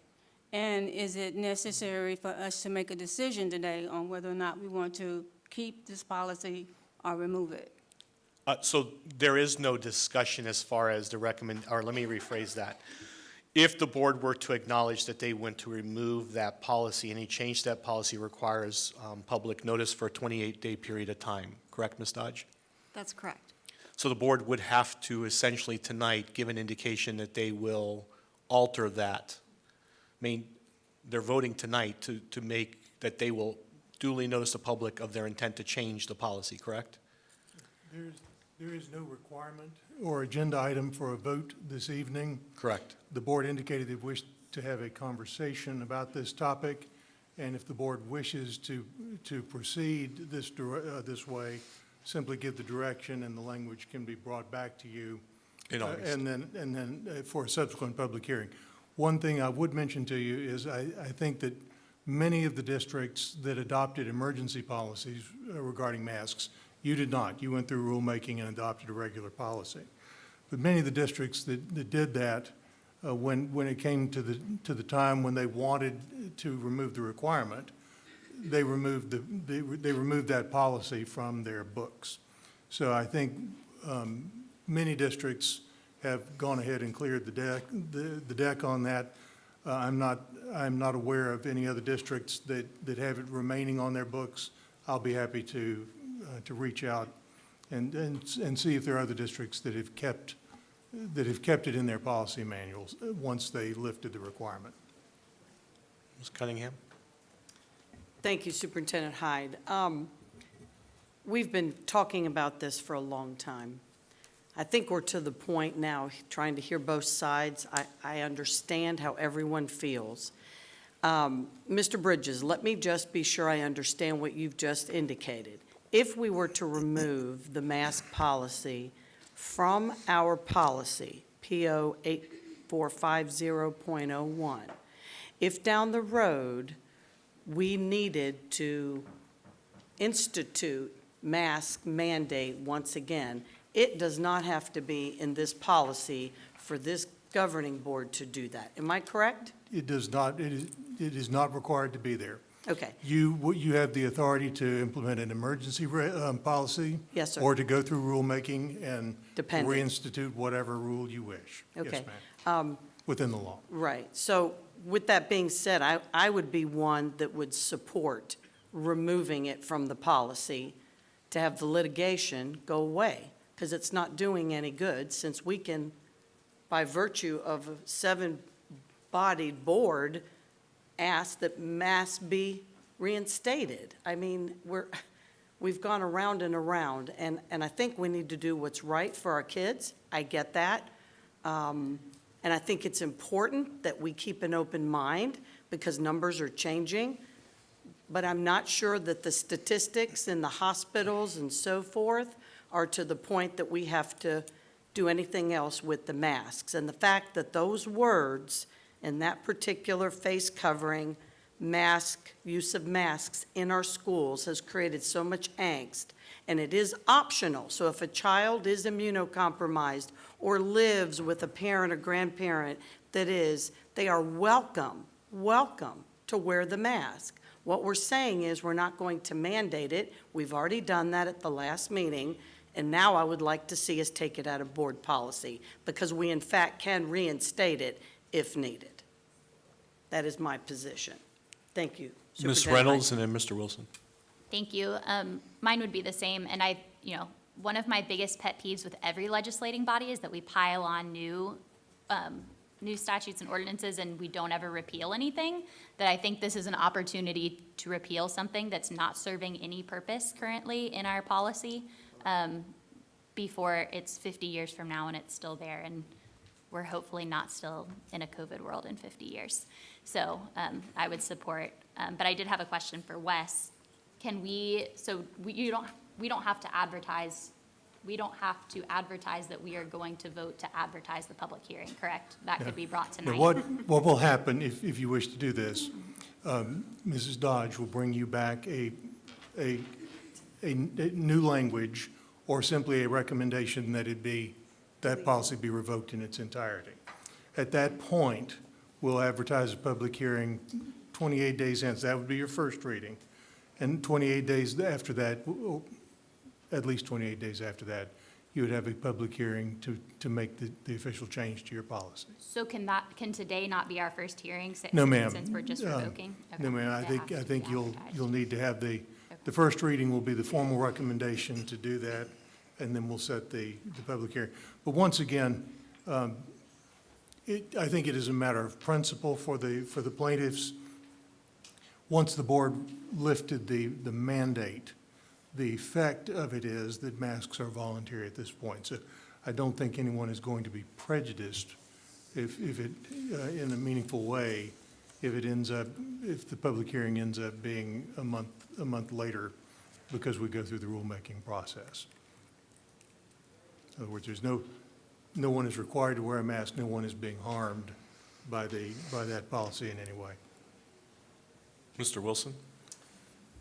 And is it necessary for us to make a decision today on whether or not we want to keep this policy or remove it? So there is no discussion as far as the or let me rephrase that. If the board were to acknowledge that they want to remove that policy, any change to that policy requires public notice for a 28-day period of time. Correct, Ms. Dodge? That's correct. So the board would have to essentially tonight give an indication that they will alter that. I mean, they're voting tonight to make that they will duly notice the public of their intent to change the policy, correct? There is no requirement or agenda item for a vote this evening. Correct. The board indicated it wished to have a conversation about this topic, and if the board wishes to proceed this way, simply give the direction and the language can be brought back to you. In August. And then for a subsequent public hearing. One thing I would mention to you is I think that many of the districts that adopted emergency policies regarding masks, you did not. You went through rulemaking and adopted a regular policy. But many of the districts that did that, when it came to the time when they wanted to remove the requirement, they removed that policy from their books. So I think many districts have gone ahead and cleared the deck on that. I'm not aware of any other districts that have it remaining on their books. I'll be happy to reach out and see if there are other districts that have kept it in their policy manuals once they lifted the requirement. Ms. Cunningham? Thank you, Superintendent Hyde. We've been talking about this for a long time. I think we're to the point now, trying to hear both sides. I understand how everyone feels. Mr. Bridges, let me just be sure I understand what you've just indicated. If we were to remove the mask policy from our policy, PO 8450.01, if down the road we needed to institute mask mandate once again, it does not have to be in this policy for this governing board to do that. Am I correct? It does not, it is not required to be there. Okay. You have the authority to implement an emergency policy. Yes, sir. Or to go through rulemaking and Depending. reinstitute whatever rule you wish. Okay. Yes, ma'am. Within the law. Right. So with that being said, I would be one that would support removing it from the policy to have the litigation go away, because it's not doing any good, since we can, by virtue of a seven-bodied board, ask that masks be reinstated. I mean, we've gone around and around, and I think we need to do what's right for our kids. I get that. And I think it's important that we keep an open mind, because numbers are changing. But I'm not sure that the statistics in the hospitals and so forth are to the point that we have to do anything else with the masks. And the fact that those words in that particular face covering, use of masks in our schools has created so much angst. And it is optional. So if a child is immunocompromised or lives with a parent or grandparent that is, they are welcome to wear the mask. What we're saying is we're not going to mandate it. We've already done that at the last meeting, and now I would like to see us take it out of board policy, because we in fact can reinstate it if needed. That is my position. Thank you. Ms. Superintendent Reynolds and then Mr. Wilson. Thank you. Mine would be the same, and one of my biggest pet peeves with every legislating body is that we pile on new statutes and ordinances and we don't ever repeal anything. That I think this is an opportunity to repeal something that's not serving any purpose currently in our policy, before it's 50 years from now and it's still there, and we're hopefully not still in a COVID world in 50 years. So I would support, but I did have a question for Wes. We don't have to advertise that we are going to vote to advertise the public hearing, correct? That could be brought Now, tonight. what will happen if you wish to do this, Mrs. Dodge will bring you back a new language or simply a recommendation that that policy be revoked in its entirety. At that point, we'll advertise a public hearing 28 days hence. That would be your first reading. And 28 days after that, at least 28 days after that, you would have a public hearing to make the official change to your policy. So can today not be our first hearing? No, ma'am. Since we're just revoking? No, Okay. ma'am. I It has to think be you'll advertised. need to have the first reading will be the formal recommendation to do that, and then we'll set the public hearing. But once again, I think it is a matter of principle for the plaintiffs. Once the board lifted the mandate, the effect of it is that masks are voluntary at this point. So I don't think anyone is going to be prejudiced if it, in a meaningful way, if the public hearing ends up being a month later because we go through the rulemaking process. In other words, no one is required to wear a mask, no one is being harmed by that policy in any way. Mr. Wilson?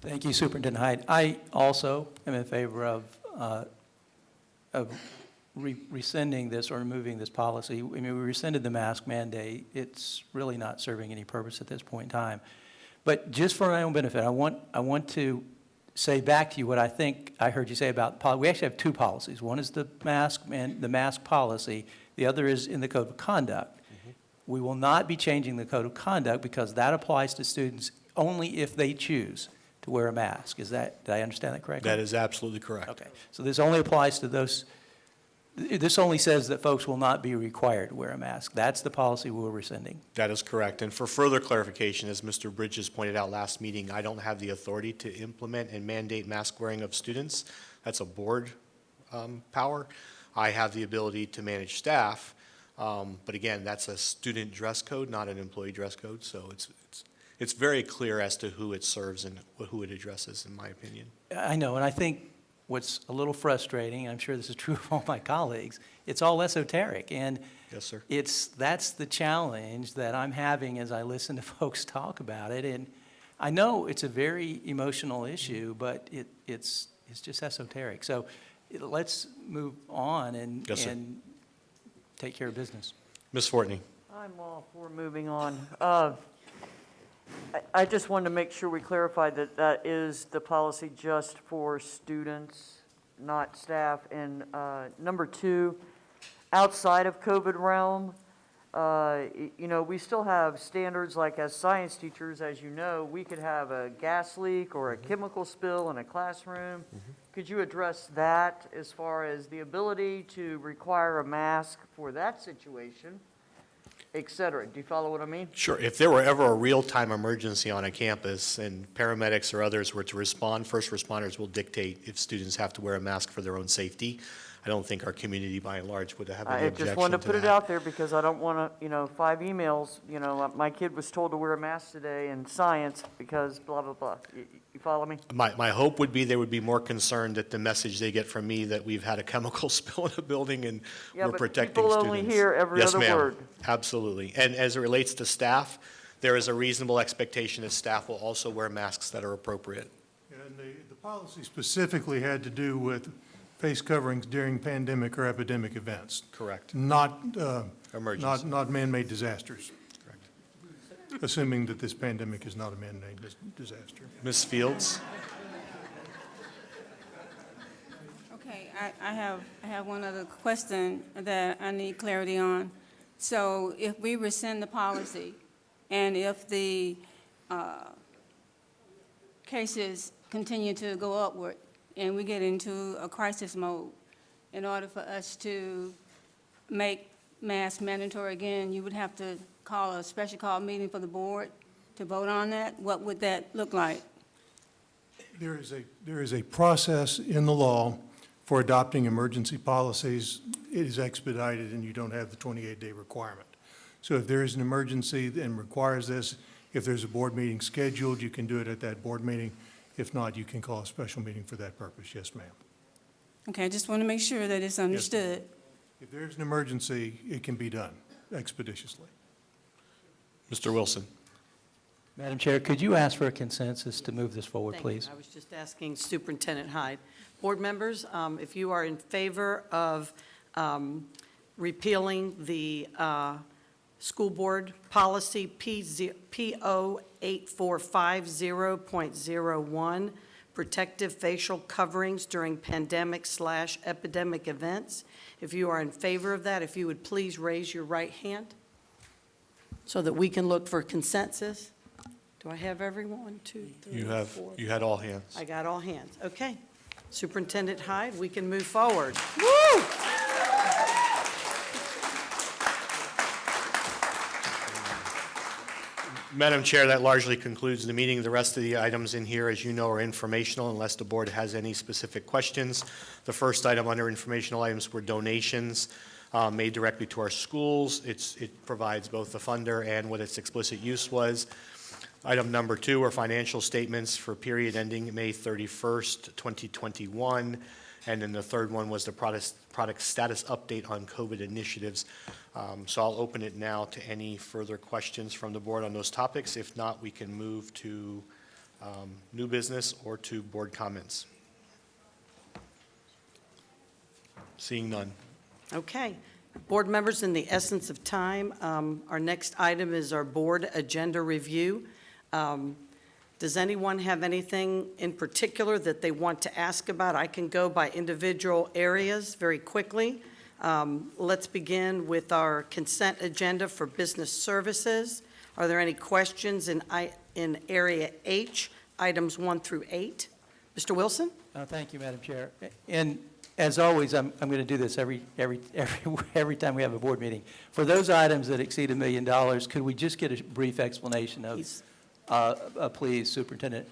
Thank you, Superintendent Hyde. I also am in favor of rescinding this or removing this policy. I mean, we rescinded the mask mandate. It's really not serving any purpose at this point in time. But just for my own benefit, I want to say back to you what I think I heard you say about, we actually have two policies. One is the mask policy. The other is in the code of conduct. We will not be changing the code of conduct because that applies to students only if they choose to wear a mask. Did I understand that correctly? That is absolutely correct. Okay. So this only applies to those, this only says that folks will not be required to wear a mask. That's the policy we're rescinding. That is correct. And for further clarification, as Mr. Bridges pointed out last meeting, I don't have the authority to implement and mandate mask wearing of students. That's a board power. I have the ability to manage staff, but again, that's a student dress code, not an employee dress code. So it's very clear as to who it serves and who it addresses, in my opinion. I know, and I think what's a little frustrating, I'm sure this is true of all my colleagues, it's all esoteric. And yes, sir. That's the challenge that I'm having as I listen to folks talk about it. And I know it's a very emotional issue, but it's just esoteric. So let's move on and, Yes, sir. and take care of business. Ms. Fortney. I'm all for moving on. I just wanted to make sure we clarified that that is the policy just for students, not staff. And number two, outside of COVID realm, you know, we still have standards like as science teachers, as you know, we could have a gas leak or a chemical spill in a classroom. Could you address that as far as the ability to require a mask for that situation, et cetera? Do you follow what I mean? Sure. If there were ever a real-time emergency on a campus and paramedics or others were to respond, first responders will dictate if students have to wear a mask for their own safety. I don't think our community by and large would have any I objection just wanted to put it that. out there because I don't want to, you know, 5 emails, you know, my kid was told to wear a mask today in science because blah, blah, blah. You follow me? My hope would be they would be more concerned that the message they get from me that we've had a chemical spill in a building and Yeah, we're but protecting people students. only hear every Yes, other ma'am. word. Absolutely. And as it relates to staff, there is a reasonable expectation that staff will also wear masks that are appropriate. And the policy specifically had to do with face coverings during pandemic or epidemic events. Correct. Not, Emergency. not man-made disasters, Correct. assuming that this pandemic is not a man-made disaster. Ms. Fields? Okay, I have one other question that I need clarity on. So if we rescind the policy, and if the cases continue to go upward, and we get into a crisis mode, in order for us to make masks mandatory again, you would have to call a special call meeting for the board to vote on that? What would that look like? There is a process in the law for adopting emergency policies. It is expedited, and you don't have the 28-day requirement. So if there is an emergency and requires this, if there's a board meeting scheduled, you can do it at that board meeting. If not, you can call a special meeting for that purpose. Yes, ma'am. Okay, I just want to make sure that it's understood. If there's an emergency, it can be done expeditiously. Mr. Wilson? Madam Chair, could you ask for a consensus to move this forward, Thank you. please? I was just asking Superintendent Hyde. Board members, if you are in favor of repealing the school board policy P0845.01, protective facial coverings during pandemic/epidemic events. If you are in favor of that, if you would please raise your right hand so that we can look for consensus. Do I have everyone? 1, 2, 3, 4. You had all hands. I got all hands. Okay. Superintendent Hyde, we can move forward. Woo! Madam Chair, that largely concludes the meeting. The rest of the items in here, as you know, are informational unless the board has any specific questions. The first item under informational items were donations. made directly to our schools. It provides both the funder and what its explicit use was. Item number 2 are financial statements for period ending May 31st, 2021. And then the third one was the product status update on COVID initiatives. So I'll open it now to any further questions from the board on those topics. If not, we can move to new business or to board comments. Seeing none. Okay. Board members, in the essence of time, our next item is our board agenda review. Does anyone have anything in particular that they want to ask about? I can go by individual areas very quickly. Let's begin with our consent agenda for business services. Are there any questions in area H, items 1 through 8? Mr. Wilson? Thank you, Madam Chair. And as always, I'm going to do this every time we have a board meeting. For those items that exceed $1 million, could we just get a brief explanation of, please, Superintendent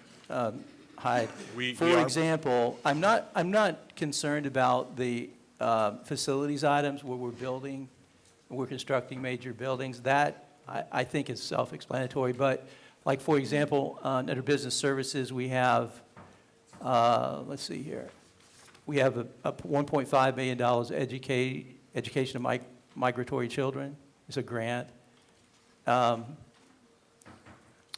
Hyde? For example, I'm not concerned about the facilities items where we're constructing major buildings. That I think is self-explanatory. But like, for example, under business services, we have, let's see here. We have a $1.5 million education of migratory children. It's a grant. I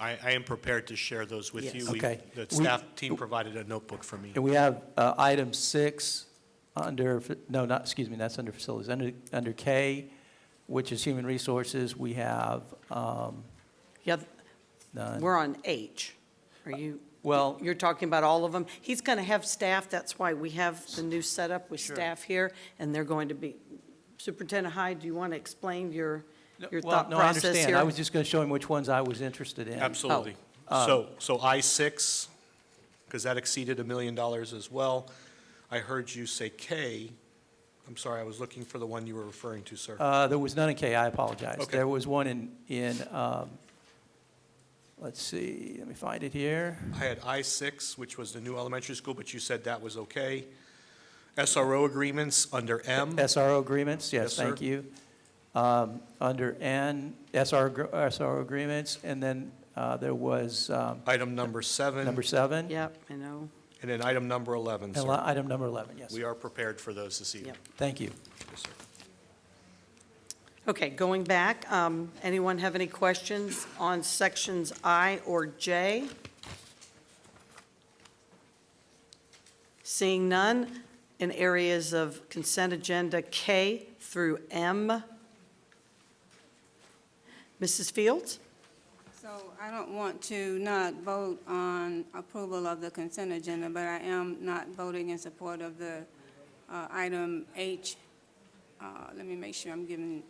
am prepared to share those with you. Okay. The staff team provided a notebook for me. And we have item 6 under, no, not, excuse me, that's under facilities. Under K, which is human resources, we have none. We're on H. Are you? Well, you're talking about all of them. He's going to have staff. That's why we have the new setup with staff here, and they're going to be. Superintendent Hyde, do you want to explain your thought process I understand. here? I was just going to show him which ones I was interested in. Absolutely. So I-6, because that exceeded $1 million as well. I heard you say K. I'm sorry, I was looking for the one you were referring to, sir. There was none in K. I apologize. Okay. There was one in let's see, let me find it here. I had I-6, which was the new elementary school, but you said that was okay. SRO agreements under M. SRO agreements, yes, sir. thank you. Under N, SRO agreements, and then there was item number 7. Number 7. Yep, I know. And then item number 11, sir. Item number 11, yes. We are prepared for those this evening. Yep. Thank you. Yes, sir. Okay, going back, anyone have any questions on sections I or J? Seeing none, in areas of consent agenda K through M. Mrs. Fields? So I don't want to not vote on approval of the consent agenda, but I am not voting in support of the item H. Let me make sure I'm giving,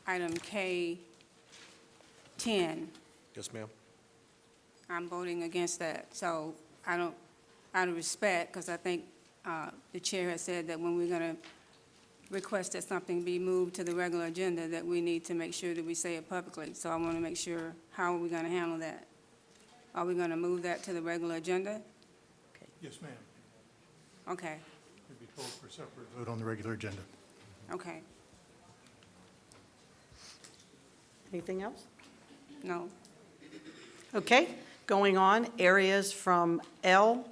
item K 10. Yes, ma'am. I'm voting against that. So I don't, out of respect, because I think the chair has said that when we're going to request that something be moved to the regular agenda, that we need to make sure that we say it publicly. So I want to make sure, how are we going to handle that? Are we going to move that to the regular agenda? Yes, ma'am. Okay, You'd be told for separate vote on the regular agenda. okay. Anything else? No. Okay, going on, areas from L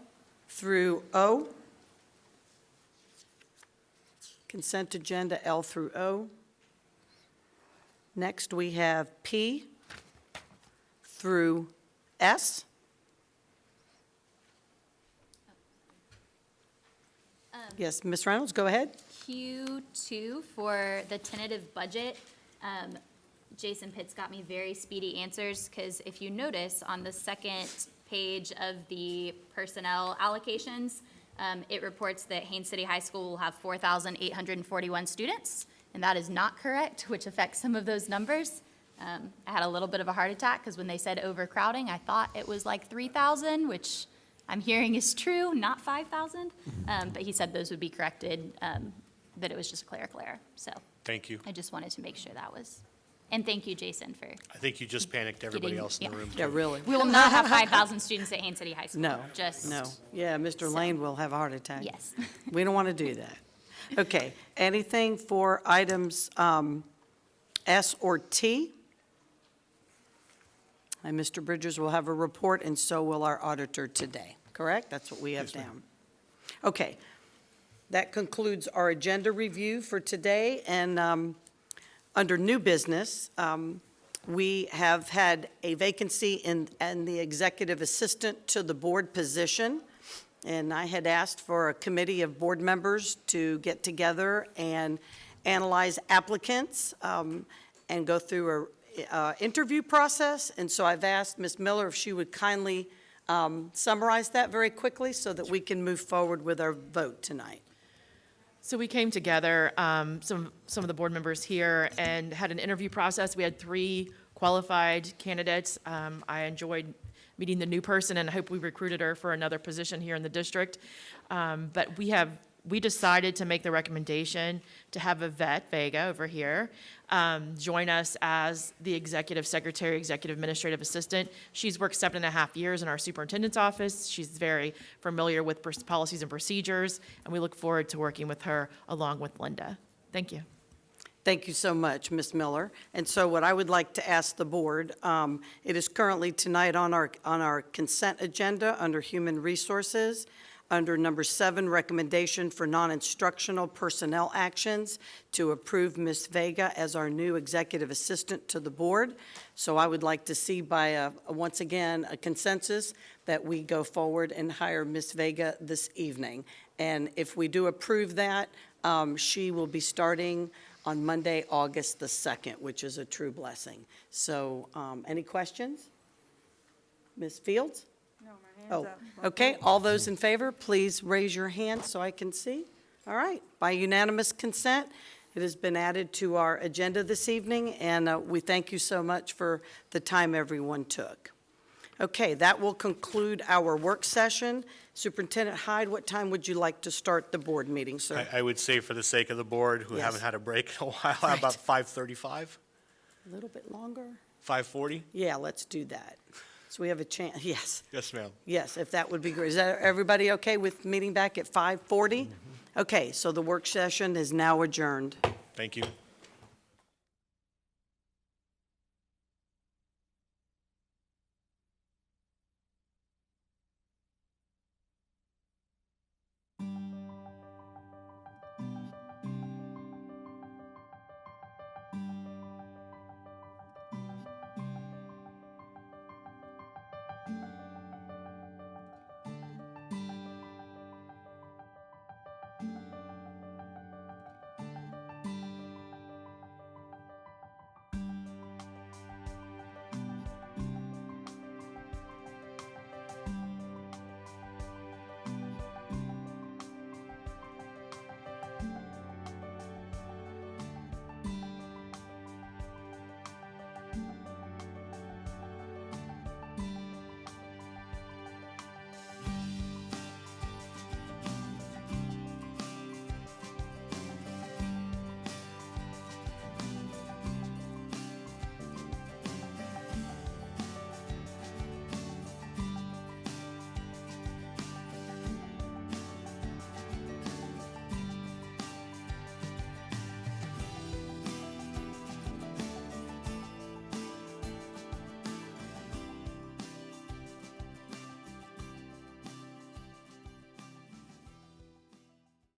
through O. Consent agenda L through O. Next, we have P through S. Yes, Ms. Reynolds, go ahead. Q2 for the tentative budget. Jason Pitts got me very speedy answers, because if you notice on the second page of the personnel allocations, it reports that Haines City High School will have 4,841 students, and that is not correct, which affects some of those numbers. I had a little bit of a heart attack, because when they said overcrowding, I thought it was like 3,000, which I'm hearing is true, not 5,000. But he said those would be corrected, that it was just a clerical error. So Thank you. I just wanted to make sure that was. And thank you, Jason, for. I think you just panicked everybody else in the room. Yeah, really. We will not have 5,000 students at Haines City High School. No, Just. no. Yeah, Mr. Lane will have a heart attack. Yes. We don't want to do that. Okay, anything for items S or T? And Mr. Bridges will have a report, and so will our auditor today, correct? That's what we have down. Okay, that concludes our agenda review for today, and under new business, we have had a vacancy in the executive assistant to the board position, and I had asked for a committee of board members to get together and analyze applicants and go through a interview process, and so I've asked Ms. Miller if she would kindly summarize that very quickly so that we can move forward with our vote tonight. So we came together, some of the board members here, and had an interview process. We had 3 qualified candidates. I enjoyed meeting the new person, and I hope we recruited her for another position here in the district. But we decided to make the recommendation to have Yvette Vega over here join us as the executive secretary, executive administrative assistant. She's worked 7.5 years in our superintendent's office. She's very familiar with policies and procedures, and we look forward to working with her along with Linda. Thank you. Thank you so much, Ms. Miller. And so what I would like to ask the board, it is currently tonight on our consent agenda under Human Resources, under number 7, recommendation for non-instructional personnel actions to approve Ms. Vega as our new executive assistant to the board. So I would like to see by, once again, a consensus that we go forward and hire Ms. Vega this evening. And if we do approve that, she will be starting on Monday, August the 2nd, which is a true blessing. So any questions? Ms. Fields? No, my hand's up. Okay, all those in favor, please raise your hand so I can see. All right, by unanimous consent, it has been added to our agenda this evening, and we thank you so much for the time everyone took. Okay, that will conclude our work session. Superintendent Hyde, what time would you like to start the board meeting, sir? I would say for the sake of the board, who Yes. haven't had a break in a while, how about 5:35? A little bit longer? 5:40? Yeah, let's do that. So we have a chance, yes. Yes, ma'am. Yes, if that would be great. Is that everybody okay with meeting back at 5:40? Okay, so the work session is now adjourned. Thank you.